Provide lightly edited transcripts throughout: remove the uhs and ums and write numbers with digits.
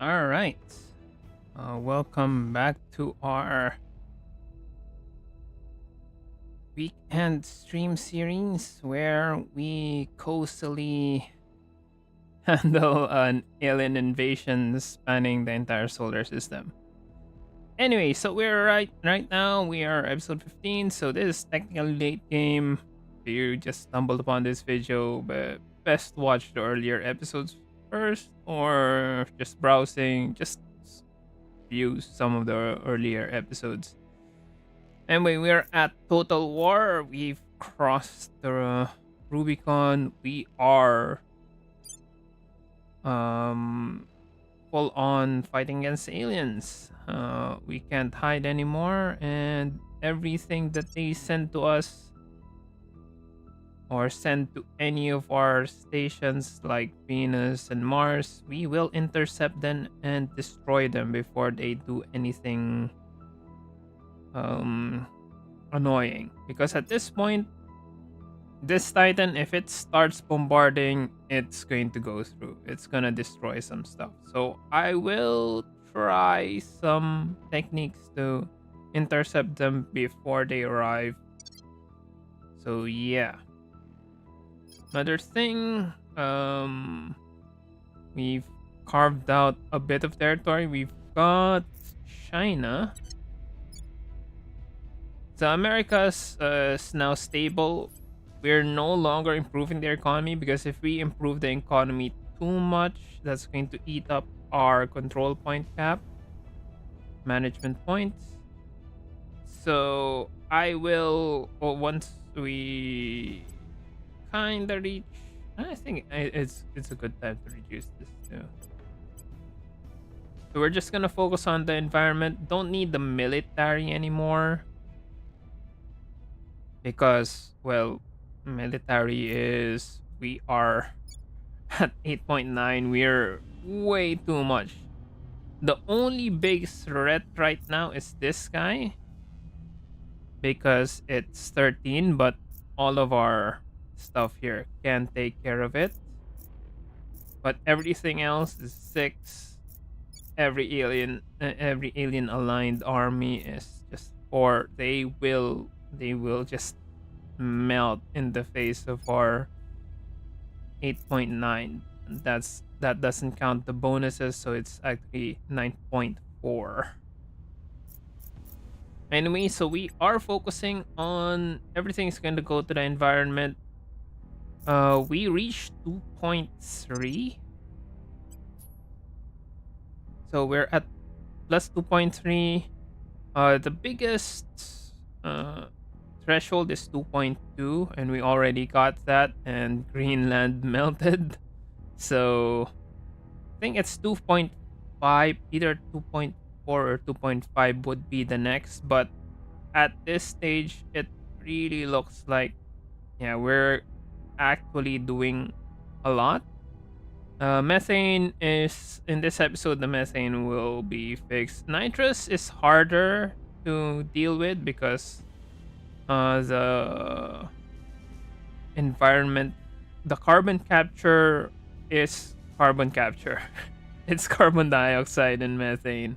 All right. Welcome back to our weekend stream series where we coastally handle an alien invasion spanning the entire solar system. Anyway, so we're right now we are episode 15, so this is technically late game. If you just stumbled upon this video, but best watch the earlier episodes first or just browsing, just view some of the earlier episodes. Anyway, we're at Total War. We've crossed the Rubicon. We are um full on fighting against aliens. We can't hide anymore, and everything that they send to us or send to any of our stations like Venus and Mars, we will intercept them and destroy them before they do anything um annoying. Because at this point, this Titan, if it starts bombarding, it's going to go through. It's gonna destroy some stuff. So I will try some techniques to intercept them before they arrive. So yeah. Another thing, we've carved out a bit of territory. We've got China. So America's is now stable. We're no longer improving their economy because if we improve the economy too much, that's going to eat up our control point cap, management points. So I will, once we kind of reach, I think it's a good time to reduce this too. So we're just gonna focus on the environment. Don't need the military anymore because, well, military is, we are at 8.9. We're way too much. The only big threat right now is this guy because it's 13, but all of our stuff here can take care of it. But everything else is 6. Every alien aligned army is just 4. They will just melt in the face of our 8.9. That doesn't count the bonuses, so it's actually 9.4. Anyway, so we are focusing on everything's going to go to the environment. We reached 2.3. So we're at plus 2.3. The biggest threshold is 2.2, and we already got that, and Greenland melted. So I think it's 2.5, either 2.4 or 2.5 would be the next. But at this stage, it really looks like, yeah, we're actually doing a lot. Methane is, in this episode, the methane will be fixed. Nitrous is harder to deal with because the environment, the carbon capture is carbon capture. It's carbon dioxide and methane.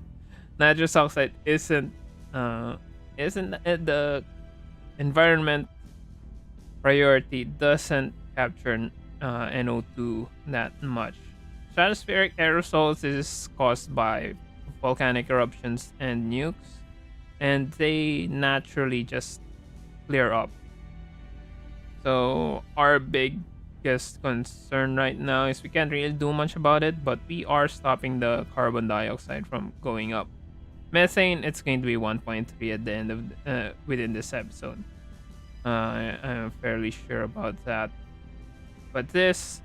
Nitrous oxide isn't the environment priority, doesn't capture NO2 that much. Stratospheric aerosols is caused by volcanic eruptions and nukes, and they naturally just clear up. So our biggest concern right now is we can't really do much about it, but we are stopping the carbon dioxide from going up. Methane, it's going to be 1.3 at the end of within this episode. I'm fairly sure about that. But this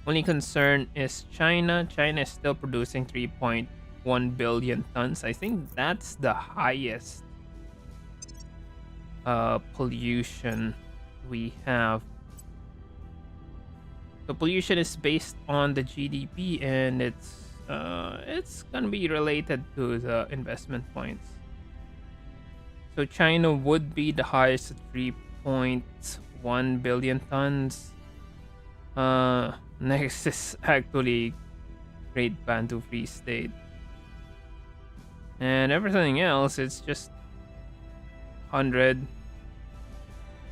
only concern is China. China is still producing 3.1 billion tons. I think that's the highest pollution we have. The pollution is based on the GDP, and it's gonna be related to the investment points. So China would be the highest at 3.1 billion tons. Next is actually Great Bantu Free State. And everything else, it's just 100.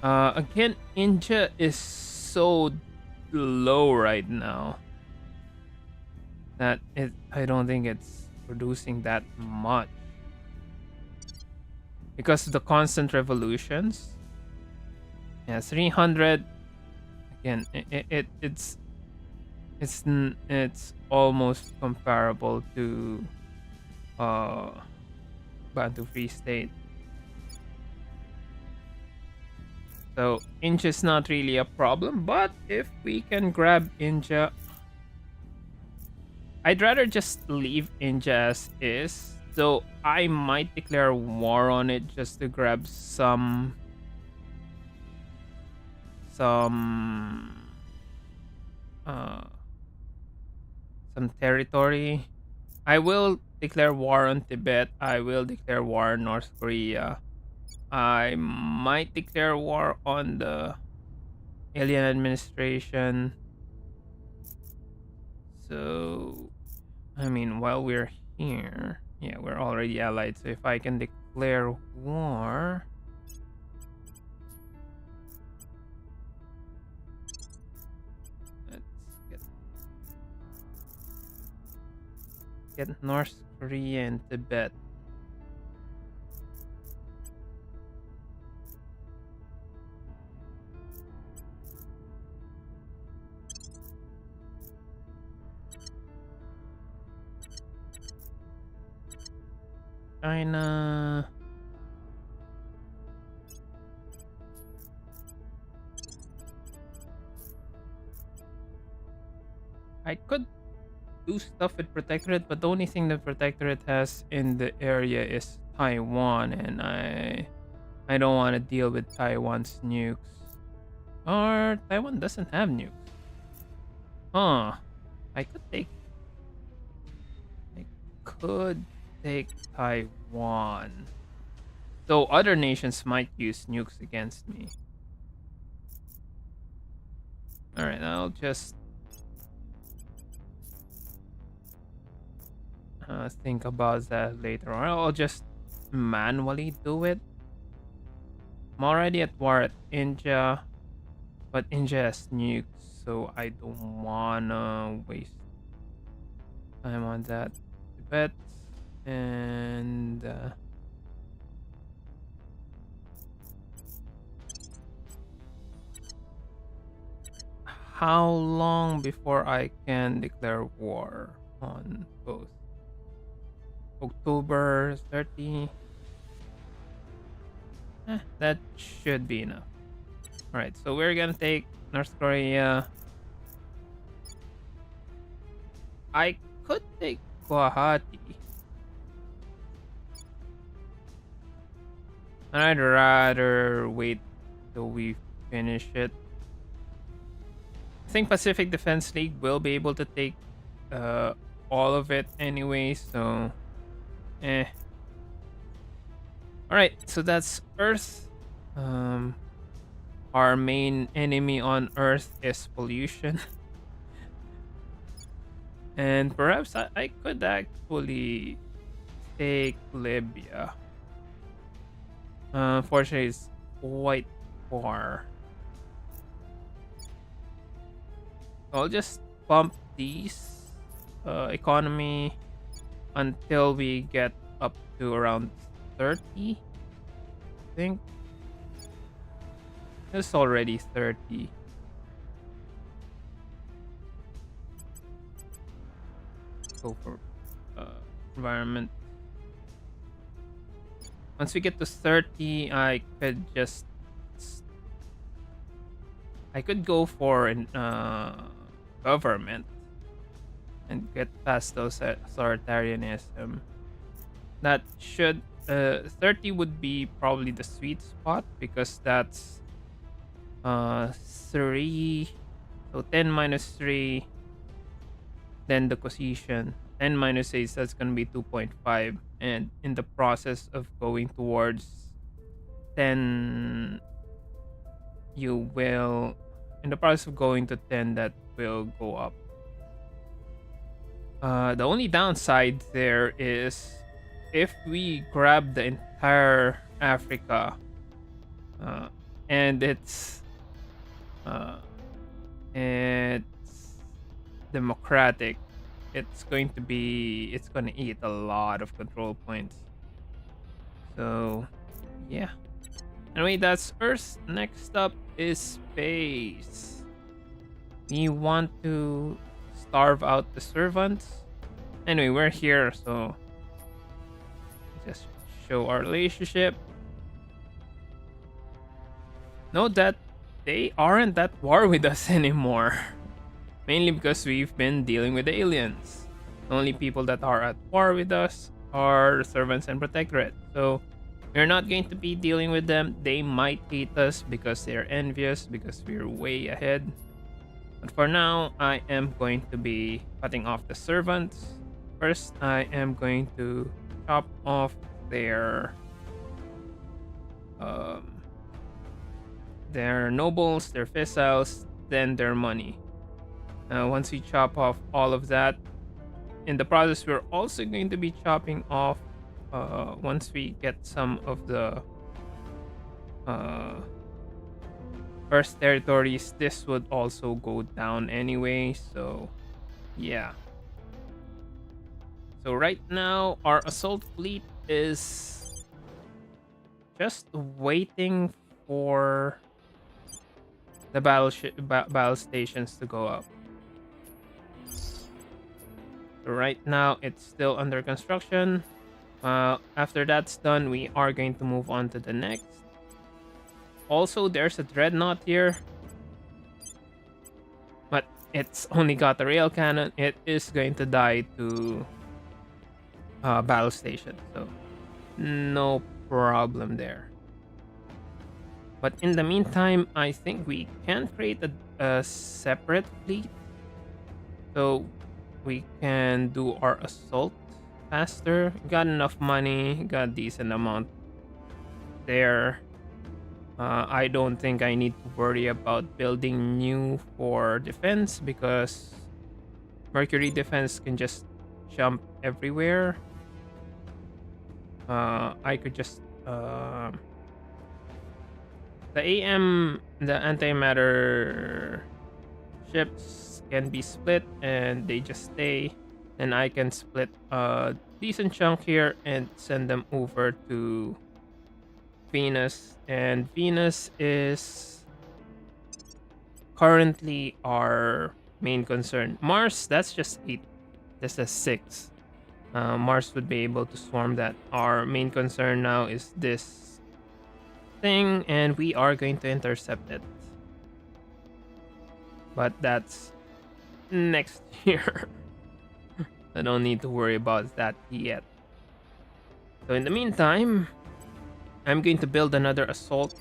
Again, India is so low right now that I don't think it's producing that much. Because of the constant revolutions. Yeah, 300. Again, it's almost comparable to Bantu Free State. So India is not really a problem, but if we can grab India, I'd rather just leave India as is. So I might declare war on it just to grab some territory. I will declare war on Tibet. I will declare war on North Korea. I might declare war on the alien administration. So, I mean, while we're here, yeah, we're already allied. So if I can declare war, let's get North Korea and Tibet. China. I could do stuff with Protectorate, but the only thing that Protectorate has in the area is Taiwan, and I don't want to deal with Taiwan's nukes. Or Taiwan doesn't have nukes. Huh. I could take Taiwan. So other nations might use nukes against me. Alright, I'll just think about that later on. I'll just manually do it. I'm already at war at India, but India has nukes, so I don't wanna waste time on that. Tibet and how long before I can declare war on both? October 30. That should be enough. Alright, so we're gonna take North Korea. I could take Guwahati. And I'd rather wait till we finish it. I think Pacific Defense League will be able to take all of it anyway, so Alright, so that's Earth. Our main enemy on Earth is pollution. And perhaps I could actually take Libya. Unfortunately, it's quite far. I'll just bump these economy until we get up to around 30. I think it's already 30. Go for environment. Once we get to 30, I could go for an government and get past those authoritarianism. That should 30 would be probably the sweet spot because that's 3, so 10 minus 3, then the cohesion 10 minus 8, that's gonna be 2.5, and in the process of going towards 10 you will in the process of going to 10 that will go up. The only downside there is if we grab the entire Africa, uh, and uh, it's democratic, it's gonna eat a lot of control points. So yeah. Anyway, that's Earth. Next up is space. We want to starve out the servants. Anyway, we're here, so just show our relationship. Note that they aren't at war with us anymore. Mainly because we've been dealing with the aliens. The only people that are at war with us are servants and protectorate. So we're not going to be dealing with them. They might hate us because they're envious because we're way ahead. But for now, I am going to be cutting off the servants. First, I am going to chop off um, their nobles, their fissiles, then their money. Once we chop off all of that, in the process, we're also going to be chopping off, once we get some of the first territories, this would also go down anyway. So, yeah. So right now, our assault fleet is just waiting for the battle stations to go up. So right now, it's still under construction. After that's done, we are going to move on to the next. Also, there's a dreadnought here, but it's only got a rail cannon. It is going to die to battle station, so no problem there. But in the meantime, I think we can create a separate fleet, so we can do our assault faster. Got enough money, got decent amount there. I don't think I need to worry about building new for defense because Mercury defense can just jump everywhere. I could just the antimatter ships can be split and they just stay. And I can split a decent chunk here and send them over to Venus. And Venus is currently our main concern. Mars, that's just 8. That's a 6. Mars would be able to swarm that. Our main concern now is this thing, and we are going to intercept it. But that's next year. I don't need to worry about that yet. So in the meantime, I'm going to build another assault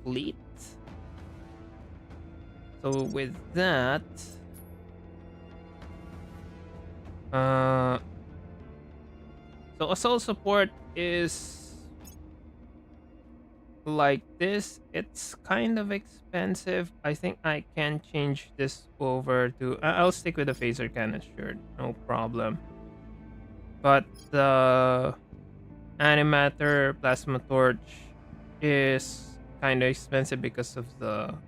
fleet. So with that, so assault support is like this. It's kind of expensive. I think I can change this over to I'll stick with the phaser cannon, sure, no problem. But the animator plasma torch is kind of expensive because of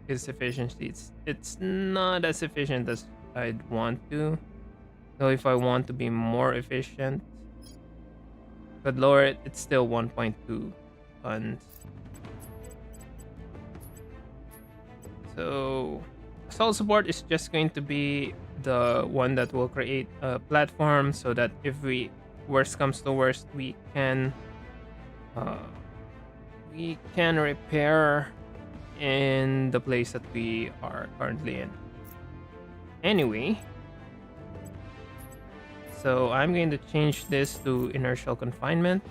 its efficiency. It's not as efficient as I'd want to. So if I want to be more efficient, could lower it. It's still 1.2 tons. So assault support is just going to be the one that will create a platform so that if worst comes to worst, we can repair in the place that we are currently in. Anyway, so I'm going to change this to inertial confinement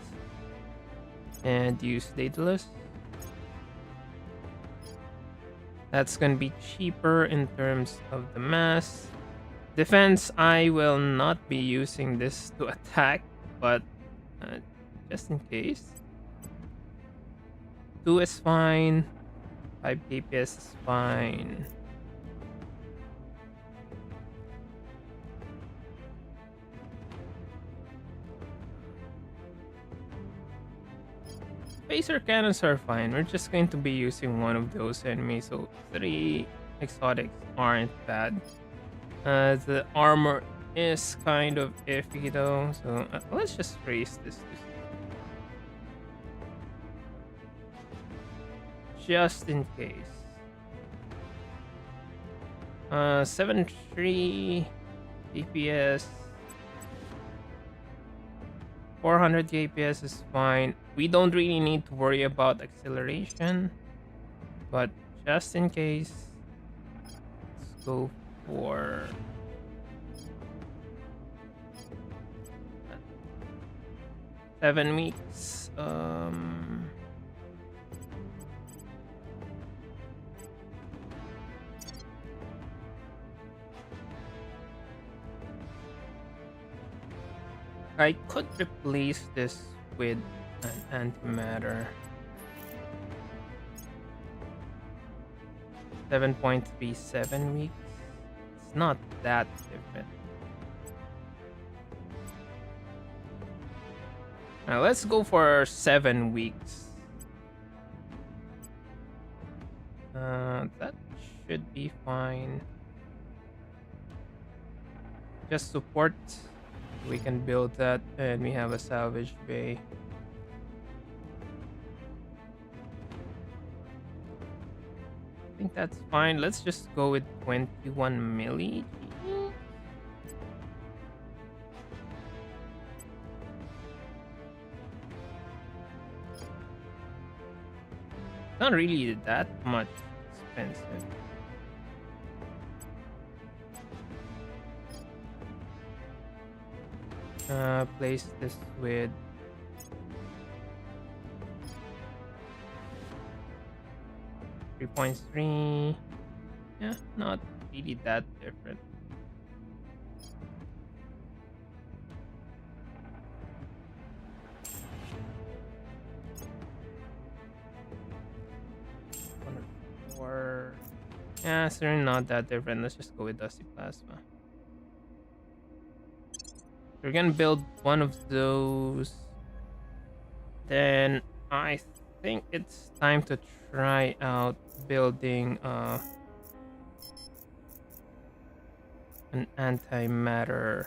and use Daedalus. That's going to be cheaper in terms of the mass. Defense, I will not be using this to attack, but just in case. 2 is fine. 5 KPS is fine. phaser cannons are fine. We're just going to be using one of those enemies, so 3 exotics aren't bad. The armor is kind of iffy though, so let's just raise this to just in case. 7.3 DPS. 400 DPS is fine. We don't really need to worry about acceleration, but just in case, let's go for 7 weeks. I could replace this with an antimatter. 7.37 weeks. It's not that different. Now let's go for 7 weeks. That should be fine. Just support. We can build that, and we have a salvage bay. I think that's fine. Let's just go with 21 milli. Not really that much expensive. Place this with 3.3. Yeah, not really that different. Yeah, it's really not that different. Let's just go with Dusty Plasma. We're gonna build one of those. Then I think it's time to try out building an antimatter.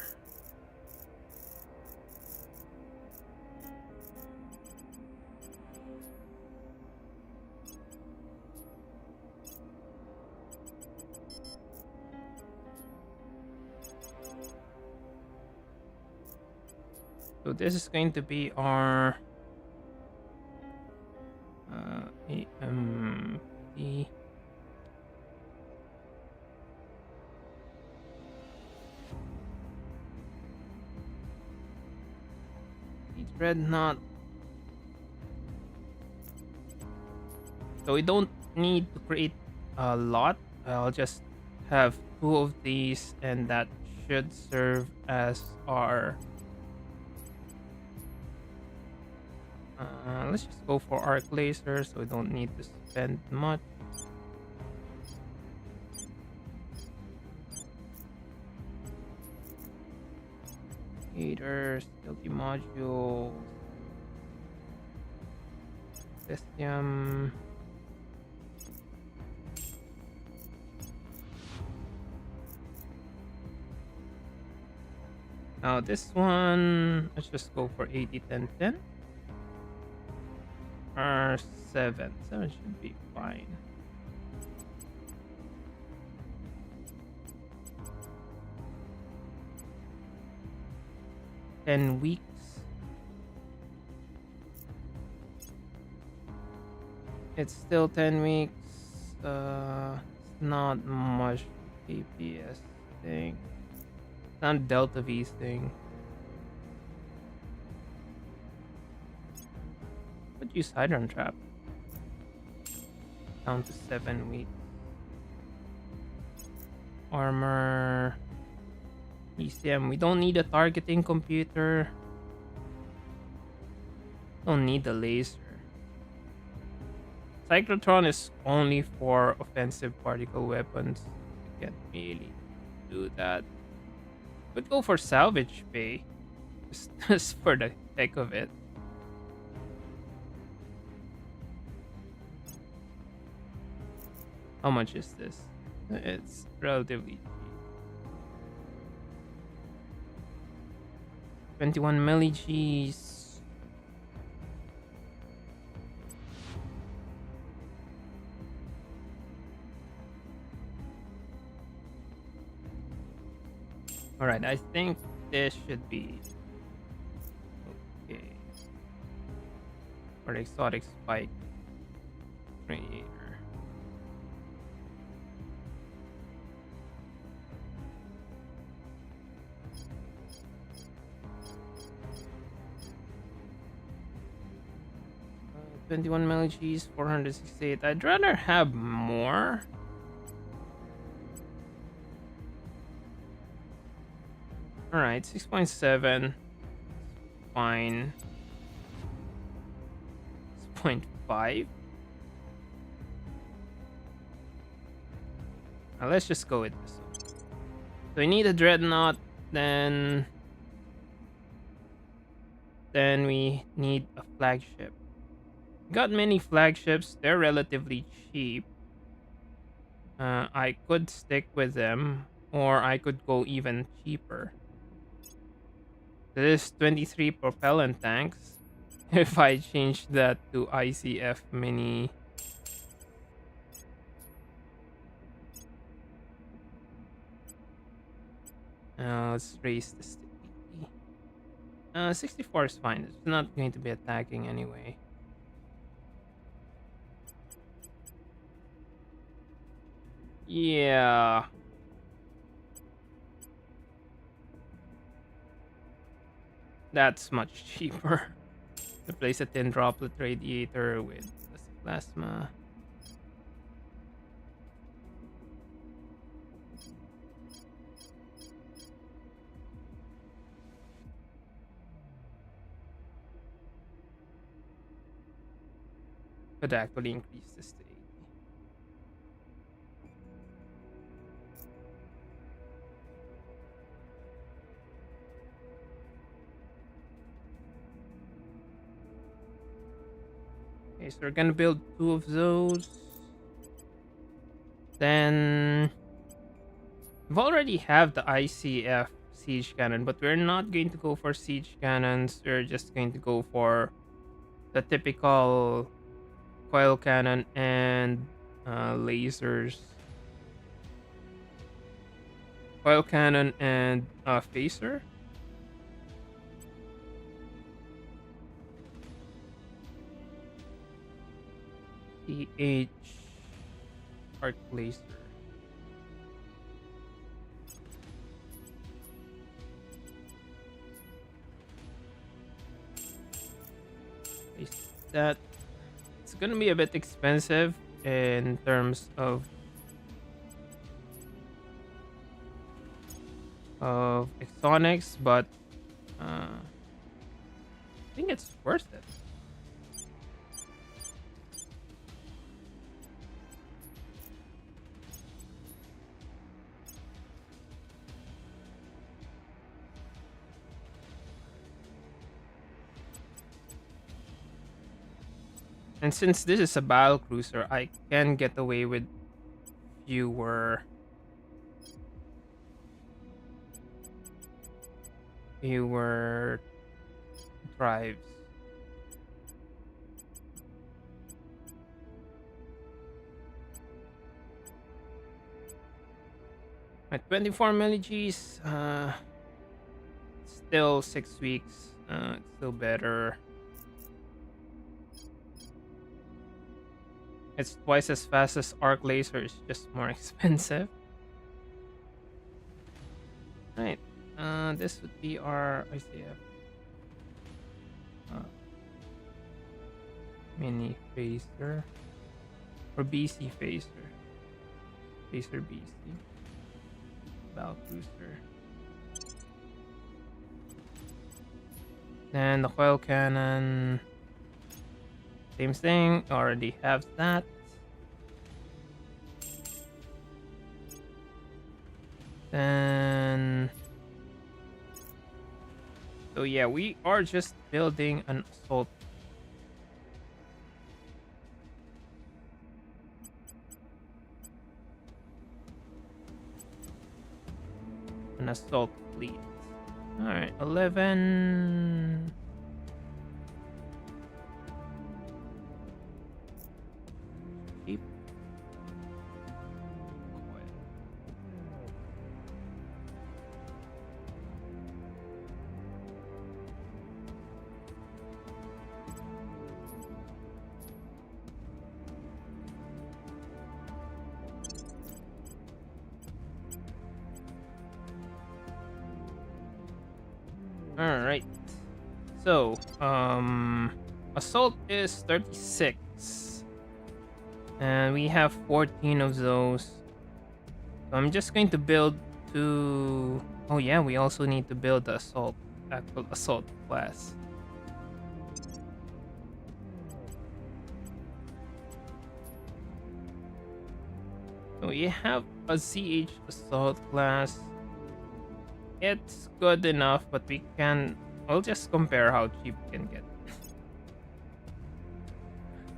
So this is going to be our AMP. Dreadnought. So we don't need to create a lot. I'll just have 2 of these, and that should serve as our let's just go for arc laser, so we don't need to spend much. Heaters, stealthy modules, lithium. Now this one, let's just go for 80, 10, 10. Or 7. 7 should be fine. "10 weeks. It's still 10 weeks. It's not much APS thing. It's not Delta V thing. Could use Hydron Trap. Down to 7 weeks. Armor. ECM. We don't need a targeting computer. Don't need the laser. Cyclotron is only for offensive particle weapons. You can't really do that. But go for salvage bay. Just for the heck of it. How much is this? It's relatively cheap. 21 milli-Gs. Alright, I think this should be okay. For the exotic spike radiator. Uh, 21 milli-Gs, 468. I'd rather have more. Alright, 6.7. Fine. 6.5. Now let's just go with this one. So we need a dreadnought, then we need a flagship. Got many flagships, they're relatively cheap. I could stick with them, or I could go even cheaper. This is 23 propellant tanks. If I change that to ICF mini. Let's raise this to 80. 64 is fine. It's not going to be attacking anyway. Yeah. That's much cheaper. Replace a 10 droplet radiator with plasma. Could actually increase this to 80. Okay, so we're gonna build 2 of those. Then we already have the ICF siege cannon, but we're not going to go for siege cannons. We're just going to go for the typical coil cannon and lasers. Coil cannon and phaser. TH arc laser. That it's gonna be a bit expensive in terms of exonics, but I think it's worth it. And since this is a battle cruiser, I can get away with fewer drives. At 24 milli-Gs, still 6 weeks. It's still better. It's twice as fast as arc laser, it's just more expensive. Right. This would be our ICF. Mini phaser. Or BC phaser. Phaser BC. Battle cruiser. Then the coil cannon. Same thing, already have that. Then so yeah, we are just building an assault. an assault fleet. Alright, 11. Cheap. Alright. So, assault is 36. And we have 14 of those. So I'm just going to build two. Oh yeah, we also need to build the actual assault class. So we have a CH assault class. It's good enough, but we can. I'll just compare how cheap we can get.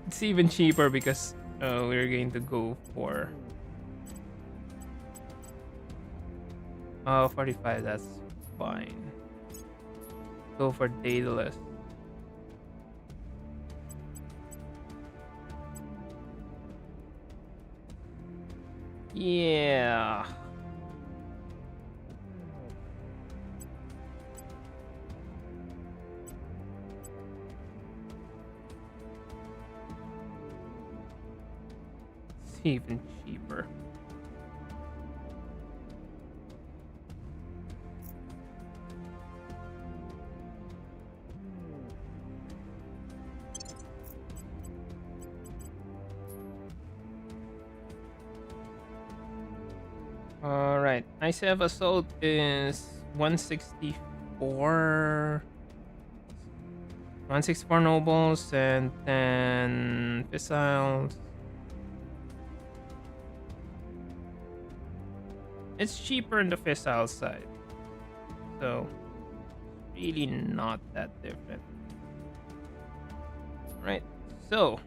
It's even cheaper because we're going to go for 45. That's fine. Go for Daedalus. Yeah. It's even cheaper. Alright, ICF Assault is 164. 164 nobles and then fissiles. It's cheaper in the fissile side. So, really not that different. Right, so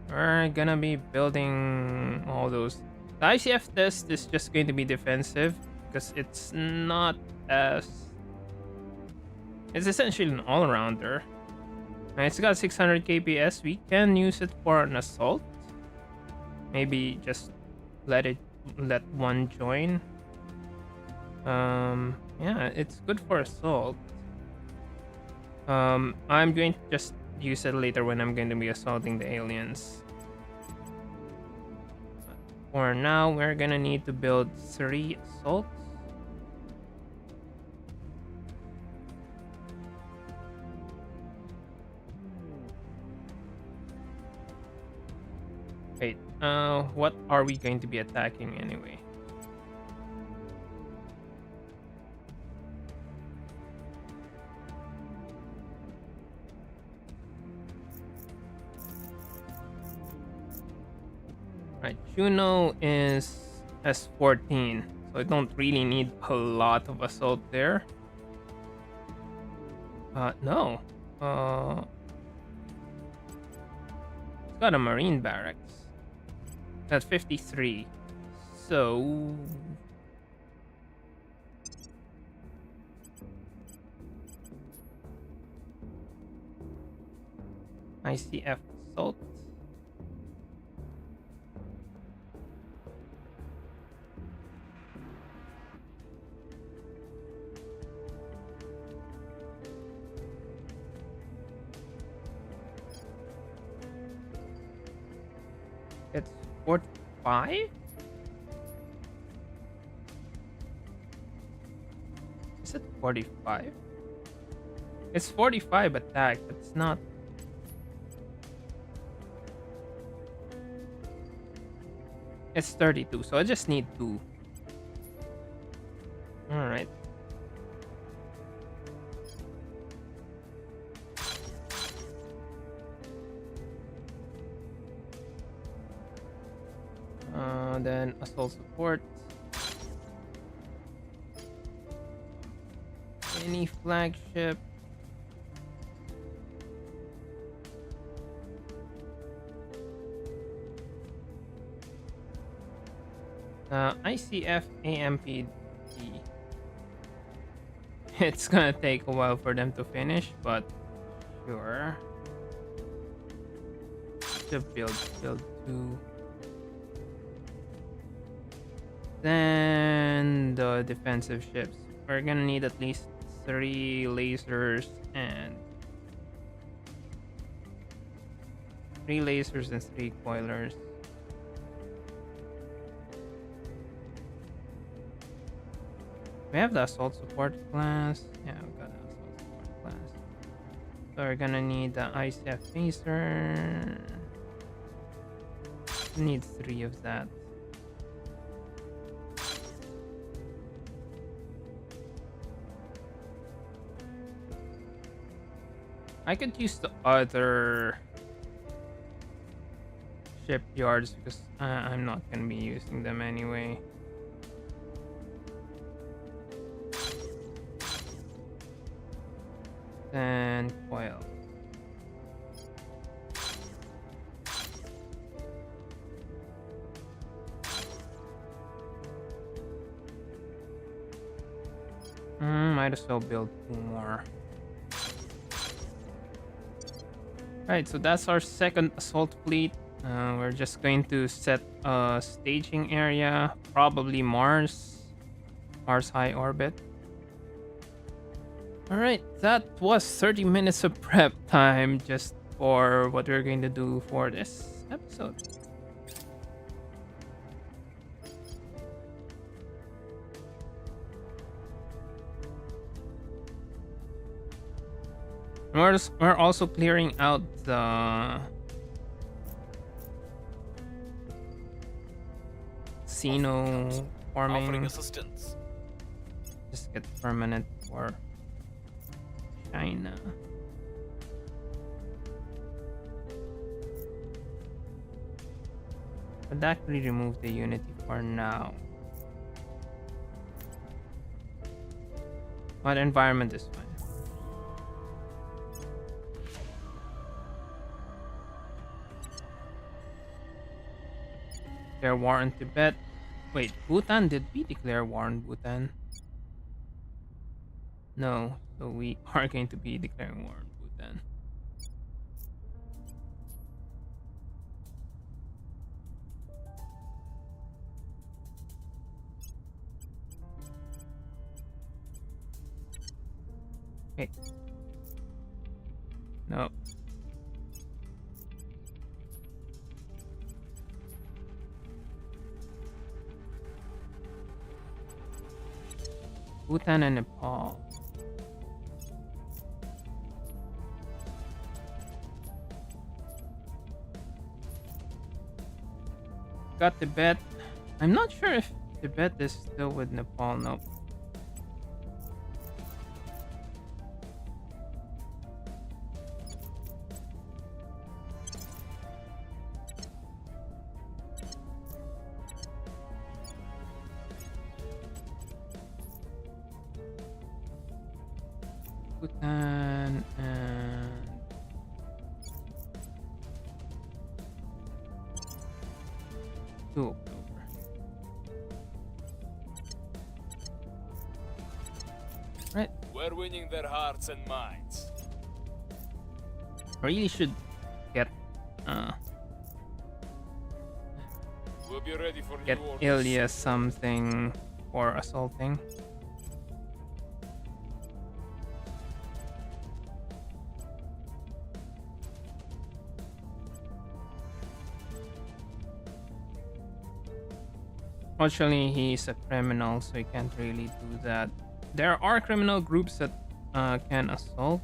we're gonna be building all those. The ICF test is just going to be defensive because it's not as. It's essentially an all-rounder. And it's got 600 KPS. We can use it for an assault. Maybe just let one join. Yeah, it's good for assault. I'm going to just use it later when I'm going to be assaulting the aliens. For now, we're gonna need to build 3 assaults. Wait, what are we going to be attacking anyway? Right, Juno is S14, so I don't really need a lot of assault there. No. It's got a marine barracks. That's 53. So ICF assault. It's 45? Is it 45? It's 45 attack, but it's not. It's 32, so I just need 2. Alright. Then assault support. Any flagship. ICF AMPD. It's gonna take a while for them to finish, but sure. To build 2. Then the defensive ships. We're gonna need at least 3 lasers and 3 coilers. We have the assault support class. Yeah, we got the assault support class. So we're gonna need the ICF phaser. Need 3 of that. I could use the other shipyards because I'm not gonna be using them anyway. Then coil. Might as well build 2 more. Right, so that's our second assault fleet. We're just going to set a staging area, probably Mars high orbit. All right, that was 30 minutes of prep time just for what we're going to do for this episode. We're also clearing out the Xeno forming. Offering assistance. Just get permanent for China. But that could remove the Unity for now. But environment is fine. Declare war on Tibet. Wait, Bhutan? Did we declare war on Bhutan? No, so we are going to be declaring war on Bhutan. Okay. No. Bhutan and Nepal. Got Tibet. I'm not sure if Tibet is still with Nepal. Nope. Bhutan and October. Right. We're winning their hearts and minds. I really should get We'll be ready for get new orders. Ilya something for assaulting. Fortunately, he's a criminal, so he can't really do that. There are criminal groups that can assault.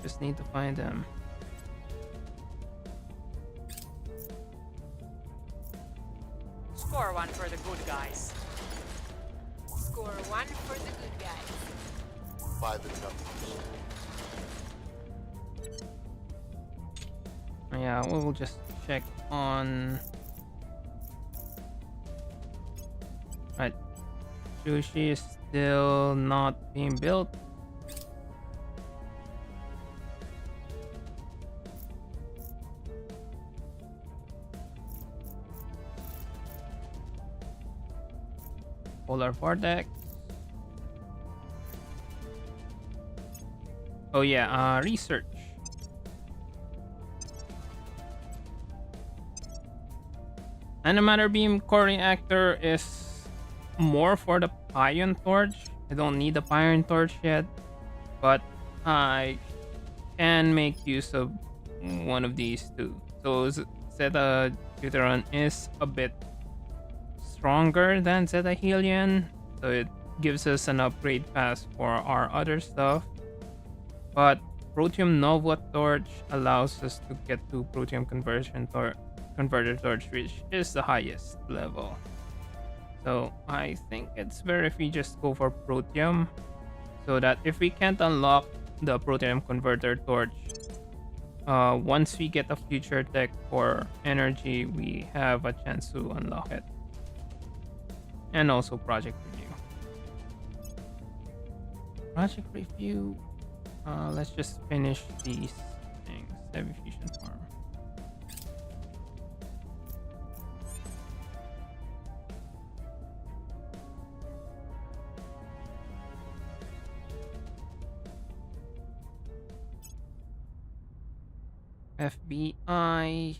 Just need to find them. Score 1 for the good guys. Score 1 for the good guys. By the numbers. Yeah, we'll just check on. Right, Sushi is still not being built. polar vortex. Oh yeah, research. Antimatter beam core reactor is more for the pion torch. I don't need the pion torch yet, but I can make use of one of these two. So Zeta Deuteron is a bit stronger than Zeta Helion, so it gives us an upgrade pass for our other stuff. But Protium Nova Torch allows us to get to Protium Converter Torch, which is the highest level. So I think it's better if we just go for Protium, so that if we can't unlock the Protium Converter Torch, once we get a future tech for energy, we have a chance to unlock it. And also Project Review. Project Review, let's just finish these things. Heavy Fusion Farm. FBI.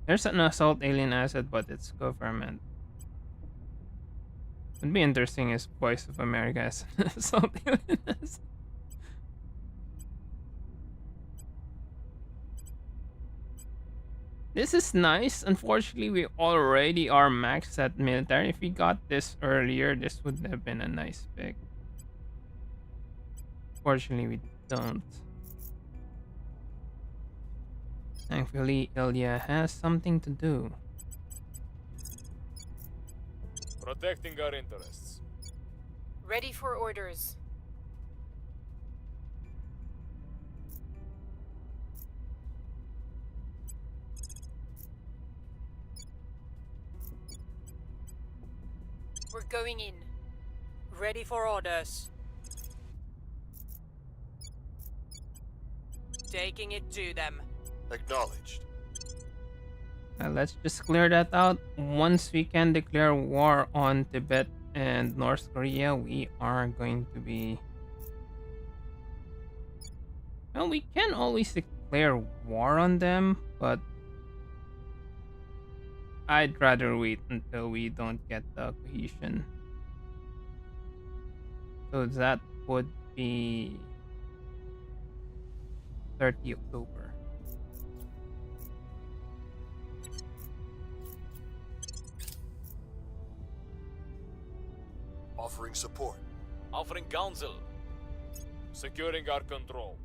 There's an assault alien asset, but it's government. Would be interesting if Voice of America has an assault alien asset. This is nice. Unfortunately, we already are maxed at military. If we got this earlier, this would have been a nice pick. Fortunately, we don't. Thankfully, Ilya has something to do. Protecting our interests. Ready for orders. We're going in. Ready for orders. Taking it to them. Acknowledged. Let's just clear that out. Once we can declare war on Tibet and North Korea, we are going to be... Well, we can always declare war on them, but I'd rather wait until we don't get the cohesion. So that would be 30 October. Offering support. Offering counsel. Securing our control.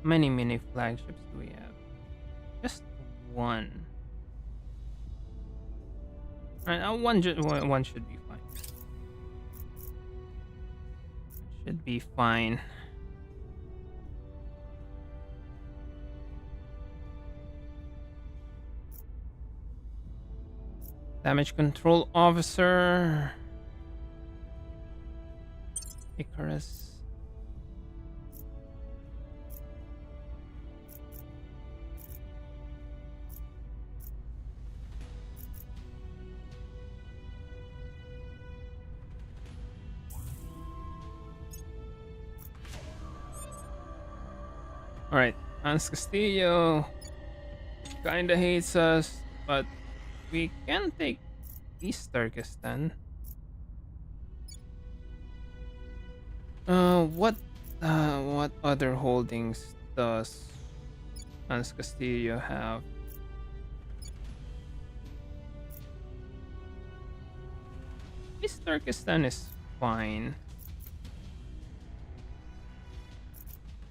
How many mini flagships do we have? Just one. Alright, one should be fine. Should be fine. Damage control officer. Icarus. Alright, Hans Castillo kinda hates us, but we can take East Turkestan. What other holdings does Hans Castillo have? East Turkestan is fine.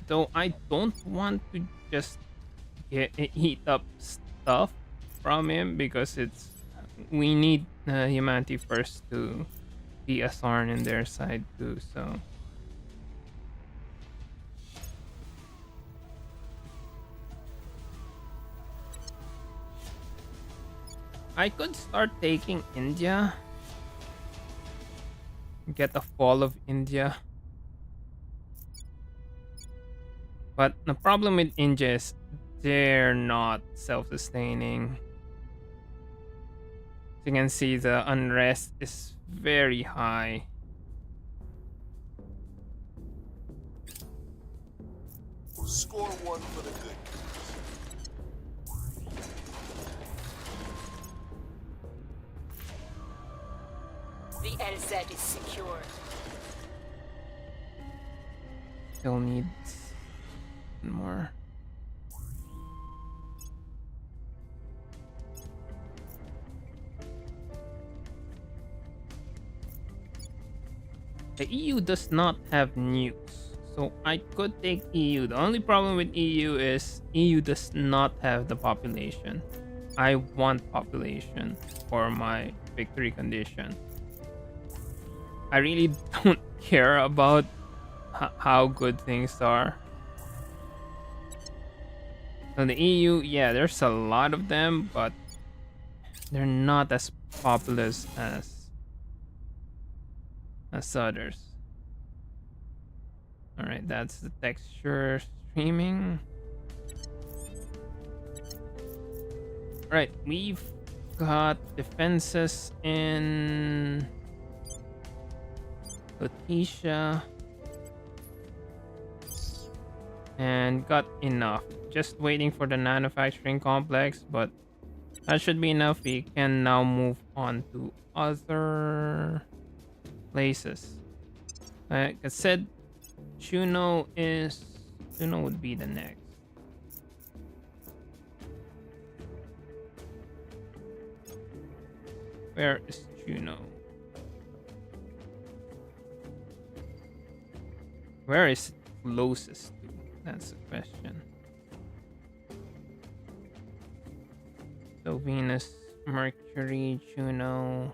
Though I don't want to just eat up stuff from him, because we need humanity first to be a thorn in their side too. So I could start taking India, get a fall of India. But the problem with India is they're not self-sustaining. As you can see, the unrest is very high. Score one for the good guys. The LZ is secure. Still needs more. The EU does not have nukes, so I could take EU. The only problem with EU is EU does not have the population. I want population for my victory condition. I really don't care about how good things are. So the EU, yeah, there's a lot of them, but they're not as populous as others. All right, that's the texture streaming. All right, we've got defenses in Letitia and got enough. Just waiting for the manufacturing complex, but that should be enough. We can now move on to other places. Like I said, Juno would be the next. Where is Juno? Where is it closest to? That's the question. So Venus, Mercury, Juno.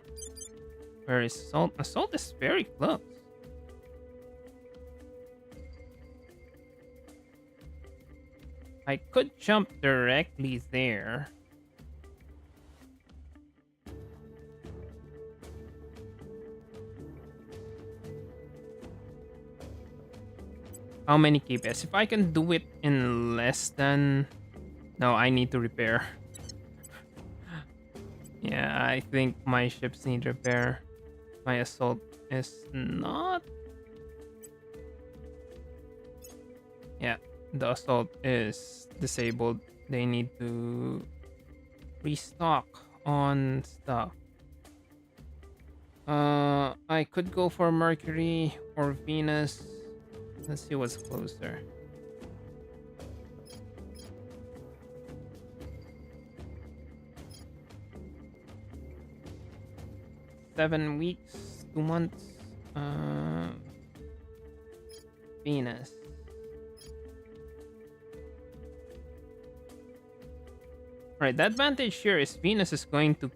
Where is Assault? Assault is very close. I could jump directly there. How many KPS? If I can do it in less than... No, I need to repair. Yeah, I think my ships need repair. My assault is not... Yeah, the assault is disabled. They need to restock on stuff. I could go for Mercury or Venus. Let's see what's closer. Seven weeks, 2 months. Venus. Right, the advantage here is Venus is going to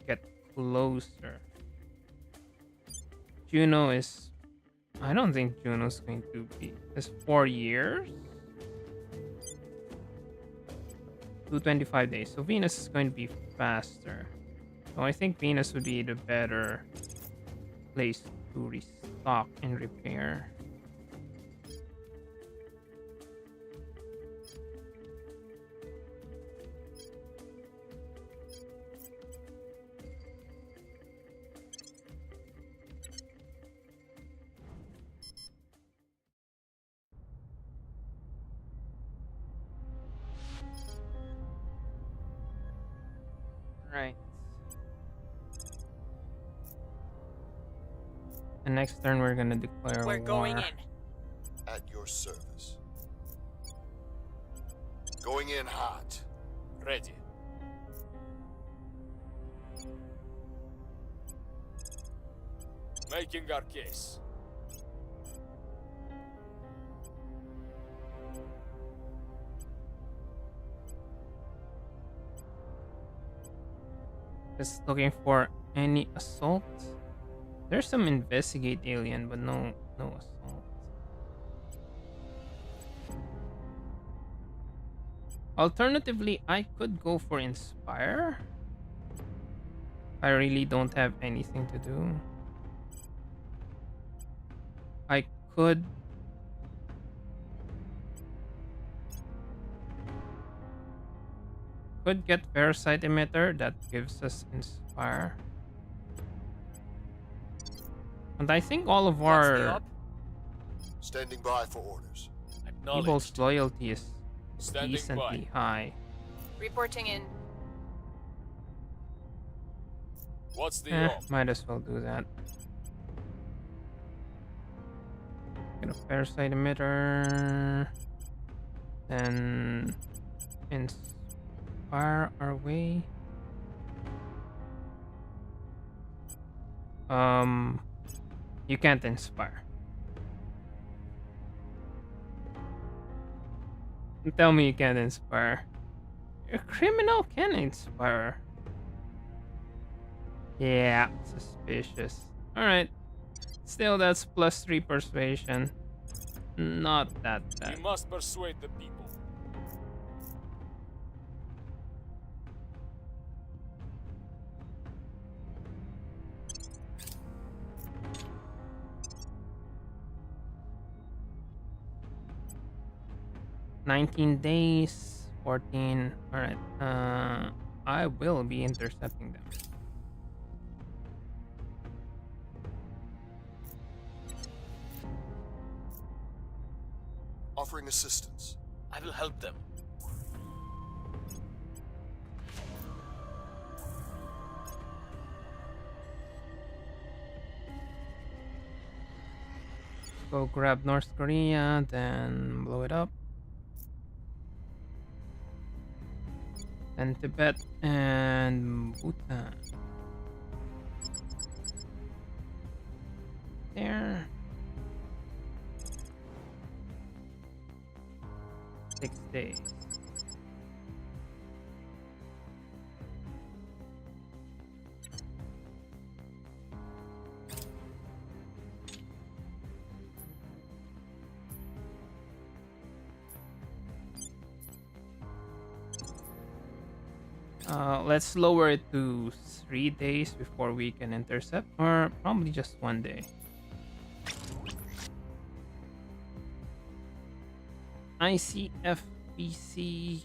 get closer. Juno is... I don't think Juno's going to be... It's 4 years? 225 days. So Venus is going to be faster. So I think Venus would be the better place to restock and repair. Right. And next turn we're gonna declare We're war. going in. At your service. Going in hot. Ready. Making our case. Just looking for any assault. There's some investigate alien, but no assault. Alternatively, I could go for inspire. I really don't have anything to do. I could Could get parasite emitter that gives us inspire. And I think all of What's the our op? Standing by for orders. people's Acknowledged. loyalty is Standing decently by. high. Reporting in. What's the op? Might as well do that. Get a parasite emitter. Then inspire our way. You can't inspire. Tell me you can't inspire. A criminal can inspire. Yeah, suspicious. Alright. Still, that's +3 persuasion. Not that bad. We must persuade the people. $19 days, 14. Alright. I will be intercepting them. Offering assistance. I will help them. Go grab North Korea, then blow it up. And Tibet and Bhutan. There. 6 days. Let's lower it to 3 days before we can intercept, or probably just 1 day. ICFBC.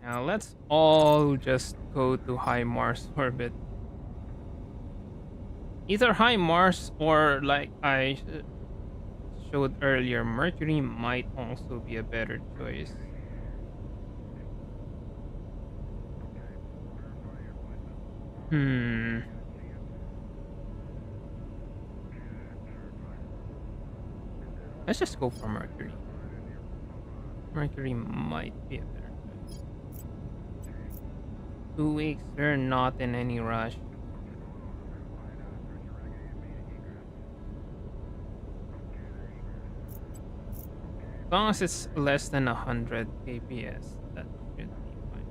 Now let's all just go to high Mars orbit. Either high Mars or, like I showed earlier, Mercury might also be a better choice. Let's just go for Mercury. Mercury might be a better choice. 2 weeks, we're not in any rush. As long as it's less than 100 kps, that should be fine.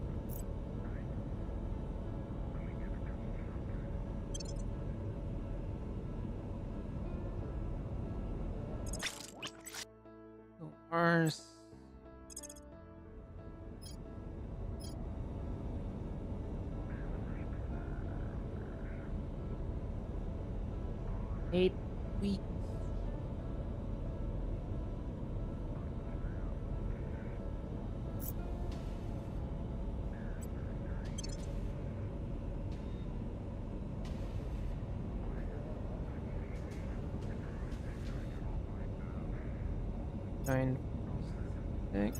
So Mars. Eight weeks. Nine, six.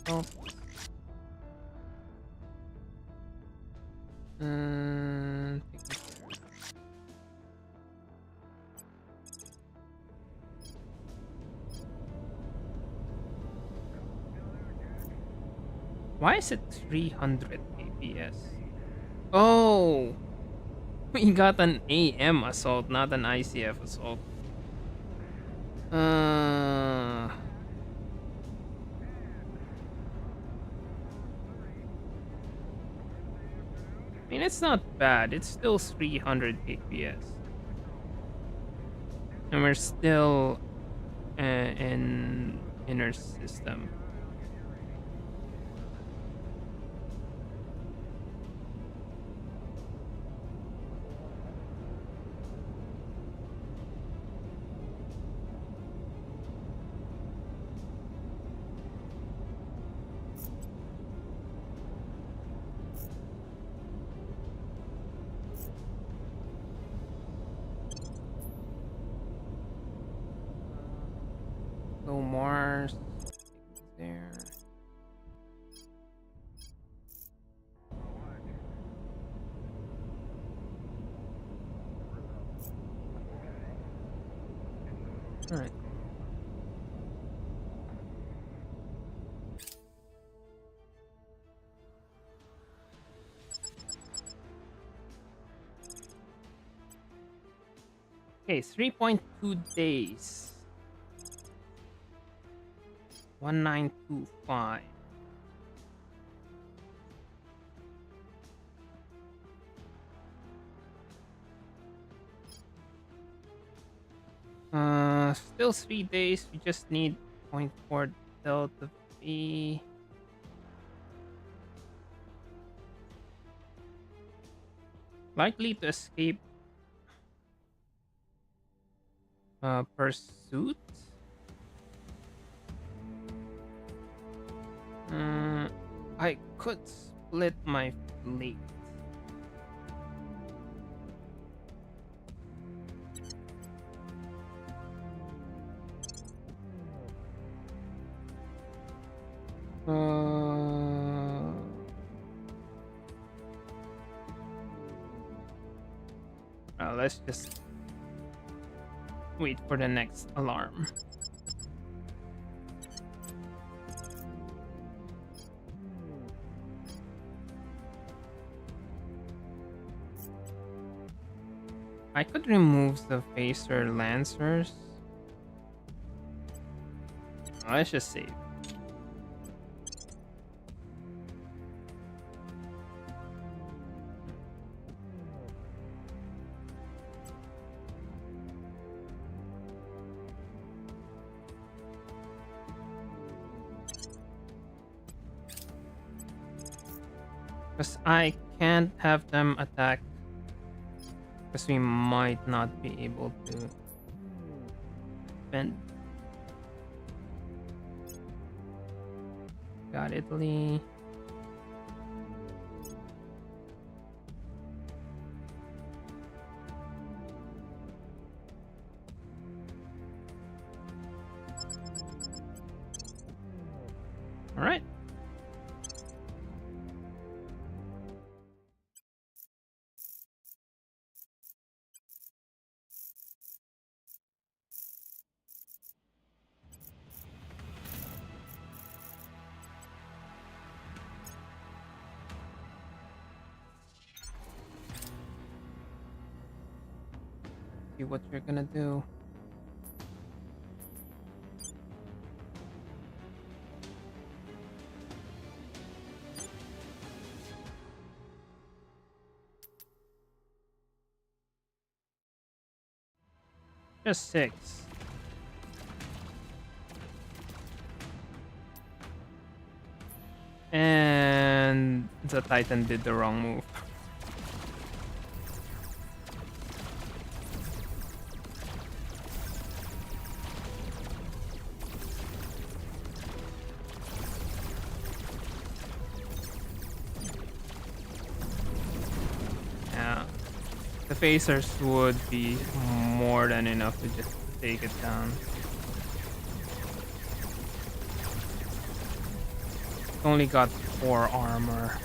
Oh. Why is it 300 kps? Oh, we got an AM assault, not an ICF assault. mean, it's not bad. It's still 300 FPS. And we're still in inner system. Go Mars. There. All right. Okay, 3.2 days. 1925. Still 3 days. We just need 0.4 delta V. Likely to escape pursuit. I could split my fleet. Let's just wait for the next alarm. I could remove the phaser lancers. Let's just save. Because I can't have them attack. Because we might not be able to defend. Got Italy. All right. See what you're gonna do. Just 6. And the Titan did the wrong move. The phasers would be more than enough to just take it down. It's only got 4 armor.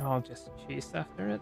I'll just chase after it.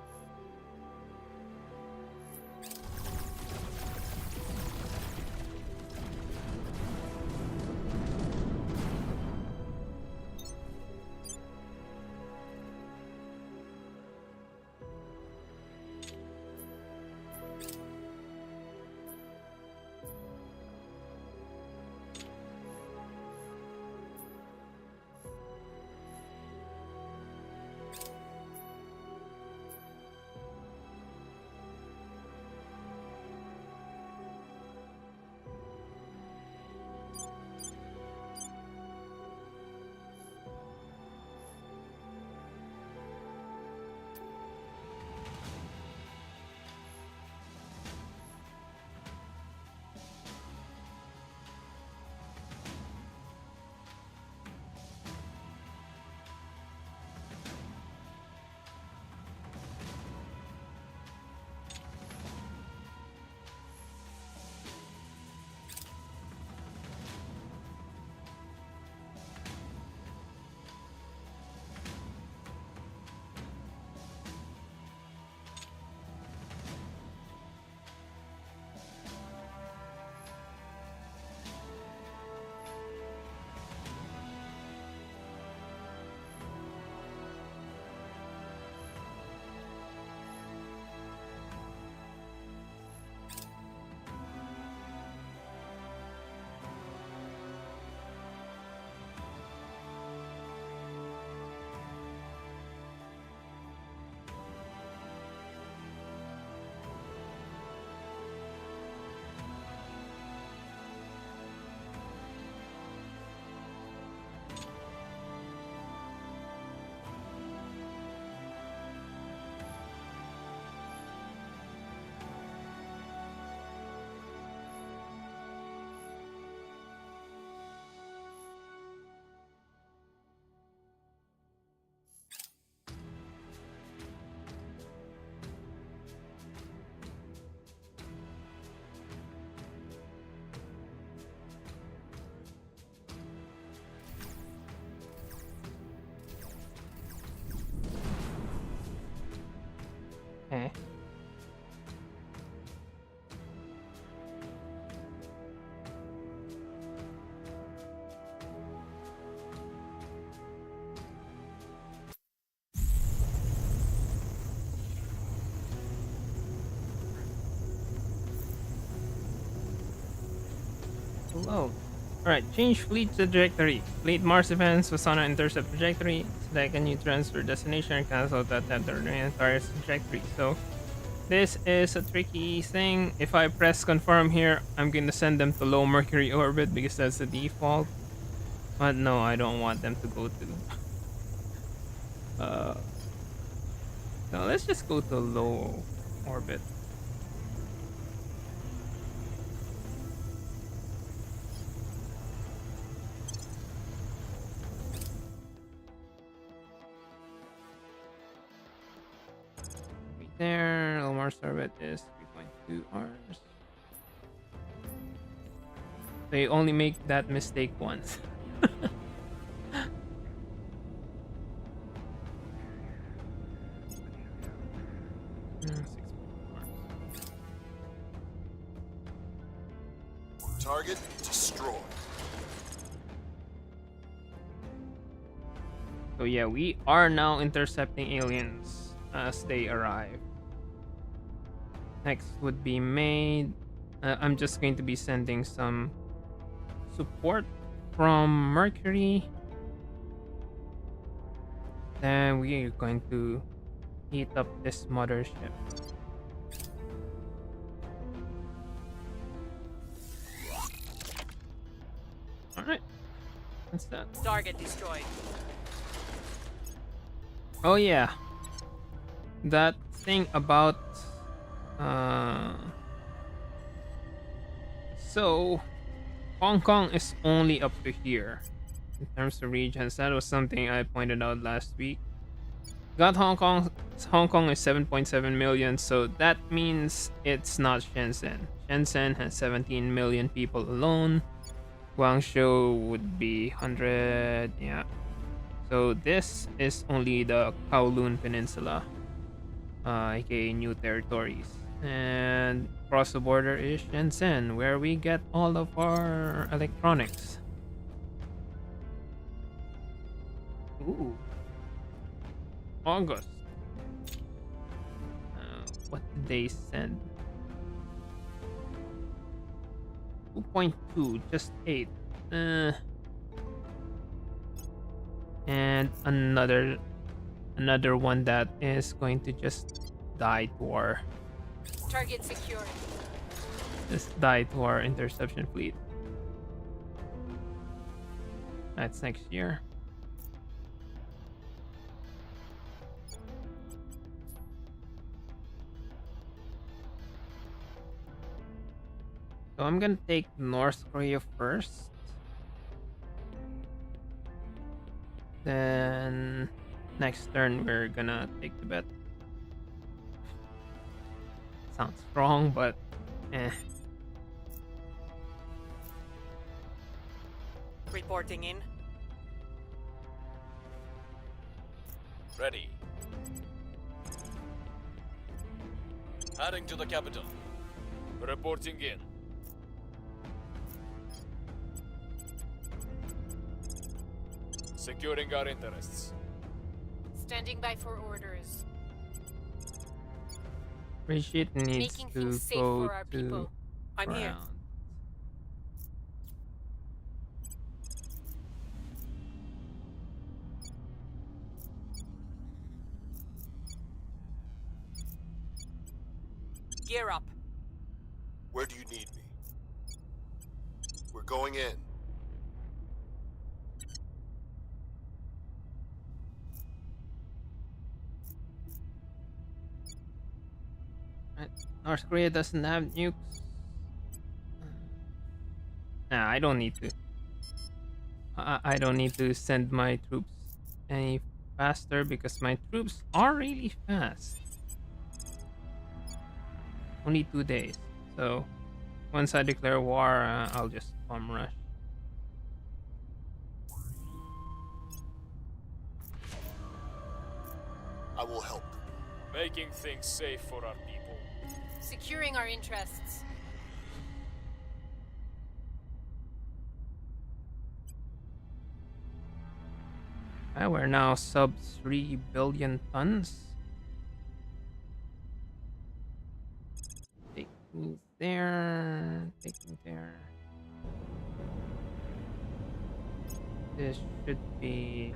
Okay. Hello. Alright, change fleet trajectory. Fleet Mars events was on an intercept trajectory. Select a new transfer destination and cancel to attempt the entire trajectory. So this is a tricky thing. If I press confirm here, I'm going to send them to low Mercury orbit because that's the default. But no, I don't want them to go to... no, let's just go to low orbit. There, Mars orbit is 3.2 hours. They only make that mistake once. Target destroyed. So yeah, we are now intercepting aliens as they arrive. Next would be made. I'm just going to be sending some support from Mercury. Then we are going to heat up this mothership. Alright. What's that? Target destroyed. Oh yeah. That thing about so Hong Kong is only up to here in terms of regions. That was something I pointed out last week. Got Hong Kong is 7.7 million, so that means it's not Shenzhen. Shenzhen has 17 million people alone. Guangzhou would be 100, yeah. So this is only the Kowloon Peninsula, aka New Territories. And across the border is Shenzhen, where we get all of our electronics. Ooh. August. What did they send? 2.2, just 8. And another one that is going to just die to our Target secured. interception fleet. That's next year. So I'm gonna take North Korea first. Then next turn we're gonna take Tibet. Sounds strong, but Reporting in. Ready. Heading to the capital. Reporting in. Securing our interests. Standing by for orders. Brigitte needs Making to things safe go for our to people. I'm here. ground. Gear up. Where do you need me? We're going in. North Korea doesn't have nukes. Nah, I don't need to. I don't need to send my troops any faster because my troops are really fast. Only 2 days. So once I declare war, I'll just bomb rush. I will help. Making things safe for our people. Securing our interests. We're now sub 3 billion tons. Take me there. Take me there. This should be.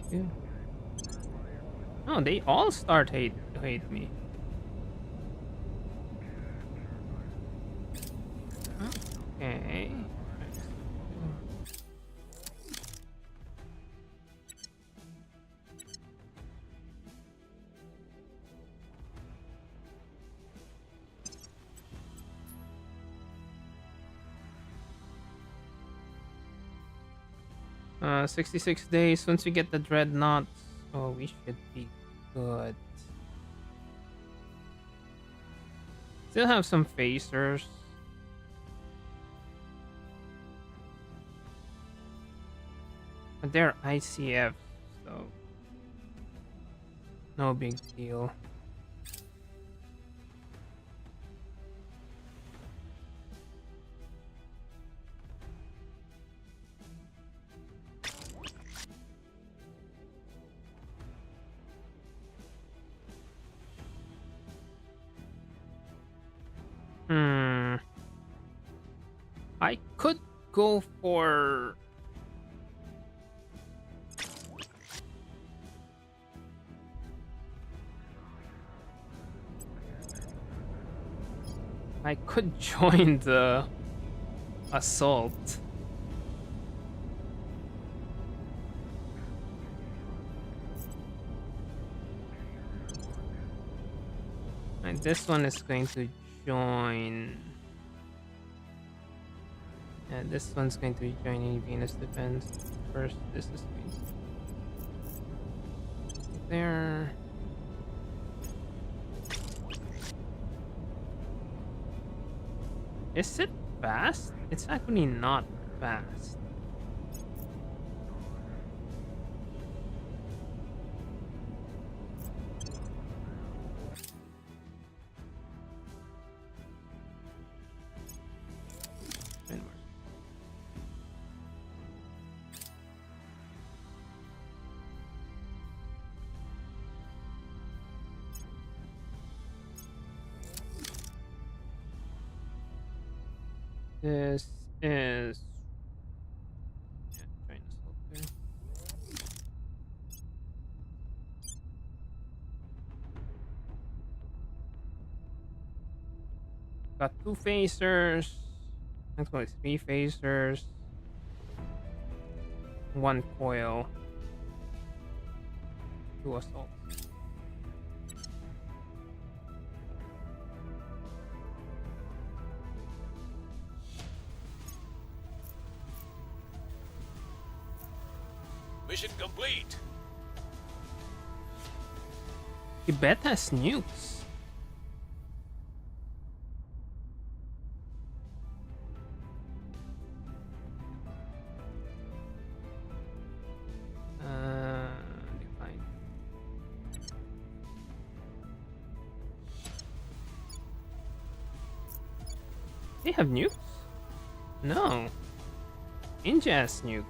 Two. Oh, they all start hate me. Okay. 66 days. Once we get the dreadnoughts, oh, we should be good. Still have some phasers. But they're ICF, so no big deal. I could go for I could join the assault. And this one is going to join. And this one's going to be joining Venus Defense. First, this is going to be there. Is it fast? It's actually not fast. This is China Assault there. Got 2 phasers. Actually 3 phasers. 1 coil. 2 assaults. Mission complete. Tibet has nukes. Decline. They have nukes? No. India has nukes.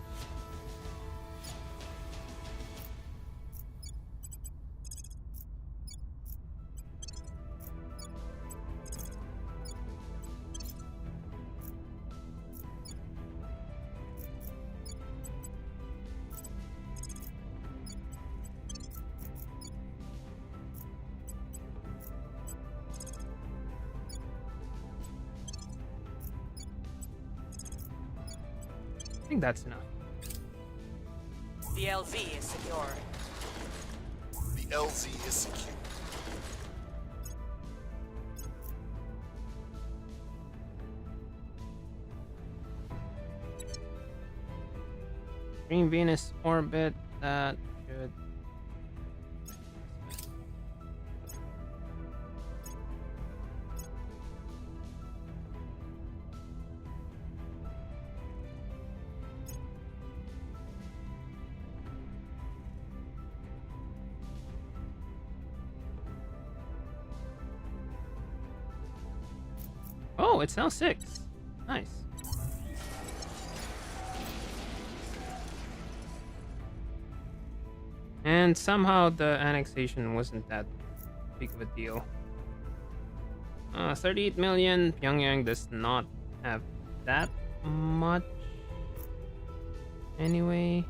I think that's enough. The LZ is secure. The LZ is secure. Green Venus orbit, that should. Oh, it's now 6. Nice. And somehow the annexation wasn't that big of a deal. 38 million. Pyongyang does not have that much. Anyway.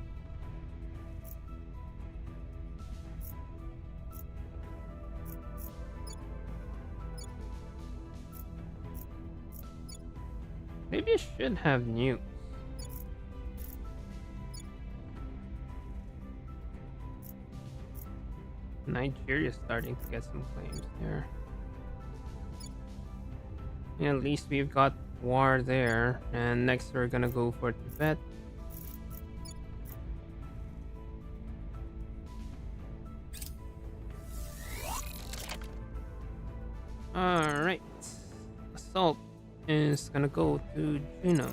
Maybe it should have nukes. Nigeria's starting to get some claims there. Yeah, at least we've got war there. And next we're gonna go for Tibet. Alright. Assault is gonna go to Juno.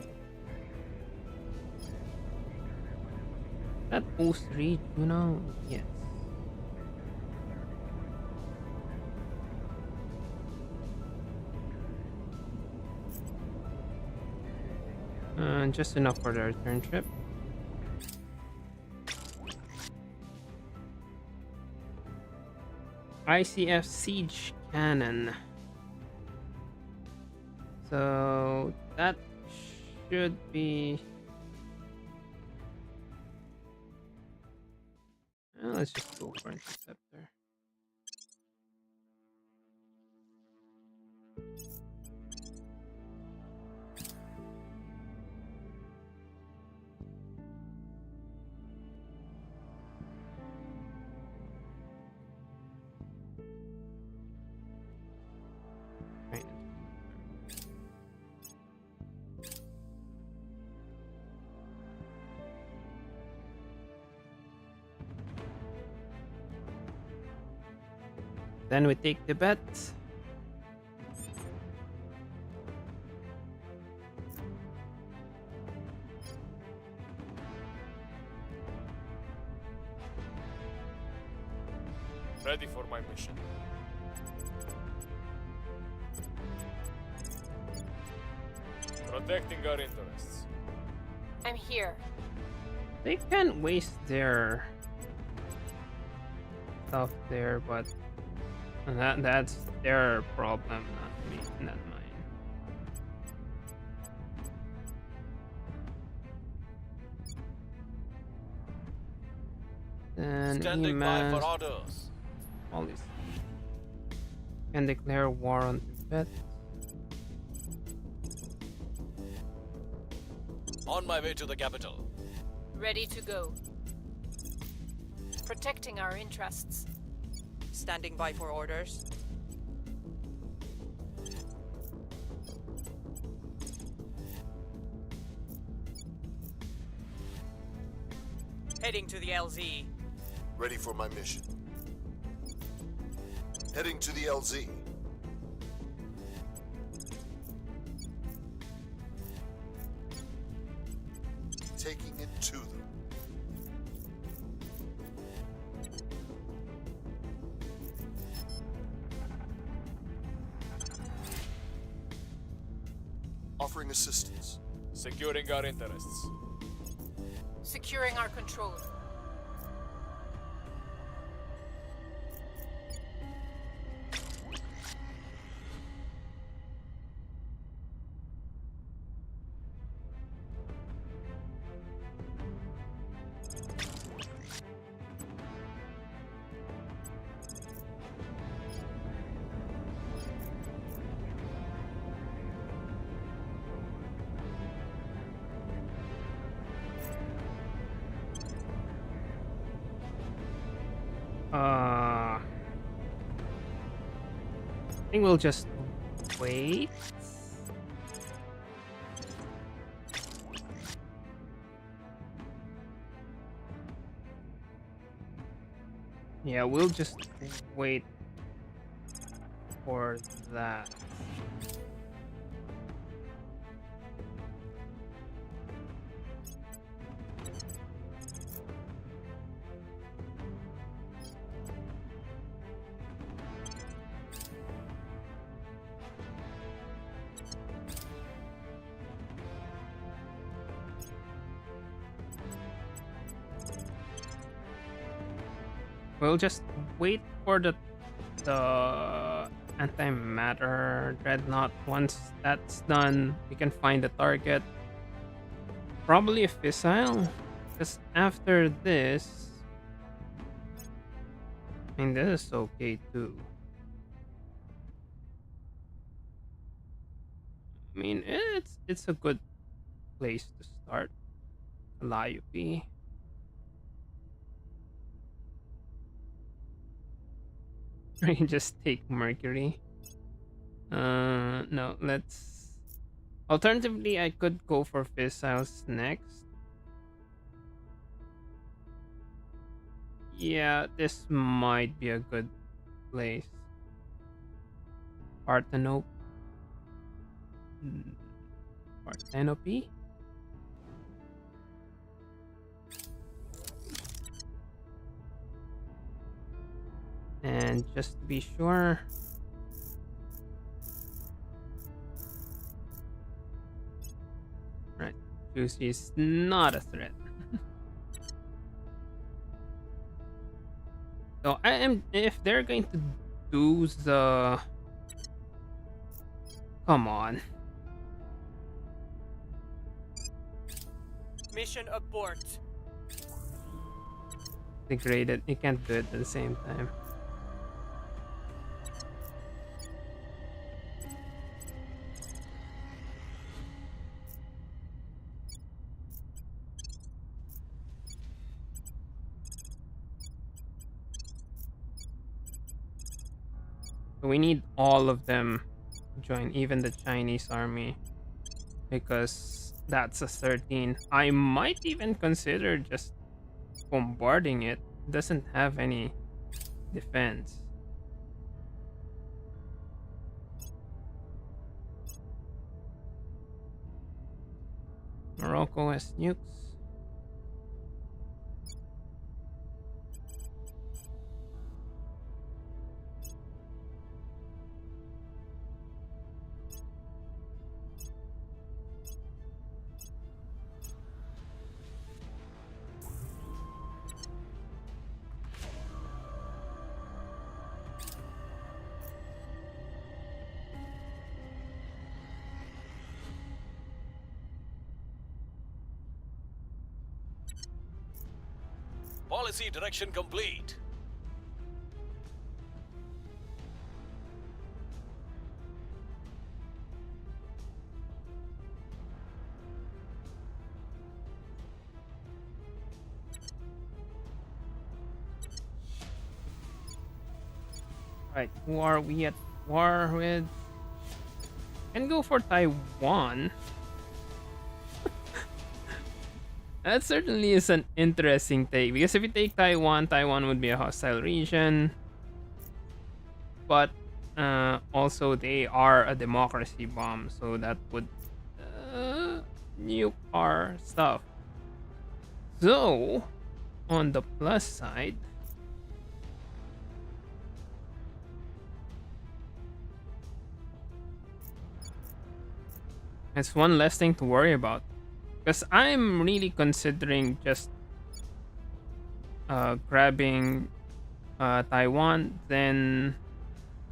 That 03 Juno? Yes. Just enough for the return trip. ICF Siege Cannon. So that should be. Let's just go for Interceptor. Right. Then we take the bet. Ready for my mission. Protecting our interests. I'm here. They can't waste their stuff there, but that's their problem, not me, not mine. Then Standing by for EMAS orders. policy. Can declare war on Tibet. On my way to the capital. Ready to go. Protecting our interests. Standing by for orders. Heading to the LZ. Ready for my mission. Heading to the LZ. Taking it to them. Offering assistance. Securing our interests. Securing our control. I think we'll just wait. Yeah, we'll just wait for that. We'll just wait for the antimatter dreadnought. Once that's done, we can find the target. Probably a fissile, because after this, I mean, this is okay too. I mean, it's a good place to start. Calliope. I can just take Mercury. No, let's... Alternatively, I could go for Fissiles next. Yeah, this might be a good place. Parthenope. Parthenope? And just to be sure, right, Juicy is not a threat. So I am, if they're going to do the, come on, Mission abort. degraded, you can't do it at the same time. So we need all of them to join, even the Chinese army, because that's a 13. I might even consider just bombarding it. It doesn't have any defense. Morocco has nukes. Policy direction complete. Right, who are we at war with? Can go for Taiwan. That certainly is an interesting take, because if you take Taiwan, Taiwan would be a hostile region. But also they are a democracy bomb, so that would nuke our stuff. So, on the plus side, it's one less thing to worry about. Because I'm really considering just grabbing Taiwan, then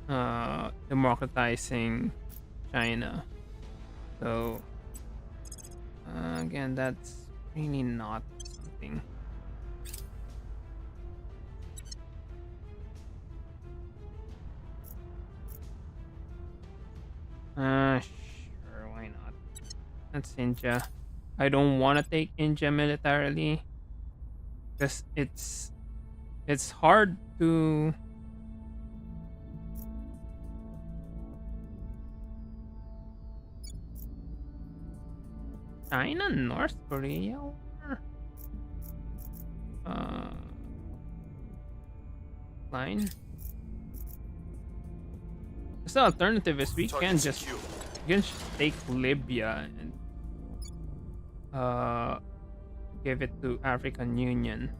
democratizing China. So, again, that's really not something. Sure, why not? That's India. I don't want to take India militarily, because it's hard to China, North Korea, or line. The alternative is we can just take Libya and give it to African Union.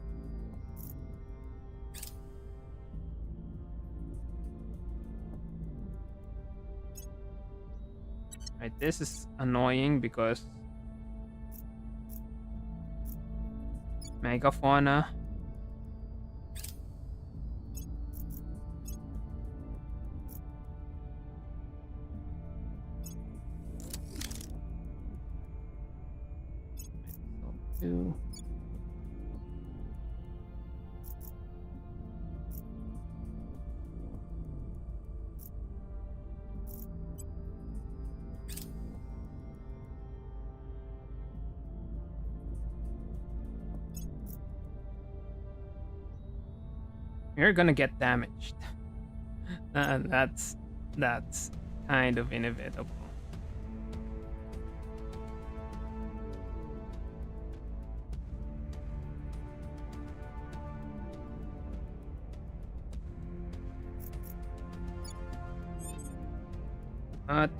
Right, this is annoying because megafauna. Two. You're gonna get damaged. That's kind of inevitable.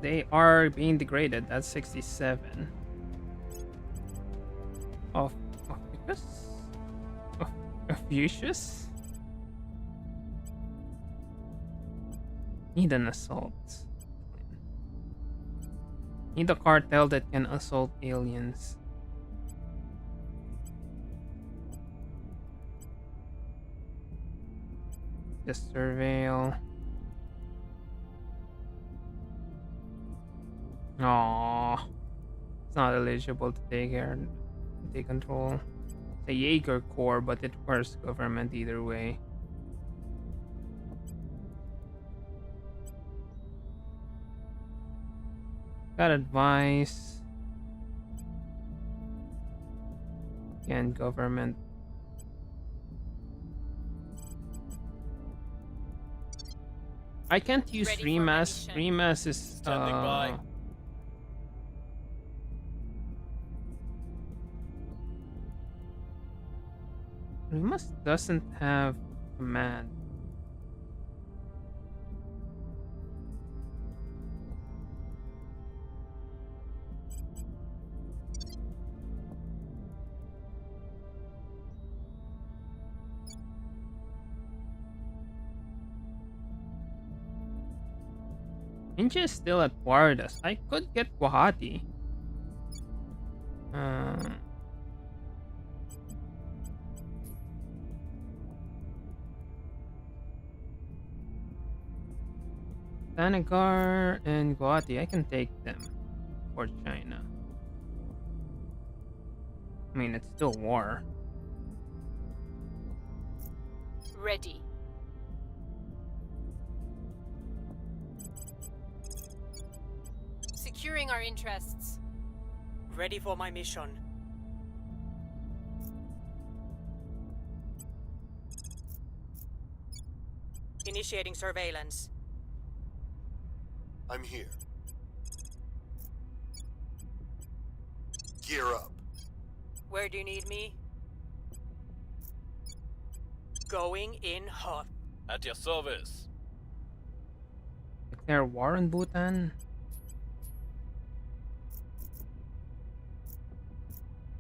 They are being degraded. That's 67. Of Fuchsius? Need an assault. Need a cartel that can assault aliens. Just surveil. Aww. It's not eligible to take control. It's a Jaeger Corps, but it works government either way. Got advice. Again, government. I can't use Ready for Remas. mission. Remas is Standing by. Remas doesn't have command. India is still at war with us. I could get Guwahati. Sanagar and Guwahati, I can take them for China. I mean, it's still war. Ready. Securing our interests. Ready for my mission. Initiating surveillance. I'm here. Gear up. Where do you need me? Going in hot. At your service. Declare war on Bhutan.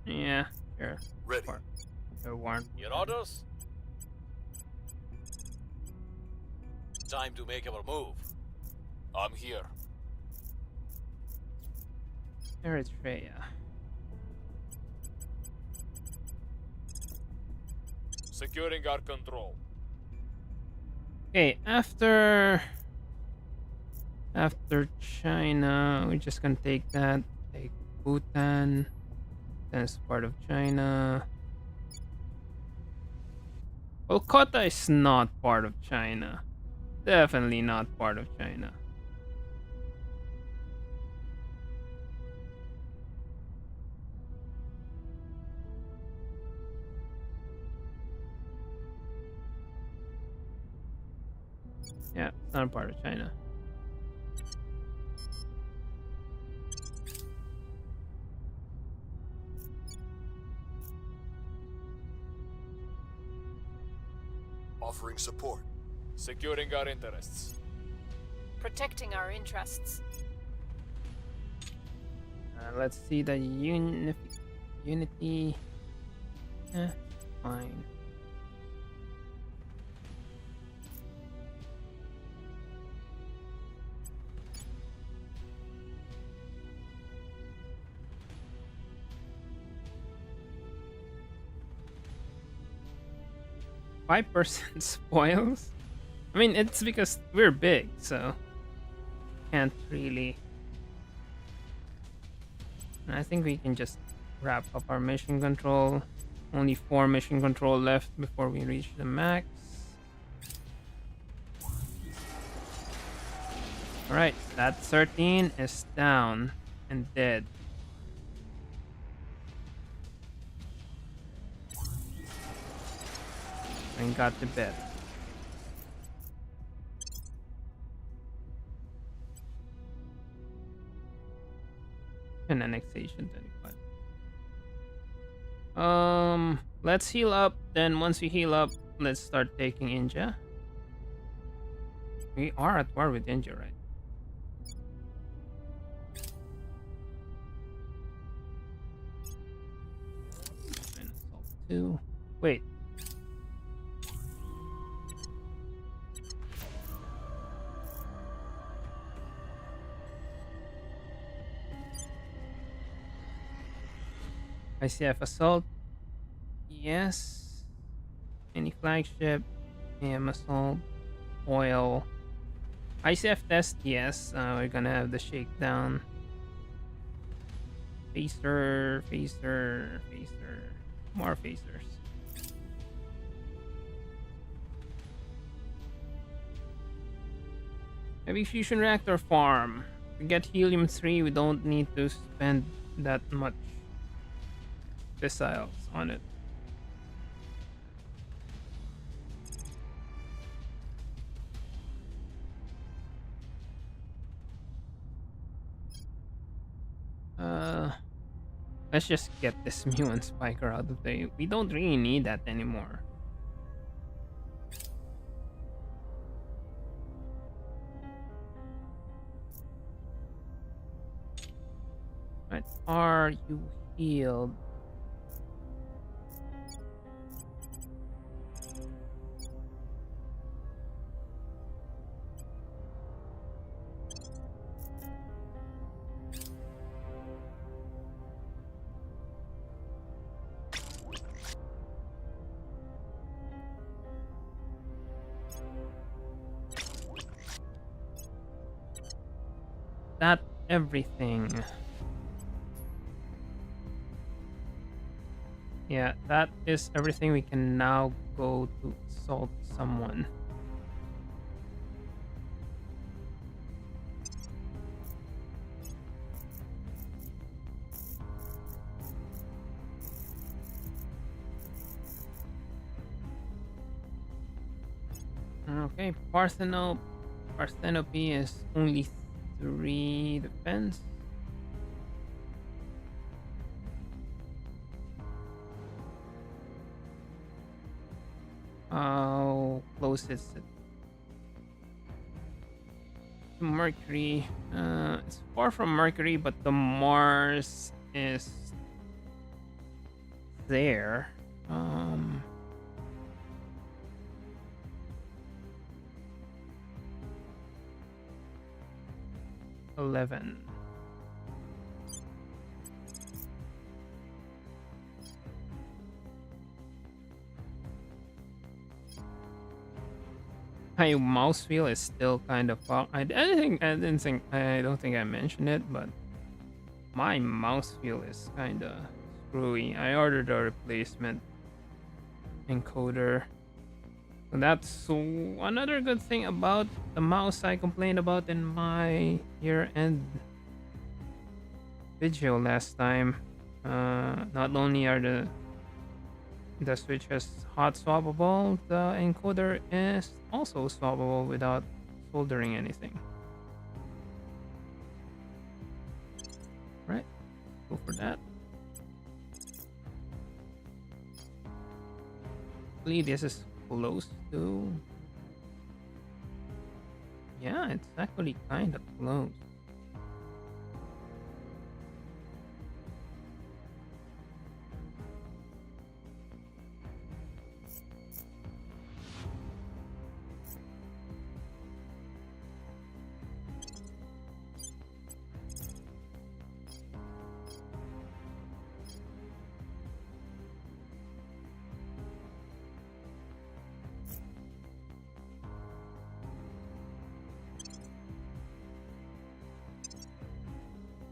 Yeah, sure. Ready. War. Your orders? Time to make our move. I'm here. Eritrea. Securing our control. Okay, after China, we're just gonna take that. Take Bhutan. That's part of China. Kolkata is not part of China. Definitely not part of China. Yeah, it's not a part of China. Offering support. Securing our interests. Protecting our interests. Let's see the unity. Fine. %5 spoils. I mean, it's because we're big, so can't really. I think we can just wrap up our mission control. Only 4 mission control left before we reach the max. Alright, that 13 is down and dead. And got Tibet. And annexation 25. Let's heal up. Then once we heal up, let's start taking India. We are at war with India, right? And assault 2. Wait. ICF assault, yes. Any flagship, AM assault, oil. ICF test, yes. We're gonna have the shakedown. Phaser, more phasers. Heavy fusion reactor farm. We get helium-3. We don't need to spend that much missiles on it. Let's just get this mutant spiker out of the way. We don't really need that anymore. Right, are you healed? That everything. Yeah, that is everything. We can now go to assault someone. Okay, Parthenope is only 3 defense. How close is it to Mercury? It's far from Mercury, but the Mars is there. 11. My mouse wheel is still kind of I don't think I mentioned it, but my mouse wheel is kind of screwy. I ordered a replacement encoder. So that's another good thing about the mouse I complained about in my year-end video last time. Not only are the switches hot swappable, the encoder is also swappable without soldering anything. Right, go for that. Hopefully this is close to... Yeah, it's actually kind of close.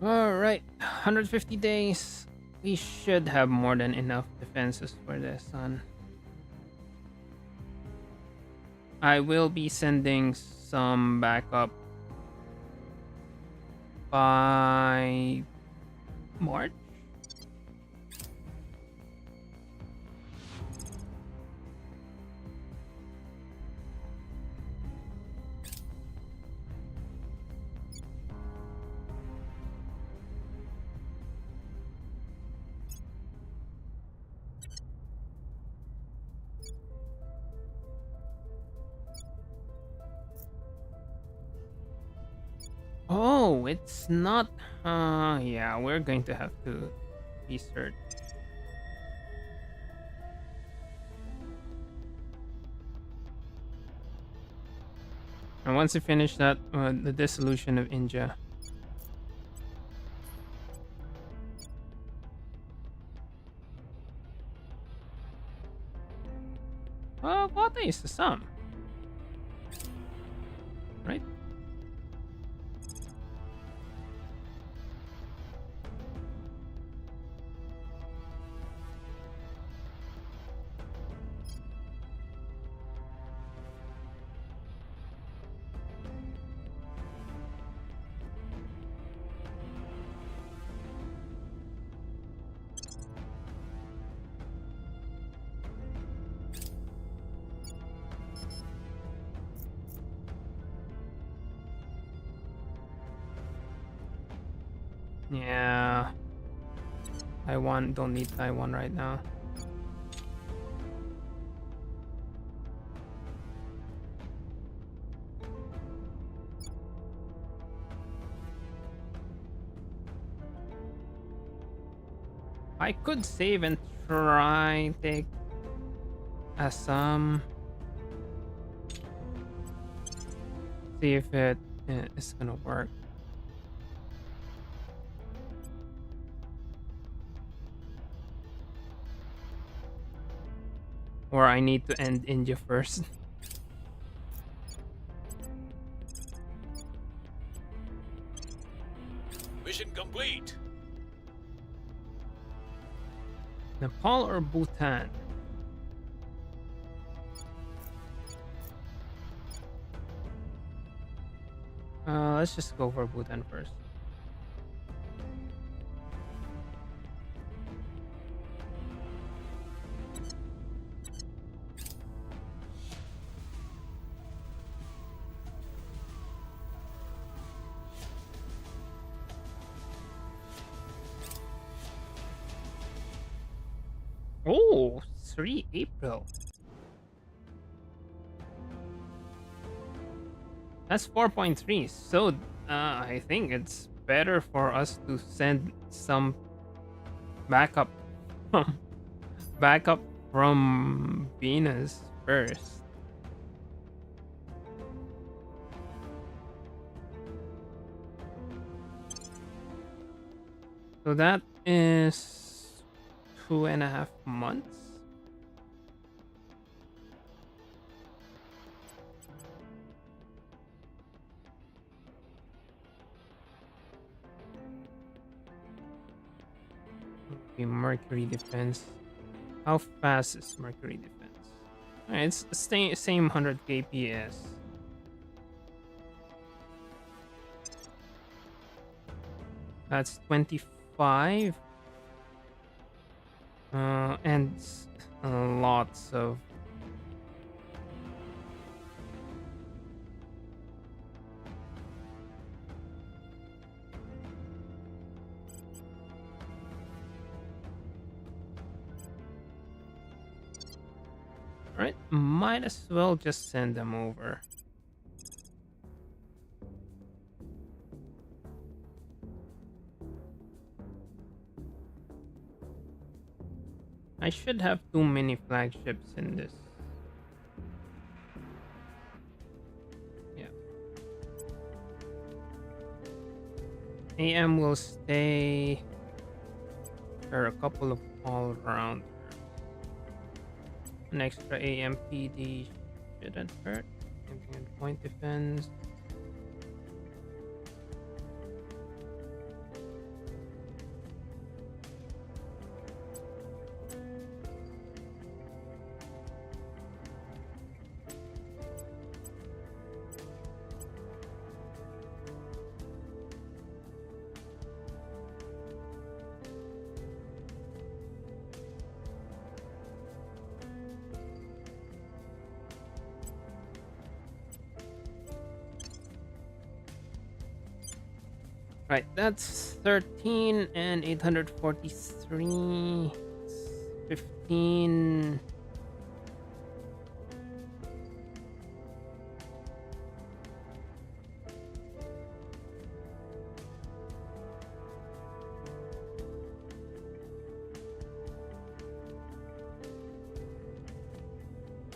Alright, 150 days. We should have more than enough defenses for this sun. I will be sending some backup by March. Oh, it's not. Yeah, we're going to have to research. And once you finish that, the dissolution of India. What is the sum? Right? Yeah. Taiwan, don't need Taiwan right now. I could save and try take Assam. See if it is gonna work. Or I need to end India first. Mission complete. Nepal or Bhutan? Let's just go for Bhutan first. Oh, 3 April. That's 4.3. So I think it's better for us to send some backup from backup from Venus first. So that is 2.5 months. Okay, Mercury defense. How fast is Mercury defense? It's the same 100 kps. That's 25. And lots of Alright, might as well just send them over. I should have too many flagships in this. Yeah. AM will stay. There are a couple of all around. An extra AMPD shouldn't hurt. And point defense. Right, that's 13 and 843. 15.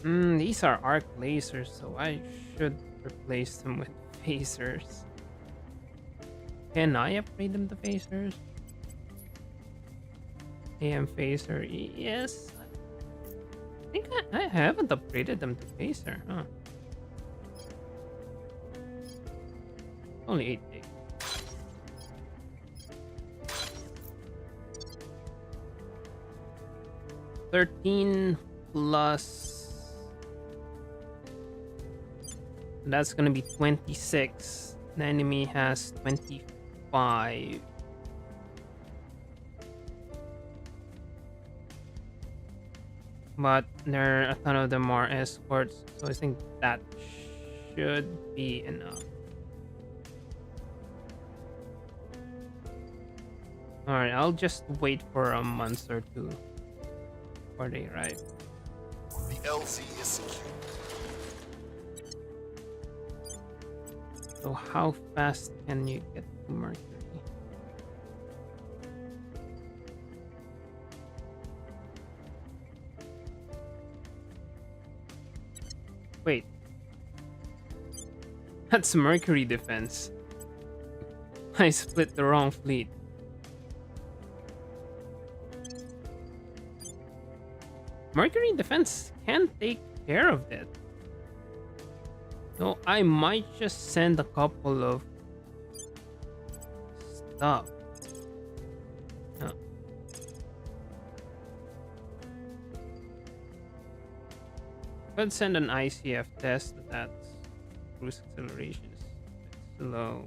These are arc lasers, so I should replace them with phasers. Can I upgrade them to phasers? AM phaser, yes. I think I haven't upgraded them to phaser, huh? Only 8 gig. $13 plus. That's gonna be 26. The enemy has 25. But a ton of them are escorts, so I think that should be enough. Alright, I'll just wait for a month or two before they arrive. The LZ is secure. So how fast can you get to Mercury? Wait. That's Mercury defense. I split the wrong fleet. Mercury defense can't take care of that. So I might just send a couple of stuff. No. Could send an ICF test that cruise acceleration is slow.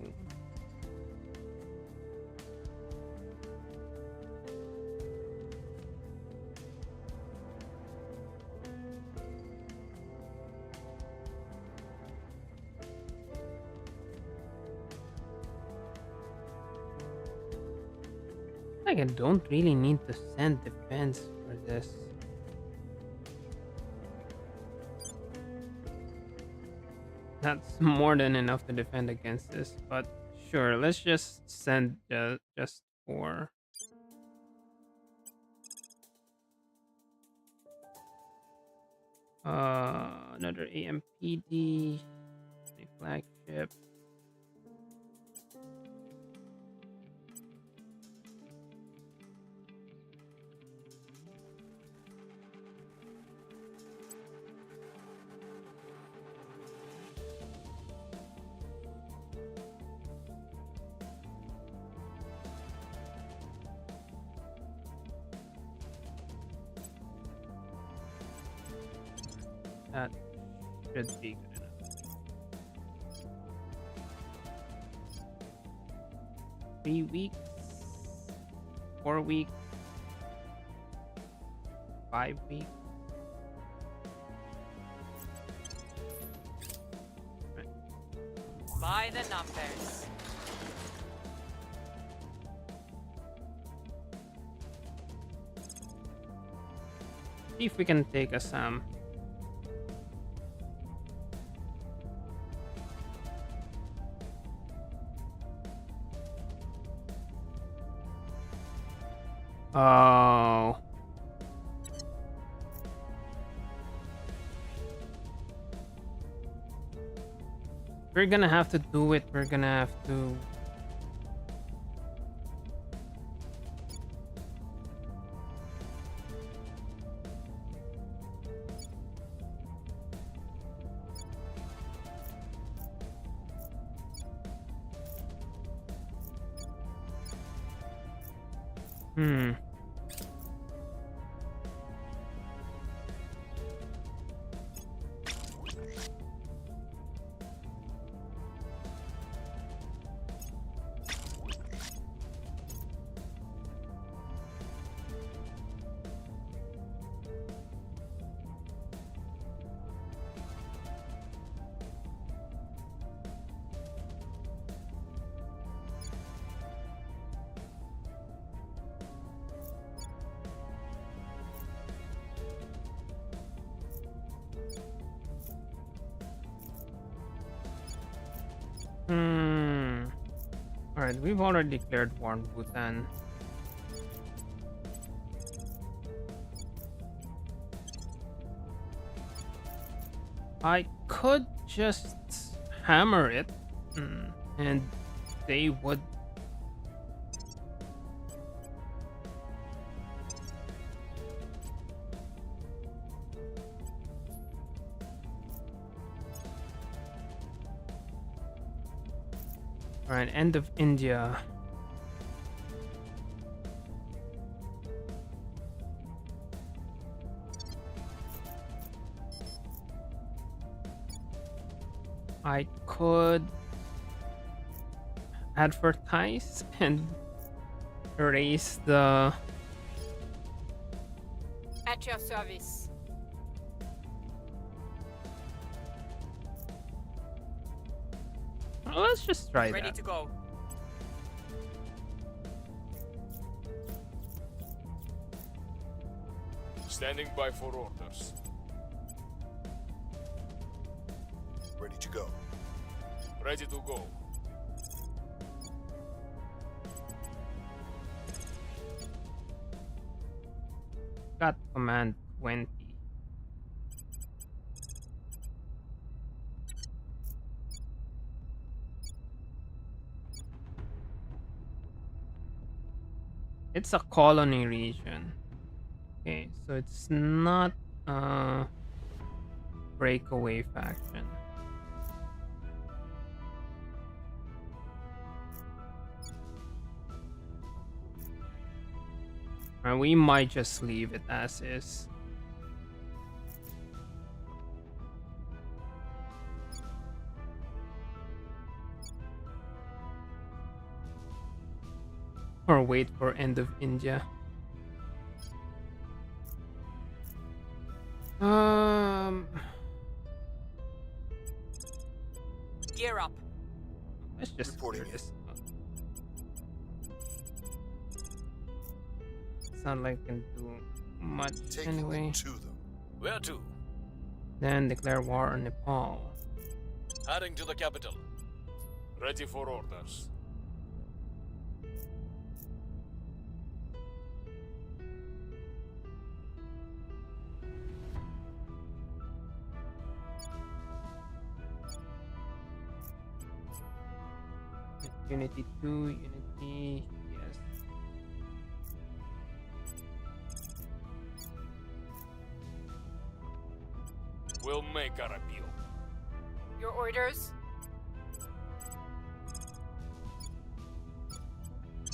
Like I don't really need to send defense for this. That's more than enough to defend against this, but sure, let's just send just 4. Another AMPD, a flagship. That should be good enough. 3 weeks, 4 weeks, 5 weeks. By the numbers. See if we can take a Oh. We're gonna have to do it. We're gonna have to. Alright, we've already declared war on Bhutan. I could just hammer it, and they would. Alright, end of India. I could advertise and raise the. At your service. Well, let's just try Ready that. to go. Standing by for orders. Ready to go. Ready to go. Got command 20. It's a colony region. Okay, so it's not a breakaway faction. And we might just leave it as is. Or wait for end of India. Gear up. Let's just Reporting clear in. this up. It's not like I can do much Taking anyway. it to them. Where to? Then declare war on Nepal. Heading to the capital. Ready for orders. Unity 2, Unity, yes. We'll make our appeal. Your orders?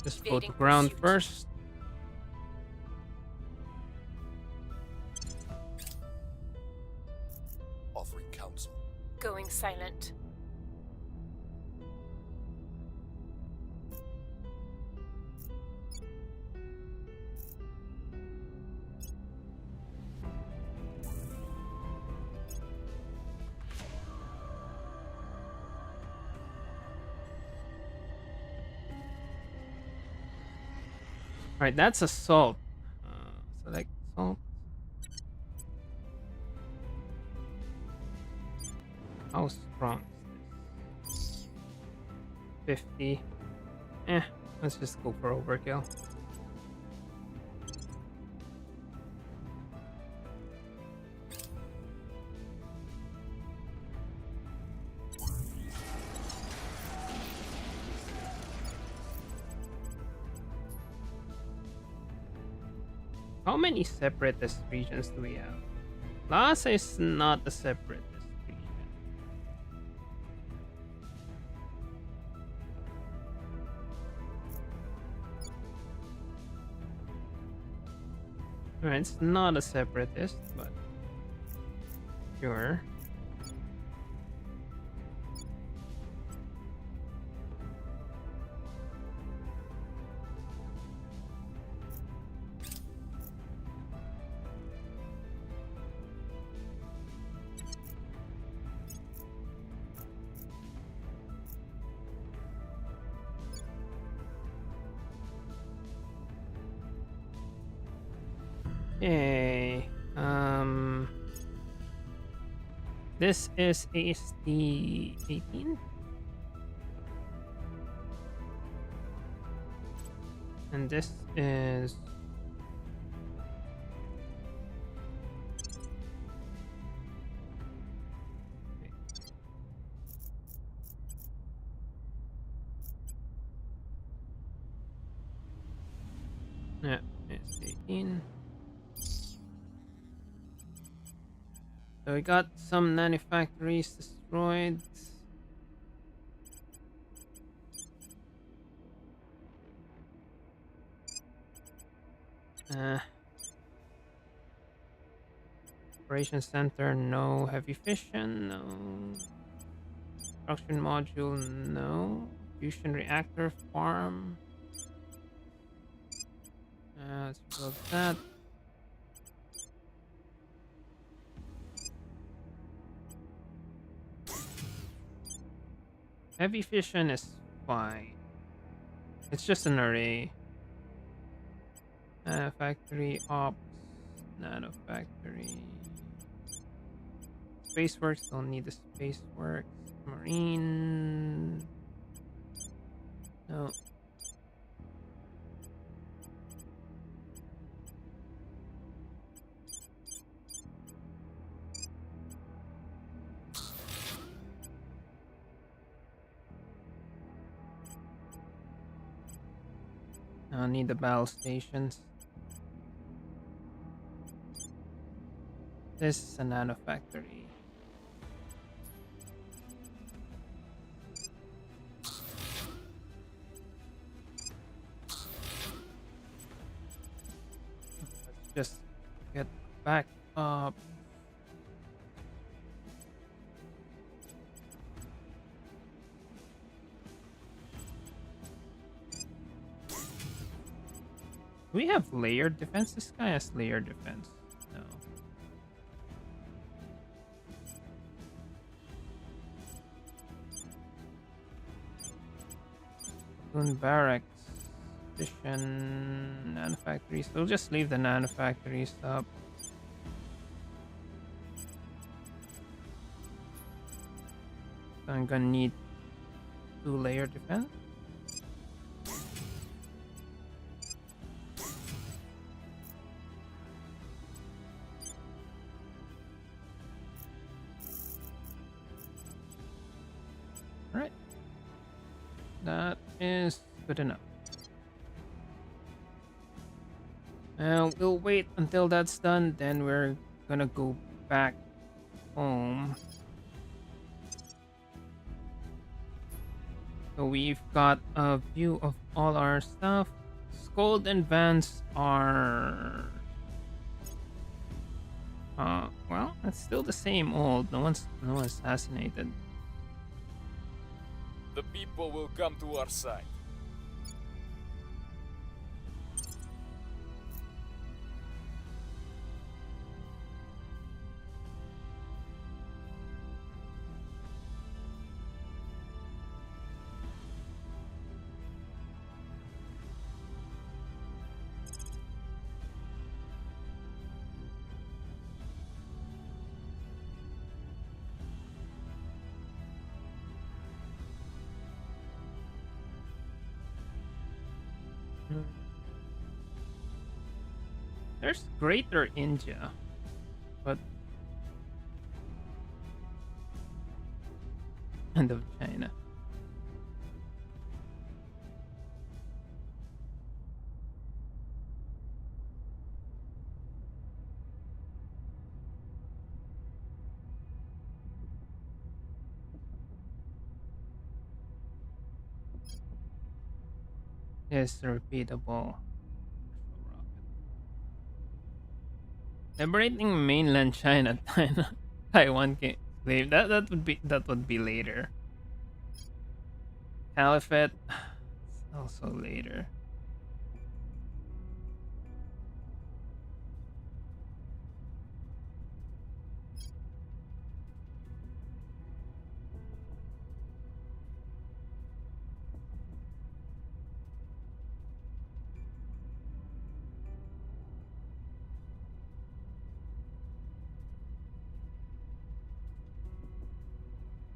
Just go to Evading ground pursuit. first. Offering counsel. Going silent. Alright, that's assault. Select assault. How strong is this? 50. Let's just go for overkill. How many separatist regions do we have? Lhasa is not a separatist region. Alright, it's not a separatist, but sure. Okay. This is AST 18. And this is yeah, it's 18. So we got some nanofactories destroyed. Operation center, no. Heavy fission, no. Construction module, no. Fusion reactor farm. Let's build that. Heavy fission is fine. It's just an array. Factory ops, nanofactory. Spaceworks, don't need the spaceworks. Marine. No. I need the battle stations. This is a nanofactory. Let's just get back up. Do we have layered defense? This guy has layered defense. No. Moon barracks. Fission. Nanofactories. We'll just leave the nanofactories up. I'm gonna need 2-layer defense. Alright. That is good enough. We'll wait until that's done, then we're gonna go back home. So we've got a view of all our stuff. Scold and Vance are... well, it's still the same old. No one's assassinated. The people will come to our side. There's Greater India, but end of China. Yes, repeatable. Liberating mainland China, Taiwan can claim that would be later. Caliphate, also later.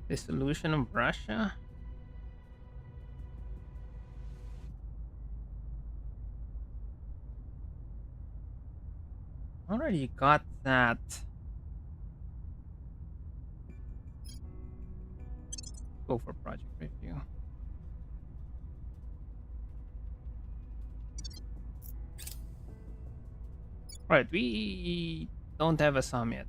Dissolution of Russia? Already got that. Go for project review. Right, we don't have a summit.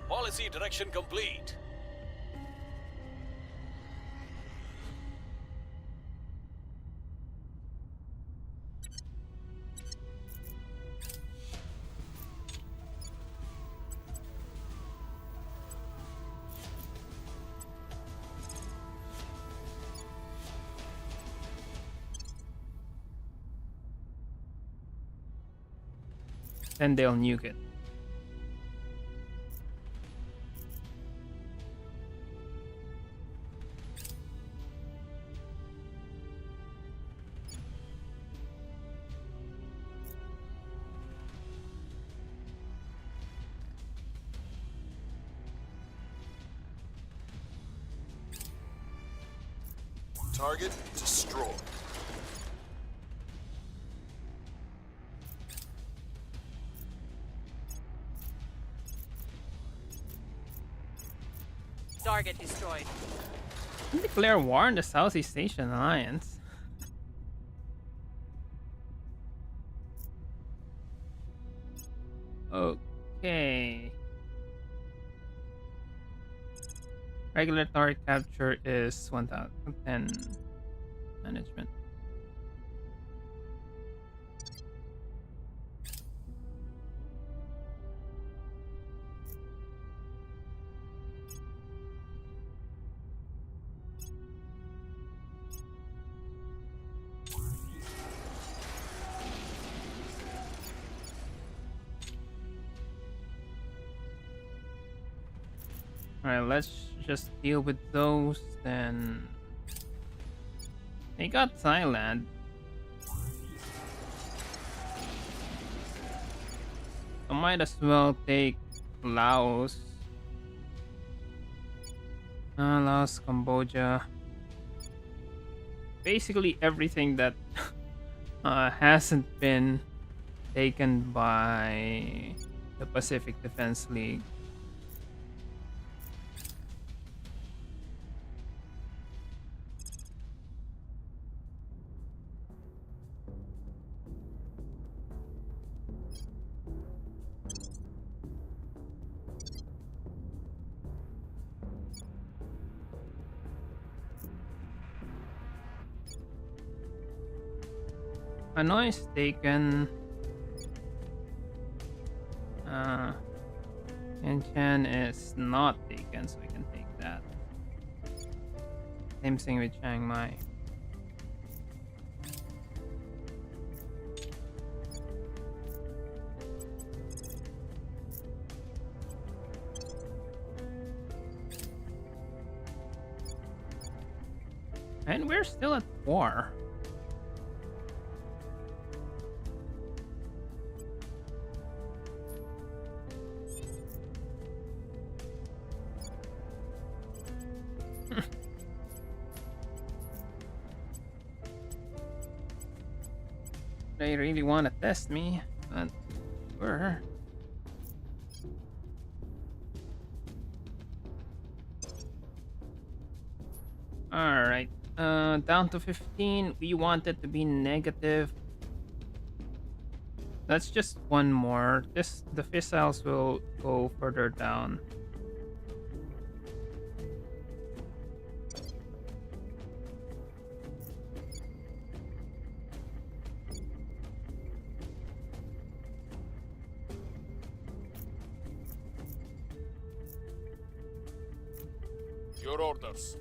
Policy direction complete. Then they'll nuke it. Target destroyed. Target destroyed. Declare war on the Southeast Asian Alliance. Okay. Regulatory capture is 1010 management. Alright, let's just deal with those then. They got Thailand. I might as well take Laos. Laos, Cambodia. Basically everything that hasn't been taken by the Pacific Defense League. Hanoi is taken. Shenzhen is not taken, so we can take that. Same thing with Chiang Mai. And we're still at war. They really want to test me, but sure. Alright, down to 15. We want it to be negative. That's just one more. The fissiles will go further down. Your orders.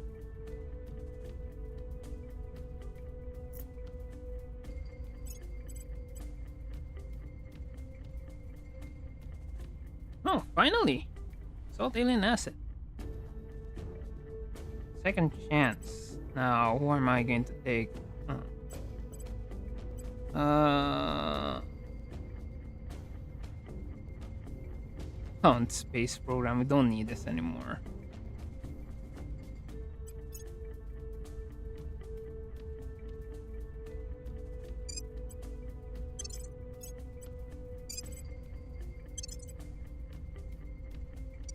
Oh, finally! Assault alien asset. Second chance. Now, who am I going to take? Found space program. We don't need this anymore.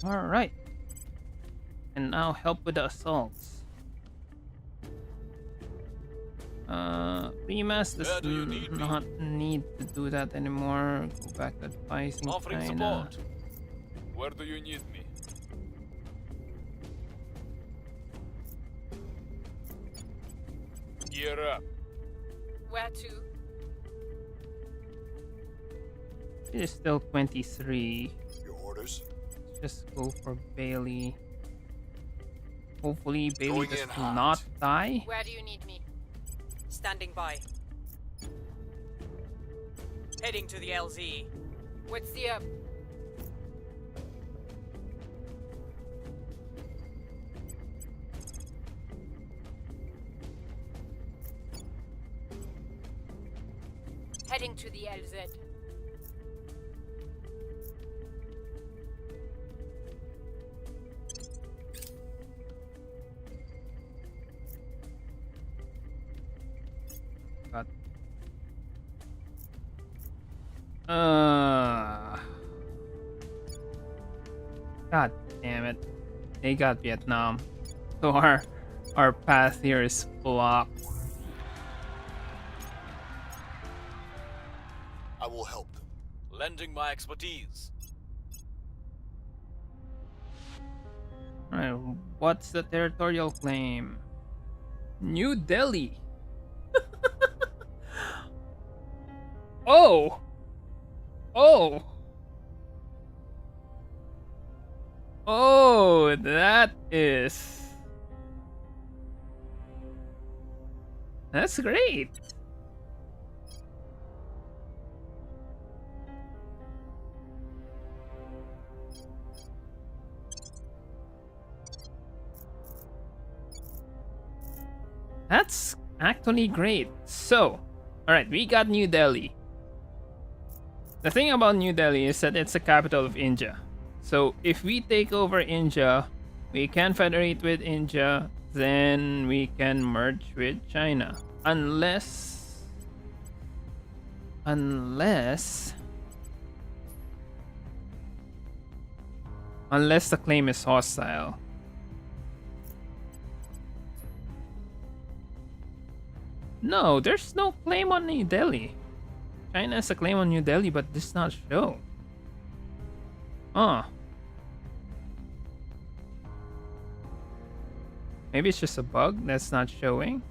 Alright. And now help with the assaults. Remas does Where do you need me? not need to do that anymore. Go back to advising Offering China. support. Where do you need me? Gear up. Where to? It is still 23. Your orders? Let's just go for Bailey. Hopefully Bailey Going does in hot. not die. Where do you need me? Standing by. Heading to the LZ. What's the up? Heading to the LZ. God. God damn it. They got Vietnam. So our path here is blocked. I will help them. Lending my expertise. Alright, what's the territorial claim? New Delhi. Oh! Oh! Oh, that is... That's great! That's actually great. So, alright, we got New Delhi. The thing about New Delhi is that it's the capital of India. So if we take over India, we can federate with India, then we can merge with China. Unless the claim is hostile. No, there's no claim on New Delhi. China has a claim on New Delhi, but does not show. Maybe it's just a bug that's not showing.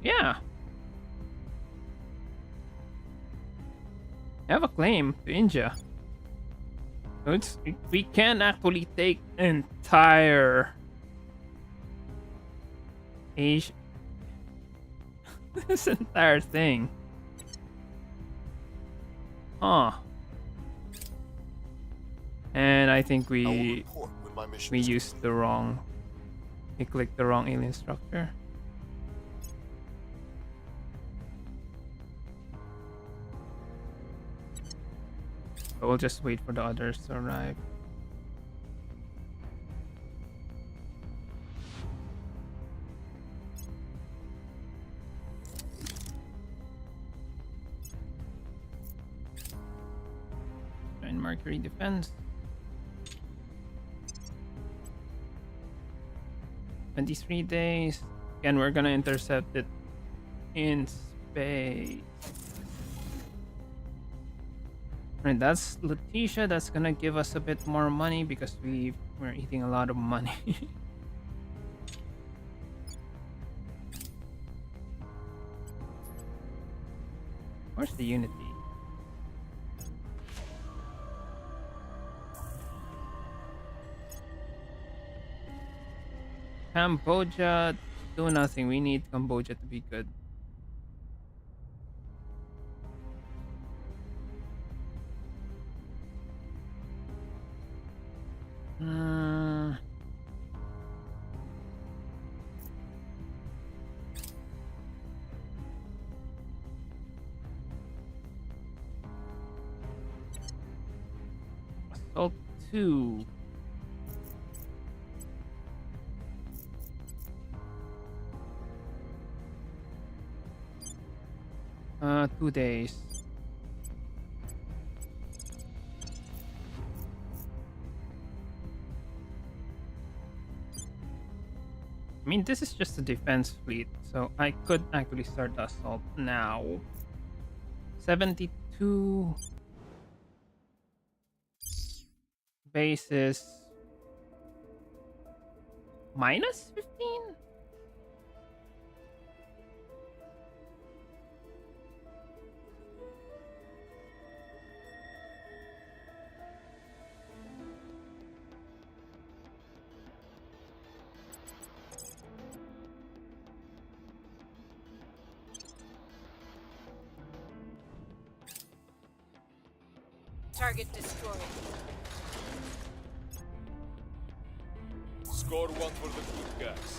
Yeah. I have a claim to India. So we can actually take entire Asia. This entire thing. And I think I will we report when my mission is used the wrong. We clicked the wrong alien structure. But we'll just wait for the others to arrive. And Mercury defense. 23 days. Again, we're gonna intercept it in space. Right, that's Letitia. That's gonna give us a bit more money because we're eating a lot of money. Where's the Unity? Cambodia, do nothing. We need Cambodia to be good. Assault 2. Two days. I mean, this is just a defense fleet, so I could actually start the assault now. 72 bases minus 15? Target destroyed. Score one for the good guys.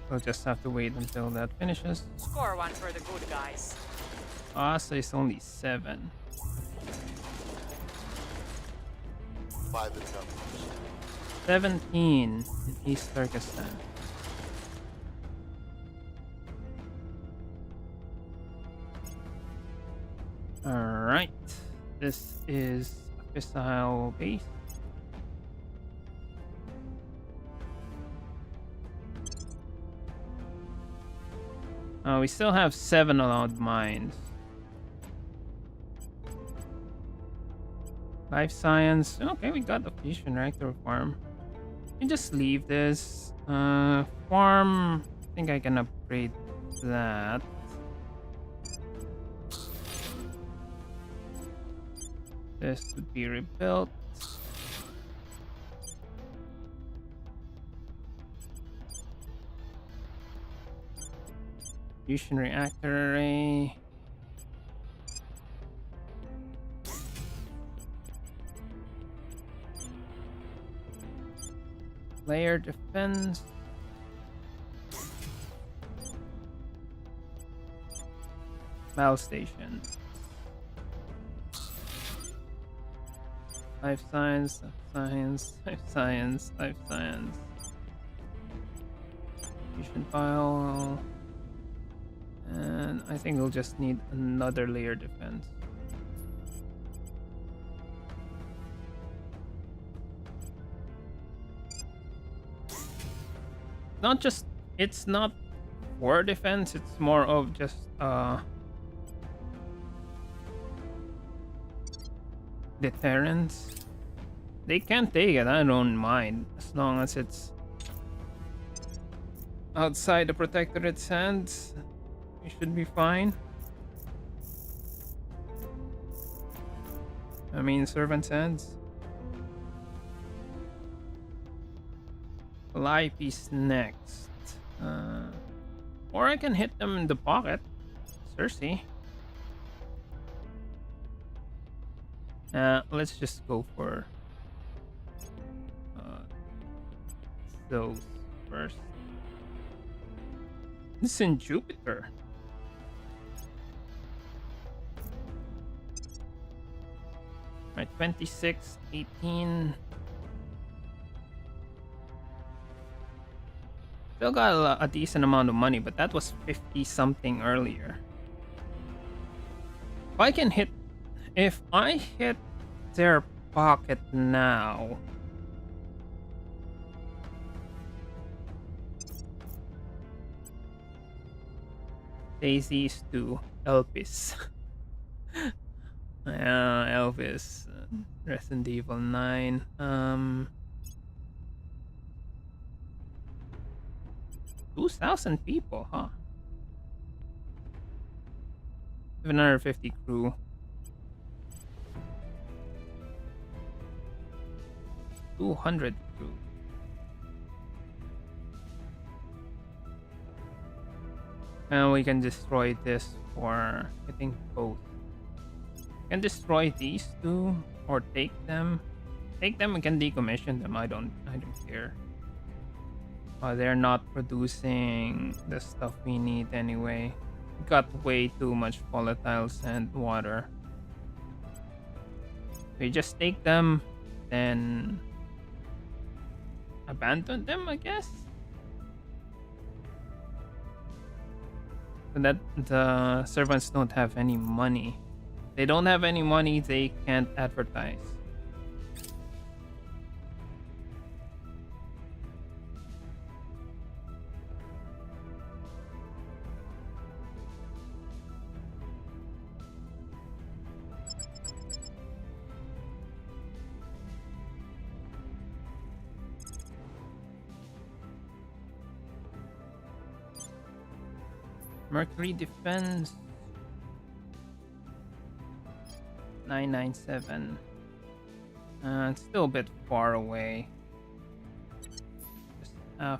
We'll just have to wait until that finishes. Score one for the good guys. So it's only 7. by the numbers. 17 in East Turkestan. Alright. This is a Fissile base. We still have 7 allowed mines. Life science. Okay, we got the fusion reactor farm. You just leave this. Farm. I think I can upgrade that. This would be rebuilt. Fusion reactor array. Layer defense. Mal station. Life science, life science, life science, life science. Fusion file. And I think we'll just need another layer defense. Not just, it's not for defense, it's more of just deterrence. They can't take it, I don't mind, as long as it's outside the protectorate's hands. We should be fine. I mean, servant's hands. Fly piece next. Or I can hit them in the pocket. Cersei. Let's just go for those first. This is in Jupiter. Right, 26, 18. Still got a decent amount of money, but that was 50 something earlier. If I hit their pocket now, Daisies to Elpis. Elvis, Resident Evil 9. 2,000 people, huh? 750 crew. 200 crew. And we can destroy this for, I think, both. Can destroy these two or take them. Take them, we can decommission them. I don't care. They're not producing the stuff we need anyway. Got way too much volatile sand water. We just take them, then abandon them, I guess. So that the servants don't have any money. They don't have any money, they can't advertise. Mercury defense 997. It's still a bit far away. Just half.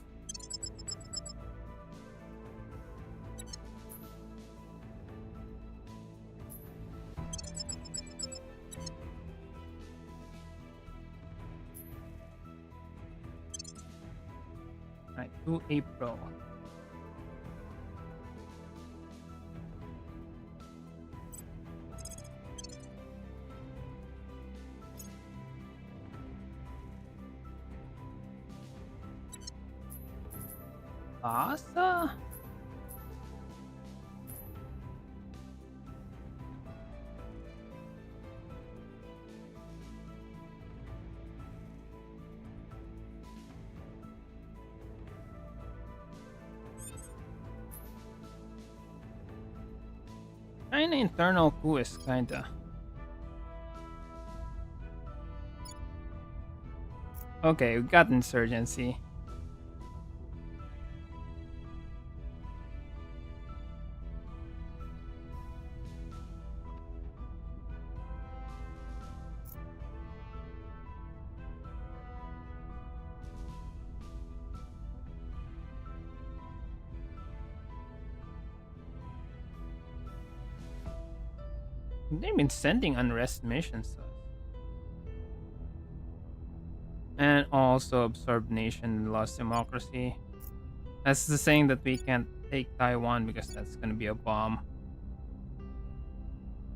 Right, 2 April. Asa? Kinda internal coup is kinda. Okay, we got insurgency. They've been sending unrest missions to us. And also absorbed nation and lost democracy. That's the saying that we can't take Taiwan because that's gonna be a bomb.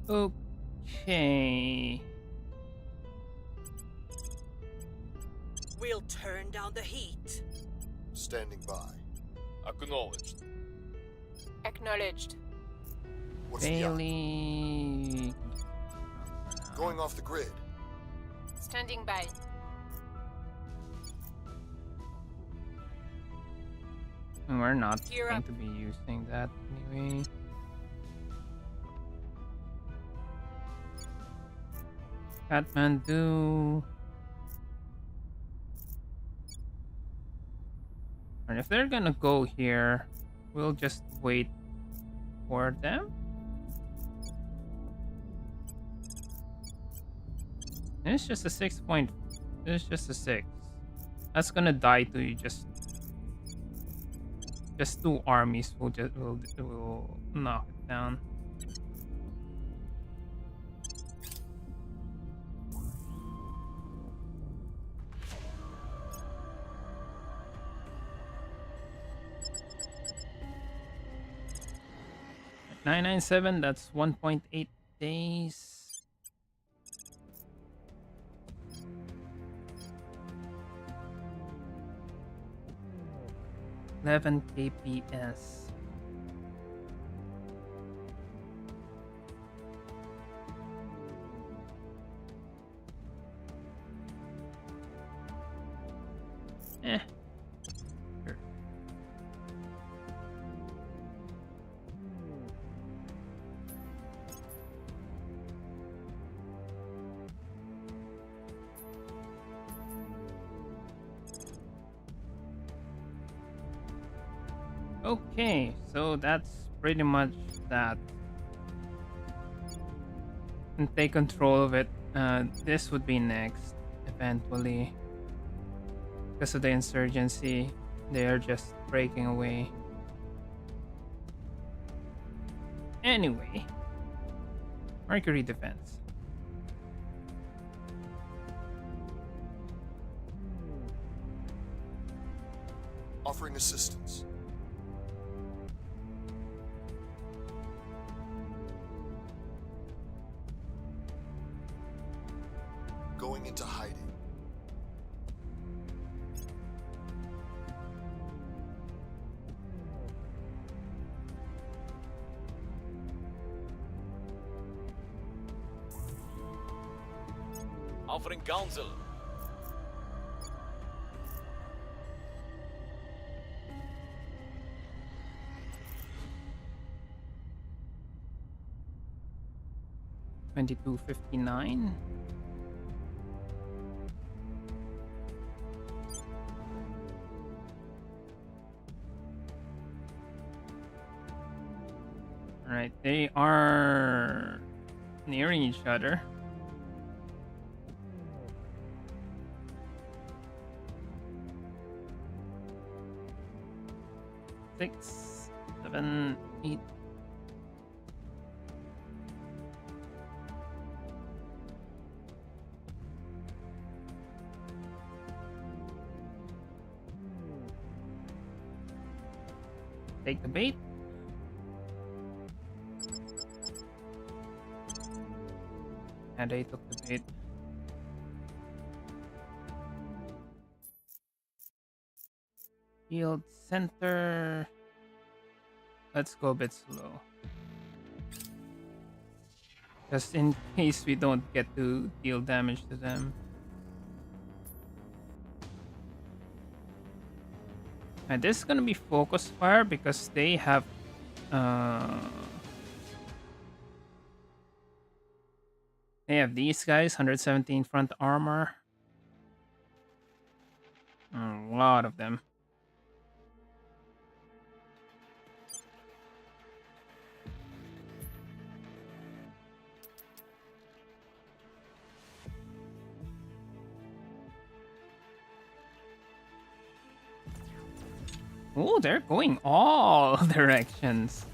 Okay. We'll turn down the heat. Standing by. Acknowledged. Acknowledged. What's the yacht? Bailey. Going off the grid. Standing by. We're not Gear going up. to be using that anyway. Kathmandu. And if they're gonna go here, we'll just wait for them. And it's just a 6 point. It's just a 6. That's gonna die to just 2 armies will knock it down. At 997, that's 1.8 days. 11 kps. Sure. Okay, so that's pretty much that. And take control of it. This would be next, eventually. Because of the insurgency, they are just breaking away. Anyway, Mercury defense. Offering assistance. Going into hiding. Offering counsel. $22.59. All right, they are nearing each other. Six, 7, 8. Take the bait. And they took the bait. Field center. Let's go a bit slow. Just in case we don't get to deal damage to them. And this is gonna be focus fire because they have these guys, 117 front armor. A lot of them. Oh, they're going all directions.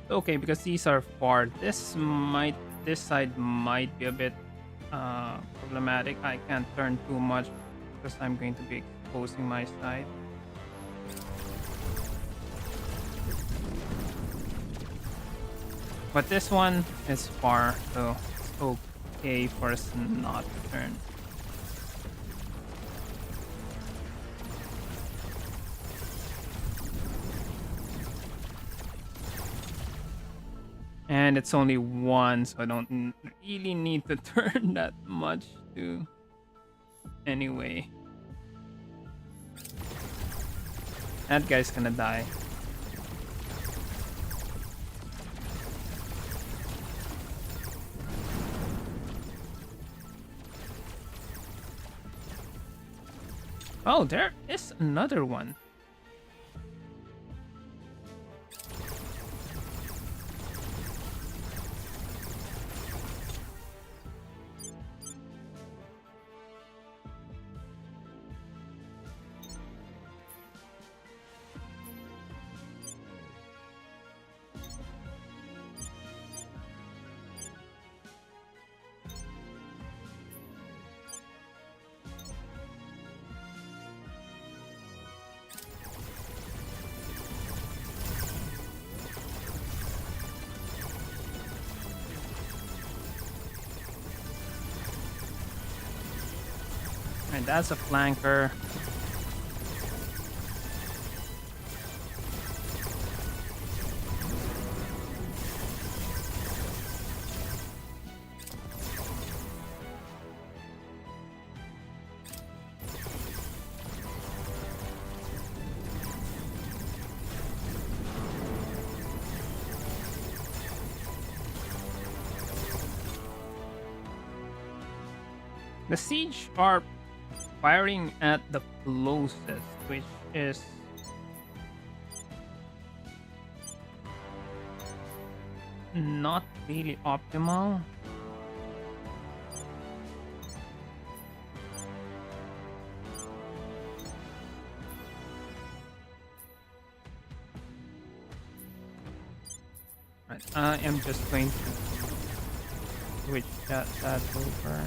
Okay, because these are far. This side might be a bit problematic. I can't turn too much because I'm going to be exposing my side. But this one is far, so it's okay for us not to turn. And it's only one, so I don't really need to turn that much to. Anyway. That guy's gonna die. Oh, there is another one. And that's a flanker. The siege are firing at the closest, which is not really optimal. Right, I am just going to switch that over.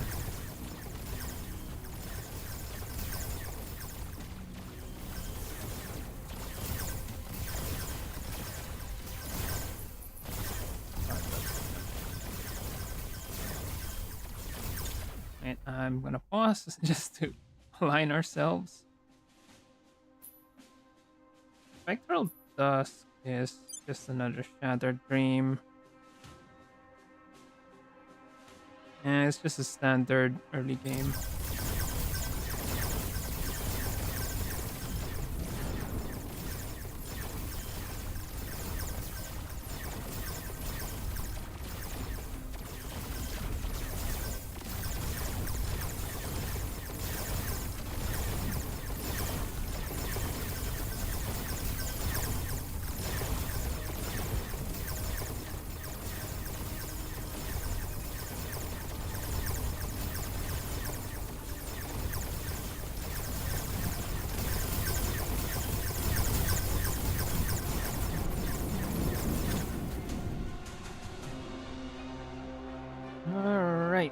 And I'm gonna pause just to align ourselves. Spectral Dusk is just another Shattered Dream. And it's just a standard early game. Alright.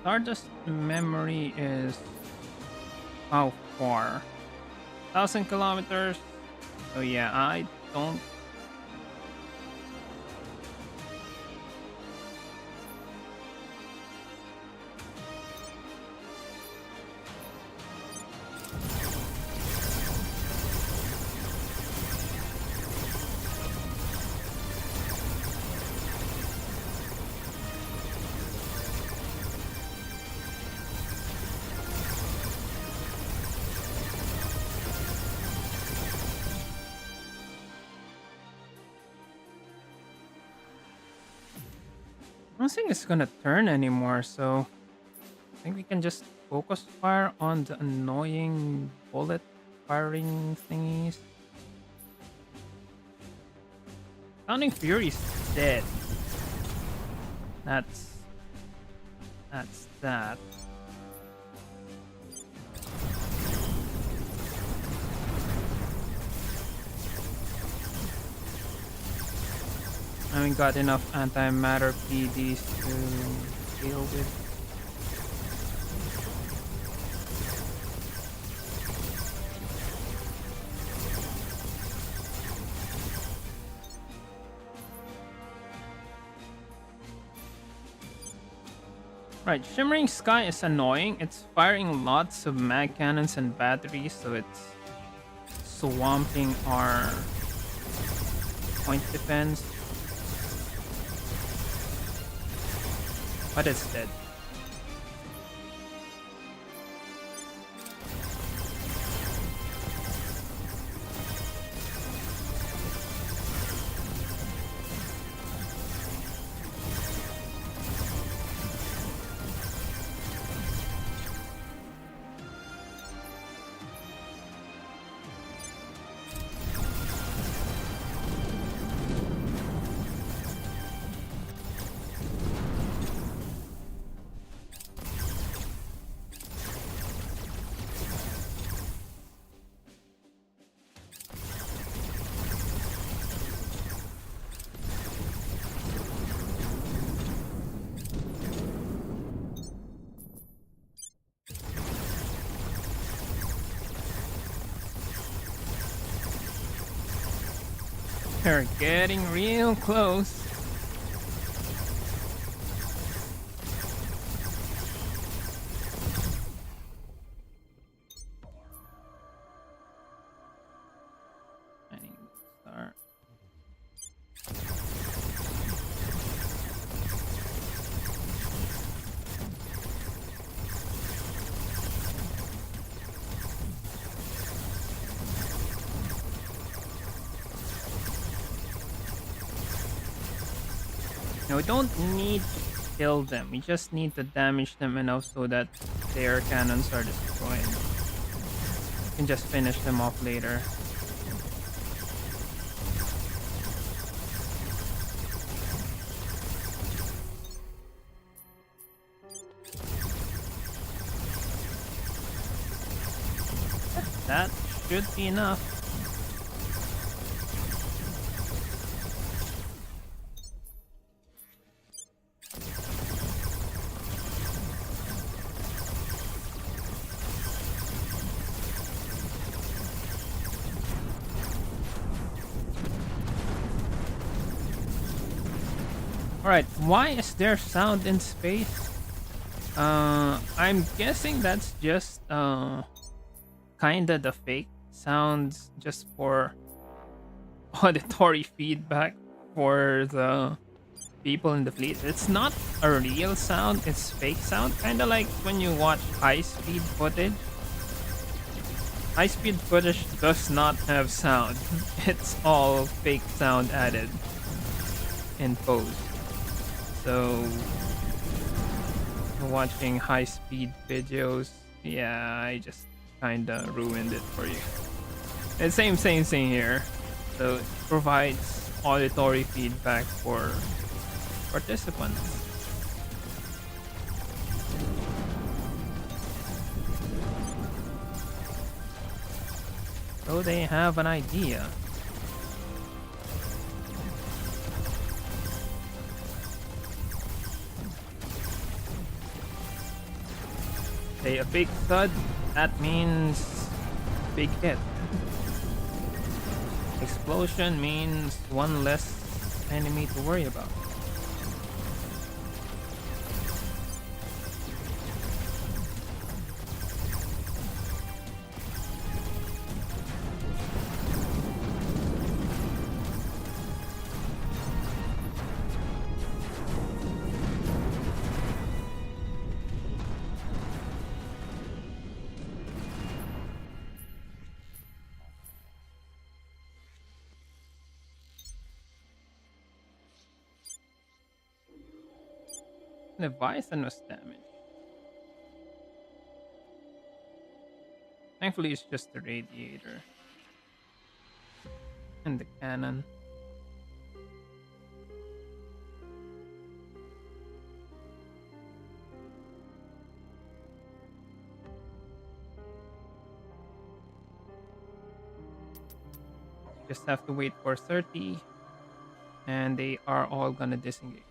Stardust memory is how far? 1,000 kilometers. So yeah, I don't. don't think it's gonna turn anymore, so I think we can just focus fire on the annoying bullet firing thingies. Sounding Fury's dead. That's that. I haven't got enough antimatter PDs to deal with. Right, Shimmering Sky is annoying. It's firing lots of mag cannons and batteries, so it's swamping our point defense. But it's dead. They're getting real close. Shining Star. No, we don't need to kill them. We just need to damage them enough so that their cannons are destroyed. We can just finish them off later. That should be enough. Alright, why is there sound in space? I'm guessing that's just kinda the fake sounds just for auditory feedback for the people in the fleet. It's not a real sound, it's fake sound. Kinda like when you watch high-speed footage. High-speed footage does not have sound. It's all fake sound added in post. So, watching high-speed videos, yeah, I just kinda ruined it for you. And same thing here. So it provides auditory feedback for participants. So they have an idea. A big thud, that means big hit. Explosion means one less enemy to worry about. Leviathan was damaged. Thankfully, it's just the radiator and the cannon. Just have to wait for 30, and they are all gonna disengage.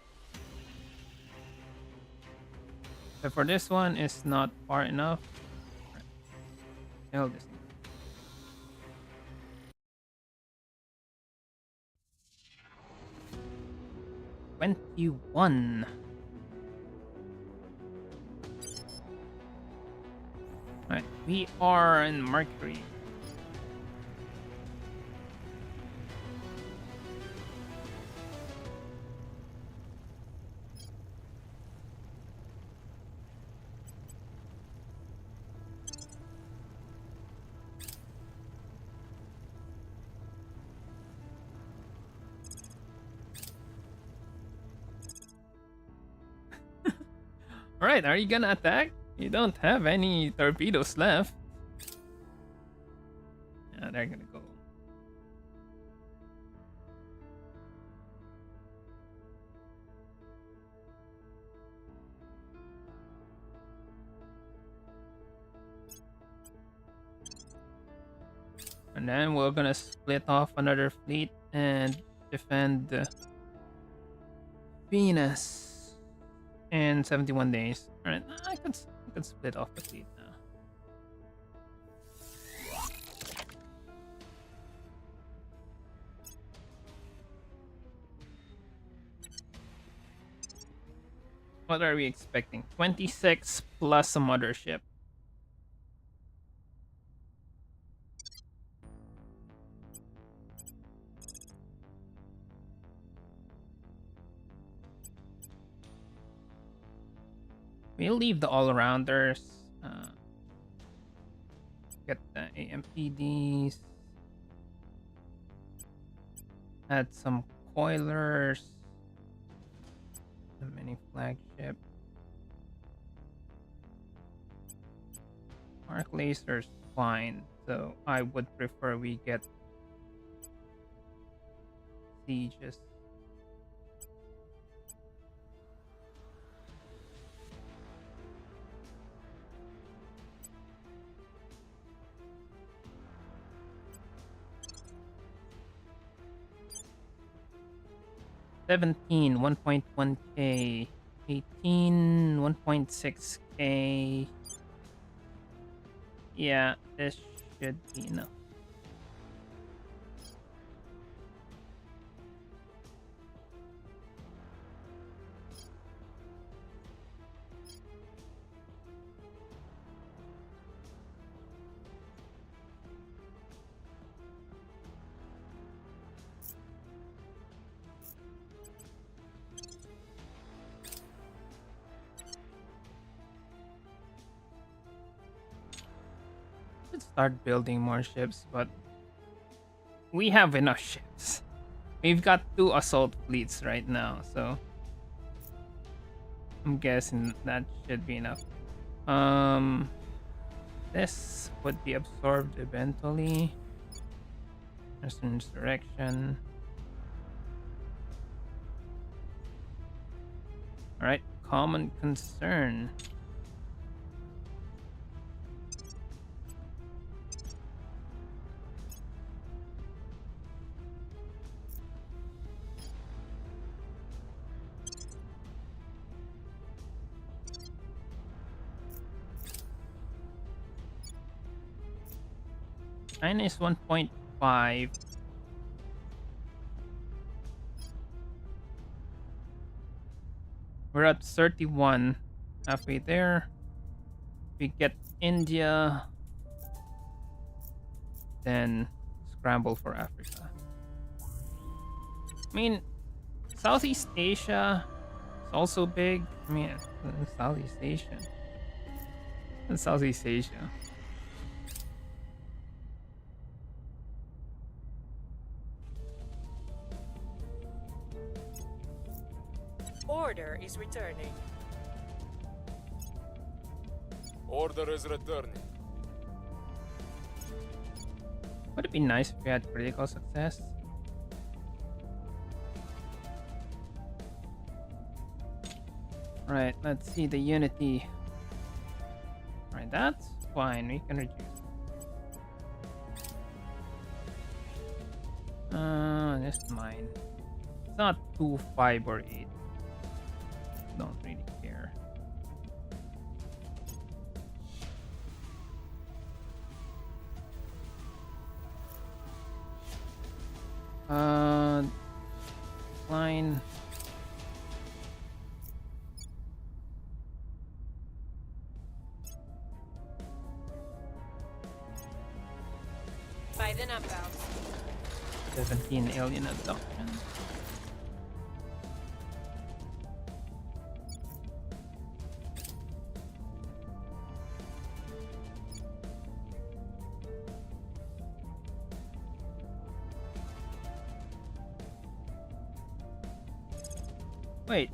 But for this one, it's not far enough. They'll disengage. 21. Right, we are in Mercury. Alright, are you gonna attack? You don't have any torpedoes left. Yeah, they're gonna go. And then we're gonna split off another fleet and defend Venus in 71 days. Alright, I could split off the fleet now. What are we expecting? 26 plus a mothership. We'll leave the all-rounders. Get the AMPDs. Add some coilers. The mini flagship. Arc lasers fine, so I would prefer we get sieges. $17, 1.1k, 18, 1.6k. Yeah, this should be enough. Start building more ships, but we have enough ships. We've got 2 assault fleets right now, so I'm guessing that should be enough. This would be absorbed eventually. There's an insurrection. Alright, common concern. China is 1.5. We're at 31. Halfway there. We get India. Then scramble for Africa. I mean, Southeast Asia is also big. I mean, Southeast Asia. It's Southeast Asia. Order is returning. Order is returning. Would it be nice if we had critical success? Right, let's see the unity. Right, that's fine. We can reduce. Just mine. It's not 2, 5, or 8. Don't really care. Line. By the number. 17 alien abduction. Wait.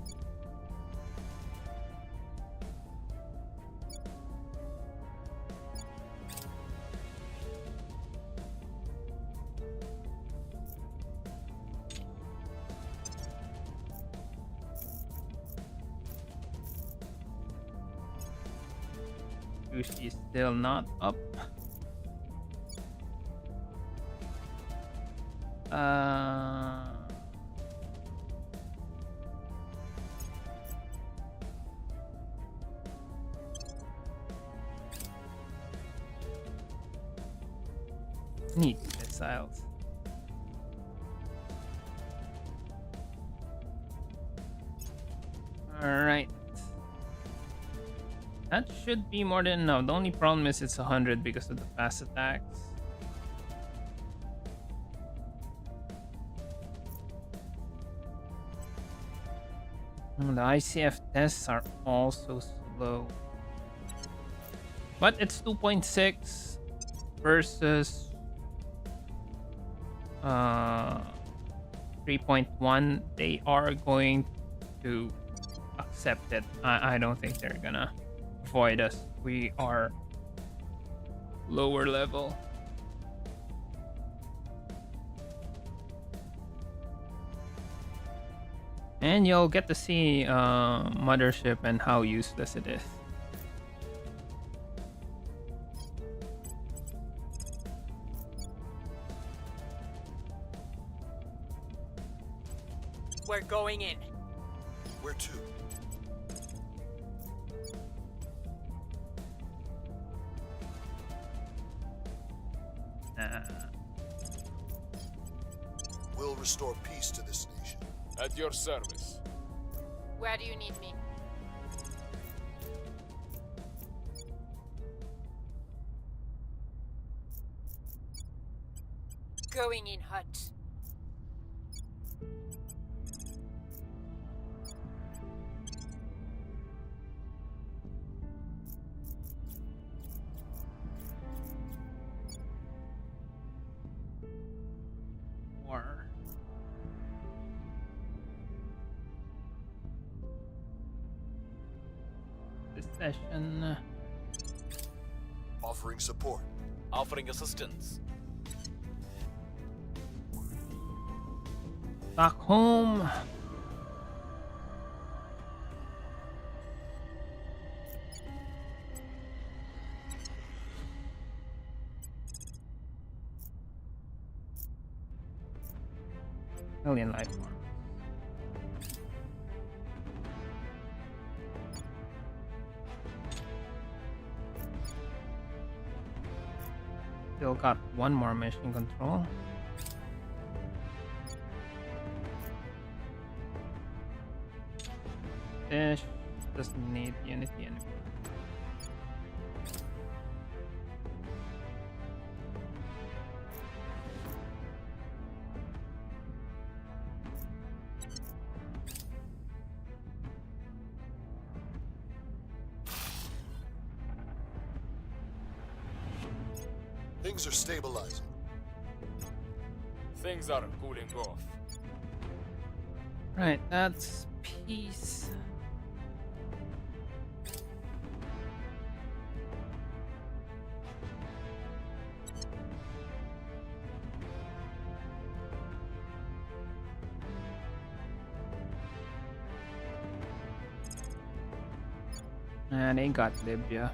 She's still not up. Neat missiles. All right. That should be more than enough. The only problem is it's 100 because of the fast attacks. The ICF tests are also slow. But it's 2.6 versus 3.1. They are going to accept it. I don't think they're gonna avoid us. We are lower level. And you'll get to see Mothership and how useless it is. We're going in. Where to? We'll restore peace to this nation. At your service. Where do you need me? Going in hot. War. This session. Offering support. Offering assistance. Back home. Alien life form. Still got one more mission control. Fish doesn't need unity anymore. Things are stabilizing. Things are cooling off. Right, that's peace. And they got Libya.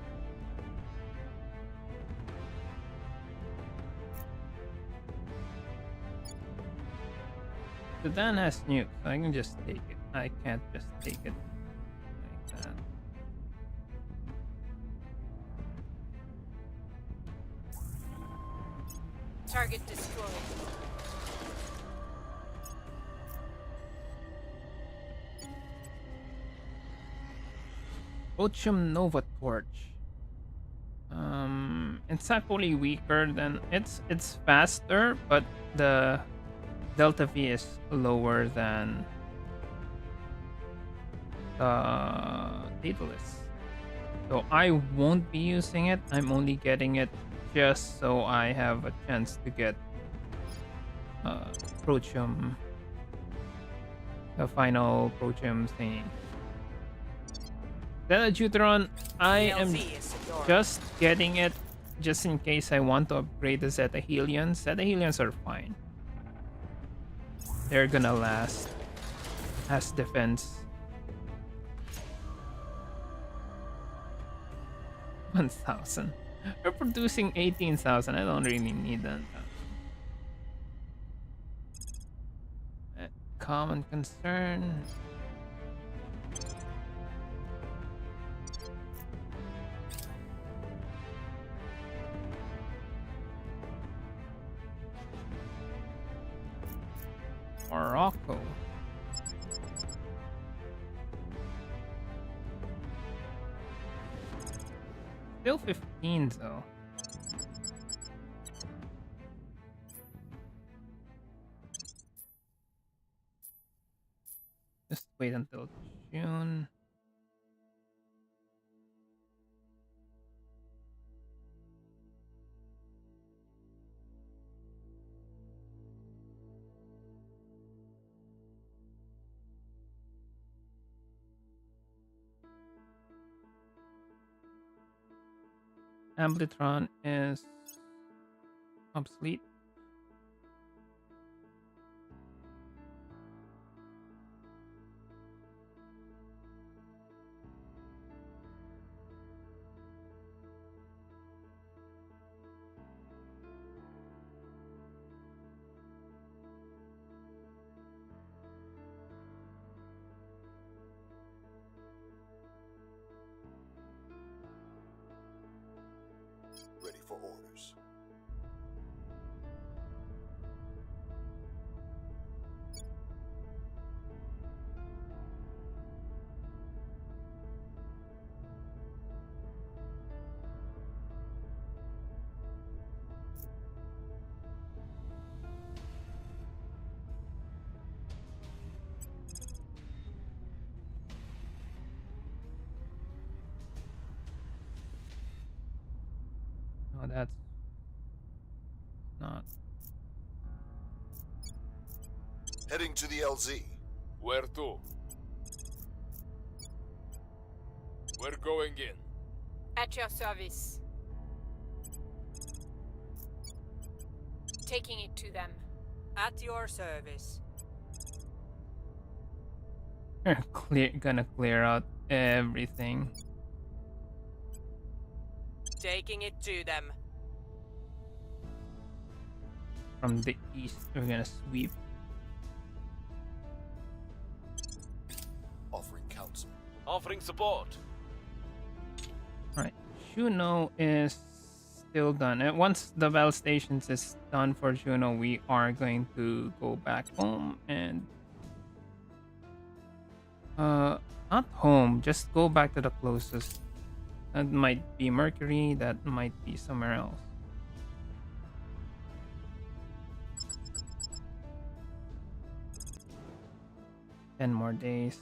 Sudan has nukes, so I can just take it. I can't just take it like that. Target destroyed. Otium Nova Torch. It's actually weaker than it's faster, but the delta V is lower than Daedalus. So I won't be using it. I'm only getting it just so I have a chance to get Protium, the final Protium thing. Then Deuteron, I am just getting it just in case I want to upgrade the Zetahelions. Zetahelions are fine. They're gonna last as defense. 1,000. We're producing 18,000. I don't really need that. Common concern. Morocco. Still 15 though. Just wait until June. Amblytron is obsolete. Ready for orders. No, that's not. Heading to the LZ. Where to? We're going in. At your service. Taking it to them. At your service. Gonna clear out everything. Taking it to them. From the east, we're gonna sweep. Offering counsel. Offering support. Right, Juno is still done. And once the Val Stations is done for Juno, we are going to go back home and not home, just go back to the closest. That might be Mercury, that might be somewhere else. Ten more days.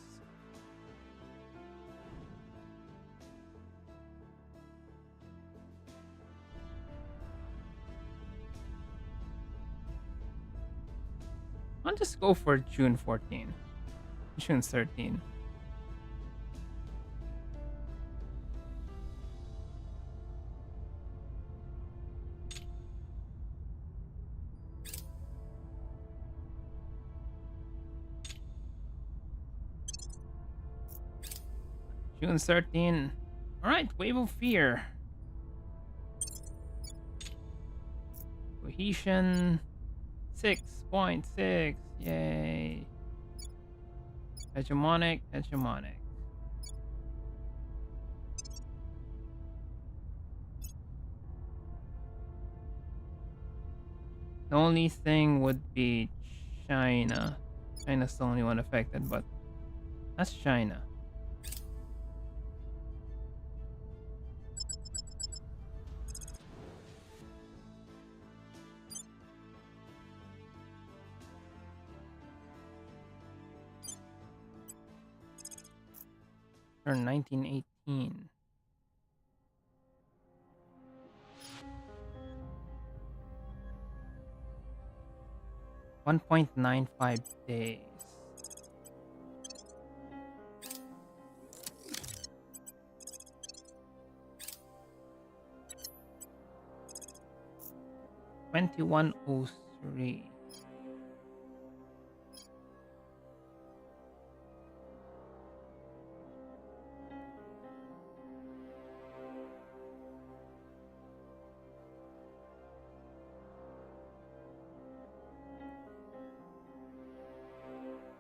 I'll just go for June 14. June 13. June 13. Alright, Wave of Fear. Cohesion 6.6. Yay. Hegemonic. The only thing would be China. China's the only one affected, but that's China. Turn 1918. $1.95 days. $21.03.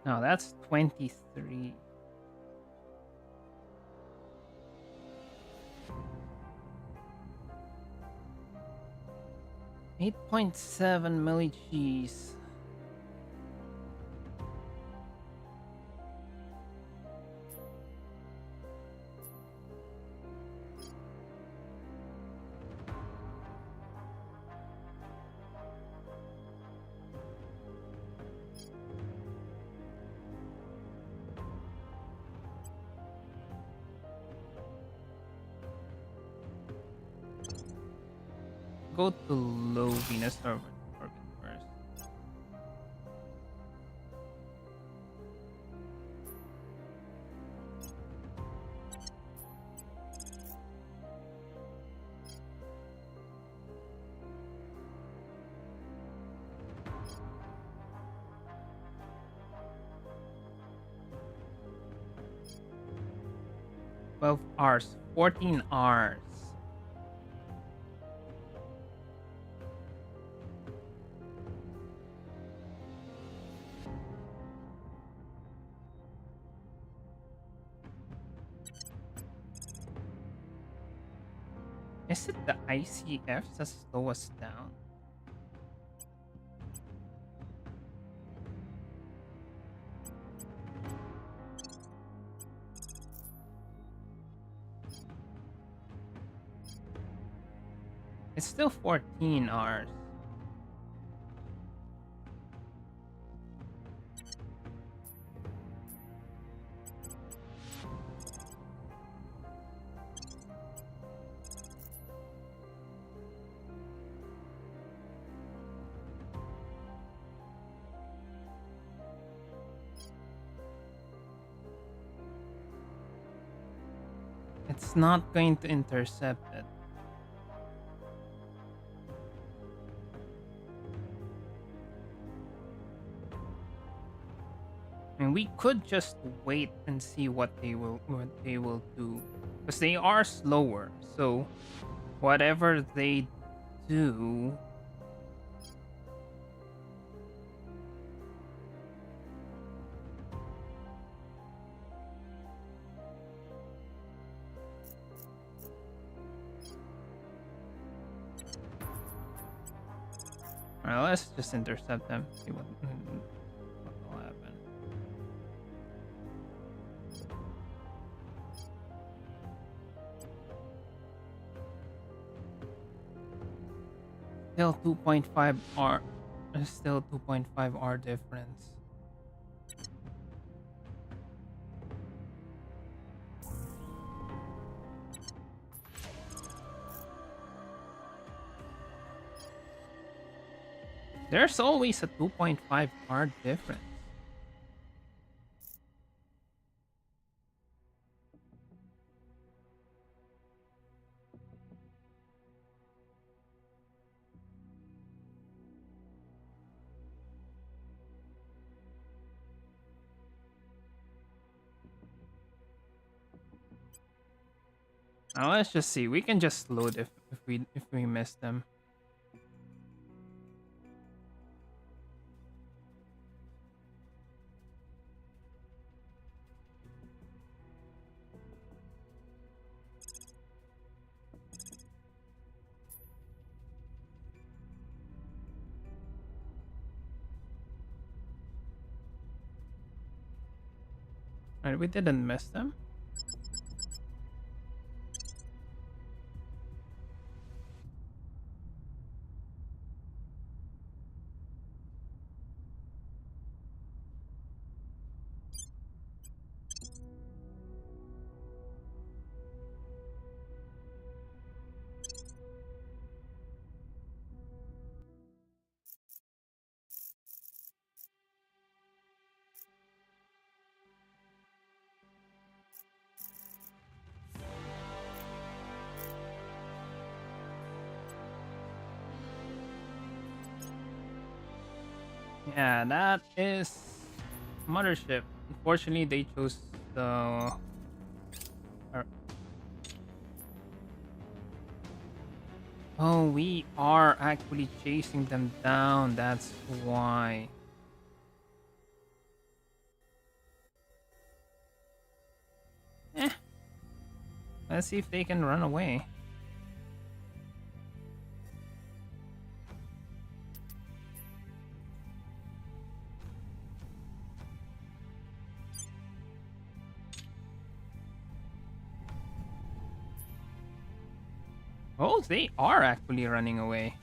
No, that's 23. $8.7 milli-cheese. Go to low Venus orbit first. Twelve hours, 14 hours. Is it the ICF that slow us down? It's still 14 hours. It's not going to intercept it. And we could just wait and see what they will do, because they are slower. So whatever they do, alright, let's just intercept them. See what will happen. Still 2.5 R. Still 2.5 R difference. There's always a 2.5 R difference. Now let's just see. We can just load if we miss them. Right, we didn't miss them. Yeah, that is Mothership. Unfortunately, they chose the. Oh, we are actually chasing them down. That's why. Eh. Let's see if they can run away. Oh, they are actually running away.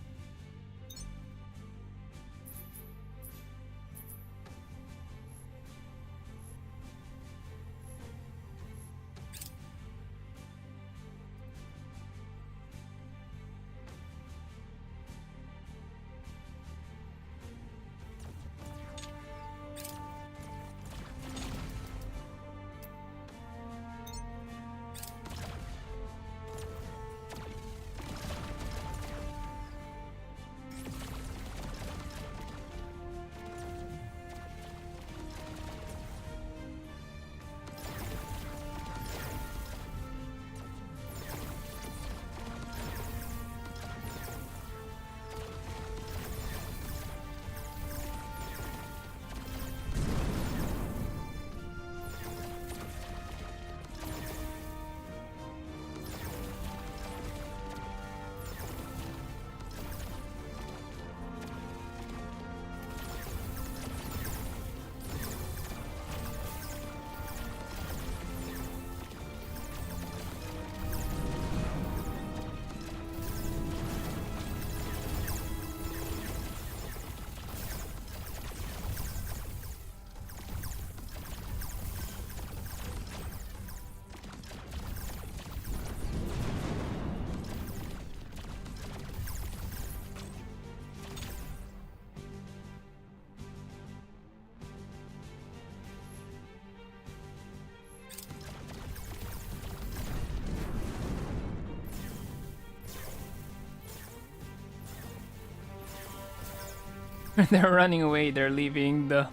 They're running away. They're leaving the.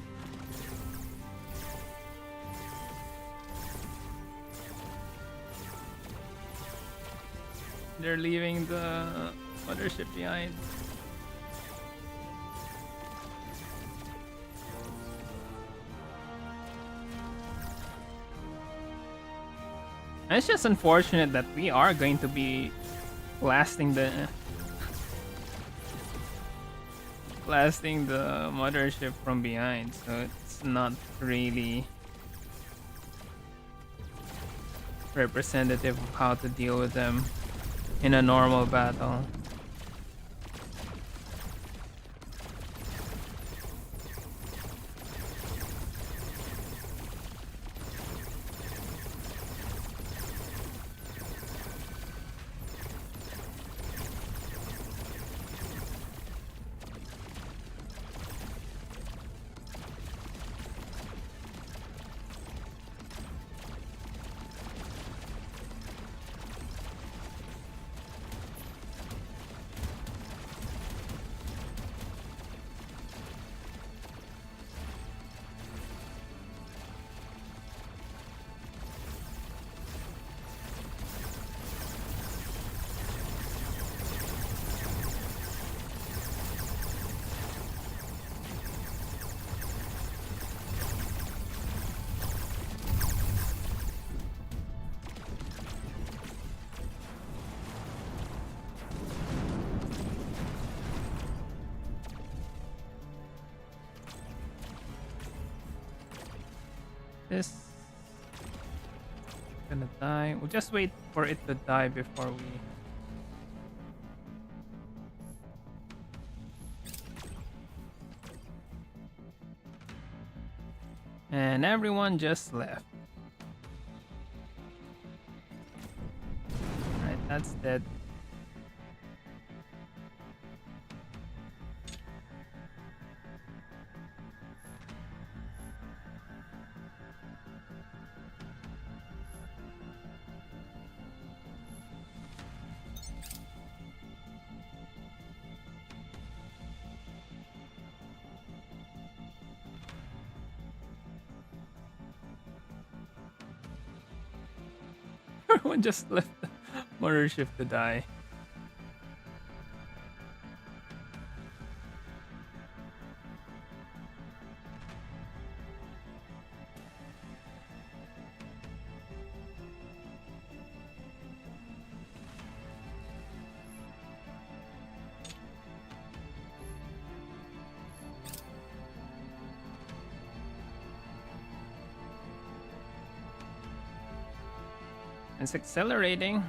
They're leaving the mothership behind. And it's just unfortunate that we are going to be blasting the mothership from behind, so it's not really representative of how to deal with them in a normal battle. This gonna die. We'll just wait for it to die before we. And everyone just left. Alright, that's dead. Everyone just left the Mothership to die. It's accelerating.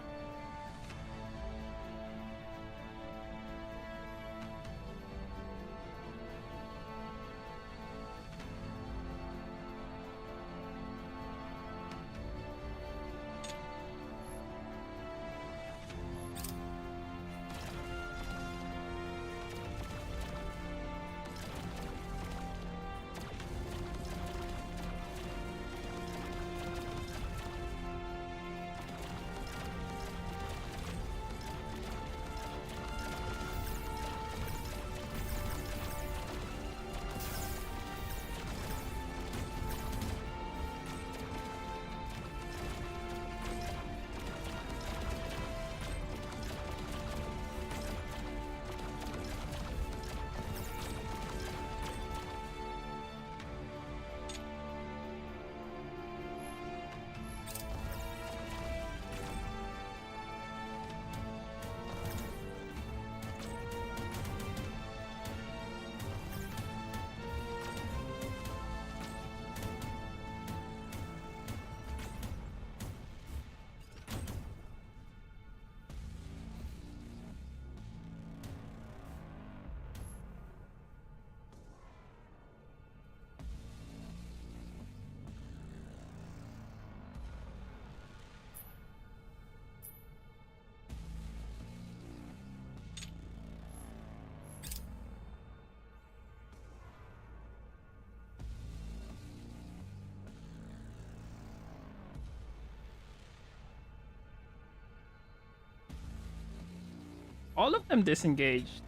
All of them disengaged.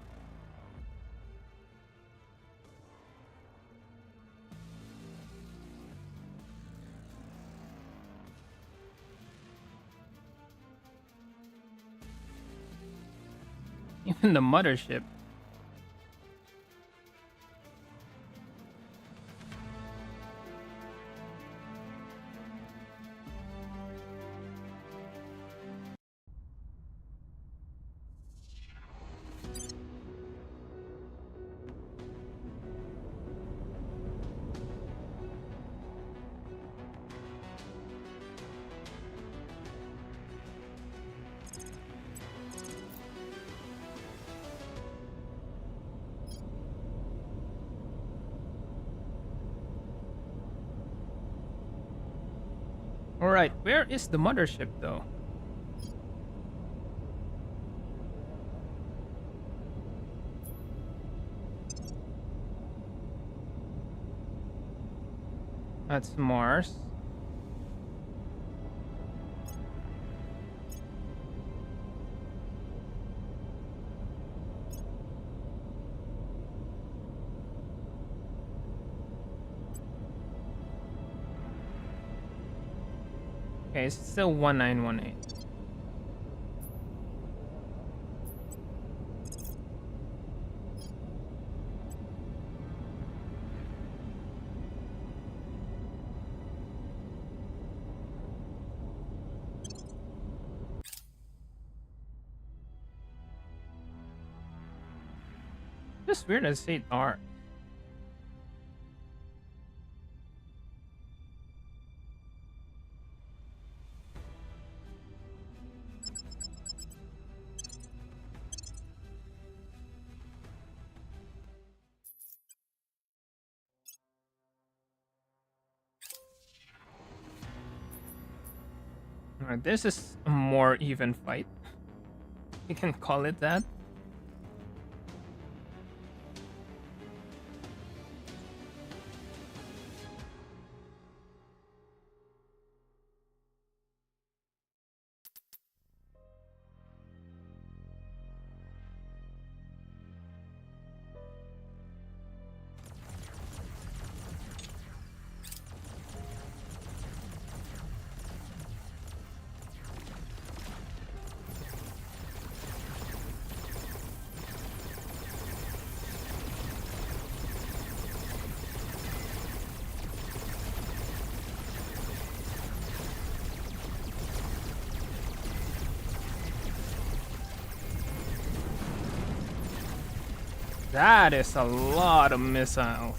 Even the Mothership. Alright, where is the Mothership though? That's Mars. Okay, it's still 1918. Just weird to say dark. Alright, this is a more even fight. We can call it that. That is a lot of missiles.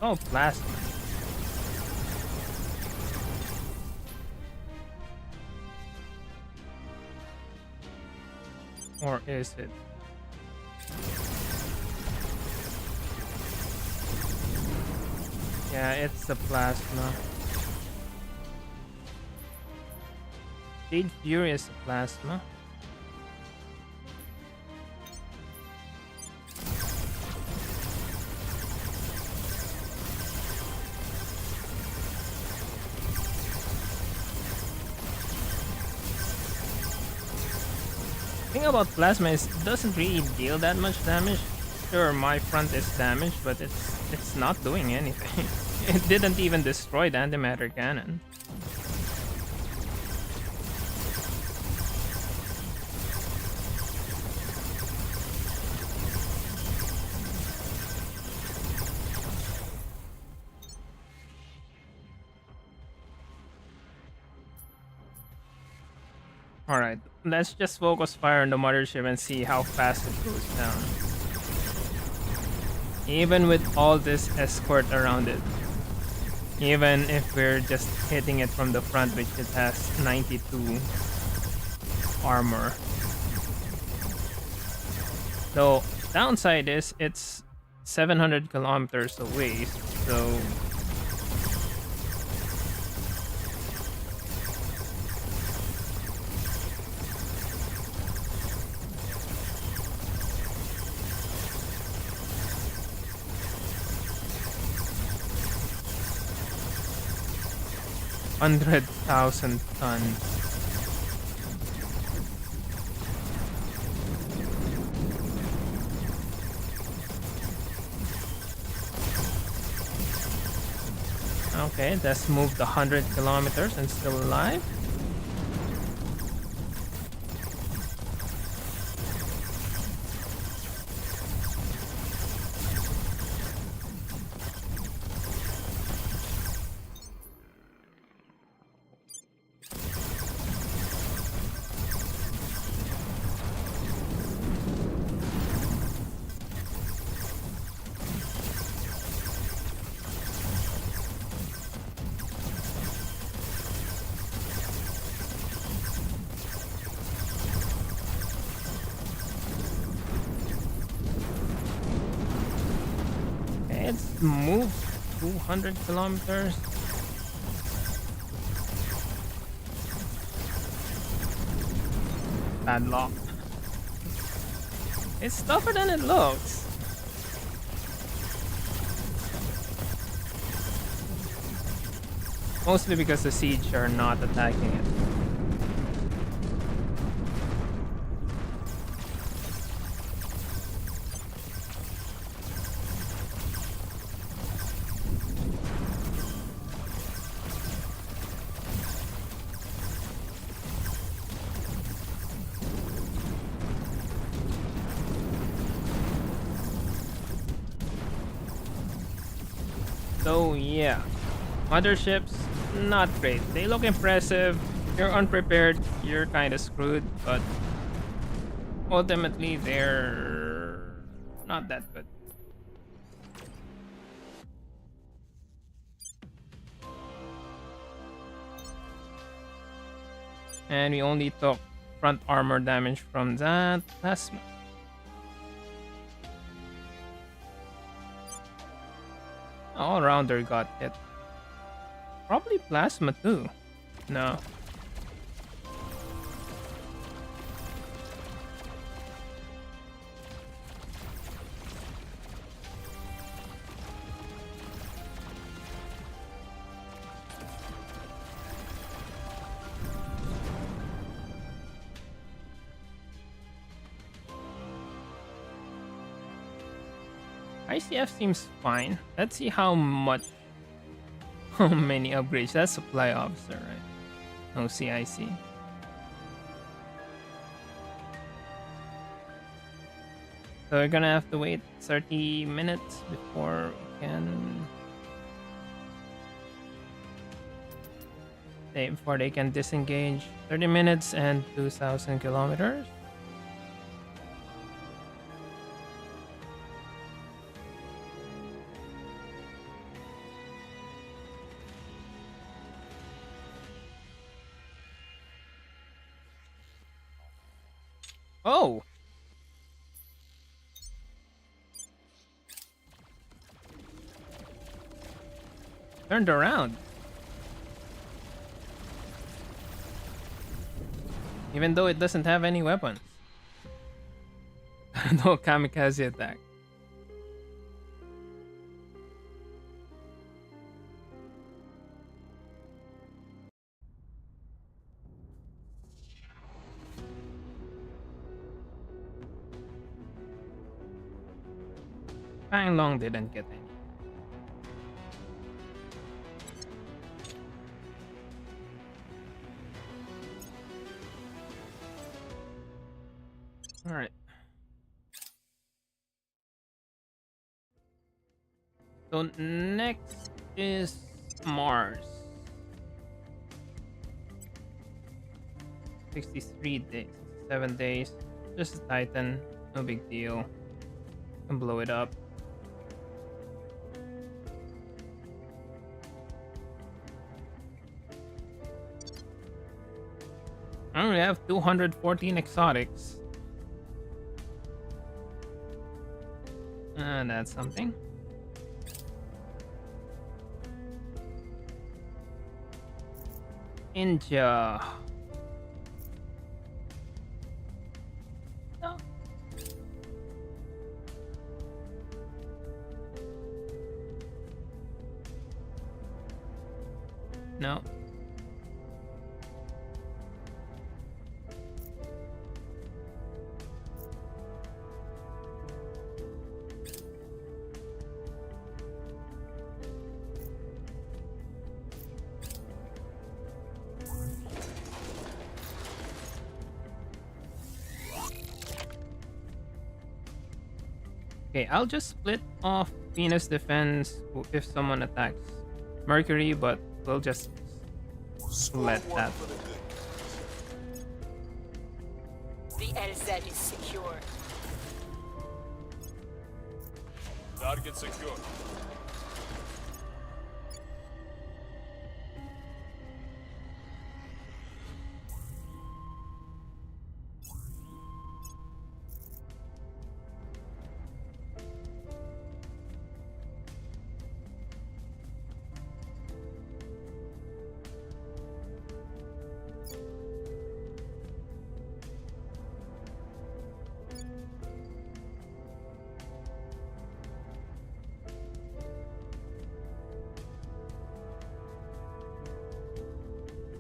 Oh, plasma. Or is it? Yeah, it's the plasma. Jade Fury is the plasma. The thing about plasma is it doesn't really deal that much damage. Sure, my front is damaged, but it's not doing anything. It didn't even destroy the antimatter cannon. Alright, let's just focus fire on the mothership and see how fast it goes down. Even with all this escort around it. Even if we're just hitting it from the front, which it has 92 armor. The downside is it's 700 kilometers away, so... $100,000 tons. Okay, that's moved 100 kilometers and still alive. move 200 kilometers. Bad luck. It's tougher than it looks. Mostly because the siege are not attacking it. So yeah, Motherships, not great. They look impressive. You're unprepared, you're kind of screwed, but ultimately they're not that good. And we only took front armor damage from that plasma. All-rounder got hit. Probably plasma too. No. ICF seems fine. Let's see how many upgrades. That's supply officer, right? No CIC. So we're gonna have to wait 30 minutes before we can before they can disengage. 30 minutes and 2,000 kilometers. Oh! Turned around. Even though it doesn't have any weapons. No kamikaze attack. Fang Long didn't get any. Alright. So next is Mars. 63 days, 7 days. Just a Titan, no big deal. Can blow it up. I only have 214 exotics. And that's something. India. No. No. Okay, I'll just split off Venus defense if someone attacks Mercury, but we'll just let that. The LZ is secure. Target secure.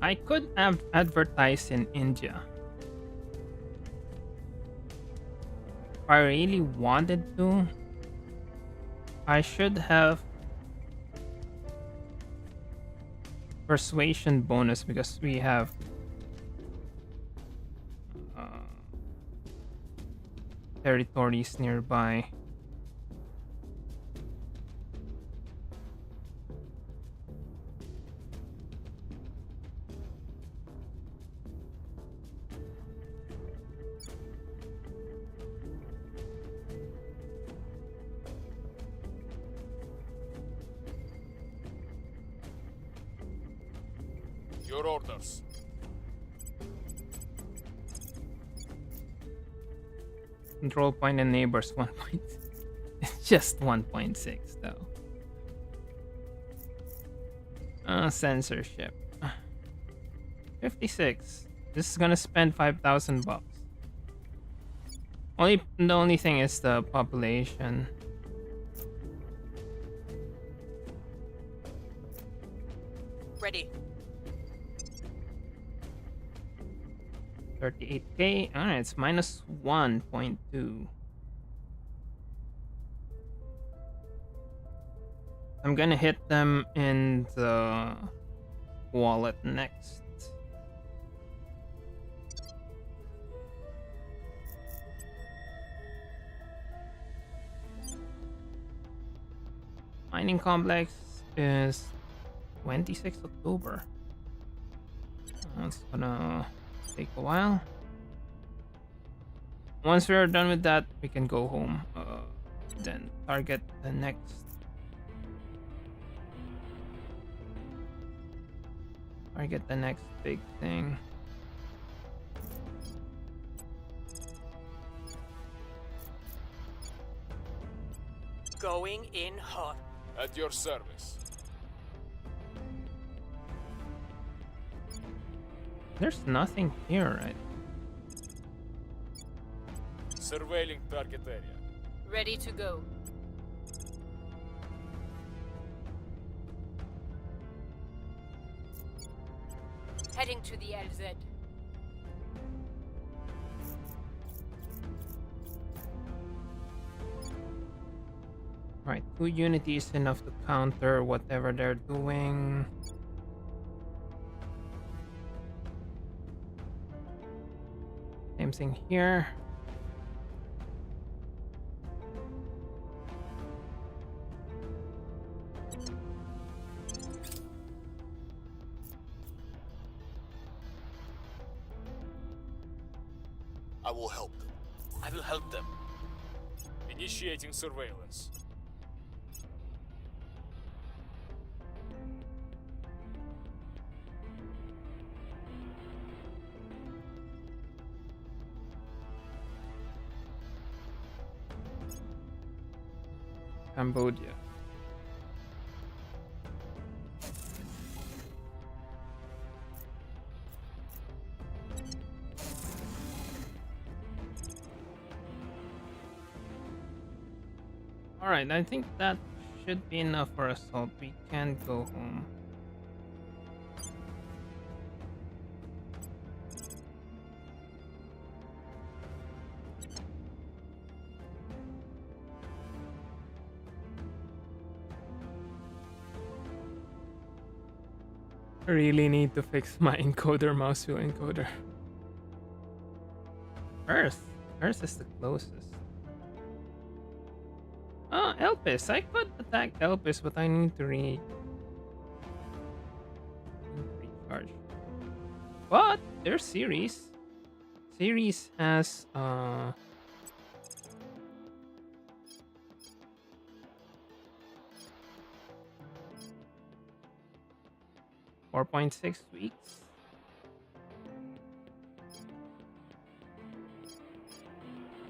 I could have advertised in India. If I really wanted to, I should have persuasion bonus because we have territories nearby. Your orders. Control point and neighbors 1 point. It's just 1.6 though. Censorship. 56. This is gonna spend 5,000 bucks. The only thing is the population. Ready. 38k. Alright, it's minus 1.2. I'm gonna hit them in the wallet next. Mining complex is 26 October. That's gonna take a while. Once we're done with that, we can go home. Then target the next. Target the next big thing. Going in hot. At your service. There's nothing here, right? Surveilling target area. Ready to go. Heading to the LZ. Right, 2 unity is enough to counter whatever they're doing. Same thing here. I will help them. I will help them. Initiating surveillance. Cambodia. Alright, I think that should be enough for assault. We can go home. I really need to fix my encoder, mouse wheel encoder. Earth. Earth is the closest. Oh, Elpis. I could attack Elpis, but I need to recharge. But there's Ceres. Ceres has 4.6 weeks.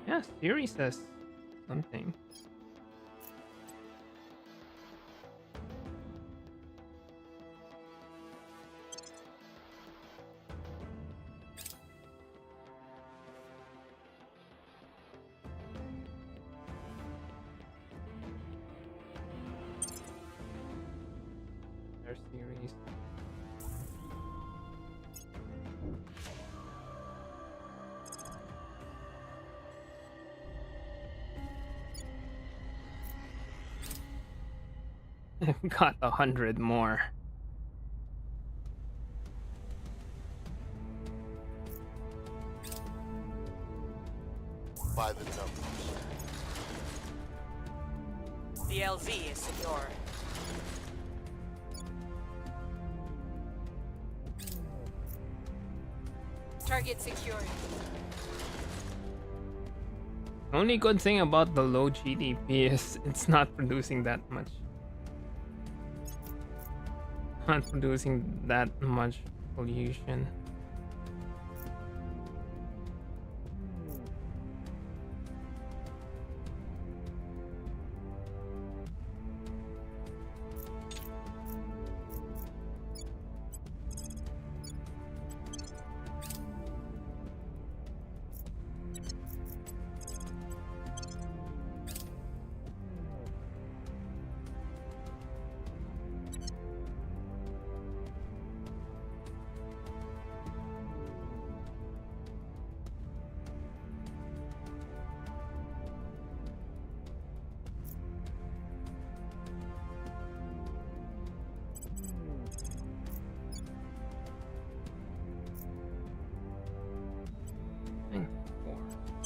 Yeah, Ceres has something. There's Ceres. Got 100 more. By the numbers. The LZ is secure. Target secured. Only good thing about the low GDP is it's not producing that much. Not producing that much pollution.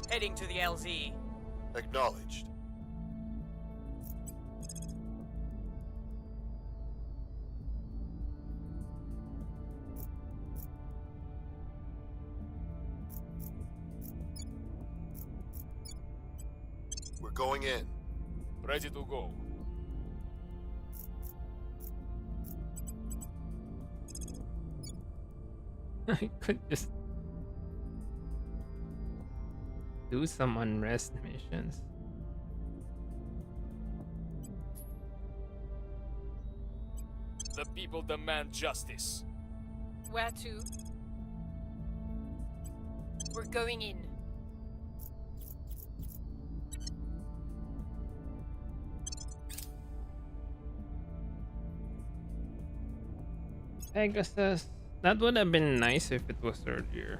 Heading to the LZ. Acknowledged. We're going in. Ready to go. I could just do some unrest missions. The people demand justice. Where to? We're going in. Pegasus. That would have been nice if it was earlier.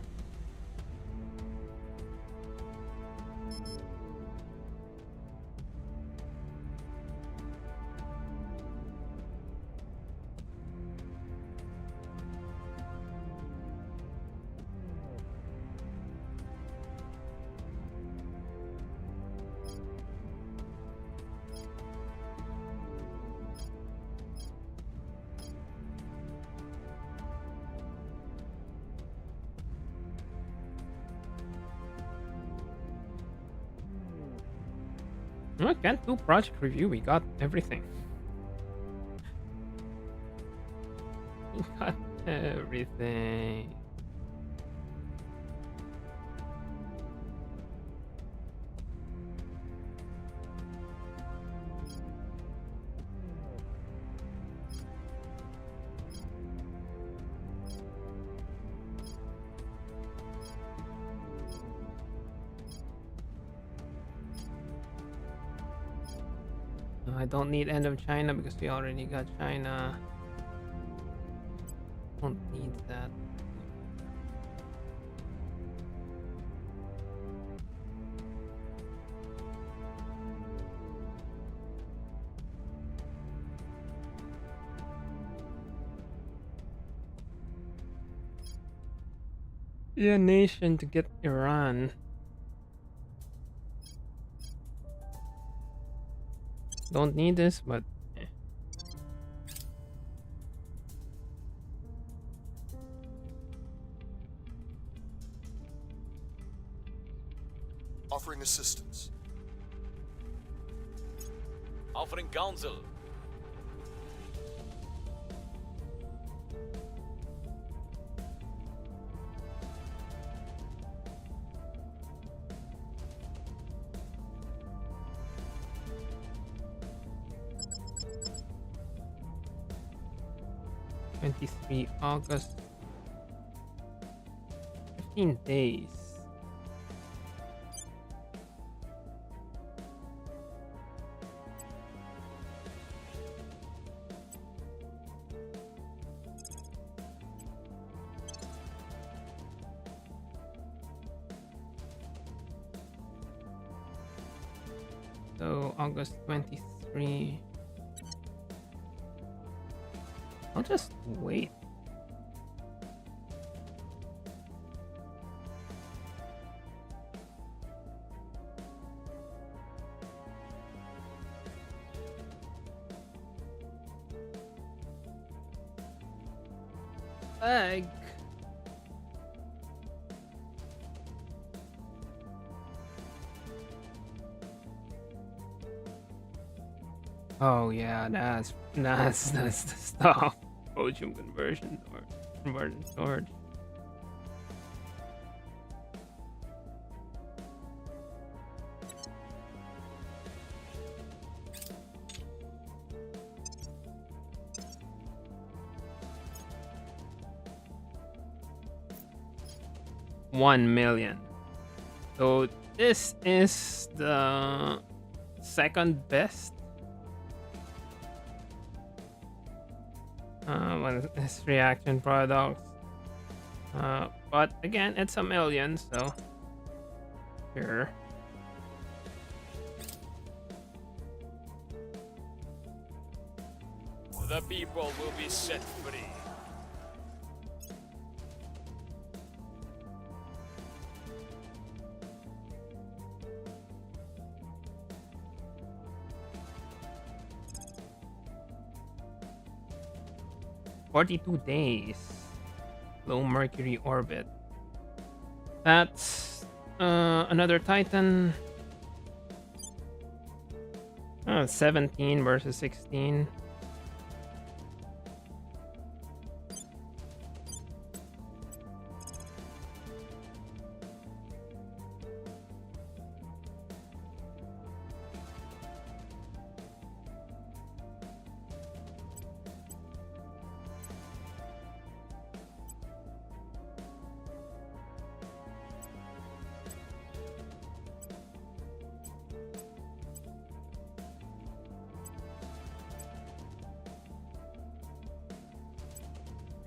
No, I can't do project review. We got everything. We got everything. I don't need end of China because we already got China. Don't need that. Yeah, nation to get Iran. Don't need this, but eh. Offering assistance. Offering counsel. August 15 days. So August 23. I'll just wait. Egg. Oh yeah, that's the stuff. Podium conversion or conversion storage. $1 million. So this is the second best. One is reaction products. But again, it's $1 million, so sure. The people will be set free. $42 days. Low Mercury orbit. That's another Titan. 17 versus 16.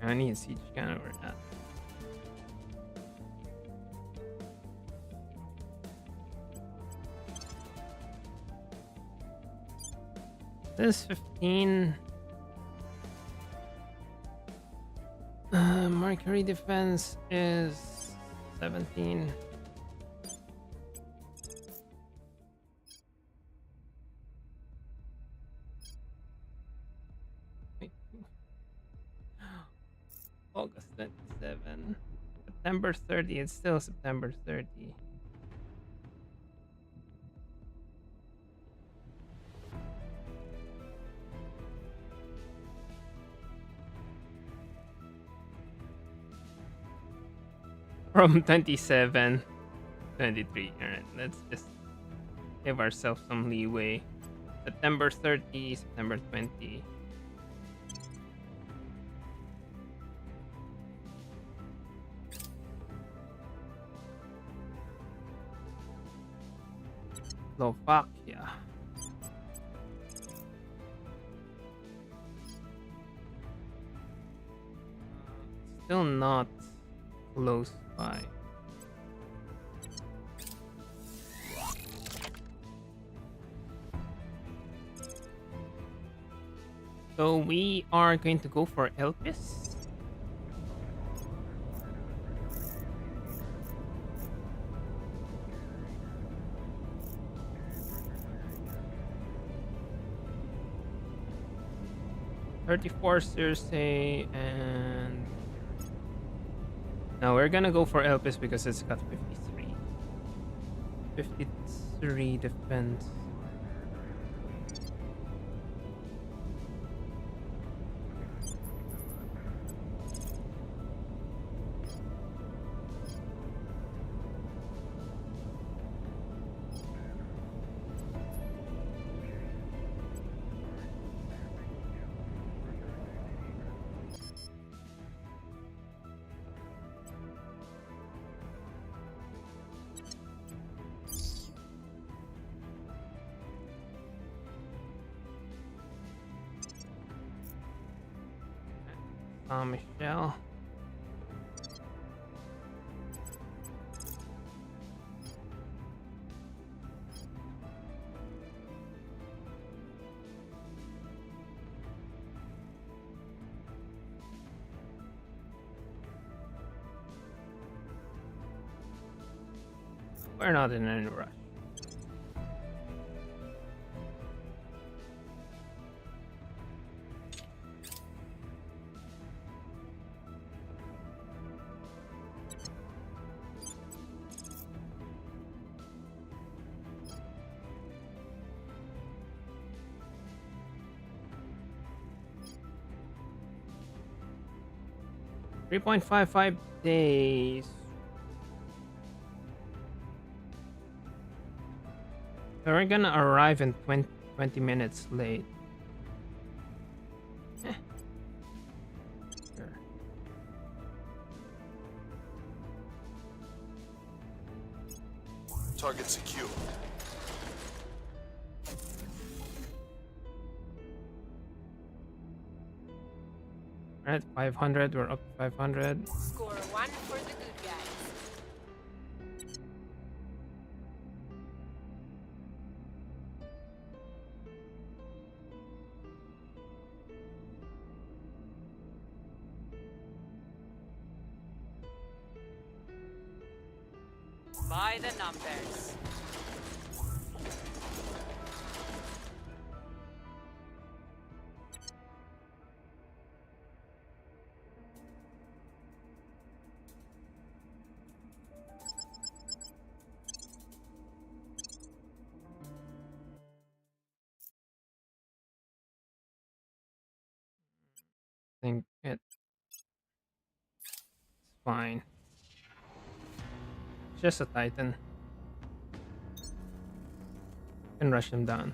I need a siege scanner over that. This 15. Mercury defense is 17. August 27. September 30. It's still September 30. From 27, 23. Alright, let's just give ourselves some leeway. September 30, September 20. Slovakia. Still not close by. So we are going to go for Elpis. $34 Circe and no, we're gonna go for Elpis because it's got 53. 53 defense. Michelle. We're not in any rush. $3.55 days. So we're gonna arrive in 20 minutes late. Sure. Target secure. Alright, 500. We're up to 500. Score 1 for the good guys. By the numbers. Think it's fine. Just a Titan. Can rush him down.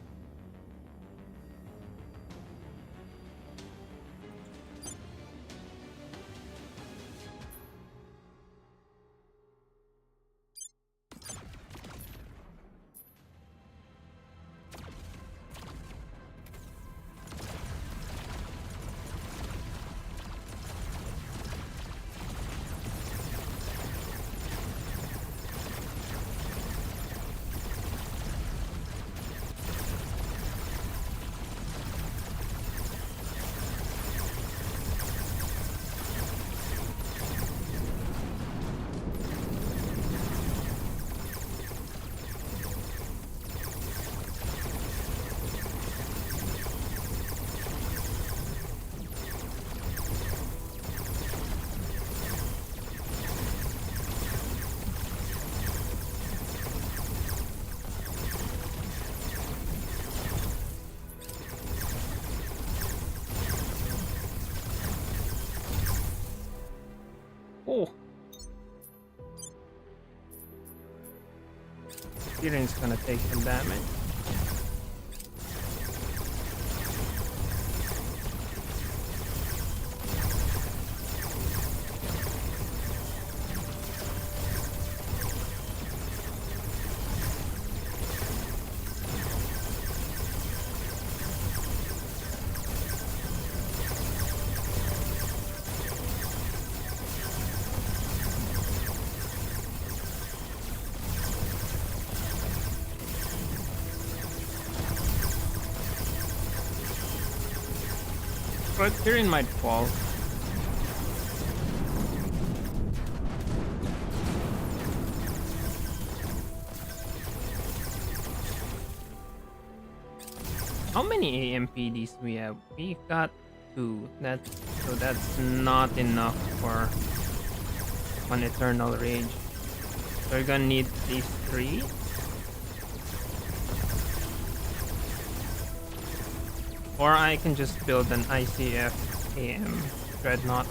Oh! Tyrian's gonna take some damage. But Tyrian might fall. How many AMPDs do we have? We got 2. So that's not enough for an Eternal Rage. So we're gonna need at least 3. Or I can just build an ICF AM Dreadnought.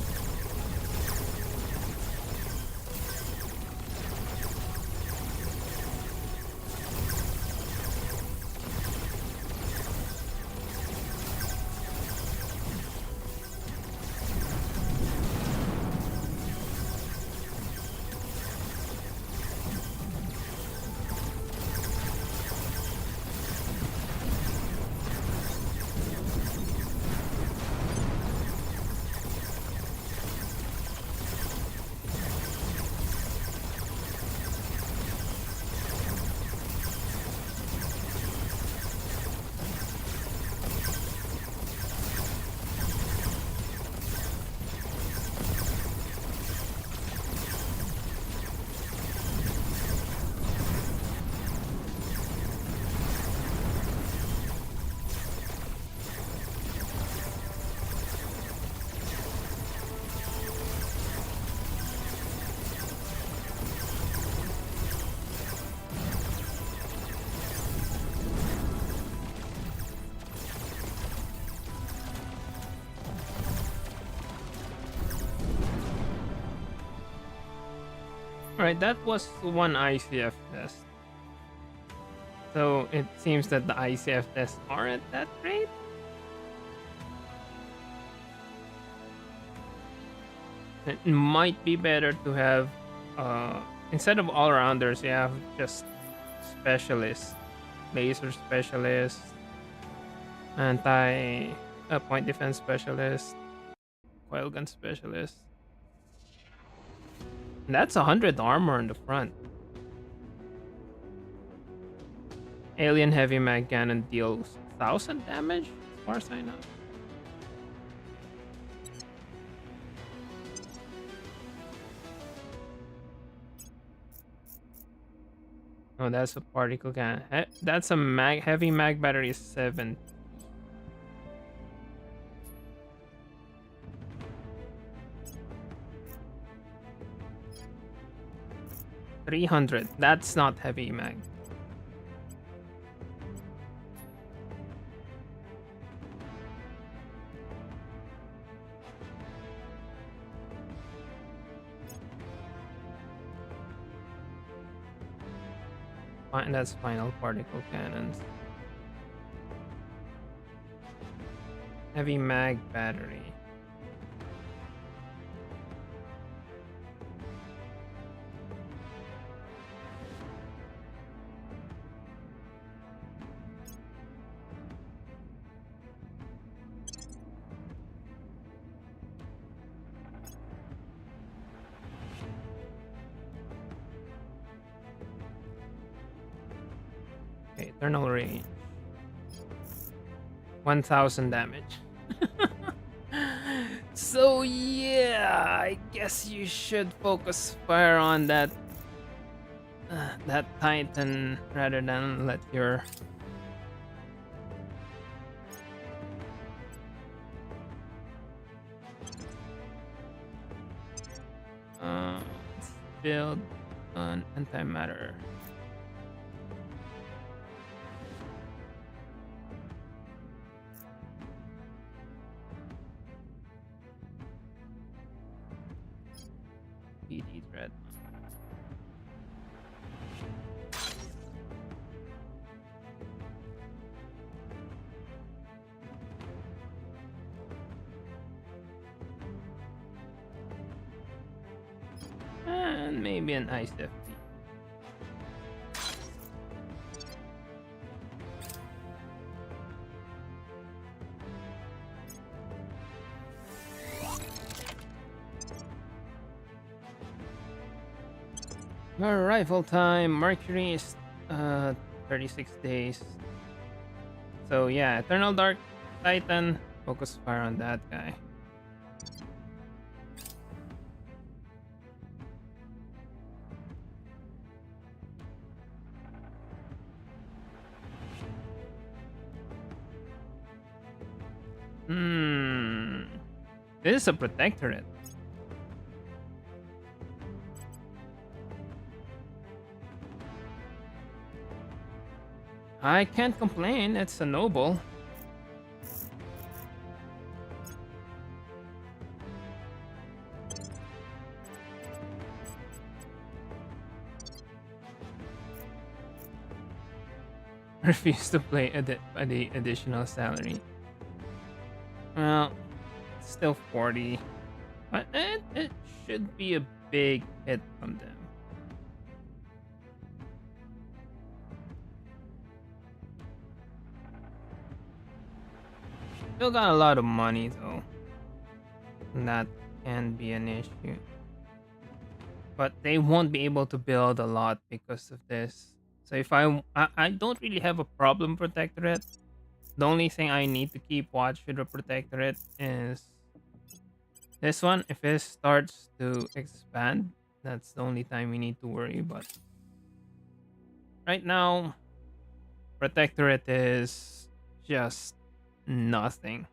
Alright, that was one ICF test. So it seems that the ICF tests aren't that great. It might be better to have, instead of all-rounders, you have just specialists. Laser specialist, point defense specialist, coil gun specialist. And that's 100 armor in the front. Alien heavy mag cannon deals 1,000 damage, as far as I know. Oh, that's a particle cannon. That's a heavy mag battery 7. 300. That's not heavy mag. Fine, that's final particle cannons. Heavy mag battery. Okay, eternal range. 1,000 damage. So yeah, I guess you should focus fire on that Titan rather than let your let's build an antimatter. PD thread. And maybe an ISFP. Arrival time. Mercury is 36 days. So yeah, Eternal Dark Titan. Focus fire on that guy. This is a protectorate. I can't complain, it's a noble. Refuse to pay the additional salary. Well, it's still 40. But it should be a big hit from them. Still got a lot of money though. That can be an issue. But they won't be able to build a lot because of this. So if I don't really have a problem protectorate. The only thing I need to keep watch with the protectorate is this one. If it starts to expand, that's the only time we need to worry. But right now, protectorate is just nothing.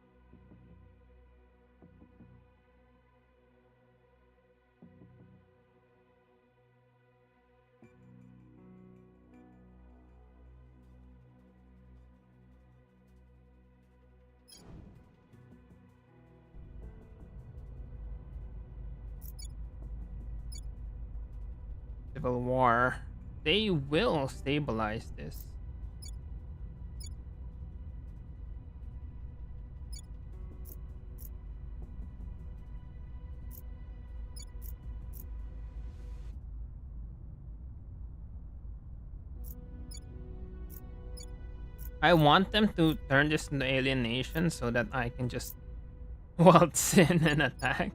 civil war. They will stabilize this. I want them to turn this into alienation so that I can just waltz in and attack.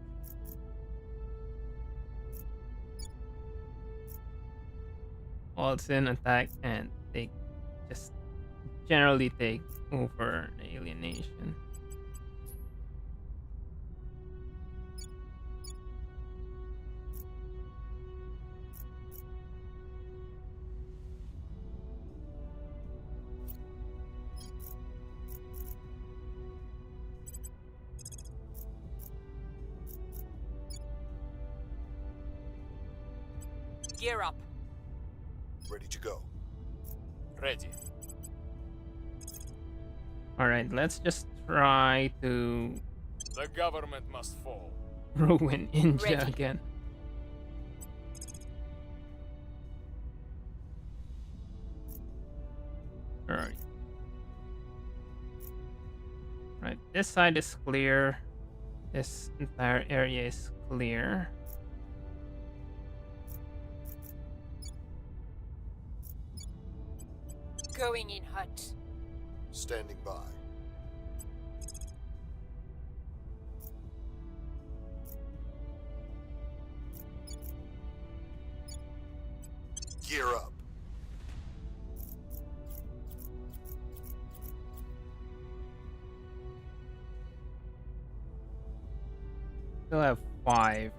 Waltz in, attack, and they just generally take over the alienation. Gear up. Ready to go. Ready. Alright, let's just try to The government must fall. ruin India Ready. again. Alright. Right, this side is clear. This entire area is clear. Going in hot. Standing by. Gear up. Still have 5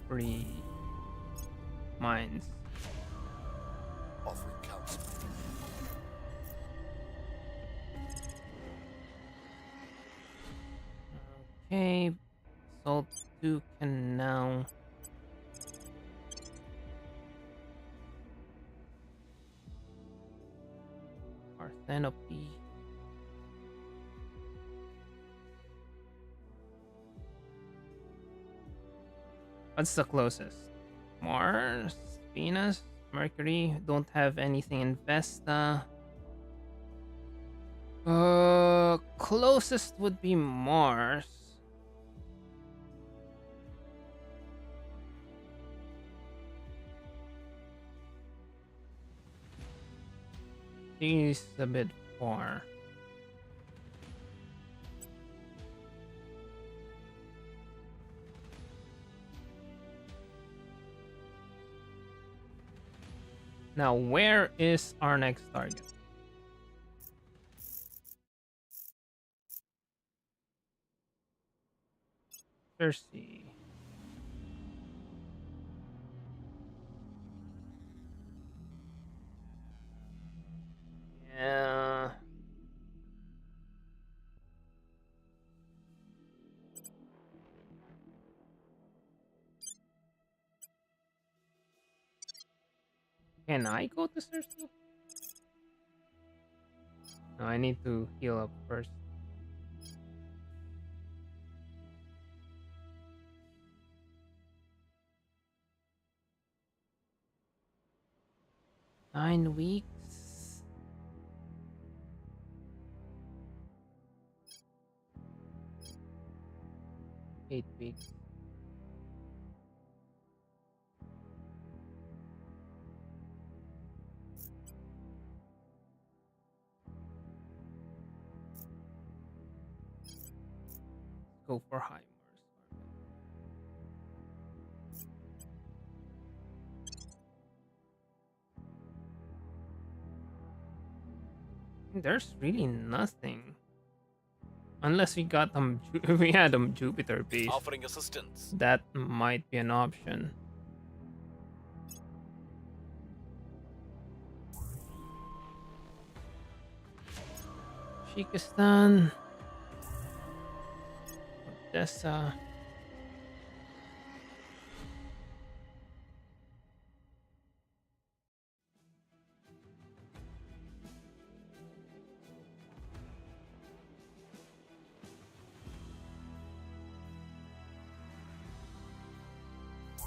free mines. Offering counsel. Okay, Salt 2 can now Parthenopy. What's the closest? Mars, Venus, Mercury. Don't have anything in Vesta. Closest would be Mars. She's a bit far. Now, where is our next target? Cersei. Yeah. Can I go to Cersei? No, I need to heal up first. Nine weeks. Eight weeks. Go for high Mars. There's really nothing. Unless we got them, we had them Jupiter based. Offering assistance. That might be an option. Tajikistan, Odessa.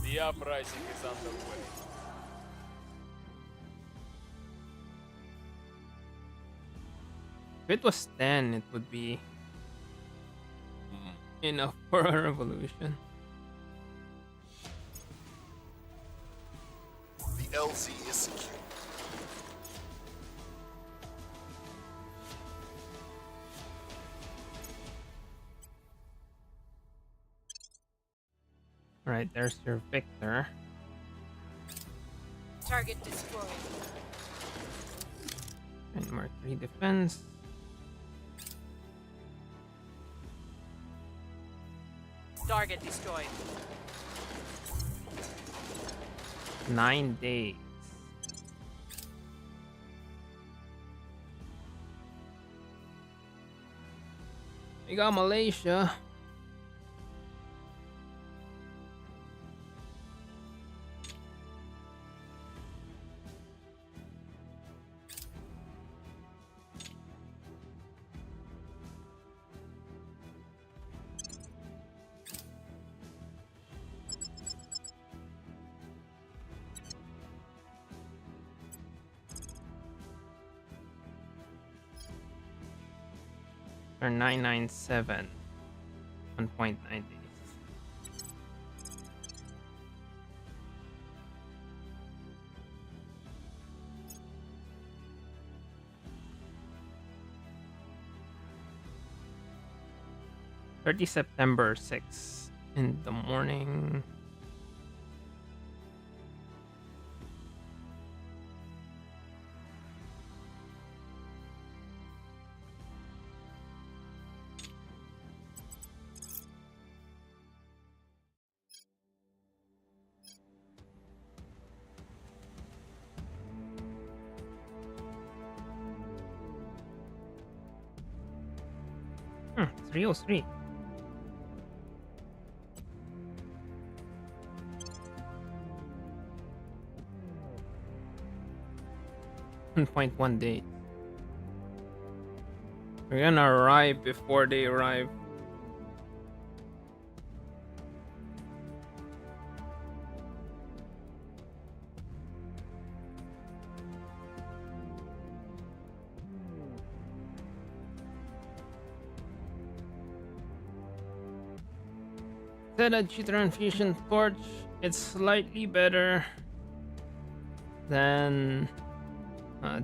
The uprising is underway. it was 10, it would be enough for a revolution. The LZ is secure. Alright, there's your Victor. Target destroyed. And Mercury defense. Target destroyed. 9 days. We got Malaysia. Or 997. 1.9 days. September 6 in the morning. Hmm, 303. .1 day. We're gonna arrive before they arrive. Theta Chitran Fusion Torch. It's slightly better than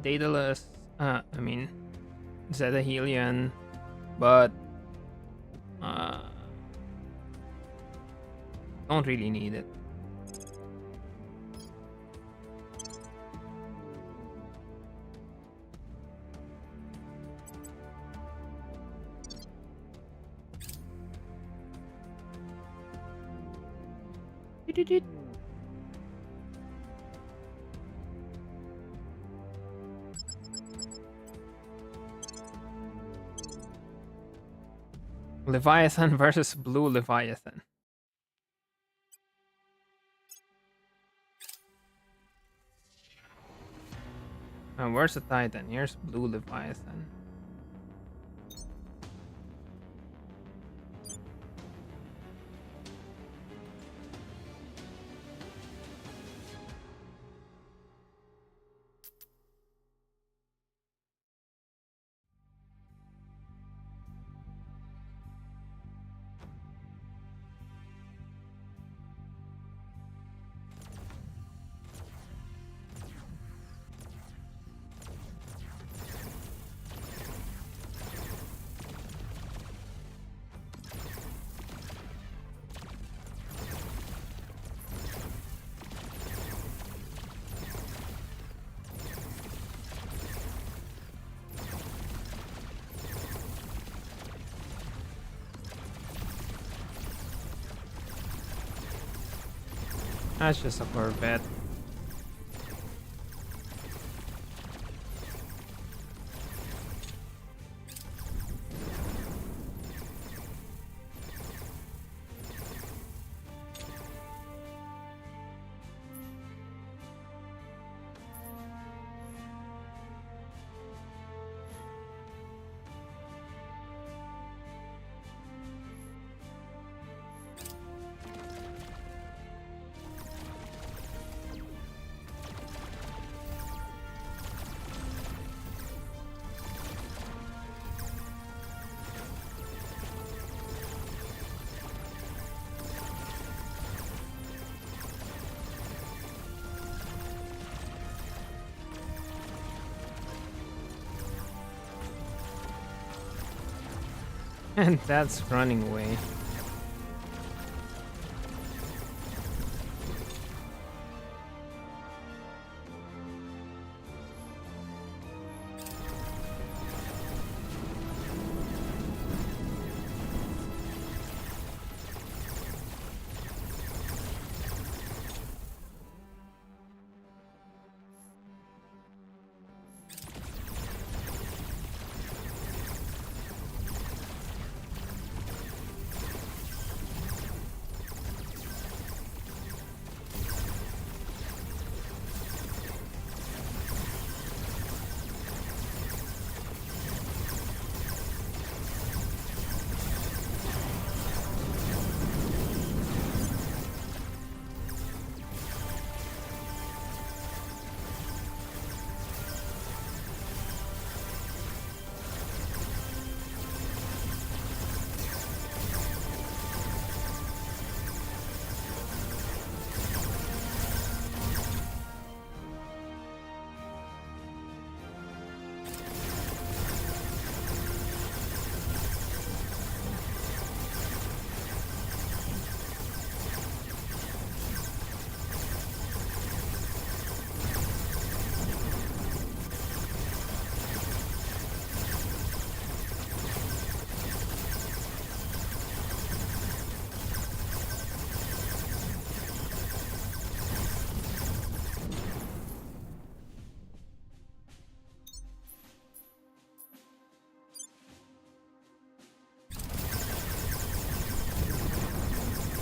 Daedalus. I mean Zeta Helion, but don't really need it. Leviathan versus Blue Leviathan. Where's the Titan? Here's Blue Leviathan. That's just a Corvette. And that's running away.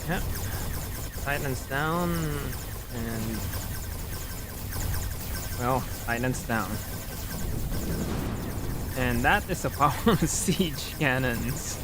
Yep. Titan's down, and well, Titan's down. And that is a power of siege cannons.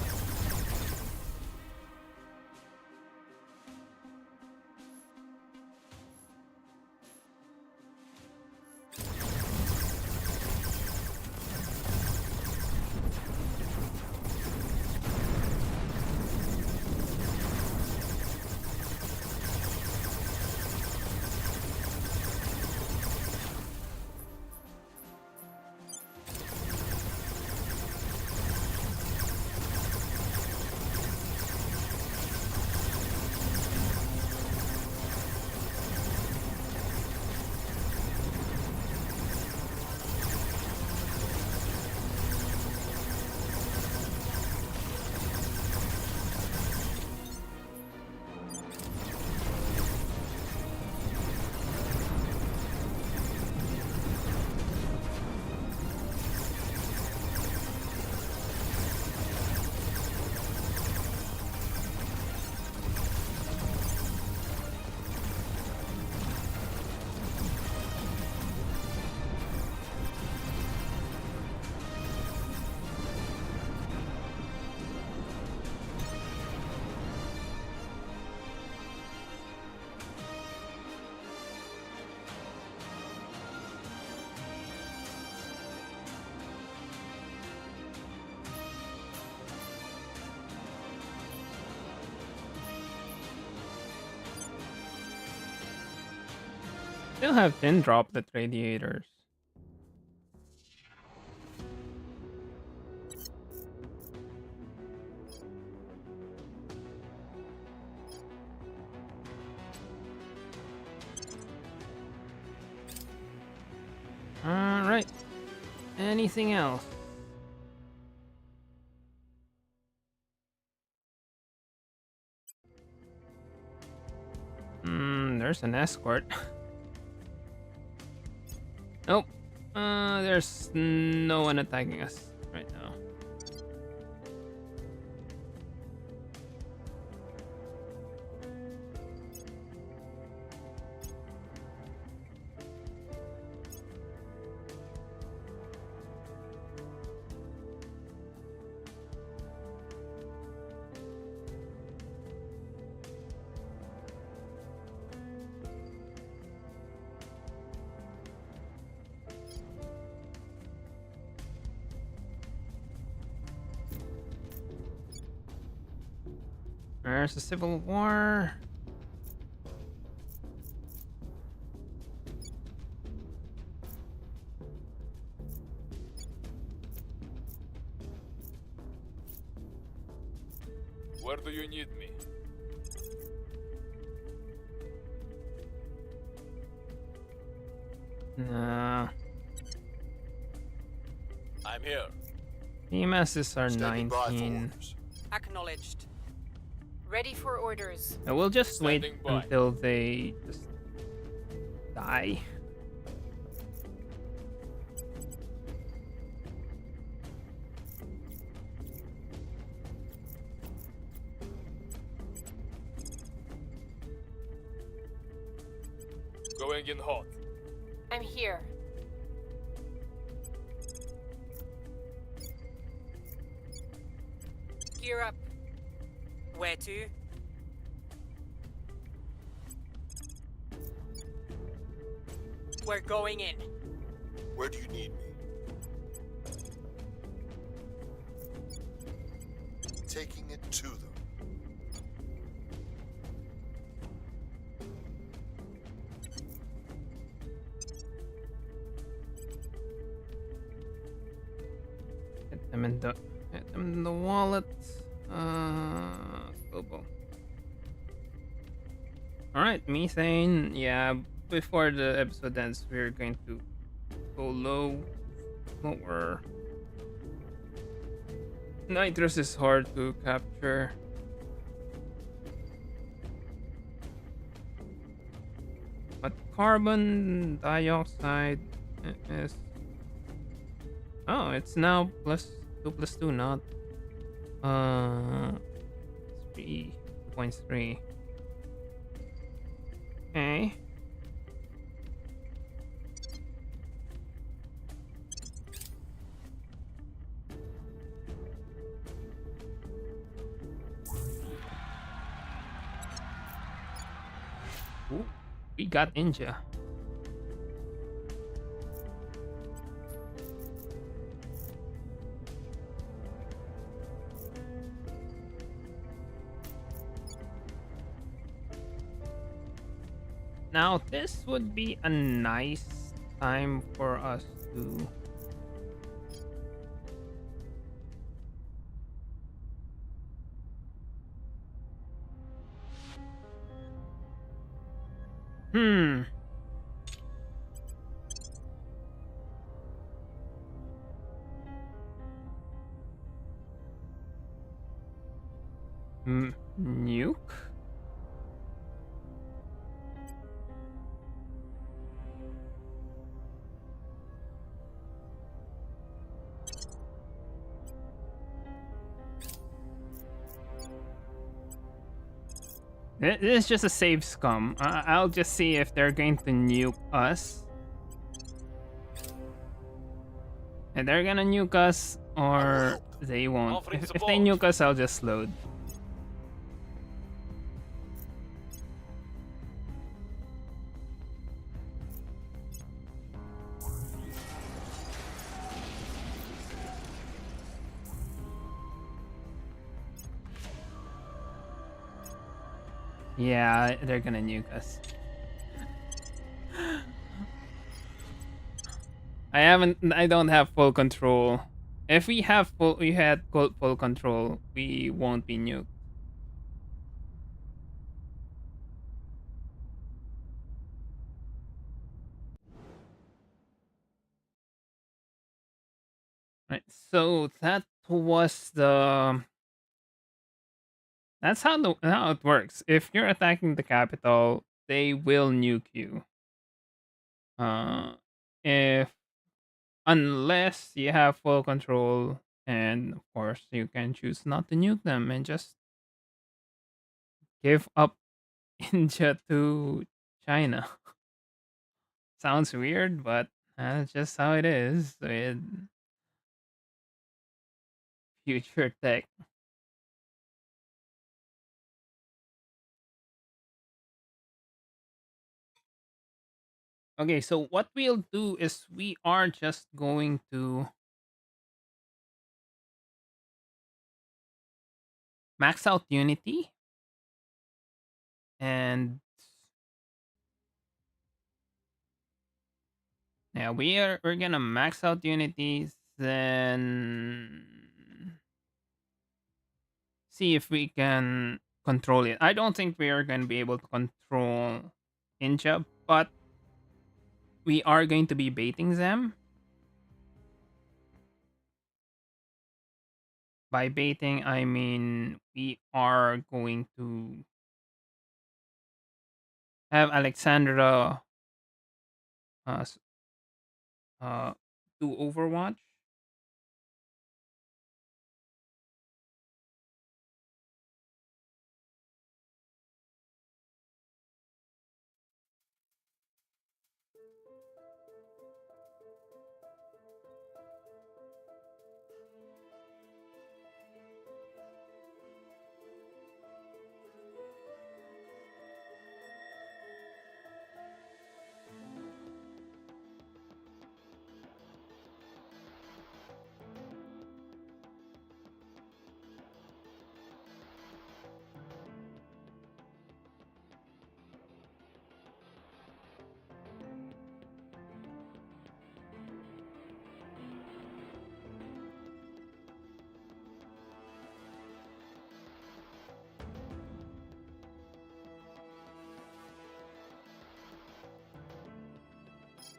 Still have pin drop the radiators. Alright. Anything else? There's an escort. Nope. There's no one attacking us right now. There's a civil war. Where do you need me? Nah. I'm here. EMSs are Standing by for 19. orders. Acknowledged. Ready for orders. And we'll just wait Standing by. until they just die. Going in hot. I'm here. Gear up. Where to? We're going in. Where do you need me? Taking it to them. Hit them in the wallet. Global. Alright, methane. Yeah, before the episode ends, we're going to go lower. Nitrous is hard to capture. But carbon dioxide is... Oh, it's now +2, not 3.3. Okay. Ooh, we got India. Now, this would be a nice time for us to... Hmm. Nuke? This is just a save scum. I'll just see if they're going to nuke us. And they're gonna nuke us, or they won't. Offering If they support. nuke us, I'll just load. Yeah, they're gonna nuke us. I don't have full control. If we had full control, we won't be nuked. Right, so that was the... That's how it works. If you're attacking the capital, they will nuke you. If Unless you have full control, and of course you can choose not to nuke them and just give up India to China. Sounds weird, but that's just how it is with future tech. Okay, so what we'll do is we are just going to max out Unity, and yeah, we're gonna max out Unity, then see if we can control it. I don't think we are going to be able to control India, but we are going to be baiting them. By baiting, I mean we are going to have Alexandra uh, s- uh, do Overwatch.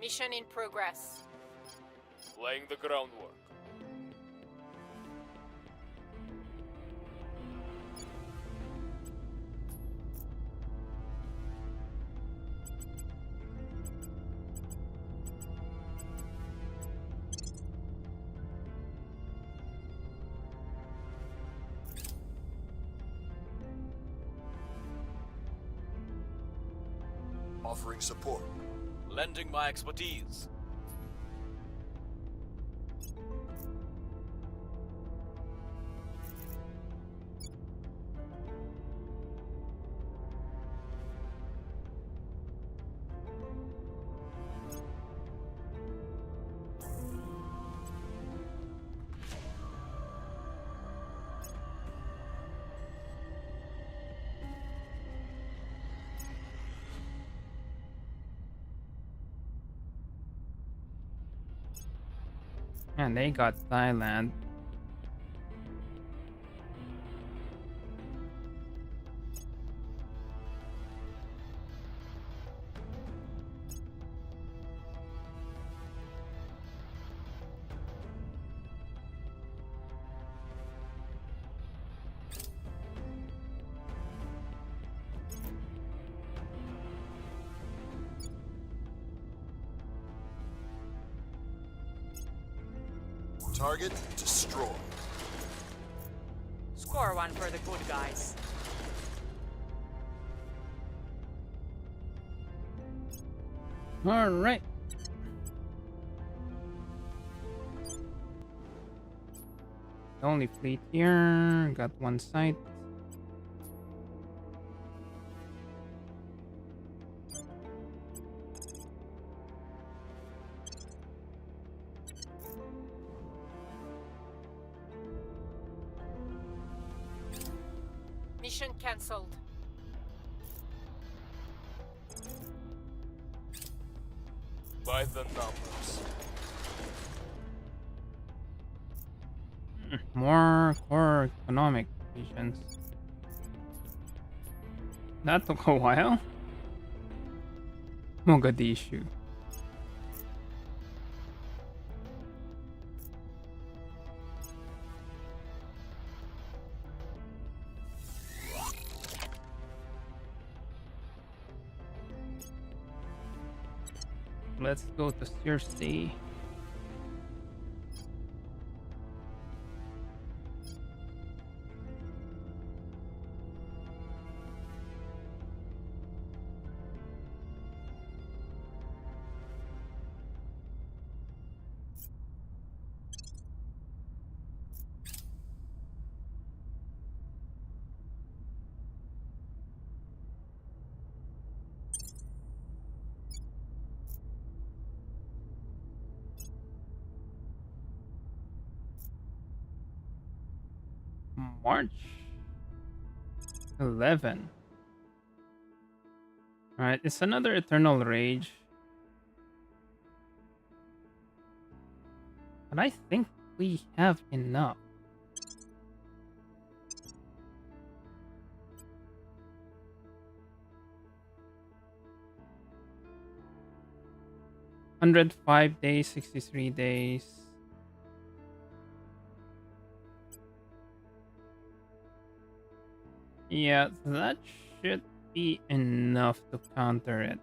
Mission in progress. Laying the groundwork. Offering support. Lending my expertise. And they got Thailand. Target destroyed. Score one for the good guys. All right. Only fleet here. Got one site. Mission cancelled. By the numbers. More core economic regions. That took a while. Mogadishu. Let's go to Circe. March 11. Alright, it's another Eternal Rage. But I think we have enough. 105 days, 63 days. Yeah, that should be enough to counter it.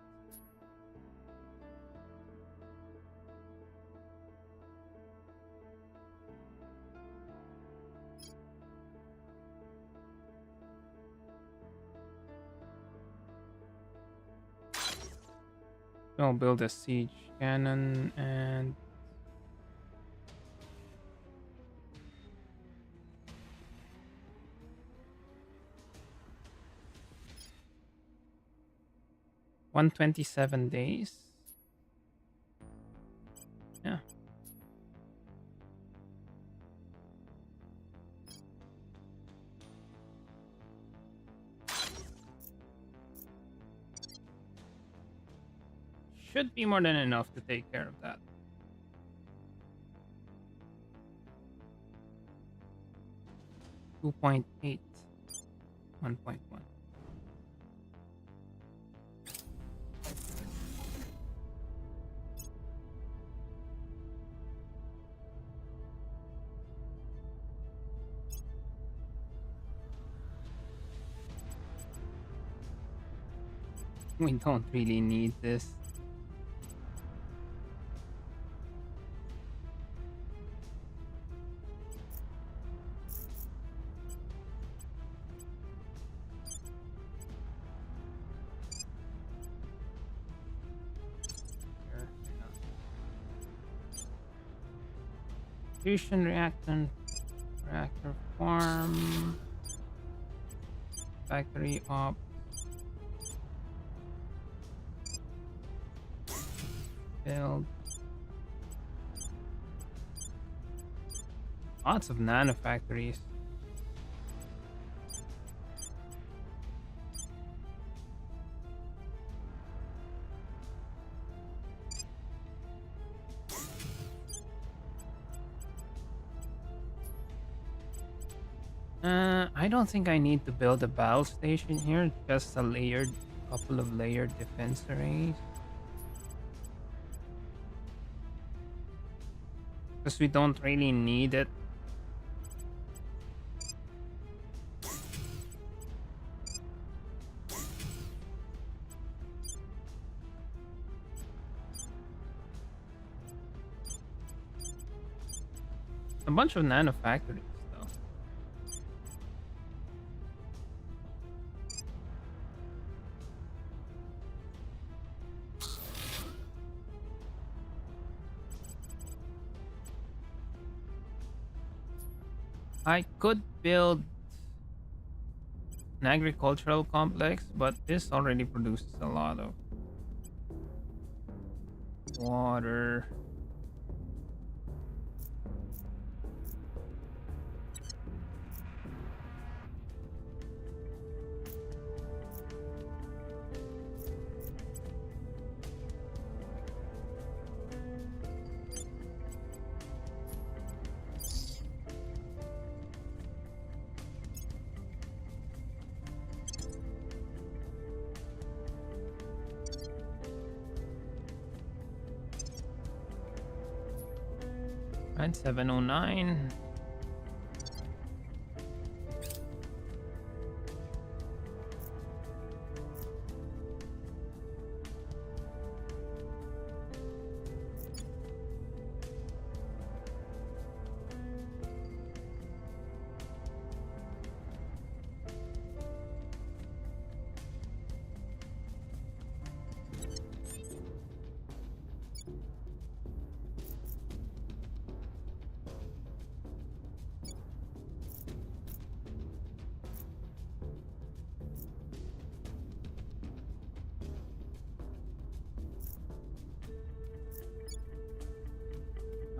I'll build a siege cannon and $127. Yeah. Should be more than enough to take care of that. $2.8. 1.1. We don't really need this. Fusion reactor farm, factory op, build. Lots of nanofactories. I don't think I need to build a battle station here, just a couple of layered defense arrays. Because we don't really need it. A bunch of nanofactories. I could build an agricultural complex, but this already produces a lot of water. Right, 709.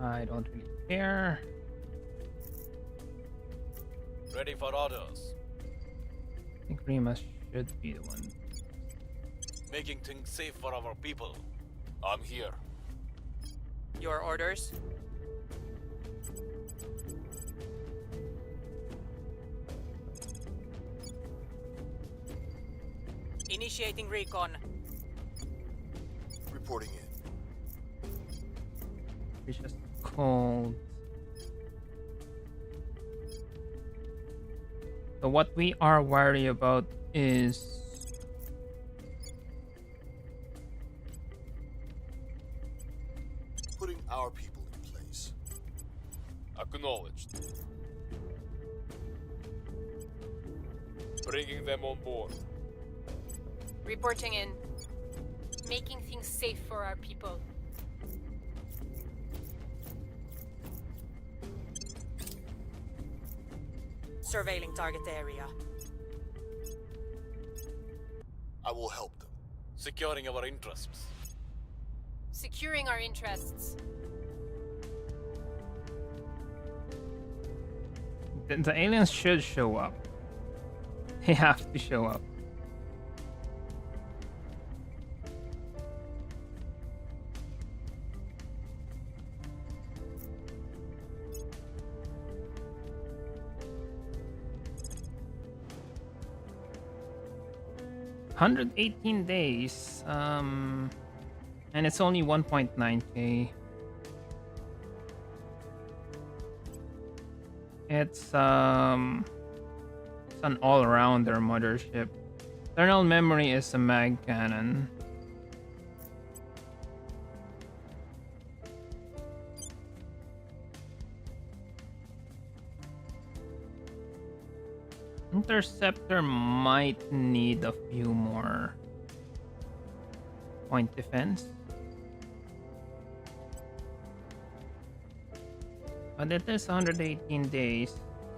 I don't really care. Ready for orders. I think Rima should be the one. Making things safe for our people. I'm here. Your orders? Initiating recon. Reporting in. It's just cold. So what we are worried about is Putting our people in place. Acknowledged. Bringing them on board. Reporting in. Making things safe for our people. Surveilling target area. I will help them. Securing our interests. Securing our interests. the aliens should show up. They have to show up. $118 and it's only 1.9k. It's an all-rounder mothership. Internal memory is a mag cannon. Interceptor might need a few more point defense. But it is 118 days,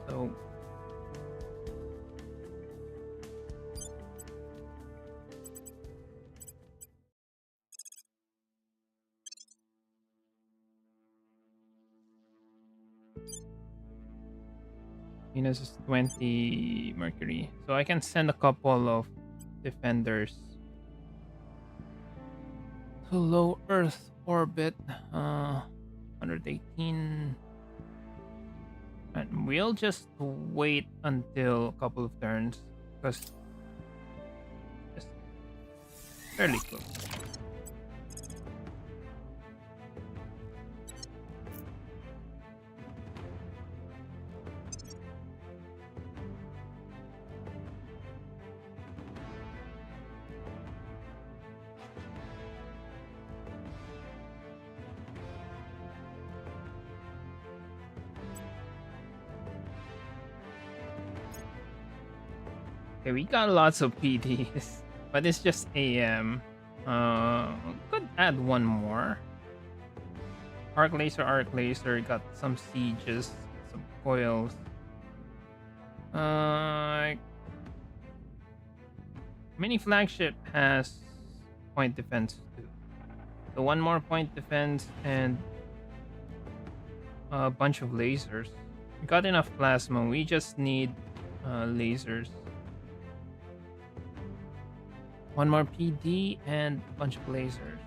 so Venus is 20 Mercury. So I can send a couple of defenders to low Earth orbit. 118. And we'll just wait until a couple of turns because it's fairly close. Okay, we got lots of PDs, but it's just AM. Could add one more. Arc laser, got some sieges, some coils. Mini flagship has point defense too. So one more point defense and a bunch of lasers. We got enough plasma. We just need lasers. One more PD and a bunch of lasers.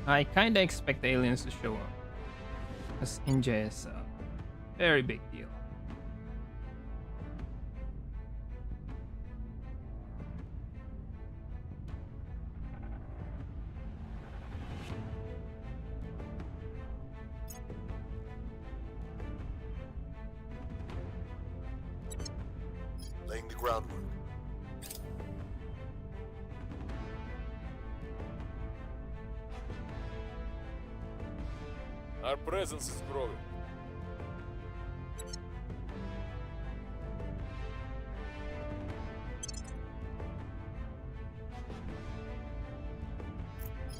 I kinda expect the aliens to show up, because India is a very big deal. Laying the groundwork. Our presence is growing.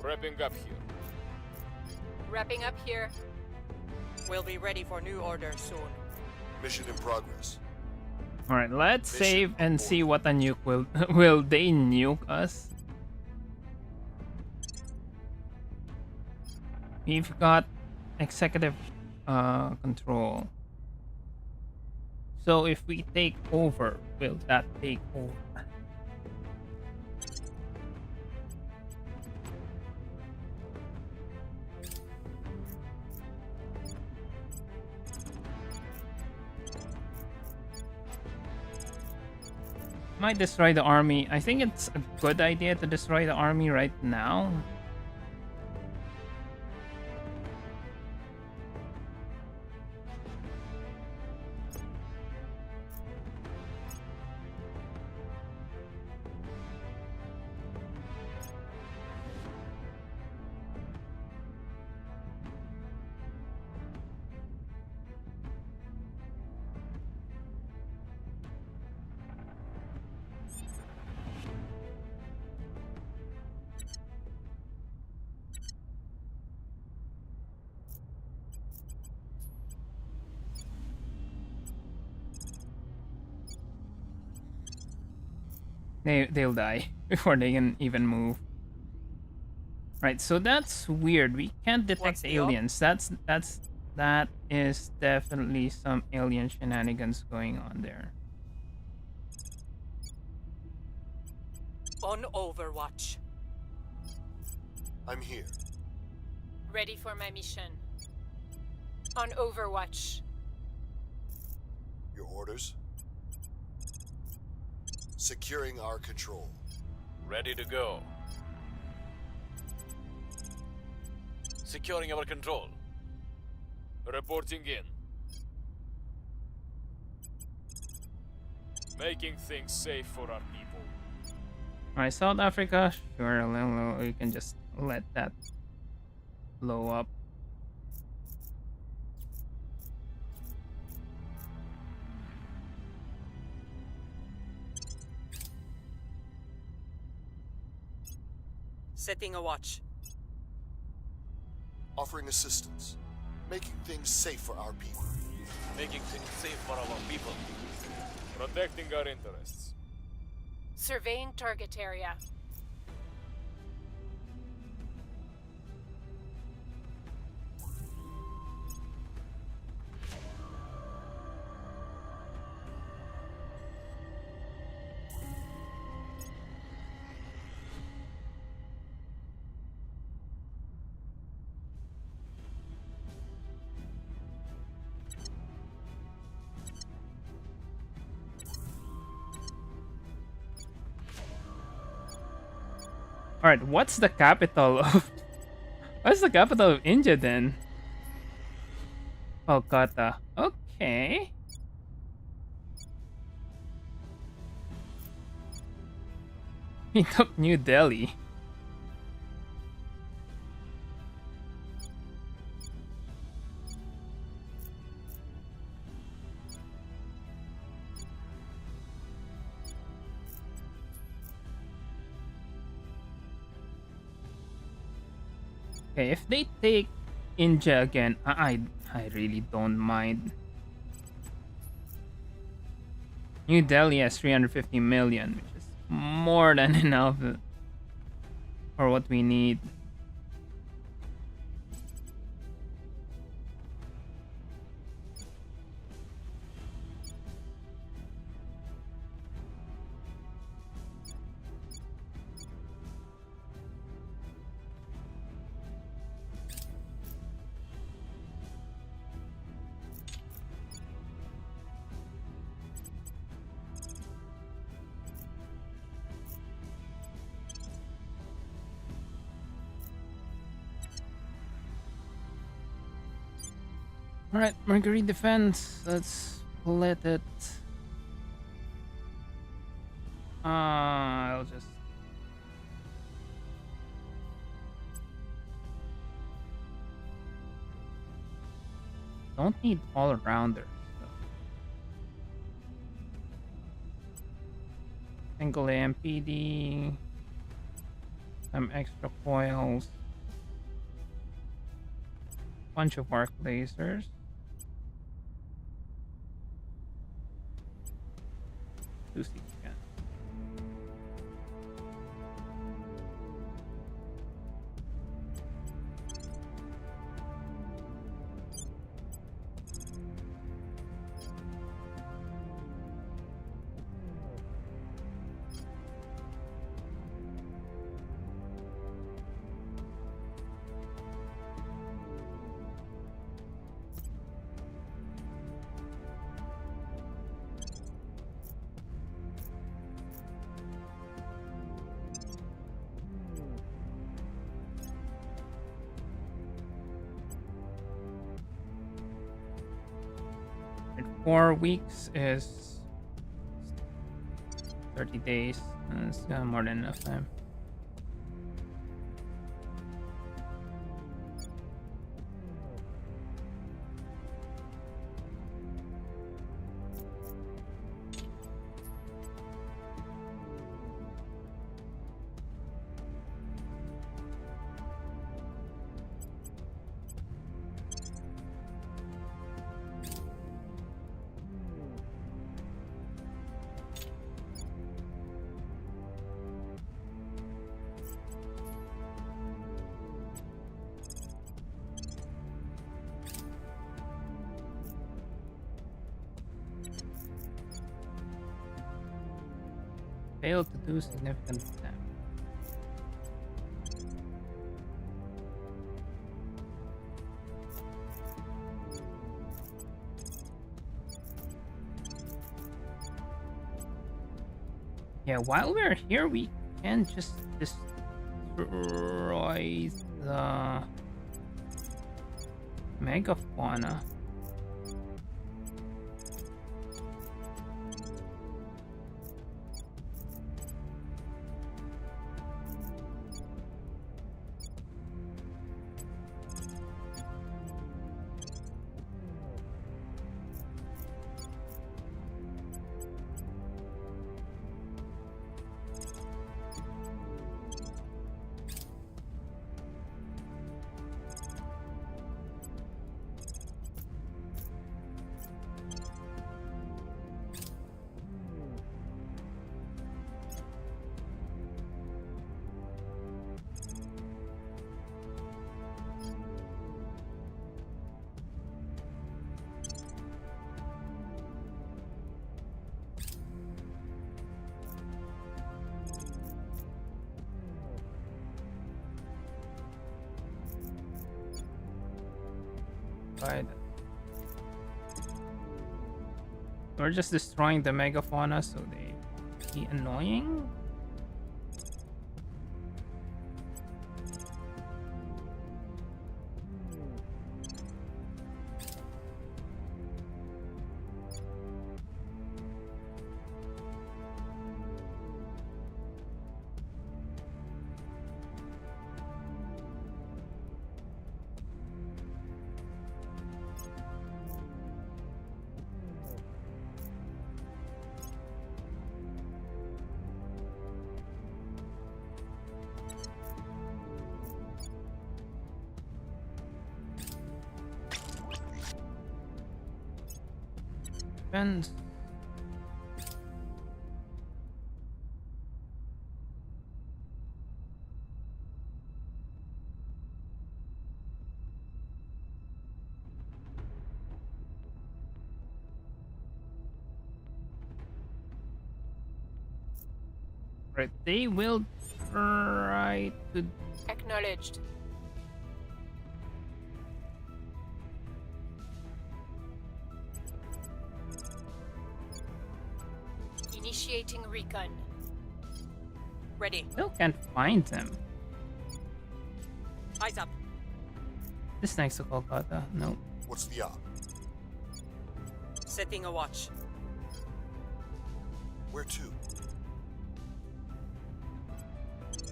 Wrapping up here. Wrapping up here. We'll be ready for new orders soon. Mission in progress. All right, let's Mission save and see order. what a nuke will will they nuke us. We've got executive control. So if we take over, will that take over? might destroy the army. I think it's a good idea to destroy the army right now. They'll die before they can even move. Right, so that's weird. We can't detect What's the aliens. That is definitely some alien shenanigans going on there. On Overwatch. I'm here. Ready for my mission. On Overwatch. Your orders? Securing our control. Ready to go. Securing our control. Reporting in. Making things safe for our people. Alright, South Africa. Sure, we can just let that blow up. Setting a watch. Offering assistance. Making things safe for our people. Making things safe for our people. Protecting our interests. Surveying target area. Alright, what's the capital of... What's the capital of India then? Kolkata. Okay. He took New Delhi. Okay, if they take India again, I really don't mind. New Delhi has 350 million, which is more than enough for what we need. Alright, Mercury defense. Let's split it. I'll just... Don't need all-rounders. Single AMPD. Some extra coils. Bunch of arc lasers. Lucy again. 4 weeks is 30 days. That's more than enough time. Failed to do significant damage. Yeah, while we're here, we can just destroy the megafauna. Right. We're just destroying the megafauna so they be annoying. Depends. Right, they will try to Acknowledged. Initiating recon. Ready. still can't find them. Eyes up. This next to Kolkata, no. What's the op? Setting a watch. Where to?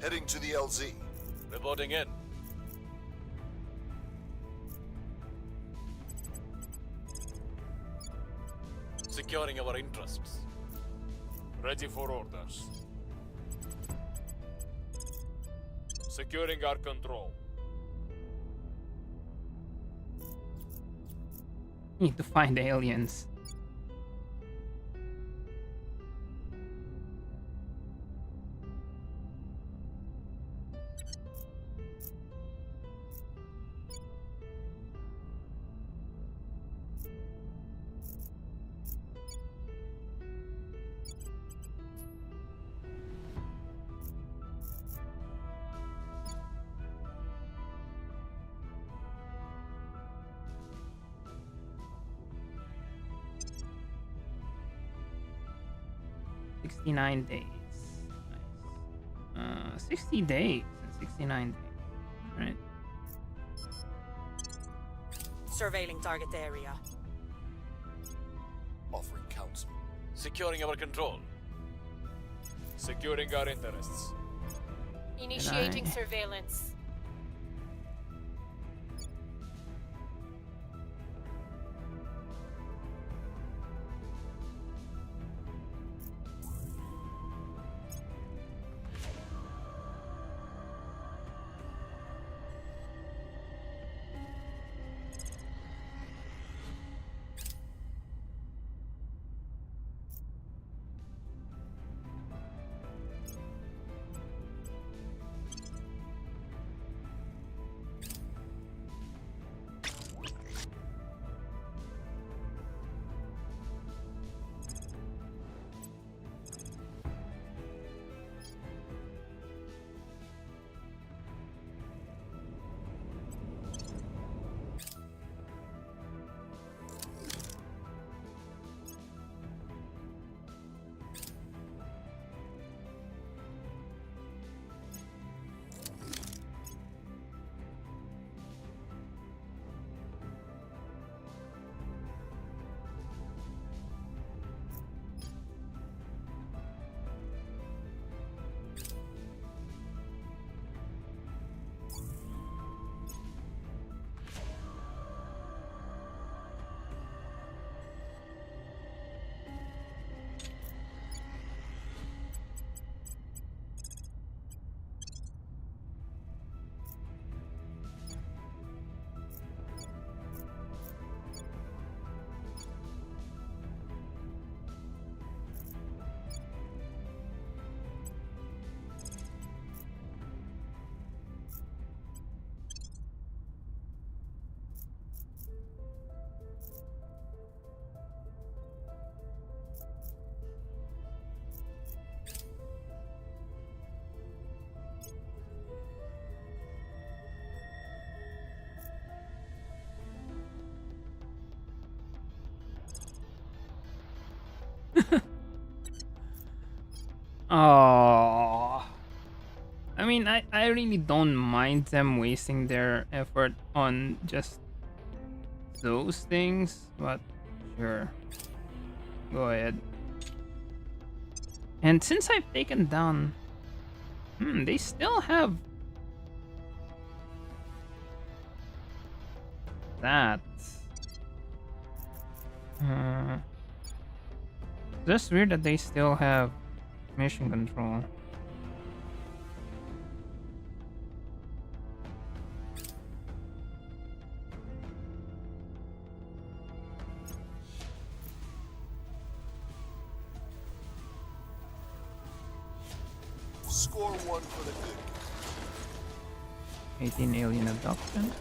Heading to the LZ. Reporting in. Securing our interests. Ready for orders. Securing our control. Need to find aliens. $69 days. Nice. 60 days and 69 days. Right. Surveilling target area. offering counsel. Securing our control. Securing our interests. Initiating surveillance. Oh, I mean, I really don't mind them wasting their effort on just those things, but sure, go ahead. And since I've taken down, they still have that. Just weird that they still have mission control. Score one for the good. 18 alien abduction.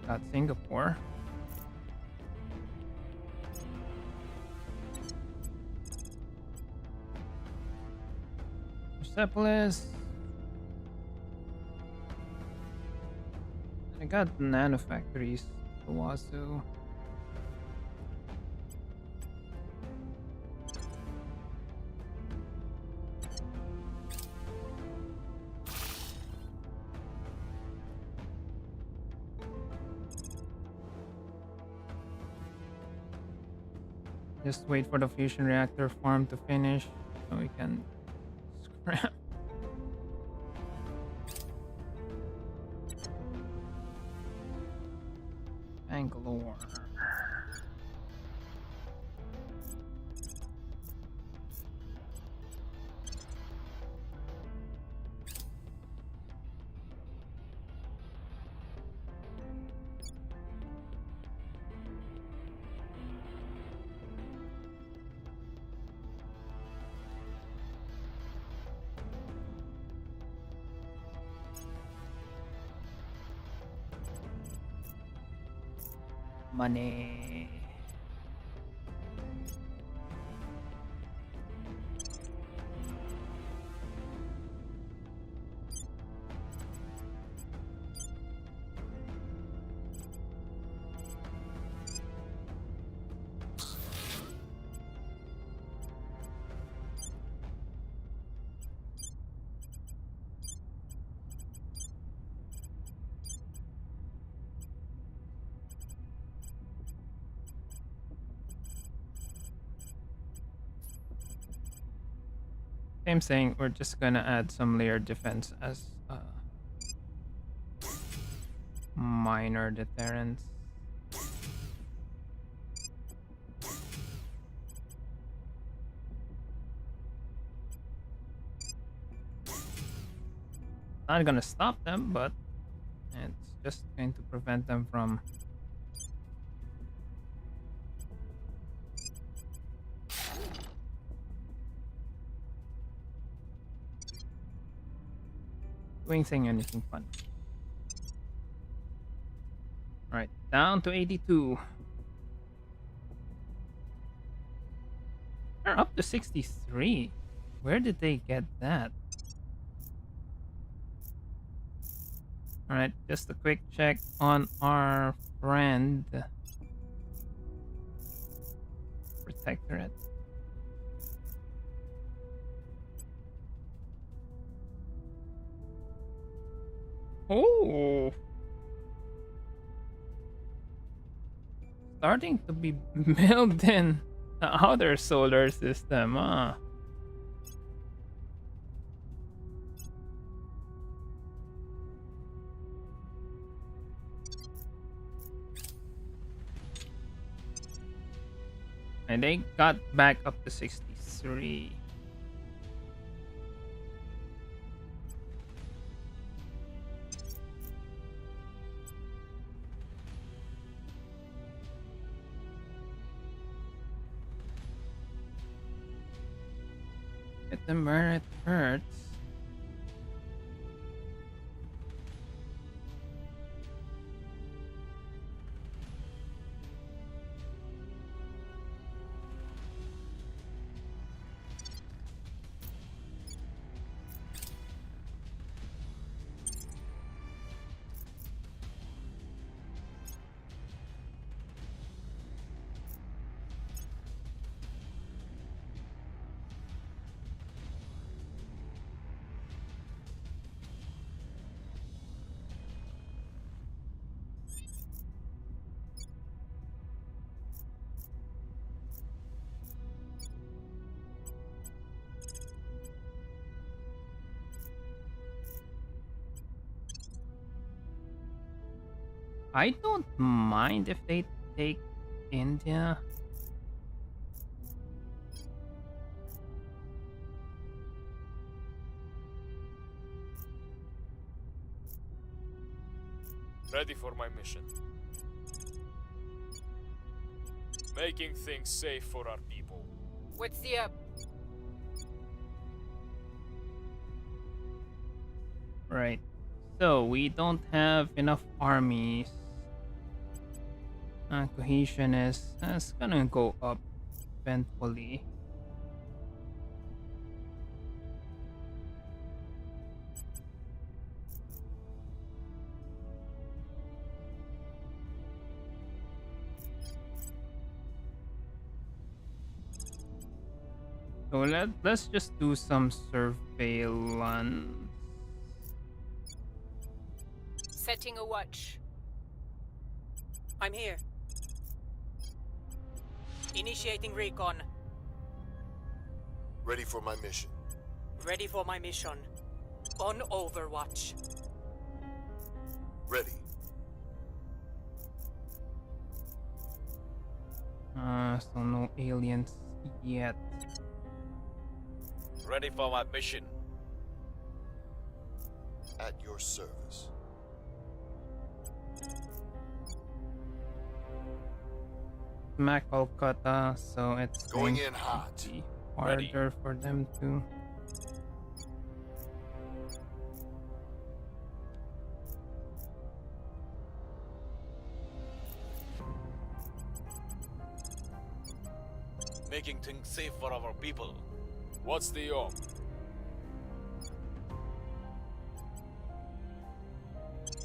Got Singapore. Persepolis. I got nanofactories. Owasu. Just wait for the fusion reactor farm to finish so we can scrap. Bangalore. Money. Same thing, we're just gonna add some layered defense as minor deterrence. Not gonna stop them, but it's just going to prevent them from doing anything fun. Alright, down to 82. They're up to 63. Where did they get that? Alright, just a quick check on our friend Protectorate. Oh! Starting to be built in the outer solar system, huh? And they got back up to 63. Hit them where it hurts. I don't mind if they take India. Ready for my mission. Making things safe for our people. What's the Right. So we don't have enough armies. Cohesion is gonna go up eventually. So let's just do some surveillance. setting a watch? I'm here. Initiating recon. Ready for my mission. Ready for my mission. On Overwatch. Ready. So no aliens yet. Ready for my mission. At your service. Smack Kolkata, so it's Going going in hot. to be harder for them to. Making things safe for our people. What's the yom?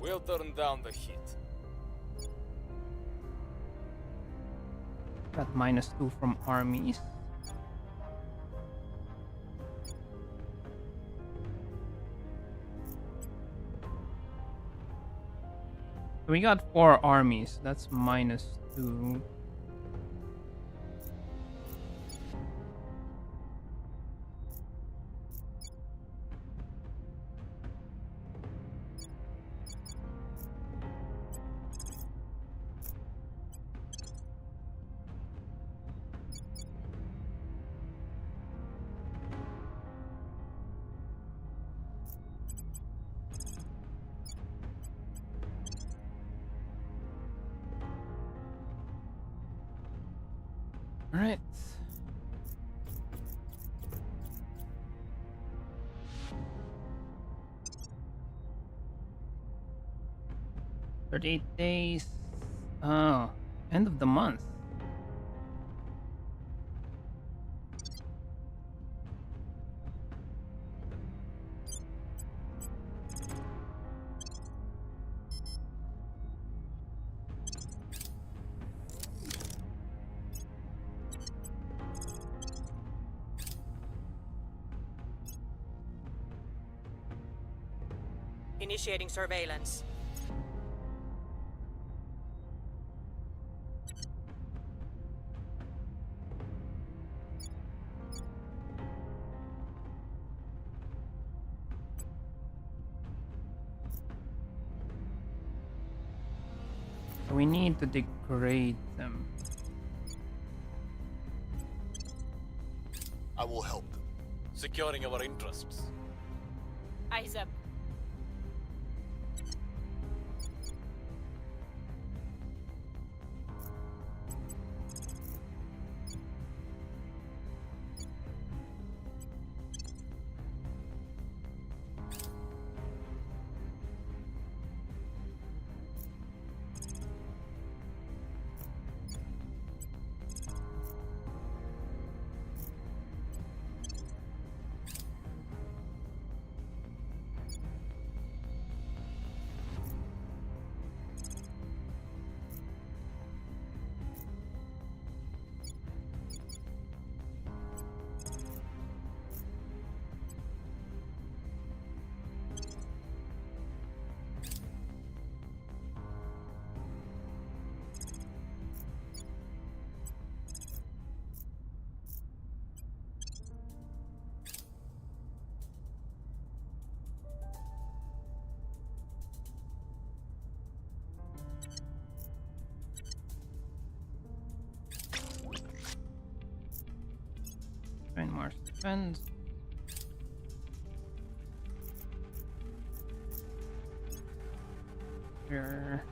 We'll turn down the heat. Got -2 from armies. So we got 4 armies. That's -2. All right. $38 days. Oh, end of the month. Initiating surveillance. We need to degrade them. I will help them. Securing our interests. Eyes up. Train Mars defense. Here.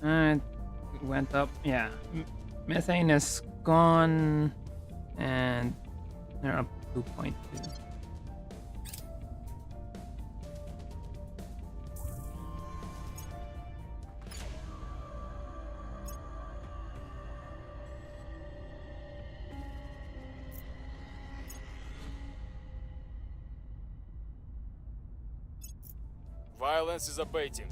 It went up. Yeah, methane is gone, and they're up 2.2. Violence is abating.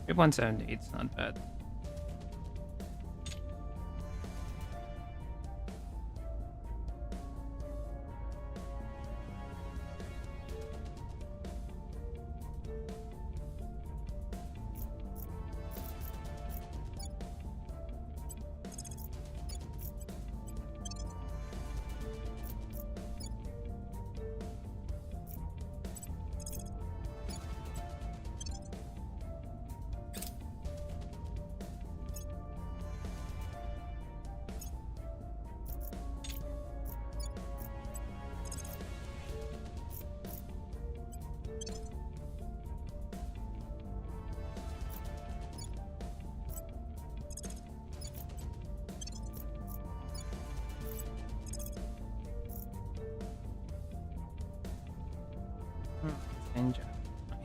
If 178, it's not bad.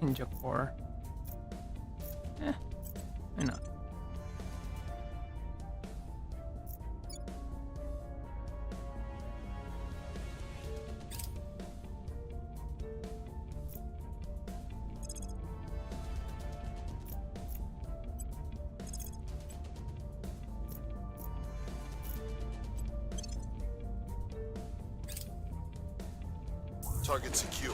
Ninja Core. Why not? Target secure.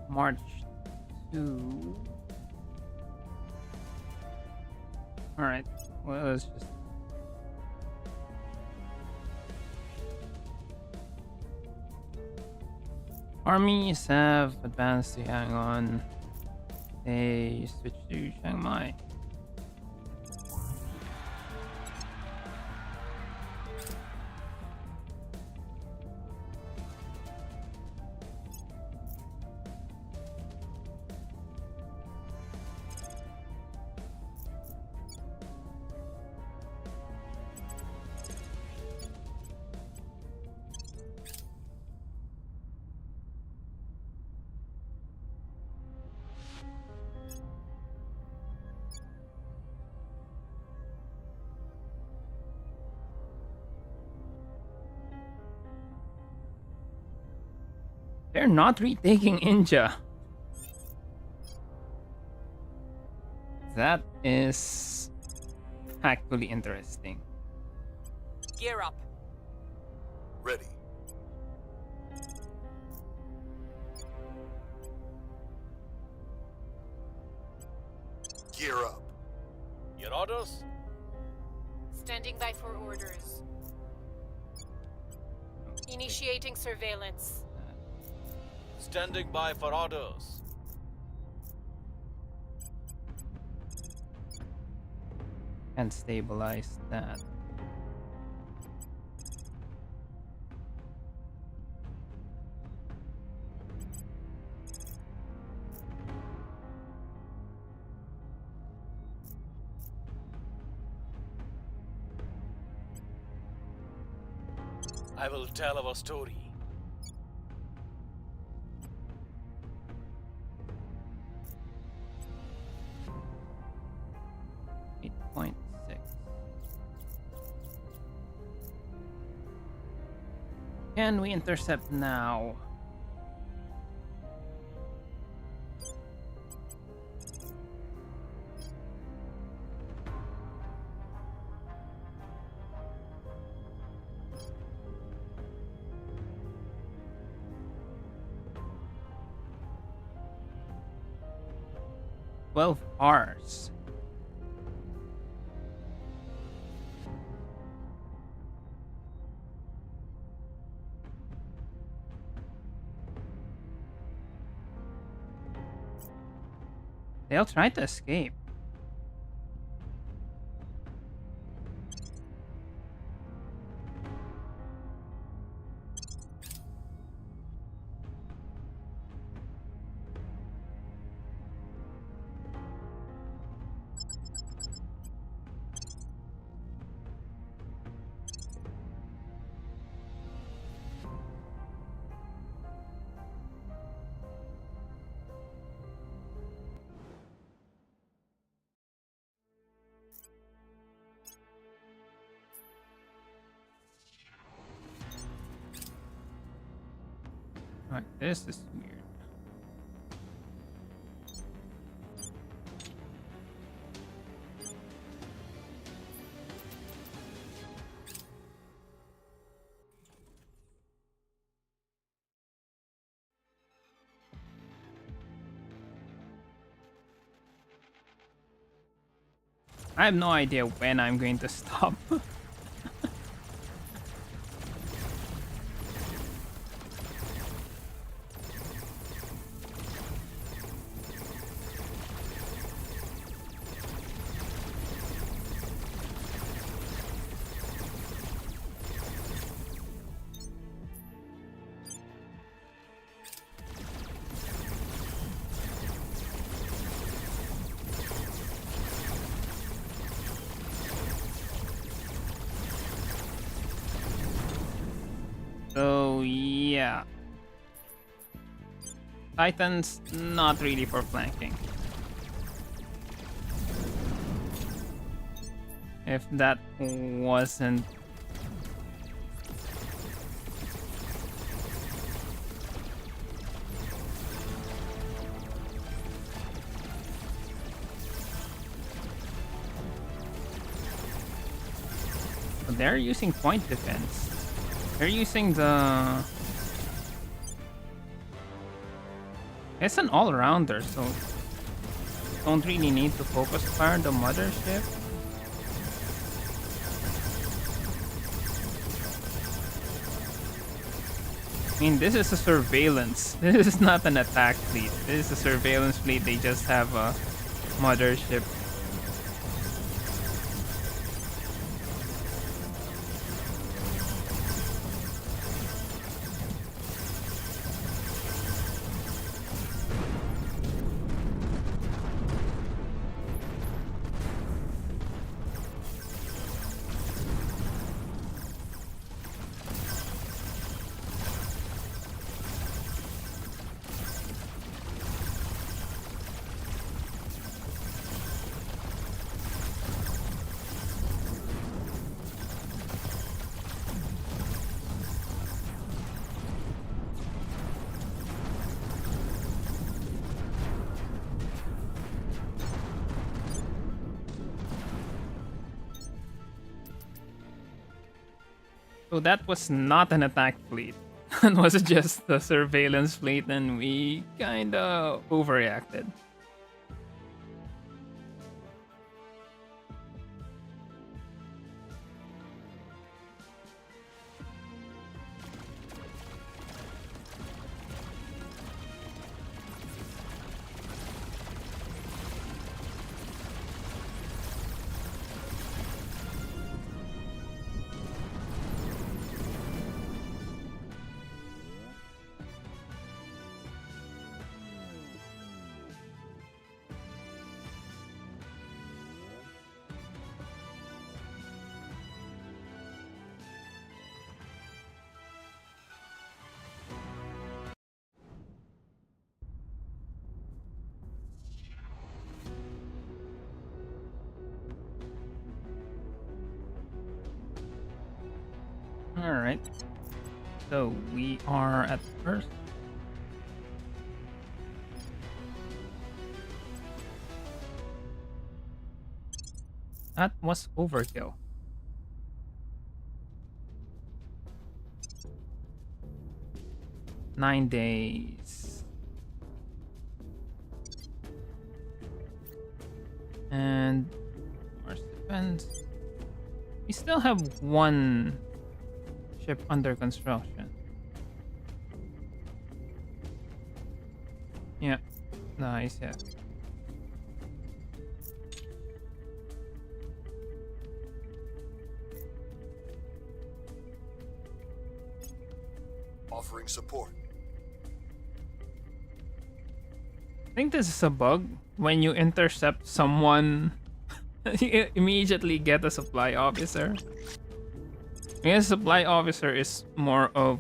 March 2. Alright, well, let's just. Armies have advanced to Yangon. They switch to Chiang Mai. They're not retaking India. That is actually interesting. Gear up. Ready. Gear up. Your orders? Standing by for orders. Initiating surveillance. Standing by for orders. And stabilize that. I will tell our story. 8.6. Can we intercept now? $12. They'll try to escape. Alright, this is weird. I have no idea when I'm going to stop. Titans, not really for flanking. If that wasn't... They're using point defense. They're using the... It's an all-rounder, so don't really need to focus fire the Mothership. I mean, this is a surveillance. This is not an attack fleet. This is a surveillance fleet. They just have a Mothership. So that was not an attack fleet. It was just a surveillance fleet, and we kinda overreacted. Alright. So we are at first. That was overkill. Nine days. And Mars defense. We still have one ship under construction. Yeah. Nice, yeah. Offering support. I think this is a bug. When you intercept someone, you immediately get a supply officer. I guess supply officer is more of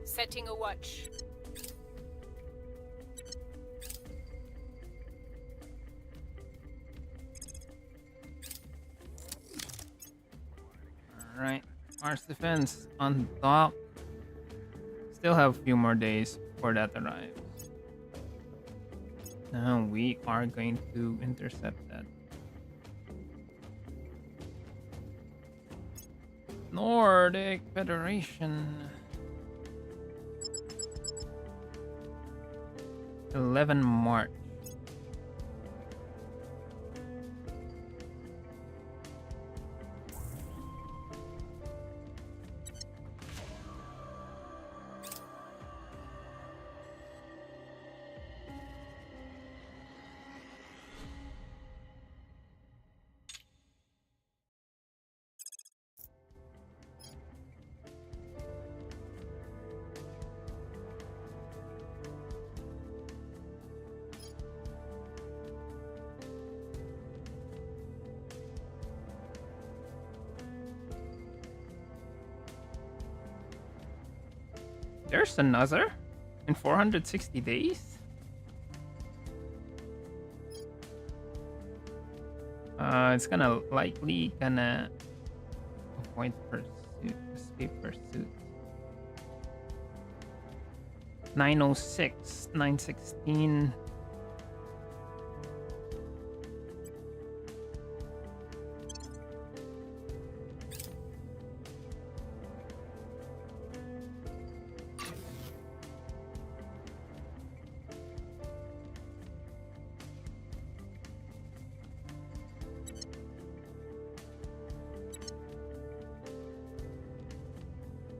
Setting a watch. Alright. Mars defense on dock. Still have a few more days before that arrives. Now we are going to intercept that. Nordic Federation. 11 March. There's another in 460 days. It's gonna likely avoid pursuit, escape pursuit. 906, 916.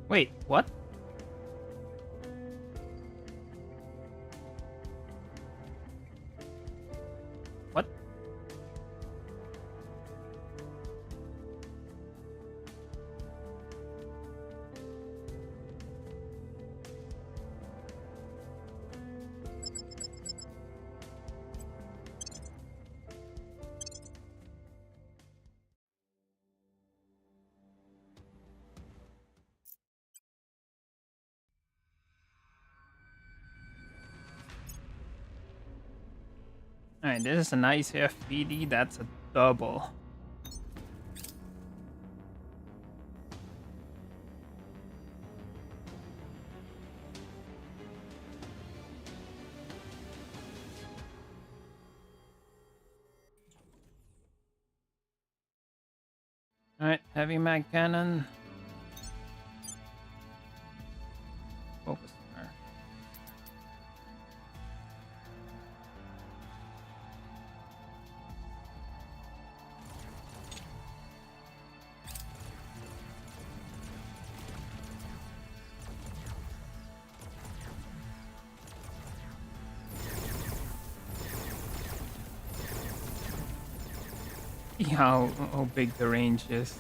Wait, what? What? Alright, this is a nice FPD. That's a double. Alright, heavy mag cannon. Focus fire. See how big the range is.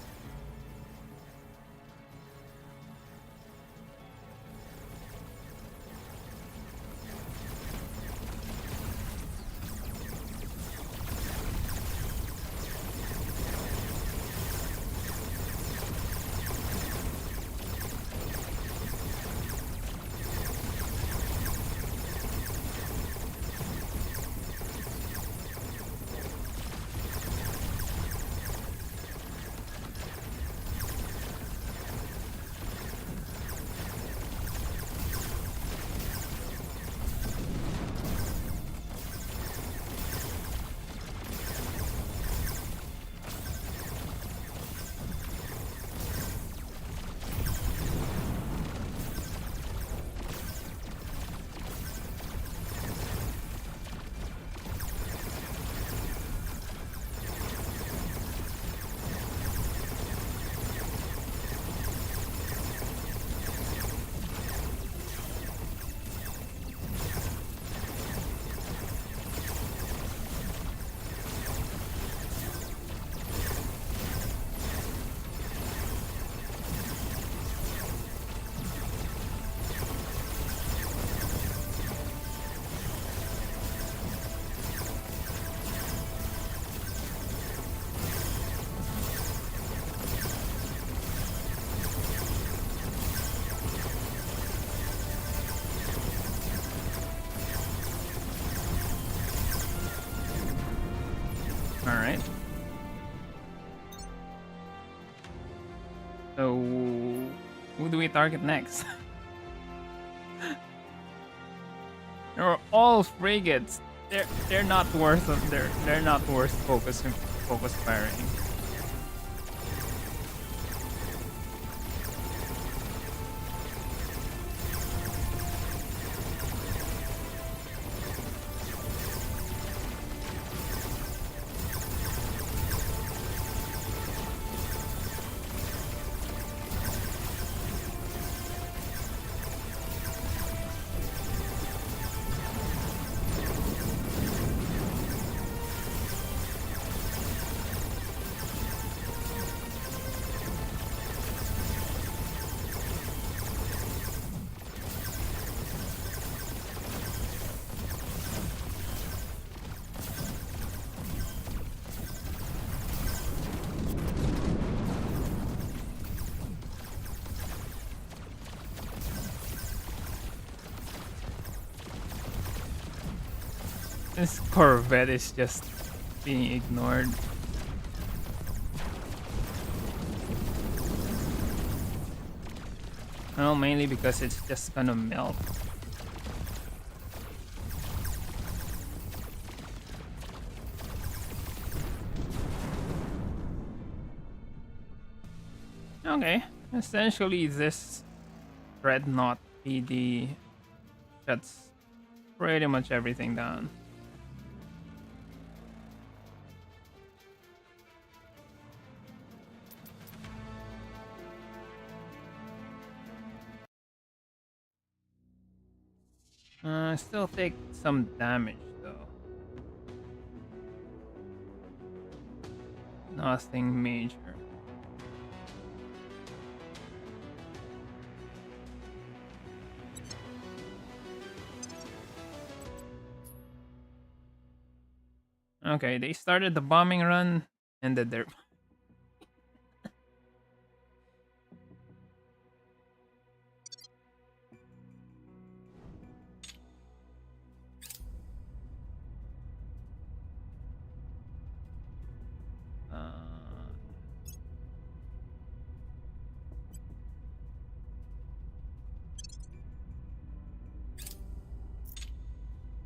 Alright. So, who do we target next? They're all frigates. They're not worth they're not worth focus firing. This Corvette is just being ignored. Well, mainly because it's just gonna melt. Okay, essentially this Dreadnought PD shuts pretty much everything down. Still take some damage though. Nothing major. Okay, they started the bombing run, ended their.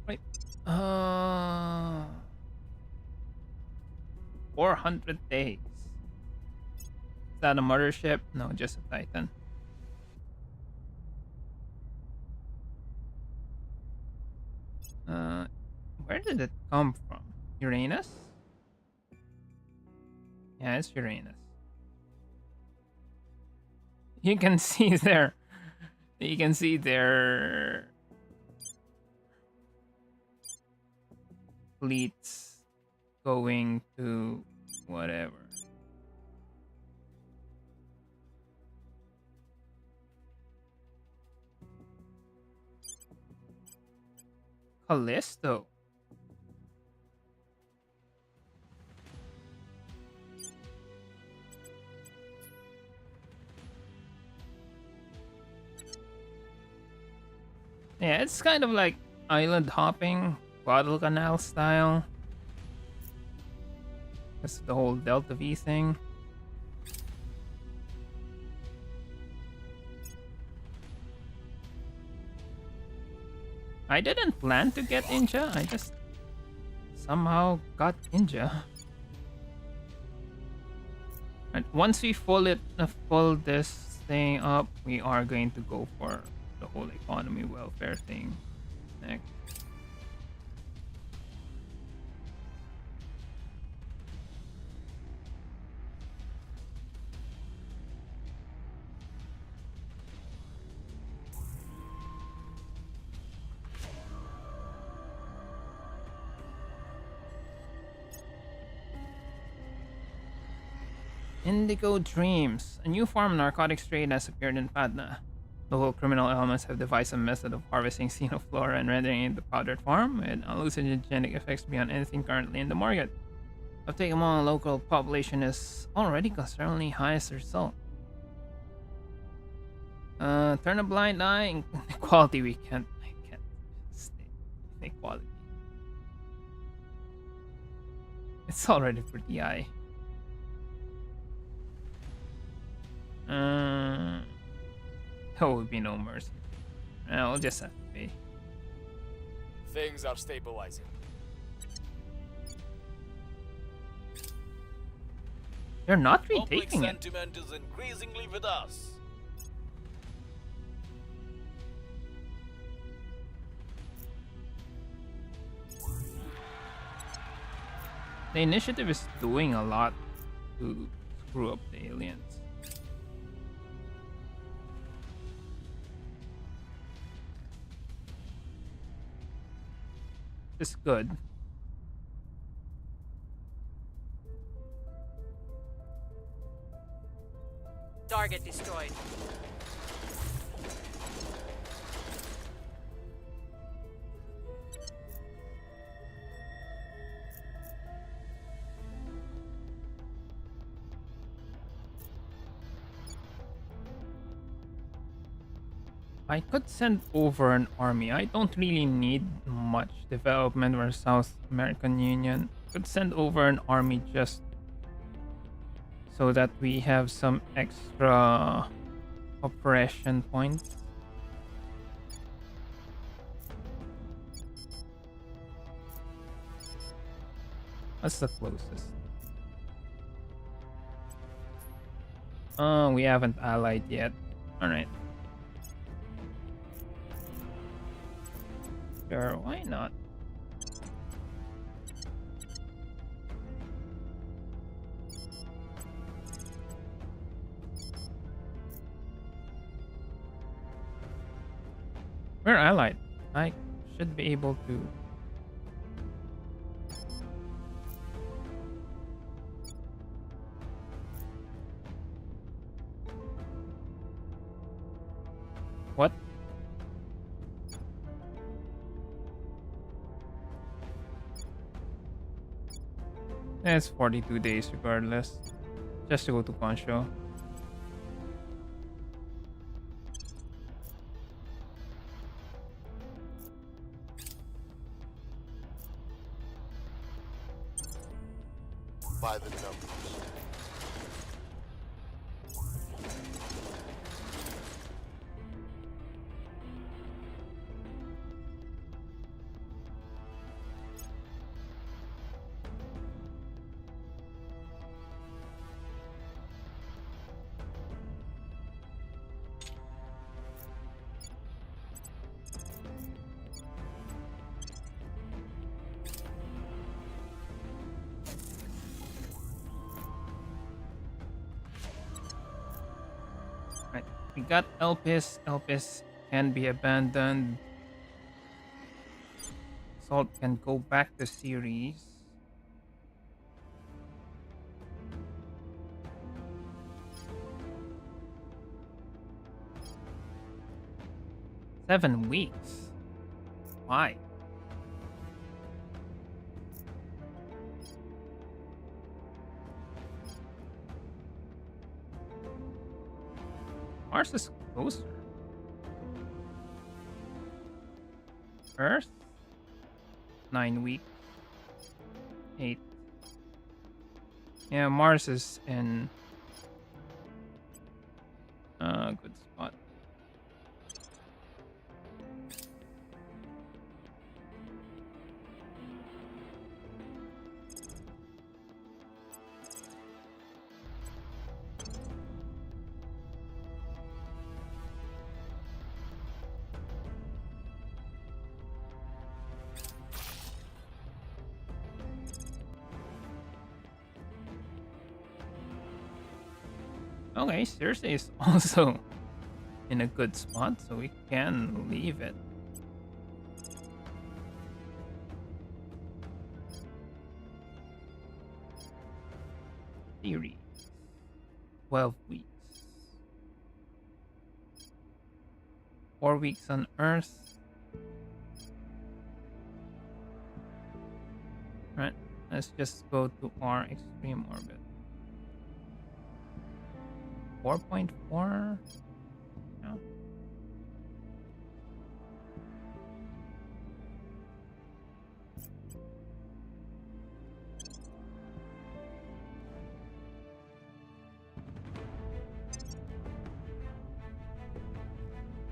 Wait. 400 days. Is that a Mothership? No, just a Titan. Where did it come from? Uranus? Yeah, it's Uranus. You can see their. You can see their fleets going to whatever. Callisto. Yeah, it's kind of like island hopping, Guadalcanal style. That's the whole Delta V thing. I didn't plan to get Inja, I just somehow got Inja. And once we pull this thing up, we are going to go for the whole economy welfare thing next. Indigo Dreams. A new form of narcotics trade has appeared in Patna. Local criminal elements have devised a method of harvesting xenoflora and rendering it into powdered form with hallucinogenic effects beyond anything currently in the market. Uptake among the local population is already concerningly high as a result. Turn a blind eye. Inequality, I can't stay. Inequality. It's already pretty high. There will be no mercy. I'll just have to pay. Things are stabilizing. They're not Public retaking it. sentiment is increasingly with us. The initiative is doing a lot to screw up the aliens. It's good. Target destroyed. I could send over an army. I don't really need much development for South American Union. Could send over an army just so that we have some extra operation points. What's the closest? Oh, we haven't allied yet. Alright. Sure, why not? We're allied. I should be able to. What? It's 42 days regardless. Just to go to Konsho. By the numbers. Right. We got Elpis. Elpis can be abandoned. Salt can go back to series. Seven weeks. Why? Mars is closer. Earth? 9 weeks. 8. Yeah, Mars is in a good spot. Okay, Cersei is also in a good spot, so we can leave it. Theory. 12 weeks. 4 weeks on Earth. Right, let's just go to our extreme orbit. 4.4? No.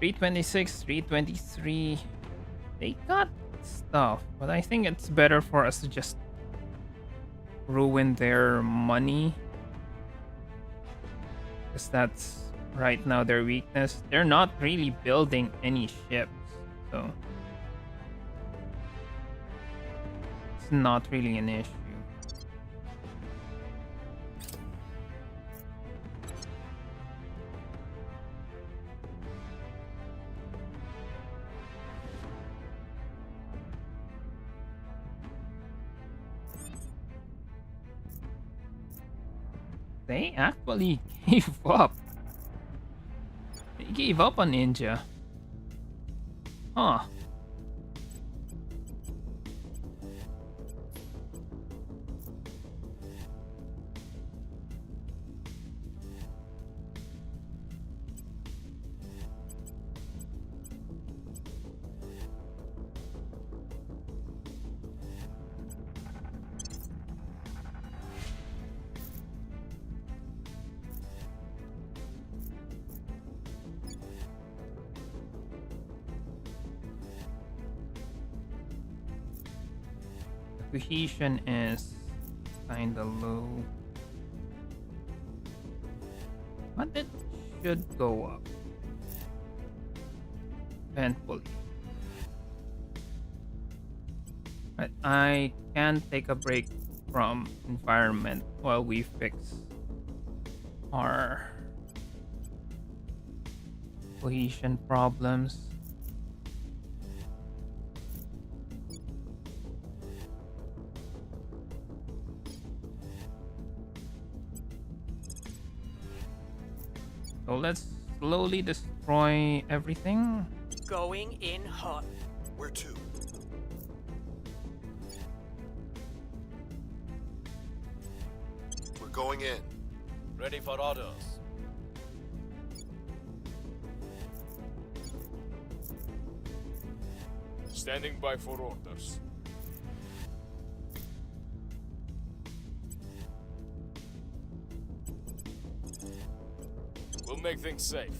$326, $323. They got stuff, but I think it's better for us to just ruin their money. Because that's right now their weakness. They're not really building any ships, so it's not really an issue. They actually gave up. They gave up on India. Huh. cohesion is kinda low. But it should go up. Eventually. But I can take a break from environment while we fix our cohesion problems. So let's slowly destroy everything. Going in hot. Where to? We're going in. Ready for orders. Standing by for orders. We'll make things safe.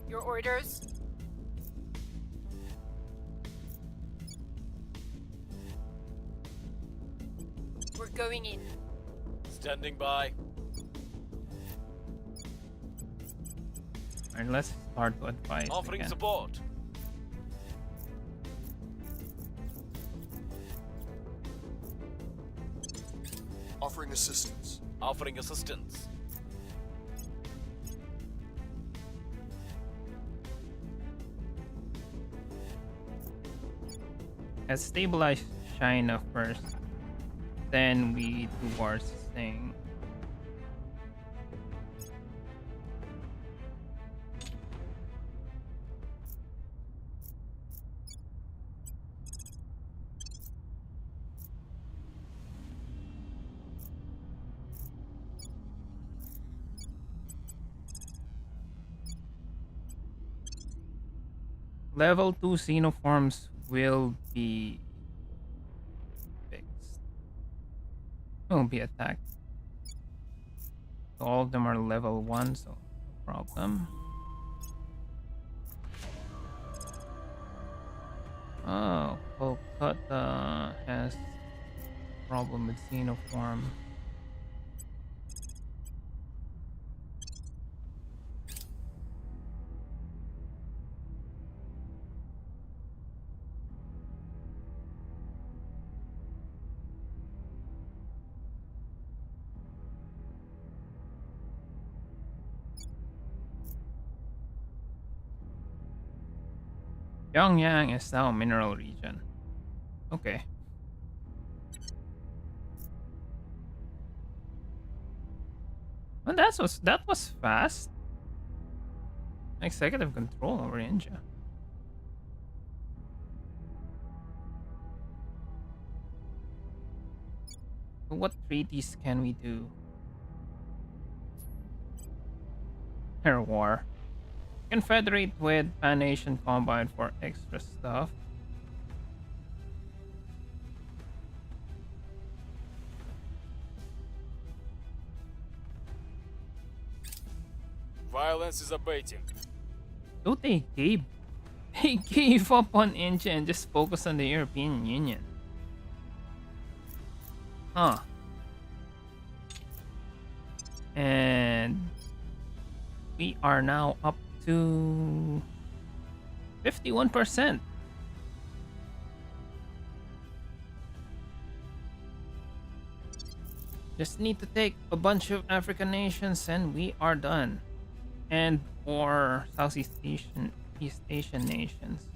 Your orders? We're going in. Standing by. And let's start to advise Offering again. support. Offering assistance. Offering assistance. Let's stabilize China first. Then we do our thing. Level 2 xenoforms will be fixed. Will be attacked. So all of them are level 1, so no problem. Oh, Kolkata has problem with xenoform. Pyongyang is now a mineral region. Okay. Well, that was fast. Executive control over India. So what treaties can we do? Air war. Confederate with Pan-Asian Combine for extra stuff. Violence is abating. So they gave up on India and just focused on the European Union. Huh. And we are now up to 51%. Just need to take a bunch of African nations and we are done. And or Southeast East Asian nations.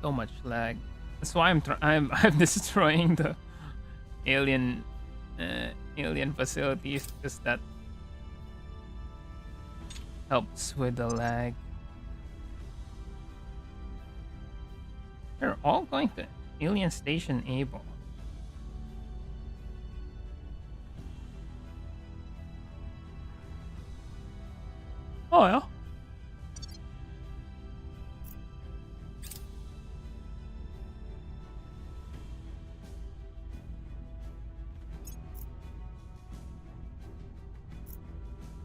So much lag. That's why I'm destroying the alien alien facilities because that helps with the lag. They're all going to alien station able. Oh yeah.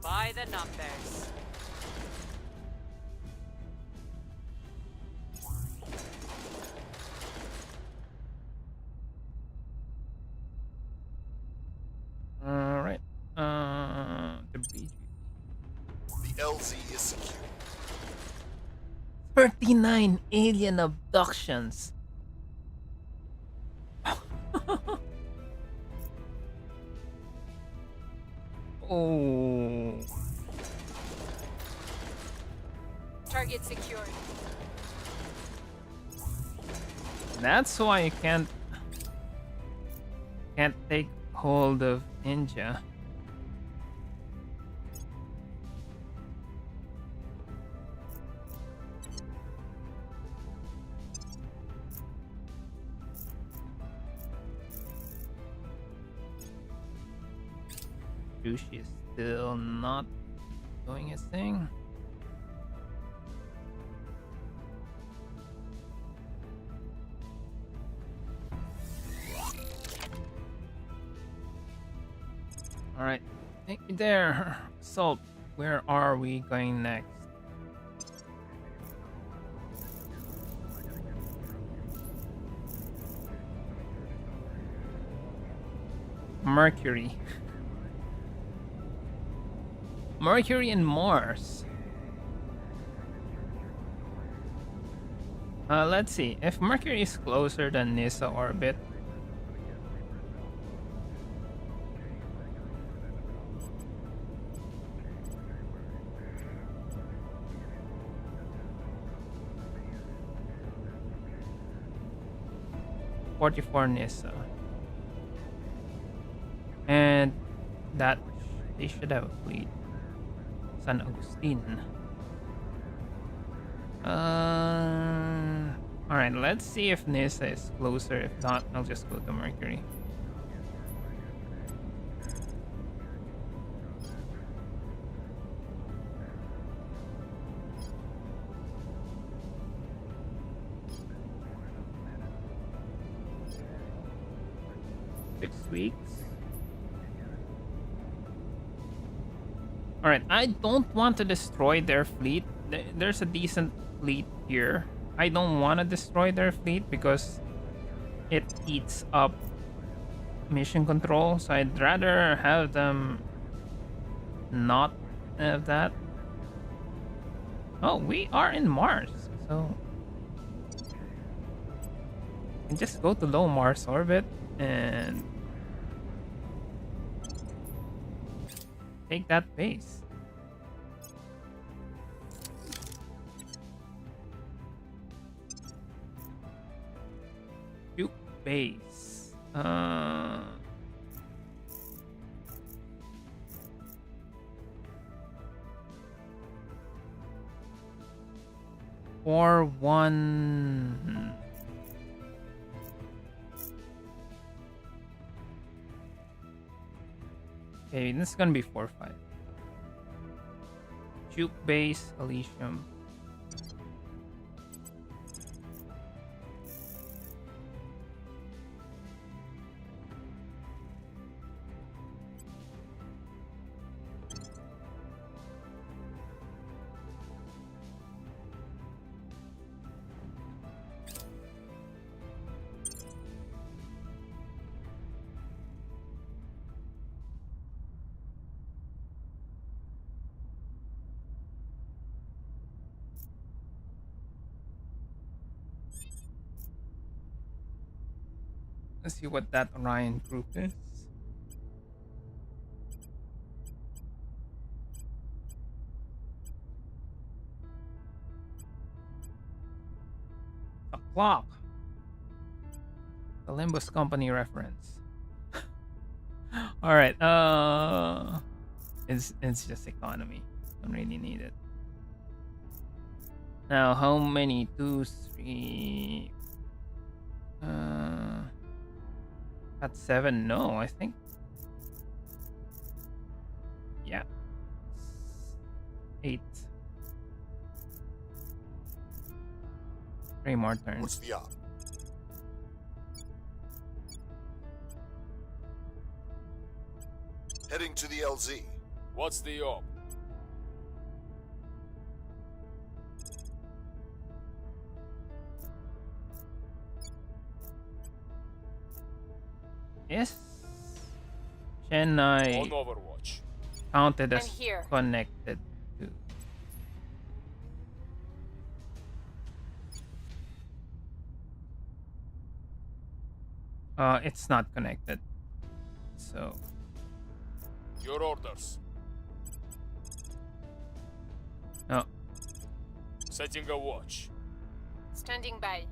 By the numbers. All right. The BG. The LZ is secure. 39 alien abductions. Oh. Target secured. That's why you can't take hold of Ninja. Sushi is still not doing his thing. All right, thank you there, Salt. Where are we going next? Mercury. Mercury and Mars. Let's see. If Mercury is closer than Nissa orbit, .44 Nissa, and that they should have a fleet. San Agustin. Alright, let's see if Nissa is closer. If not, I'll just go to Mercury. Weeks. Alright, I don't want to destroy their fleet. There's a decent fleet here. I don't want to destroy their fleet because it eats up mission control. So I'd rather have them not have that. Oh, we are in Mars. So I can just go to low Mars orbit and take that base. Duke base. 4-1. Okay, this is gonna be 4-5. Juke base, Elysium. Let's see what that Orion group is. Clock. The Limbus Company reference. All right. It's just economy. Don't really need it. Now, how many? 2, 3. At 7. No, I think. Yeah. 8. 3 more turns. What's the op? Heading to the LZ. What's the op? Yes. Chennai On Overwatch. counted I'm as here. connected to. It's not connected. So Your orders. no. Setting a watch. Standing by.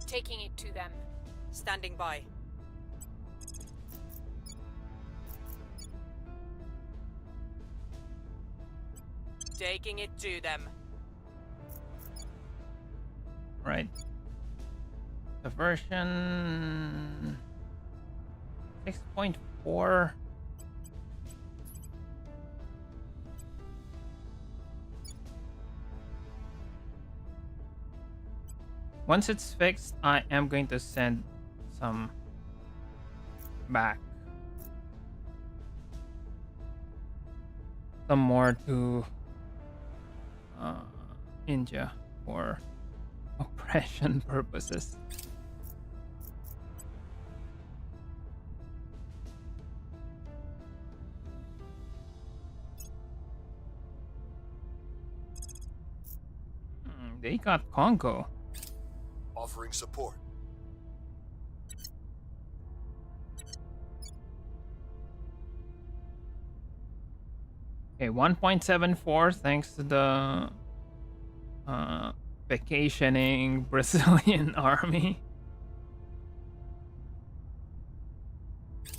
Taking it to them. Standing by. Taking it to them. Right. The version 6.4. Once it's fixed, I am going to send some back. Some more to India for oppression purposes. They got Congo. Offering support. Okay, 1.74 thanks to the vacationing Brazilian army.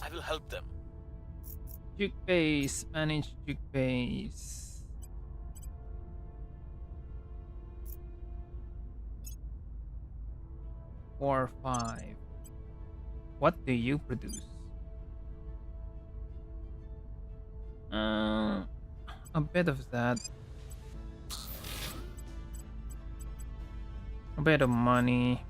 I will help them. Juke base, manage juke base. 4, 5. What do you produce? A bit of that. A bit of money.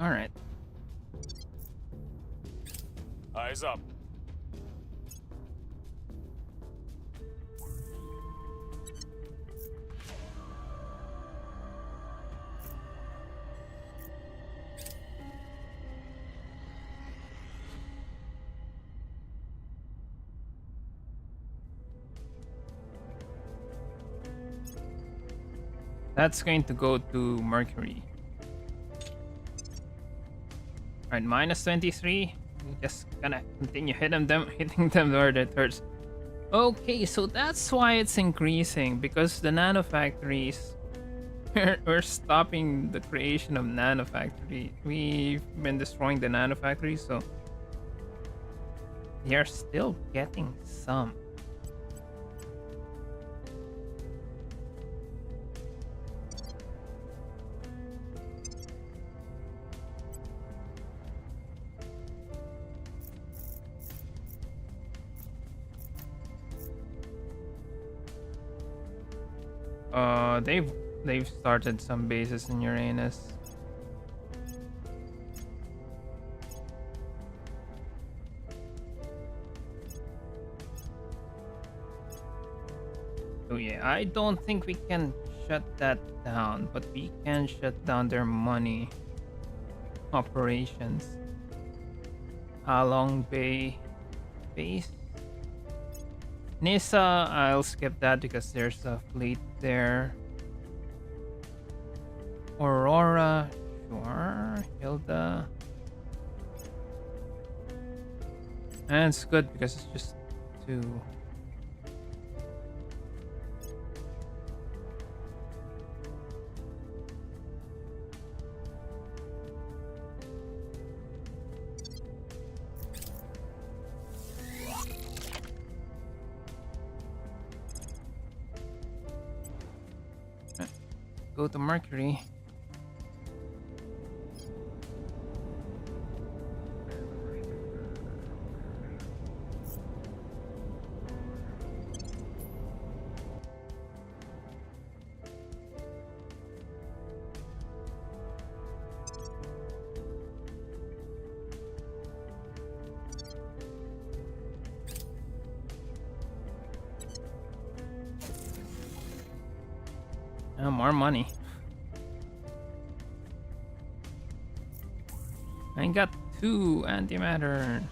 All right. Eyes up. That's going to go to Mercury. Alright, minus 23. We're just gonna continue hitting them where it hurts. Okay, so that's why it's increasing, because the nanofactories, we're stopping the creation of nanofactory. We've been destroying the nanofactories, so they are still getting some. They've started some bases in Uranus. Oh yeah, I don't think we can shut that down, but we can shut down their money operations. Halong Bay base. Nisa, I'll skip that because there's a fleet there. Aurora, sure. Hilda. And it's good because it's just 2. Go to Mercury. More money. I got 2 antimatter.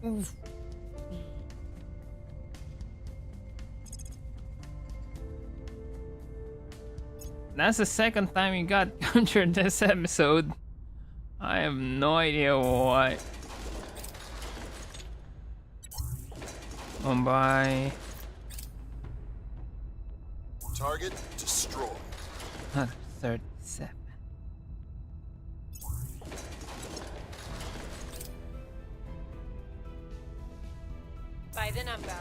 Oof. That's the second time you got captured this episode. I have no idea why. Mumbai. Target destroyed. 37. By the number.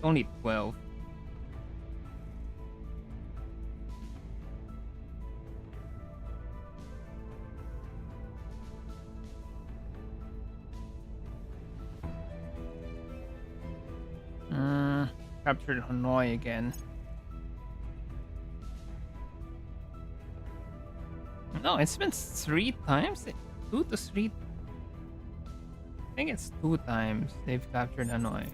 Only 12. Captured Hanoi again. No, it's been 3 times? 2 to 3. I think it's 2 times they've captured Hanoi.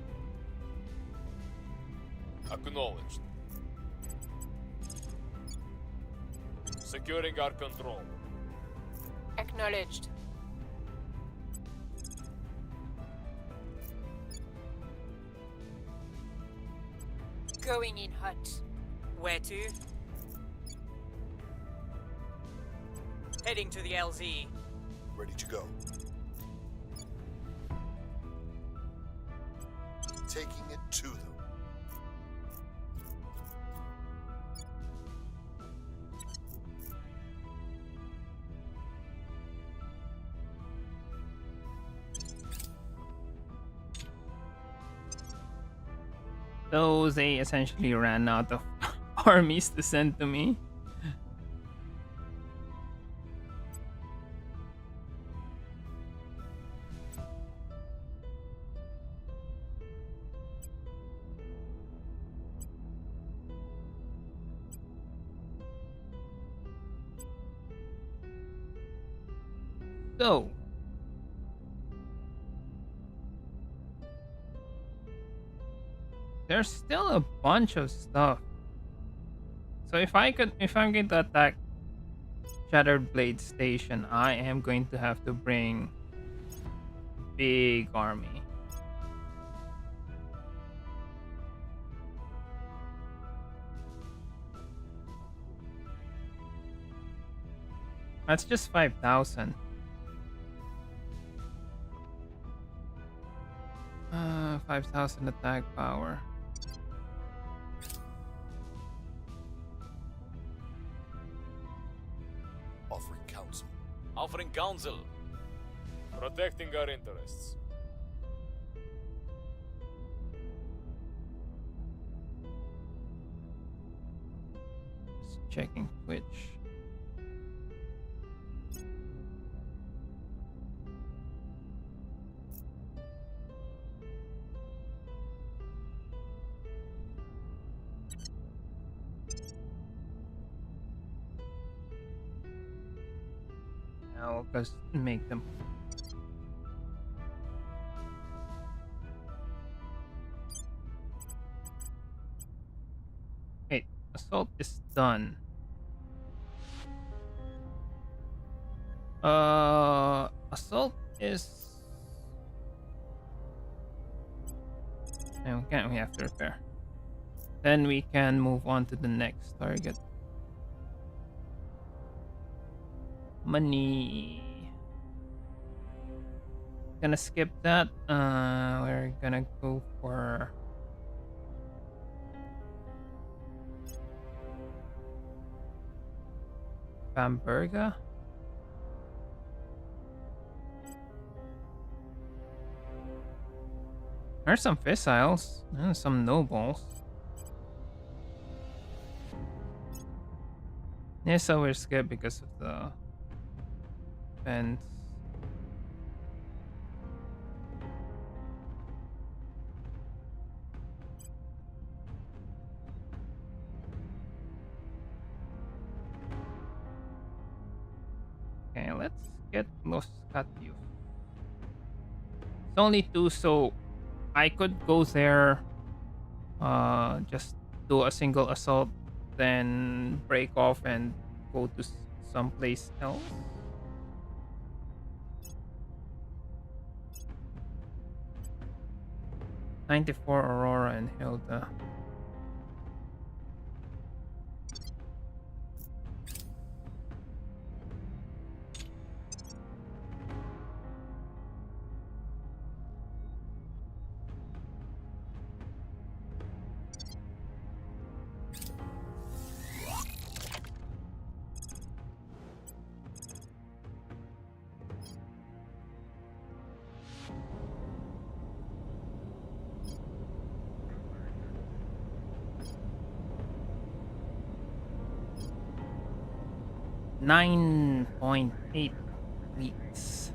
Acknowledged. Securing our control. Acknowledged. Going in hot. Where to? Heading to the LZ. Ready to go. Taking it to them. So they essentially ran out of armies to send to me. So there's still a bunch of stuff. So if I'm going to attack Shattered Blade Station, I am going to have to bring big army. That's just 5,000. 5,000 attack power. Offering counsel. Offering counsel. Protecting our interests. Just checking Twitch. I'll just make them. Wait, assault is done. Assault is. And we have to repair. Then we can move on to the next target. Money. Gonna skip that. We're gonna go for Bamberga. There's some fissiles and some nobles. Yeah, so we're skipped because of the fence. Okay, let's get Los Catios. It's only 2, so I could go there, just do a single assault, then break off and go to someplace else. $94 Aurora and Hilda. $9.8 weeks.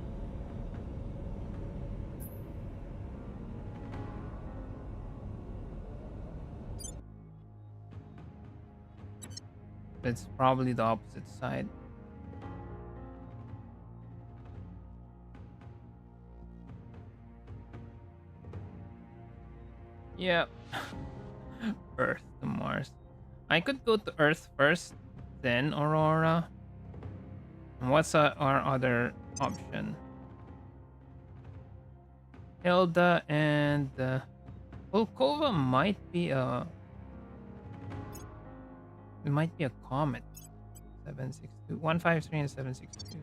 It's probably the opposite side. Yeah. Earth to Mars. I could go to Earth first, then Aurora. And what's our other option? Hilda and Volkova might be a. It might be a comet. 762 153 and 762.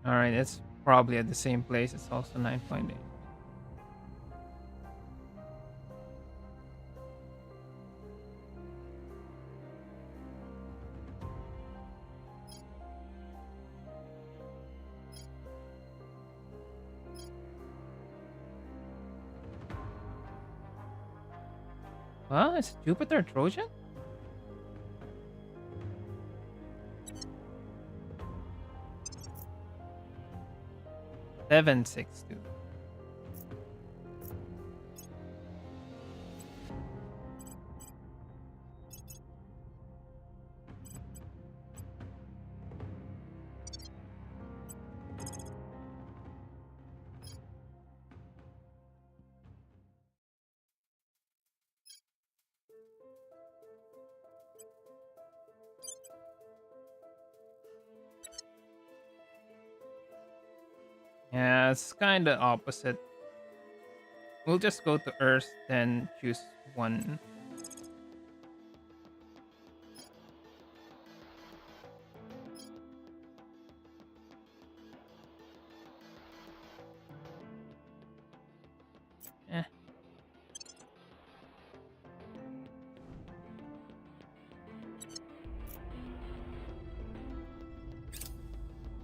All right, it's probably at the same place. It's also 9.8. Well, is Jupiter Trojan? Seven, 6, 2. Yeah, it's kind of opposite. We'll just go to Earth, then choose one. Eh.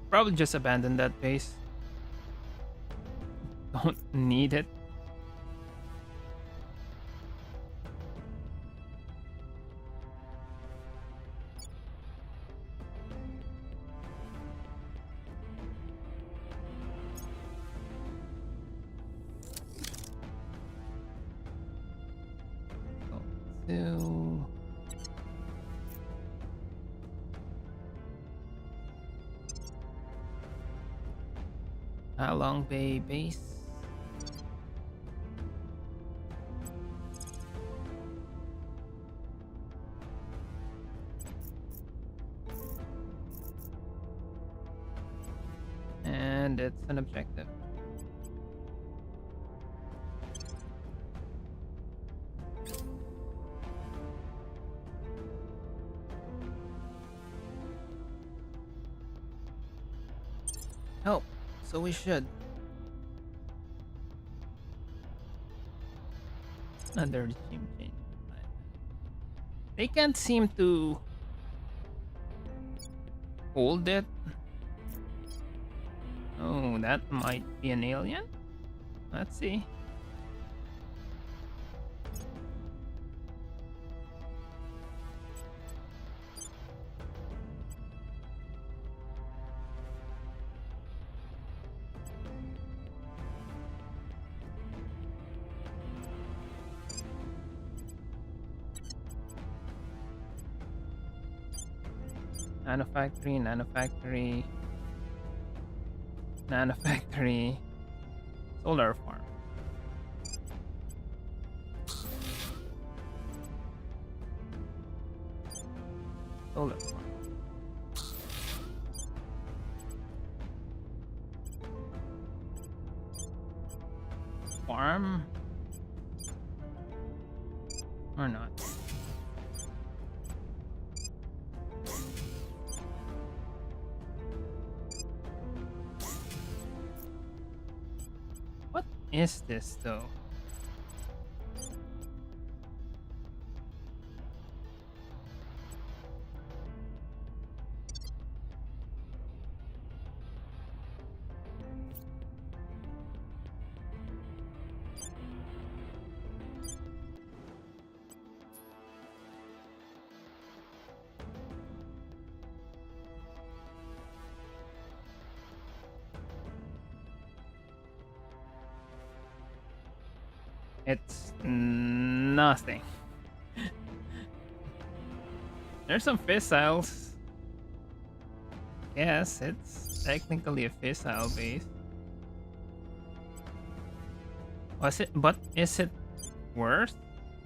Probably just abandon that base. Don't need it. Go to Long Bay base. And it's an objective. Help. So we should. Another regime change. They can't seem to hold it. Oh, that might be an alien. Let's see. Nanofactory, nanofactory, nanofactory, solar farm. Solar farm. Farm? Or not? What is this though? It's nothing. There's some fissiles. Yes, it's technically a fissile base. Was it? But is it worth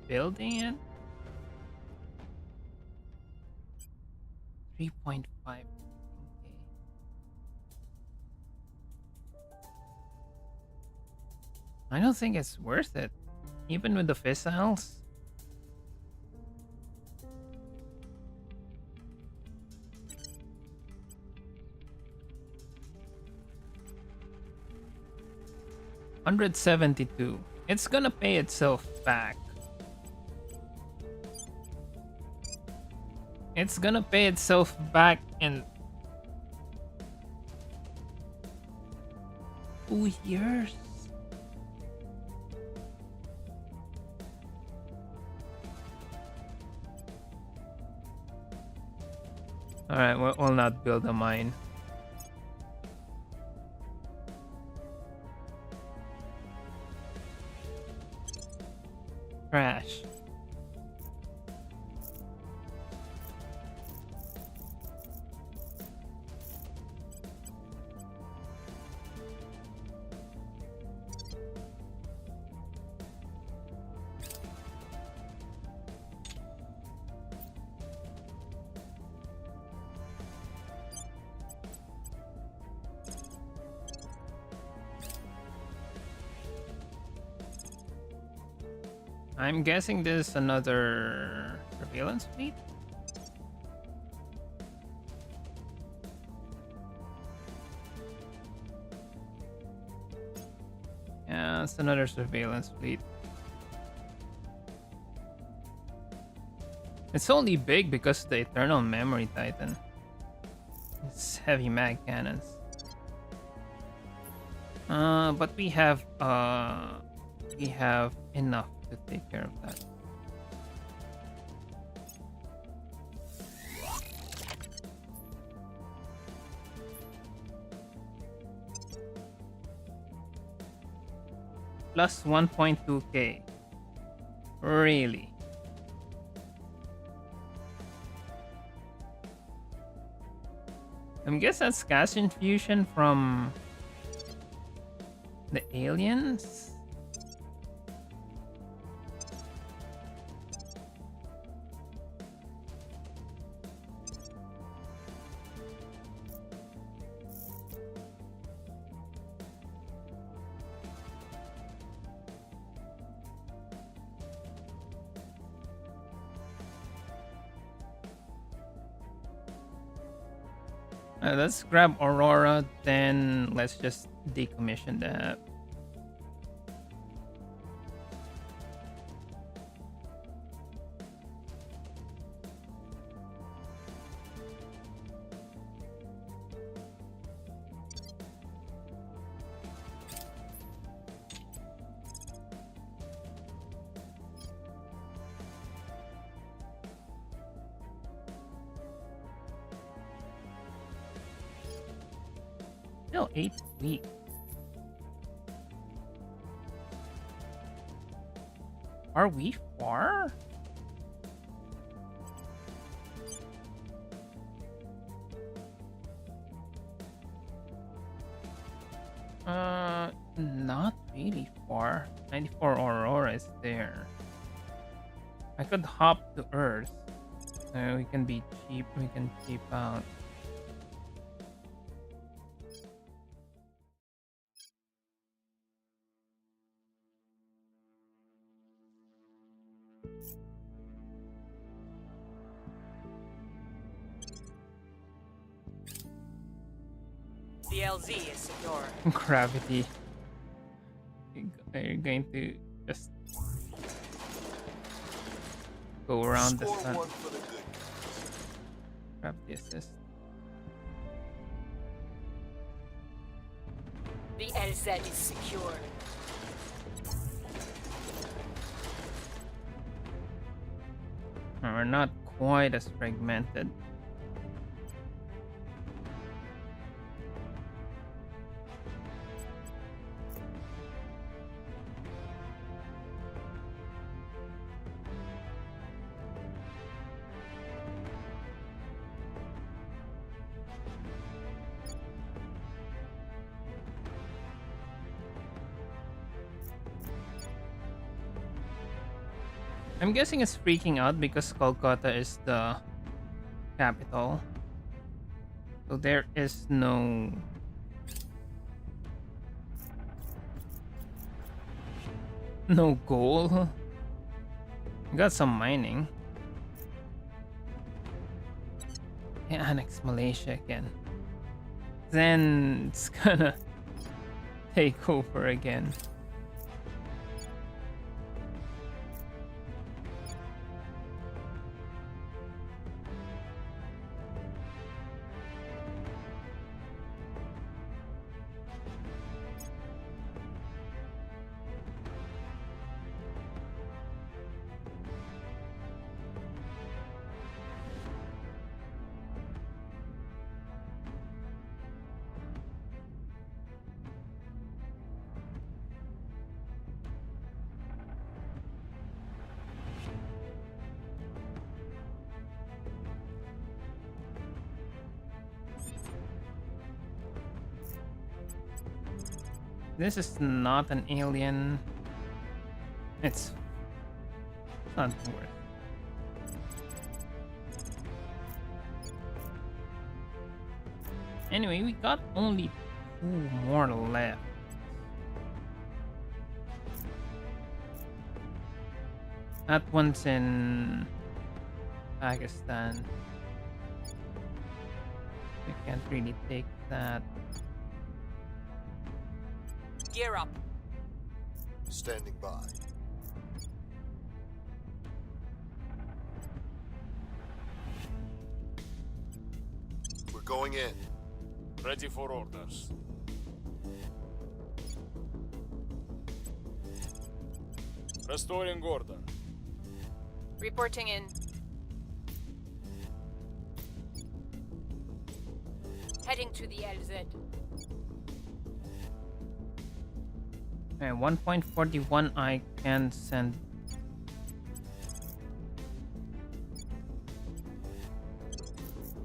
building it? 3.5. I don't think it's worth it, even with the fissiles. $172. It's gonna pay itself back. It's gonna pay itself back in 2 years. Alright, we'll not build a mine. Trash. I'm guessing this is another surveillance fleet. Yeah, it's another surveillance fleet. It's only big because of the Eternal Memory Titan. It's heavy mag cannons. But we have enough to take care of that. Plus 1.2k. Really? I guess that's gas infusion from the aliens? Let's grab Aurora, then let's just decommission that. Still 8 weeks. Are we far? Not really far. 94 Aurora is there. I could hop to Earth. We can be cheap. We can cheap out. The LZ is secure. Gravity. You're going to just go around the Score sun. one for the good. Gravity assist. The LZ is secure. We're not quite as fragmented. I'm guessing it's freaking out because Kolkata is the capital. So there is no goal. We got some mining. Yeah, annex Malaysia again. Then it's gonna take over again. This is not an alien. It's not worth. Anyway, we got only 2 more left. That one's in Pakistan. We can't really take that. Gear up. Standing by. We're going in. Ready for orders. Restoring order. Reporting in. Heading to the LZ. Okay, 1.41 I can send.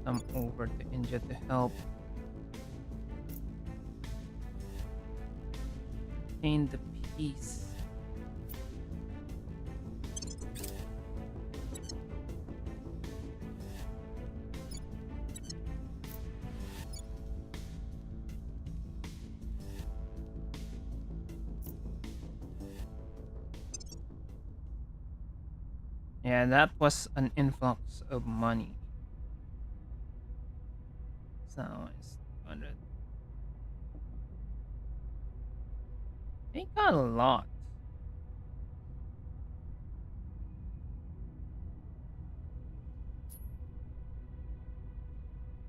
Some over to India to help. Maintain the peace. Yeah, that was an influx of money. So it's 200. They got a lot.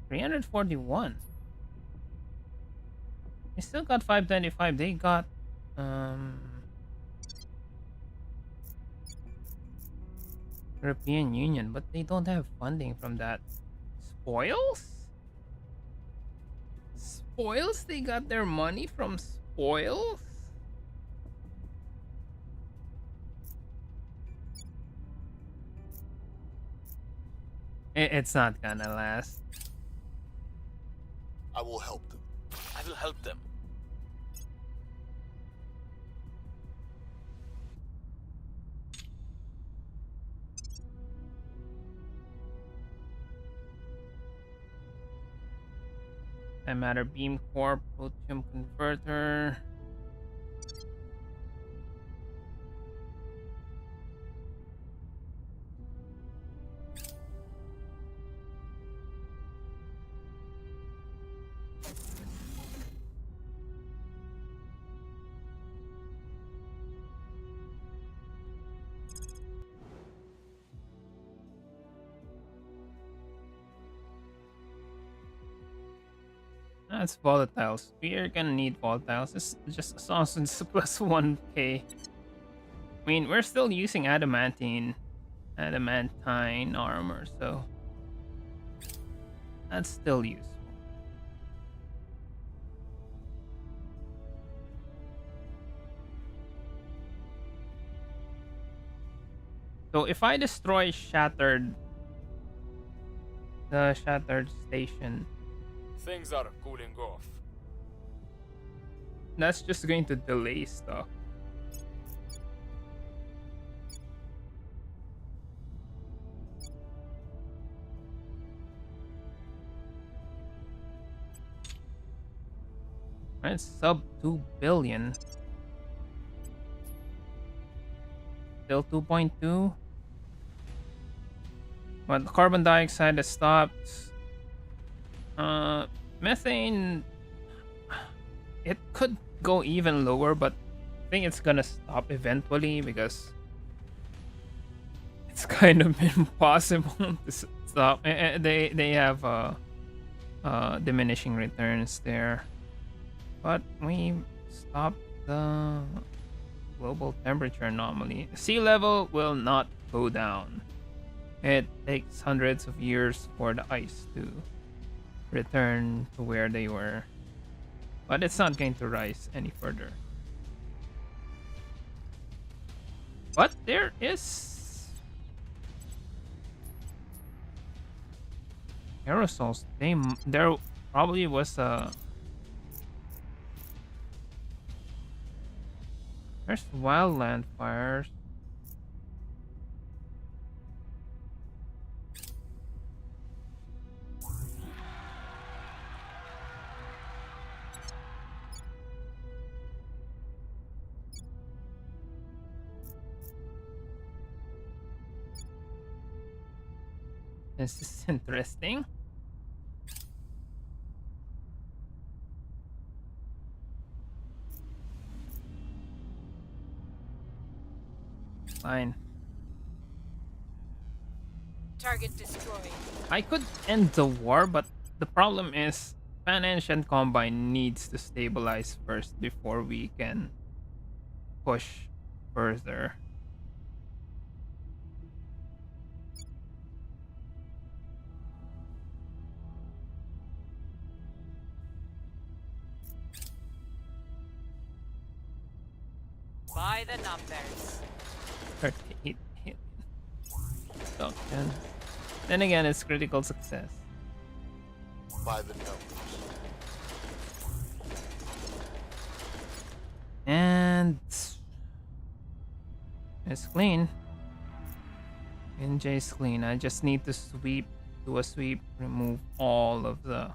$341. They still got 525. They got European Union, but they don't have funding from that. Spoils? Spoils? They got their money from spoils? It's not gonna last. I will help them. I will help them. Matter beam core, protium converter. That's volatiles. We are gonna need volatiles. It's just as long as it's plus 1k. I mean, we're still using adamantine armor, so that's still useful. So if I destroy the shattered station, Things are cooling off. that's just going to delay stuff. Right, sub 2 billion. Still 2.2. But carbon dioxide has stopped. Methane, it could go even lower, but I think it's gonna stop eventually because it's kind of impossible to stop. They have diminishing returns there, but we stopped the global temperature anomaly. Sea level will not go down. It takes hundreds of years for the ice to return to where they were, but it's not going to rise any further. But there aerosols. There probably was there's wildland fires. This is interesting. Fine. Target destroyed. I could end the war, but the problem is Pan Ancient Combine needs to stabilize first before we can push further. By the numbers. 38 hit. Token. Then again, it's critical success. By the numbers. And it's clean. NJ's clean. I just need to sweep, do a sweep, remove all of the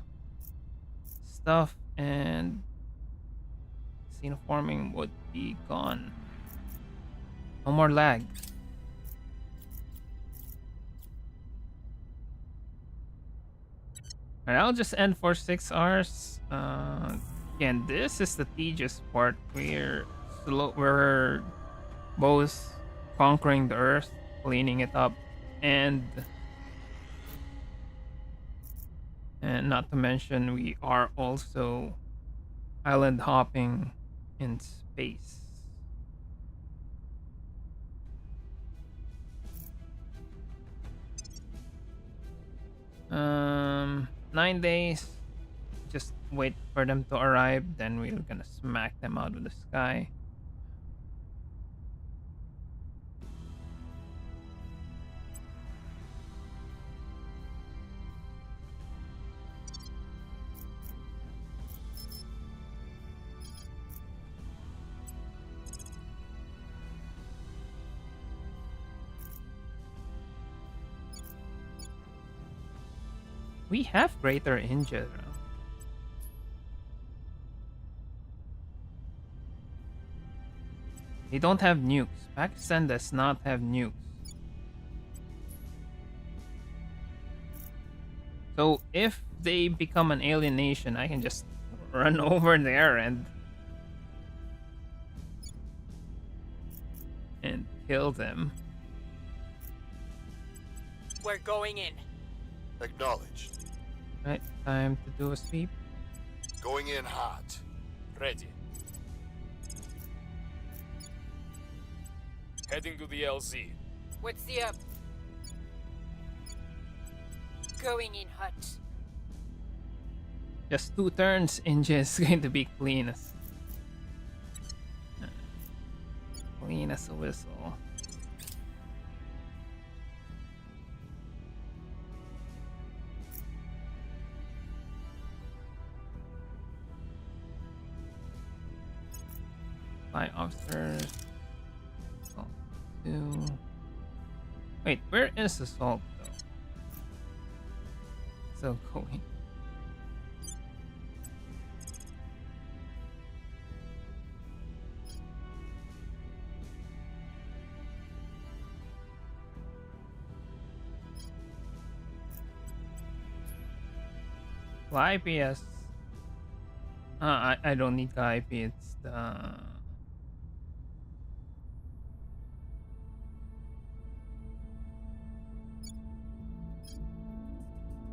stuff, and xenoforming would be gone. No more lag. Alright, I'll just end for 6 hours. Again, this is the tedious part. We're both conquering the earth, cleaning it up, and not to mention we are also island hopping in space. 9 days. Just wait for them to arrive, then we're gonna smack them out of the sky. We have greater India though. They don't have nukes. Pakistan does not have nukes. So if they become an alien nation, I can just run over there and kill them. We're going in. Acknowledged. Right, time to do a sweep. Going in hot. Ready. Heading to the LZ. What's the up? Going in hot. Just 2 turns, India is going to be clean as a whistle. Fly officers. Assault 2. Wait, where is Assault though? So going. Fly IPS. I don't need the IP. It's the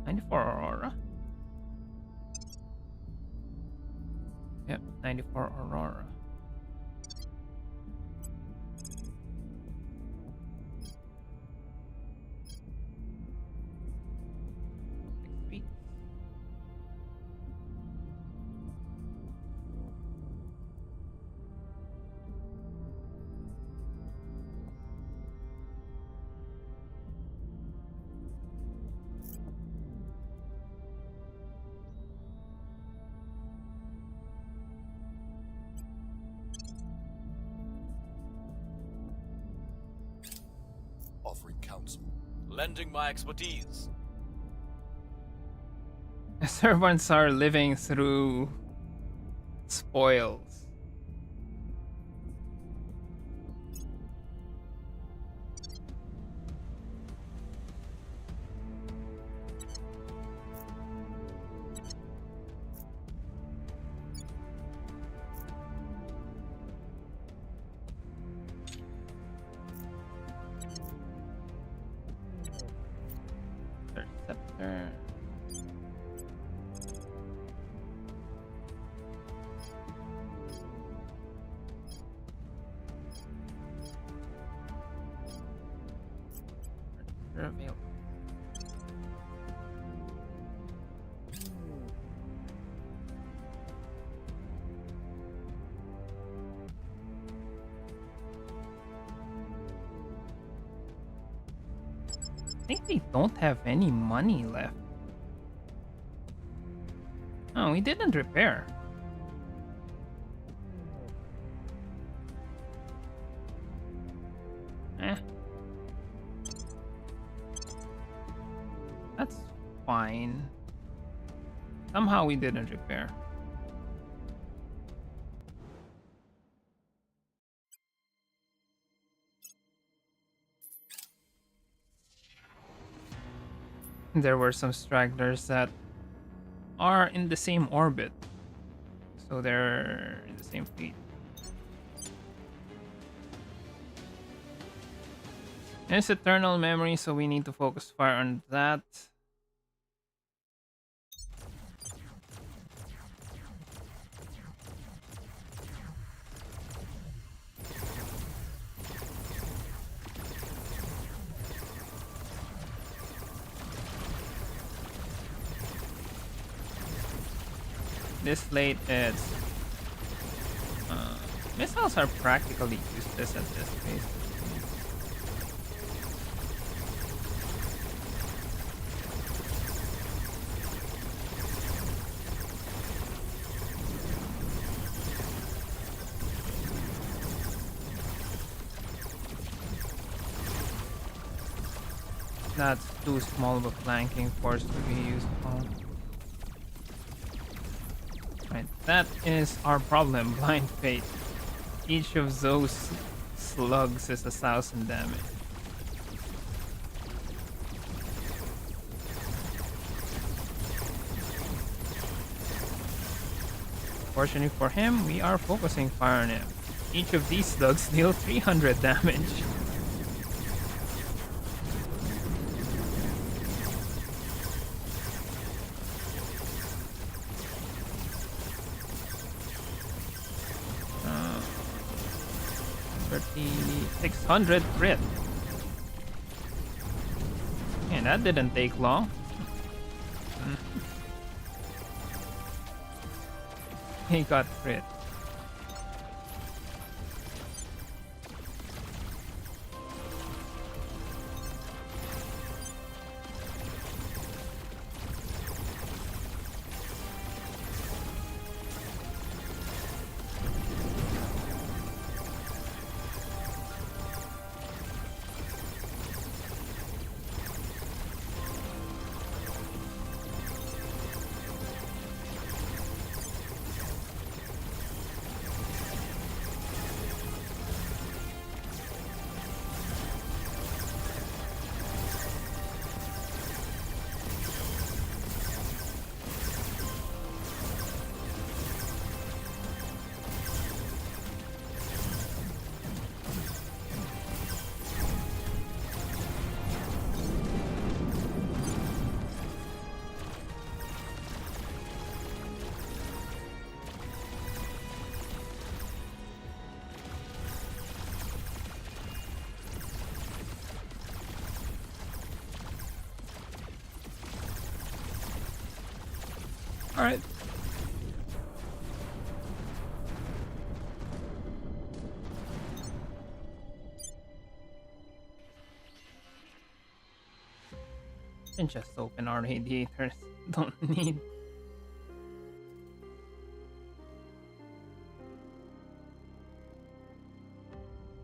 94 Aurora. Yep, 94 Aurora. Sweet. Offering counsel. Lending my expertise. Servants are living through spoils. They're available. I think they don't have any money left. Oh, we didn't repair. That's fine. Somehow we didn't repair. There were some stragglers that are in the same orbit. So they're in the same fleet. It's eternal memory, so we need to focus fire on that. This late, it's missiles are practically useless at this phase. That's too small of a flanking force to be useful. Right, that is our problem, blind fate. Each of those slugs is 1,000 damage. Fortunately for him, we are focusing fire on him. Each of these slugs deal 300 damage. Uh, 600 crit. And that didn't take long. He got crit. All right. And just open our radiators. Don't need.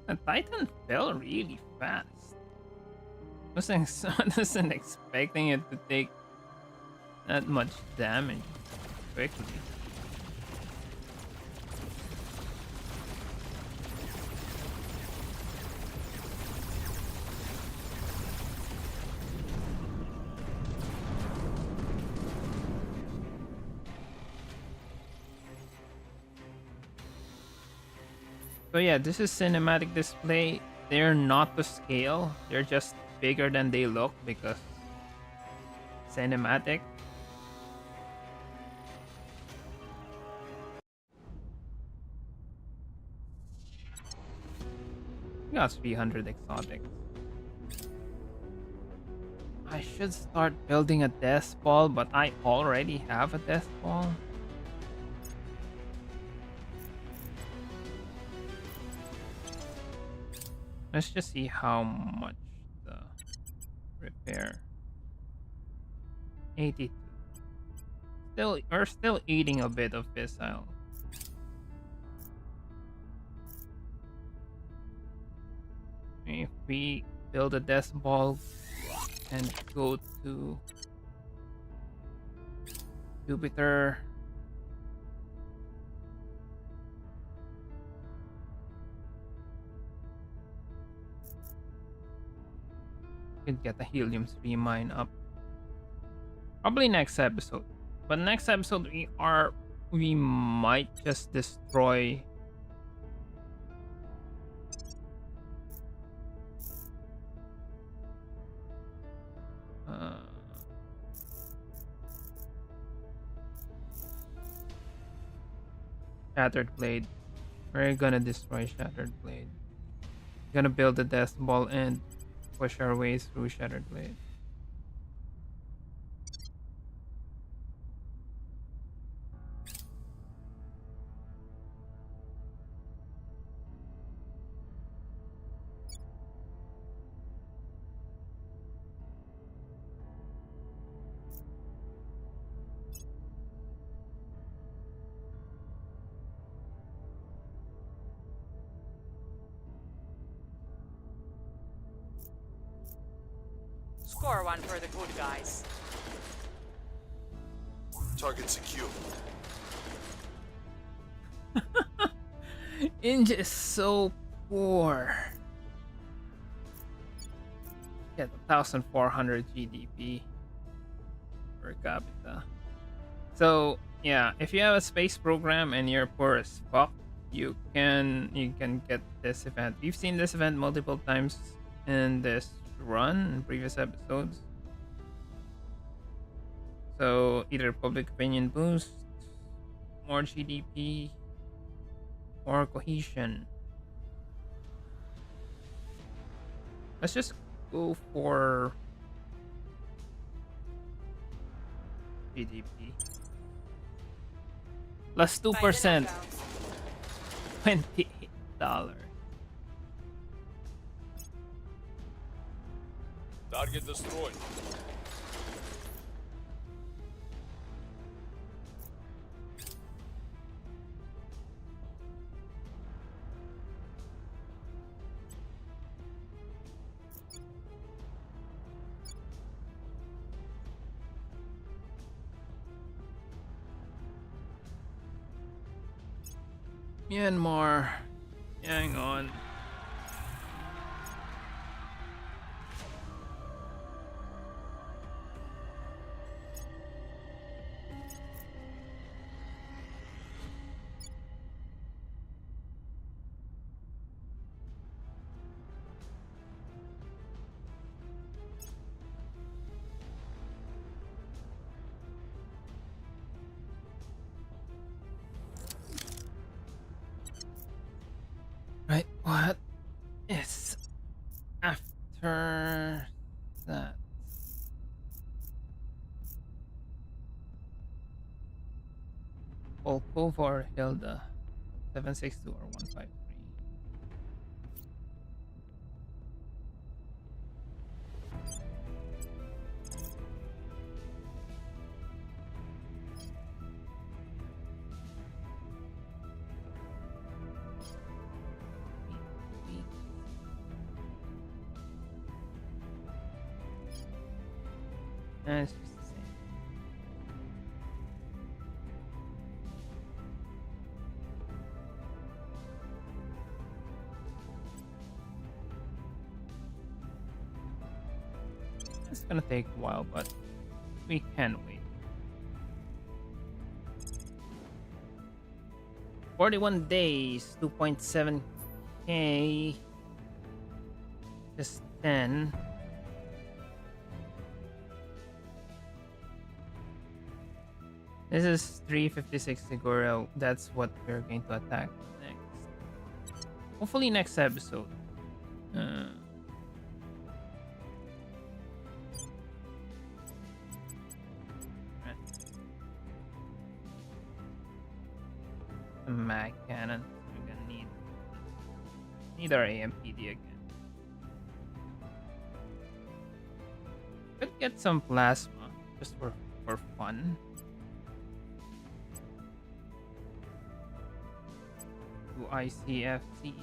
The Titan fell really fast. Wasn't expecting it to take that much damage quickly. So yeah, this is cinematic display. They're not to scale. They're just bigger than they look because cinematic. We got 300 exotics. should start building a death ball, but I already have a death ball. Let's just see how much the repair. 82. Still, we're still eating a bit of fissile. If we build a death ball and go to Jupiter. Could get the helium-3 mine up. Probably next episode. But next episode we might just destroy Shattered Blade. We're gonna destroy Shattered Blade. Gonna build the Death Ball and push our way through Shattered Blade. Score one for the good guys. Target secure. India is so poor. Get 1,400 GDP per capita. So yeah, if you have a space program and you're poor as fuck, you can get this event. We've seen this event multiple times in this run in previous episodes. So either public opinion boost, more GDP, more cohesion. Let's just go for GDP. Plus 2%. $28. Target destroyed. Myanmar. Hang on. Right, what is after that? Volkova or Hilda? 762 or 153? It's just the same. It's gonna take a while, but we can wait. 41 days, 2.7k. Just 10. This is 356 Segura. That's what we're going to attack next. Hopefully next episode. a mag cannon. We're gonna need our AMPD again. Could get some plasma just for fun. 2 ICF siege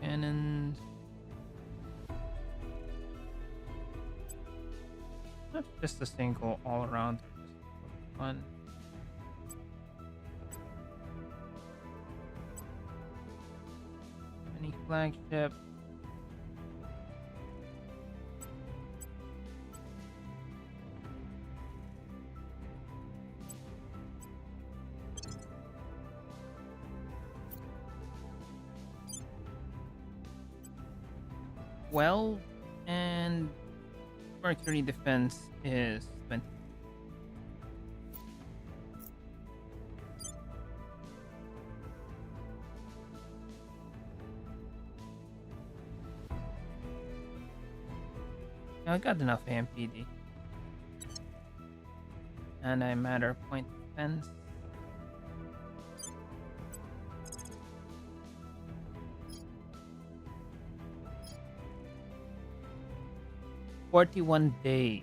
cannons. Just a single all around just for fun. Any flagship. Well, and Mercury defense is 20. I got enough AMPD. And I matter point defense. "41 days. "41 days.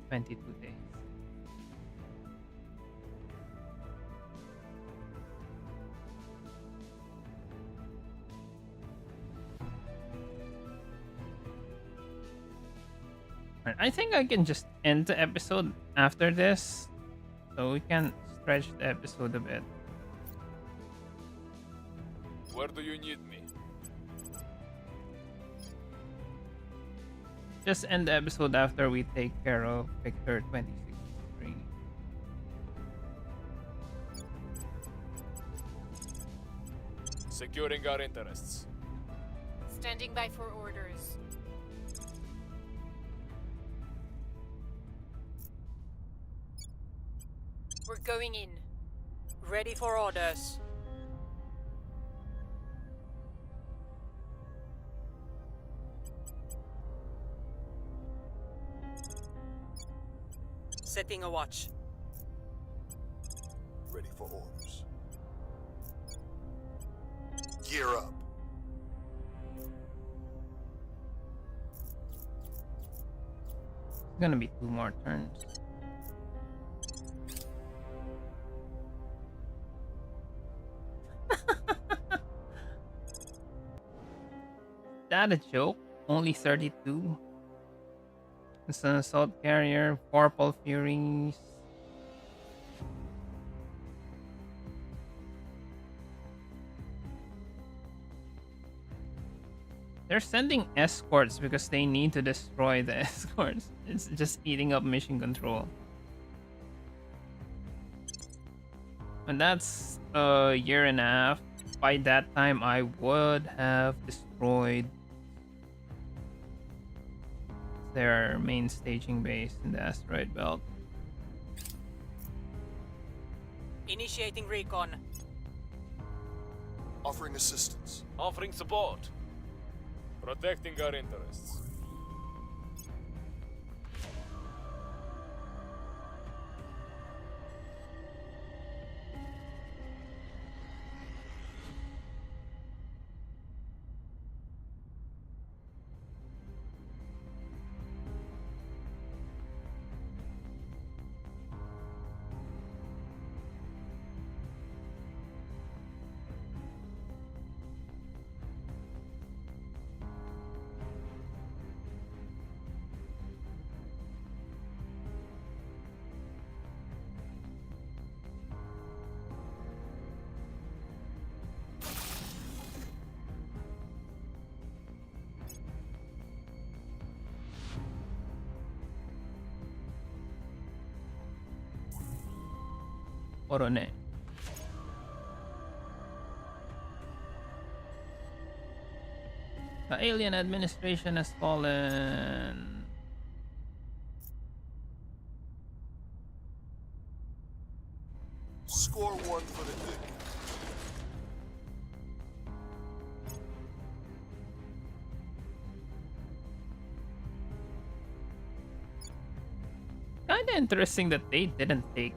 22 days. I think I can just end the episode after this, so we can stretch the episode a bit. Where do you need me? Just end the episode after we take care of Victor 2063. Securing our interests. Standing by for orders. We're going in. Ready for orders. Setting a watch. Ready for orders. Gear up. It's gonna be 2 more turns. That a joke? Only 32? It's an assault carrier, Vorpal Furies. They're sending escorts because they need to destroy the escorts. It's just eating up mission control. And that's a year and a half. By that time, I would have destroyed their main staging base in the asteroid belt. Initiating recon. Offering assistance. Offering support. Protecting our interests. Orone. The alien administration has fallen. Score 1 for the good. interesting that they didn't take.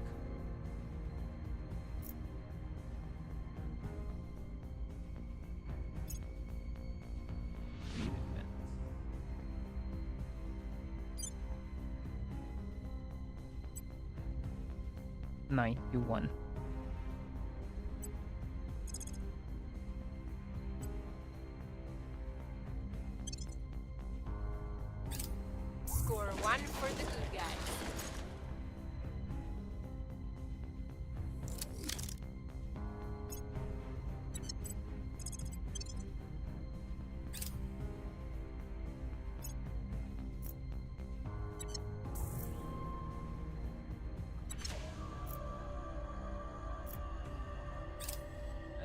Defense. 91. Score 1 for the good guys.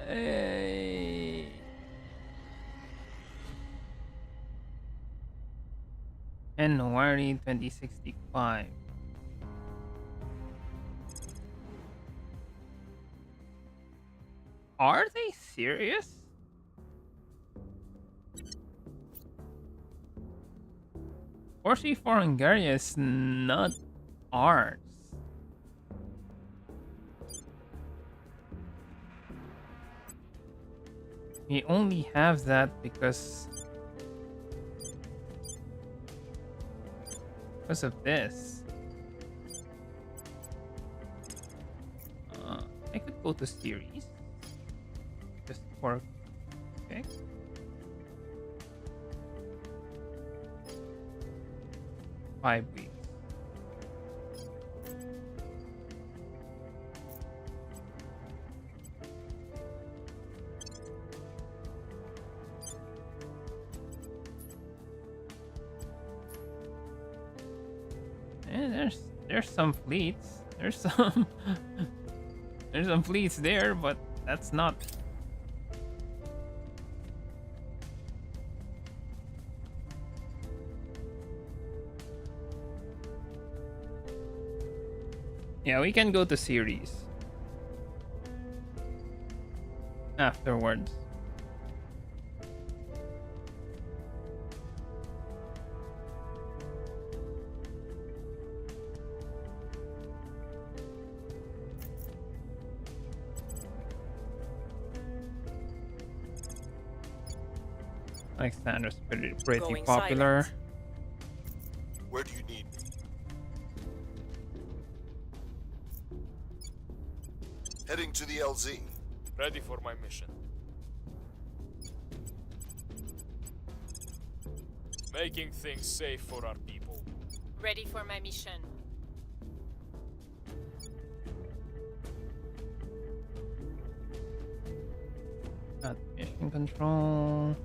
Hey. January 2065. Are they serious? Forty for Hungary is not ours. We only have that because of this. I could go to series just for okay. Five weeks. And there's some fleets. There's some there's some fleets there, but that's not. Yeah, we can go to series afterwards. Alexander's pretty Going popular. silent. Where do you need me? Heading to the LZ. Ready for my mission. Making things safe for our people. Ready for my mission. Got mission control.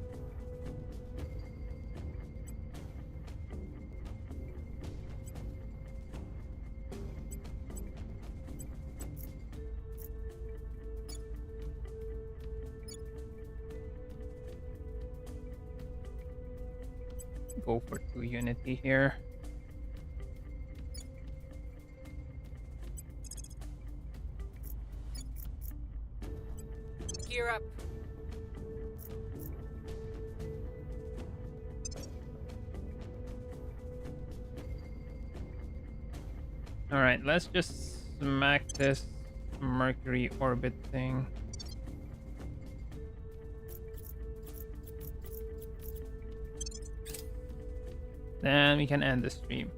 Go for 2 unity here. Gear up. All right, let's just smack this Mercury orbit thing. Then we can end the stream.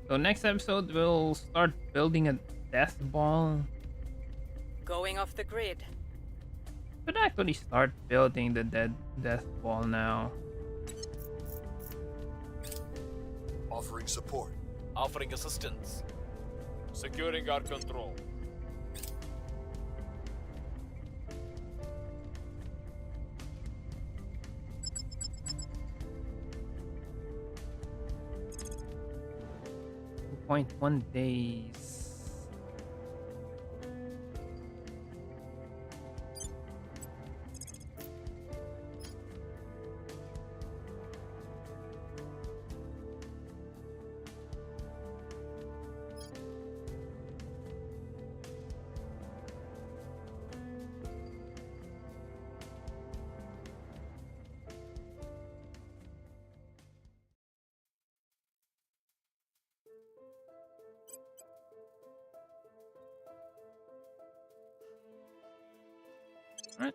So next episode we'll start building a death ball. Going off the grid. Could actually start building the death ball now. Offering support. Offering assistance. Securing our control. .1 days. Alright.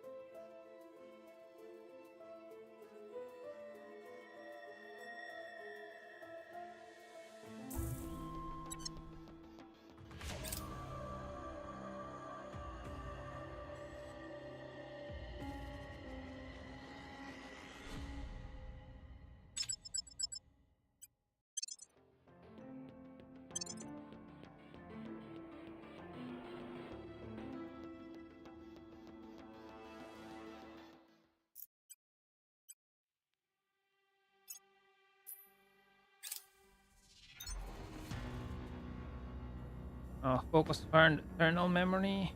Focus fire on eternal memory.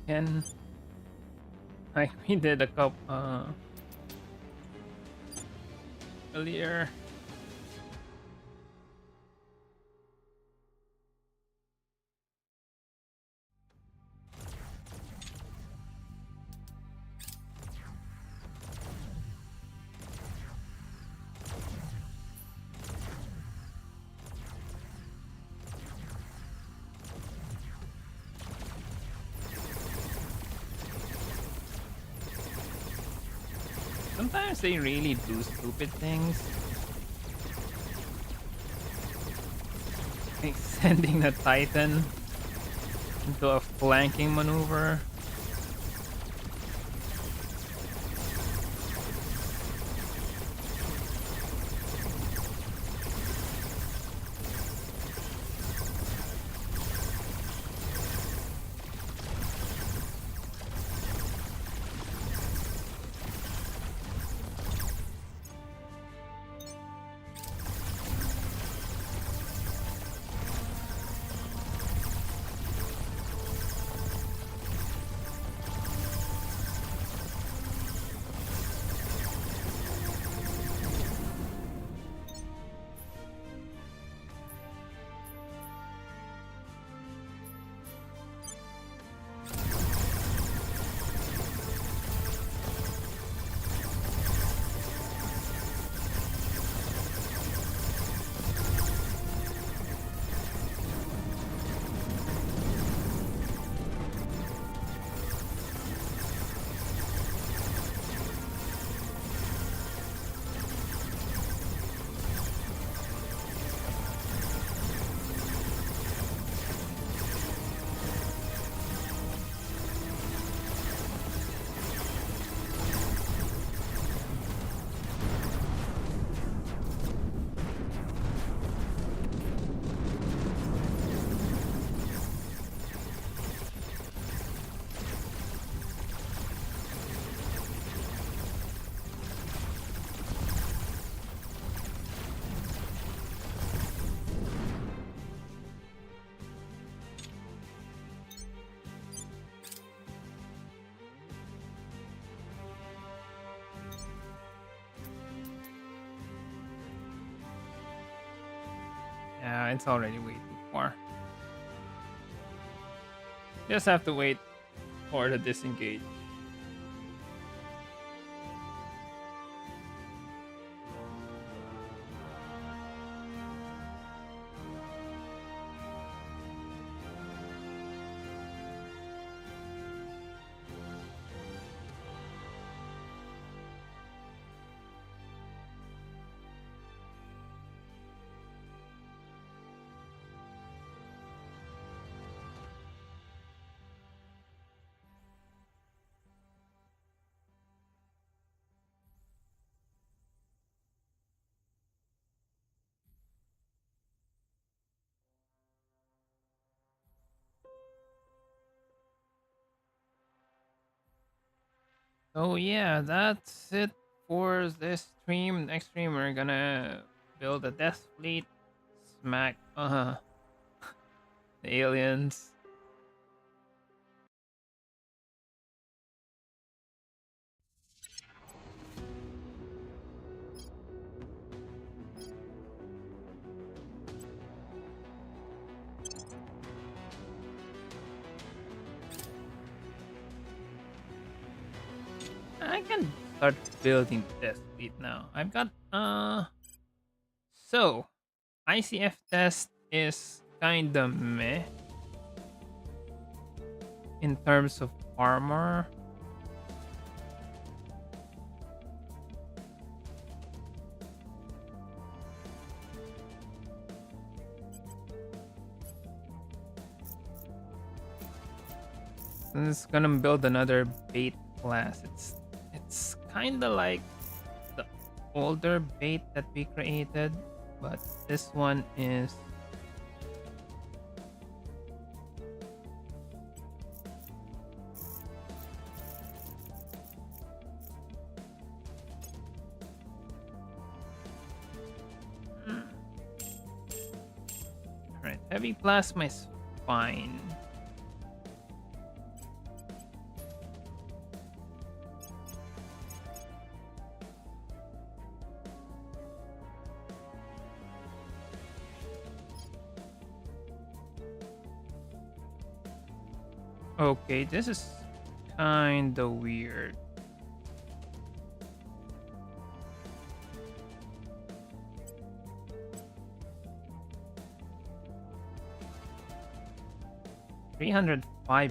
Again, like we did a couple earlier. Sometimes they really do stupid things. Like sending the Titan into a flanking maneuver. Yeah, it's already way too far. Just have to wait for the disengage. So yeah, that's it for this stream. Next stream we're gonna build a death fleet, smack the aliens. I can start building this fleet now. I've got so ICF test is kinda meh in terms of armor. So I'm just gonna build another bait class. It's kind of like the older bait that we created, but this one is alright. Heavy plasma is fine. Okay, this is kinda weird. $305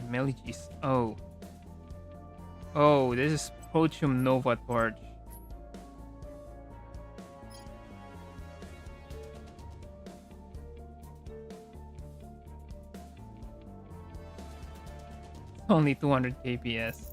milligis. Oh. Oh, this is Protium Nova Torch. Only 200 kps.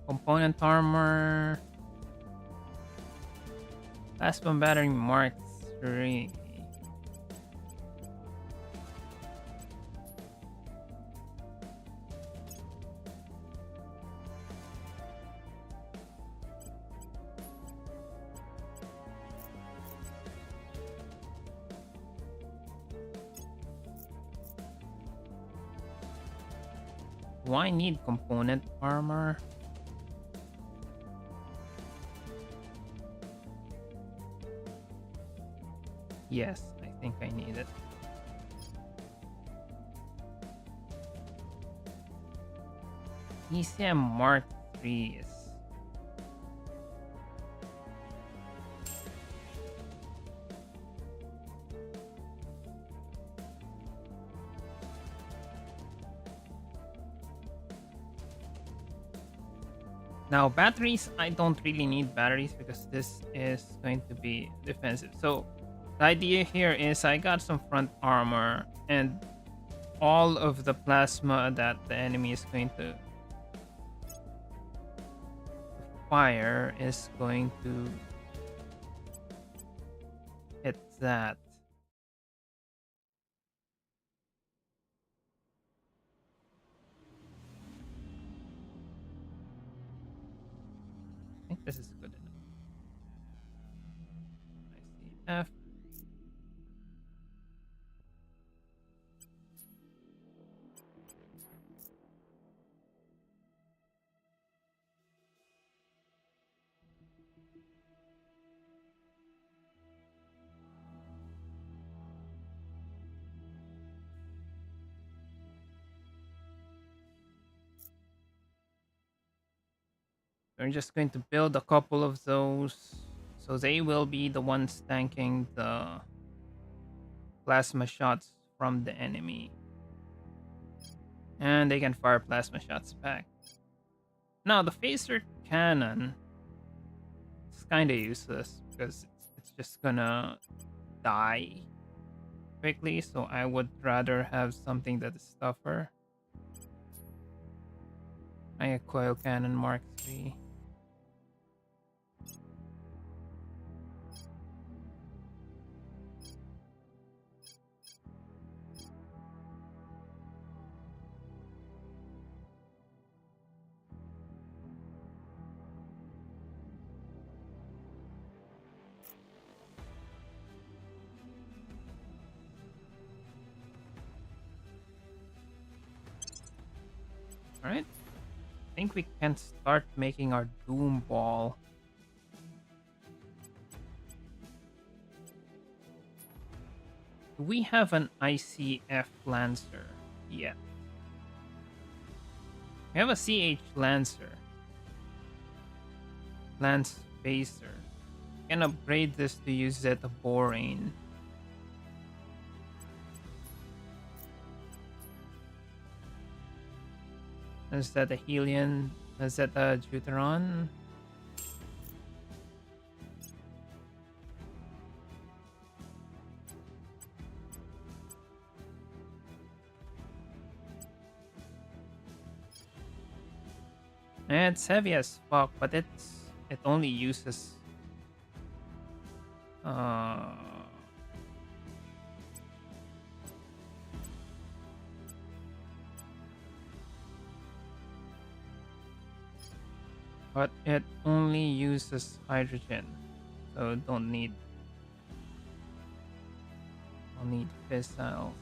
Component armor. Plasma battery Mark 3. Do I need component armor? Yes, I think I need it. ECM Mark 3 is... Now, batteries, I don't really need batteries because this is going to be defensive. So, the idea here is I got some front armor and all of the plasma that the enemy is going to fire is going to hit that. I think this is good enough. ICF. We're just going to build a couple of those. So they will be the ones tanking the plasma shots from the enemy. And they can fire plasma shots back. Now, the phaser cannon is kind of useless because it's just gonna die quickly. So I would rather have something that is tougher. I coil cannon Mark 3. Alright. I think we can start making our Doom Ball. Do we have an ICF Lancer yet? We have a CH Lancer. Lance Spacer. Can upgrade this to use Zeta Borane. Is that a Helion? Is that a Deuteron? It's heavy as fuck, but it only uses but it only uses hydrogen, so don't need fissile.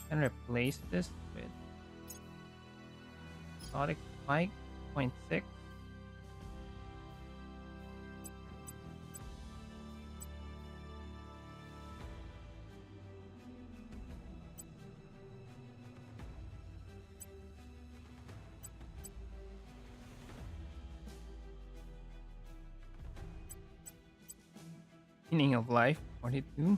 Can replace this with exotic spike 0.6. Meaning of life 42.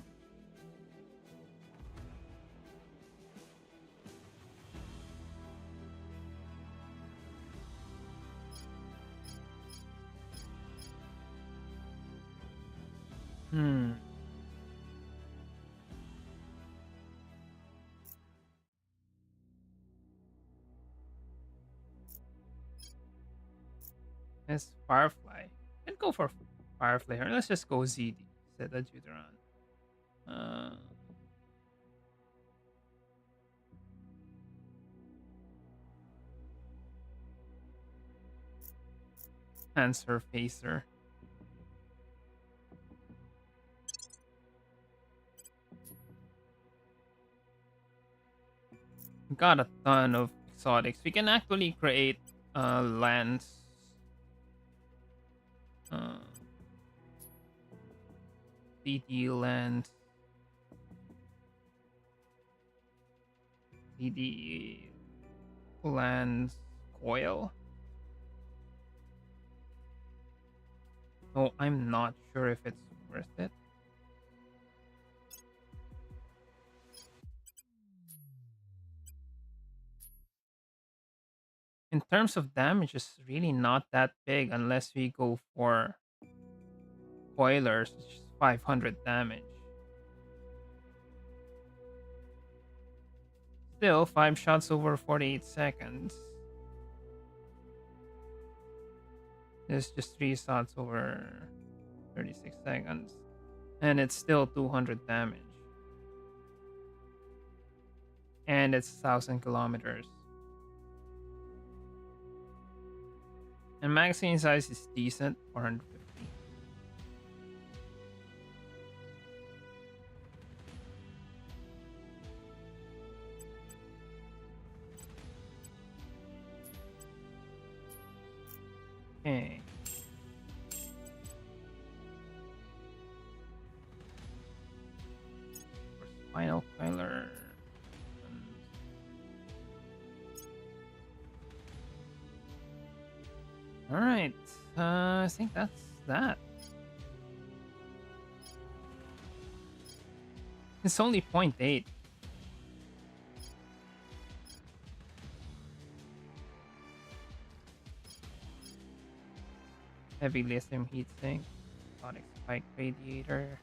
It's Firefly. Let's go for Firefly here. Let's just go ZD instead of Deuteron. And Surfacer. Got a ton of exotics. We can actually create lands. DD land. DD lands coil. No, I'm not sure if it's worth it. In terms of damage, it's really not that big unless we go for boilers, which is 500 damage. Still, 5 shots over 48 seconds. It's just 3 shots over 36 seconds. And it's still 200 damage. And it's 1,000 kilometers. And magazine size is decent, 450. Okay. For Spinal Queller. Alright. I think that's that. It's only 0.8. Heavy lithium heatsink, exotic spike radiator.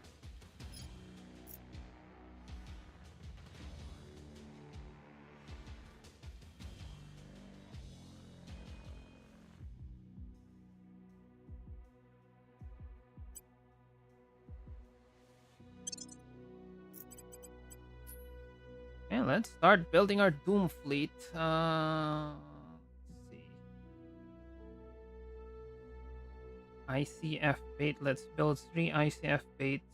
Okay, let's start building our Doom fleet. Let's see. ICF bait. Let's build 3 ICF baits.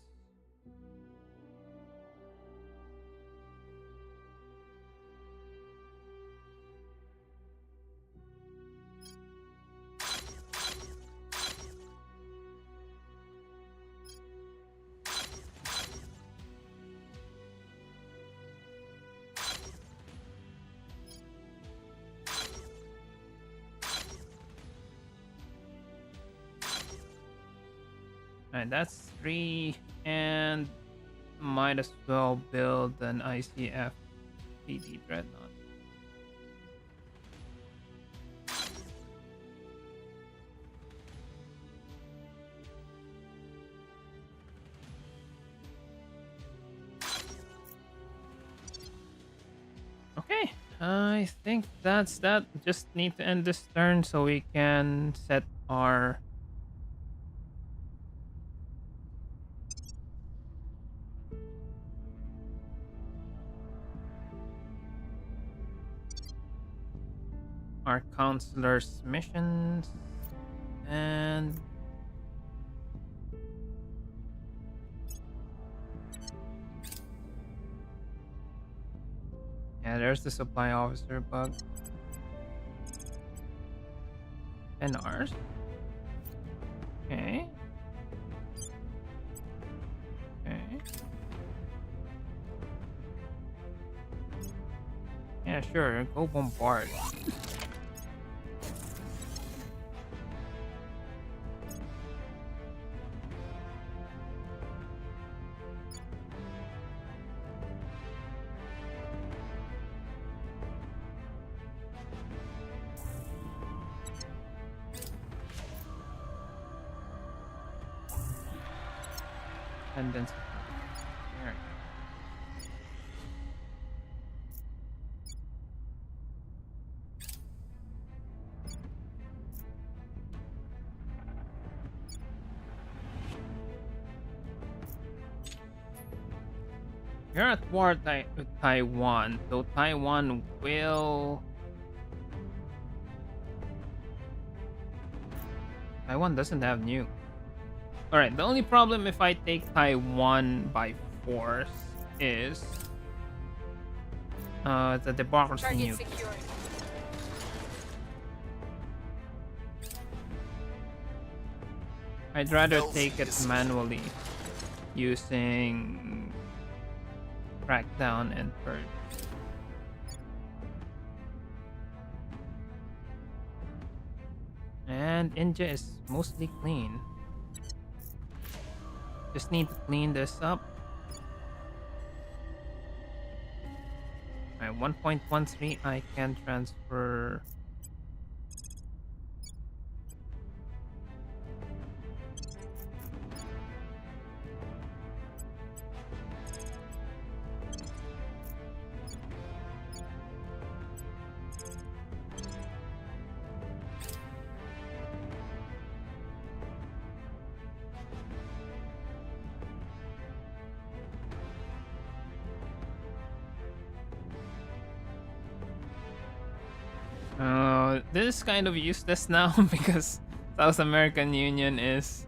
Alright, that's 3, and might as well build an ICF PD Dreadnought. Okay, I think that's that. Just need to end this turn so we can set our counselor's missions, and yeah, there's the supply officer bug. And ours. Okay. Okay. Yeah, sure. Go bombard. And then there. You're at war with Taiwan, so Taiwan will. Taiwan doesn't have nuke. Alright, the only problem if I take Taiwan by force is the democracy Target nuke. secured. I'd rather take it manually using crackdown and purge. And India is mostly clean. Just need to clean this up. Alright, 1.13 I can transfer. This is kind of useless now because South American Union is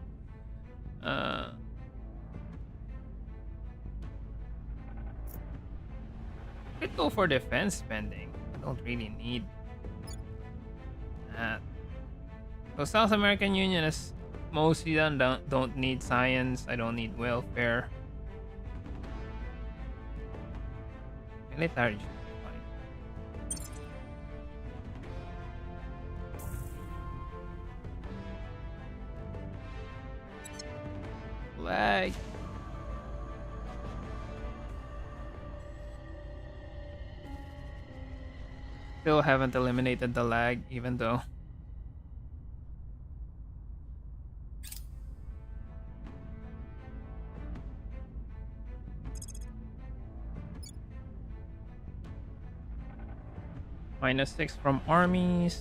could go for defense spending. I don't really need that. So South American Union is mostly done. Don't need science. I don't need welfare. Military should be fine. Lag. Still haven't eliminated the lag, even though. -6 from armies.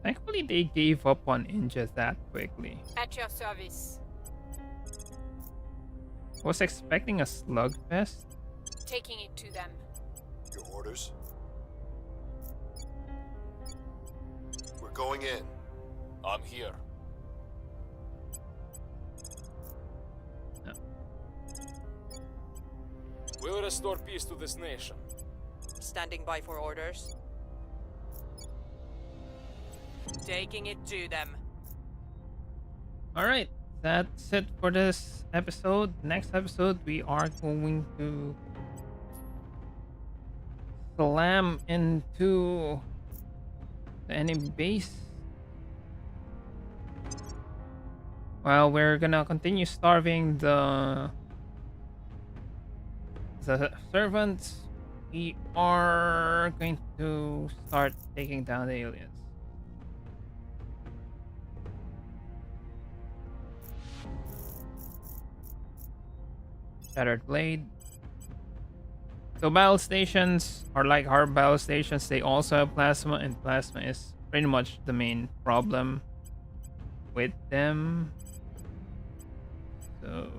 Thankfully, they gave up on India that quickly. At your service. Was expecting a slugfest. Taking it to them. Your orders? We're going in. I'm here. No. We'll restore peace to this nation. standing by for orders. Taking it to them. All right, that's it for this episode. Next episode, we are going to slam into the enemy base. Well, we're gonna continue starving the servants. We are going to start taking down the aliens. Shattered blade. So battle stations are like our battle stations. They also have plasma, and plasma is pretty much the main problem with them. So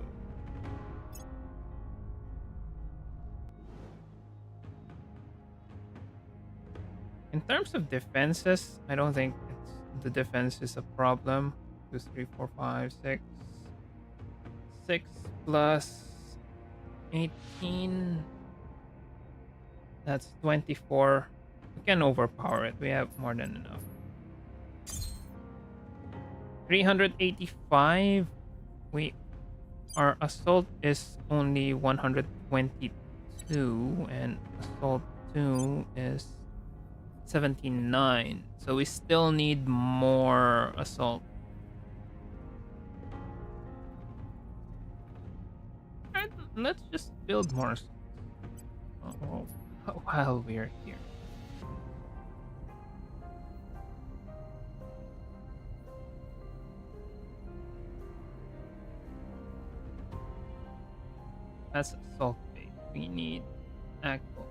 in terms of defenses, I don't think the defense is a problem. 2, 3, 4, 5, 6. 6 plus 18. That's 24. We can overpower it. We have more than enough. 385. Our assault is only 122, and assault 2 is 79. So we still need more assault. And let's just build more assault while we're here. That's assault bait. We need actual.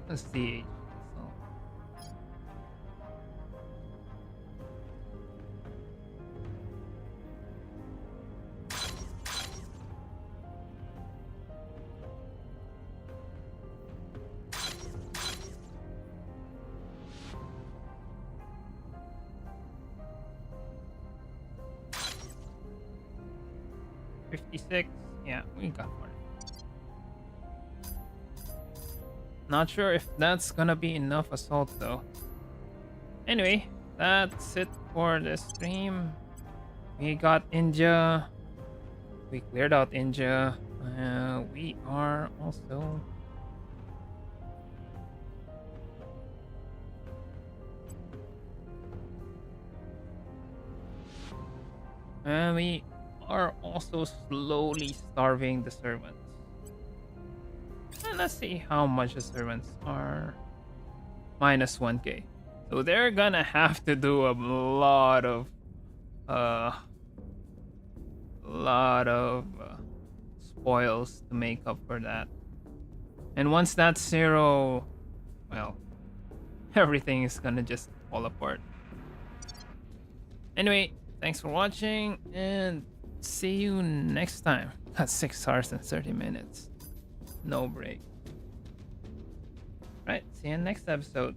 Let's see. Yeah, we got more. Not sure if that's gonna be enough assault though. Anyway, that's it for the stream. We got India. We cleared out India. We are also we are also slowly starving the servants. And let's see how much the servants are. Minus 1k. So they're gonna have to do a lot of spoils to make up for that. And once that's 0, well, everything is gonna just fall apart. Anyway, thanks for watching, and see you next time. That's 6 hours and 30 minutes. No break. Right, see you in next episode.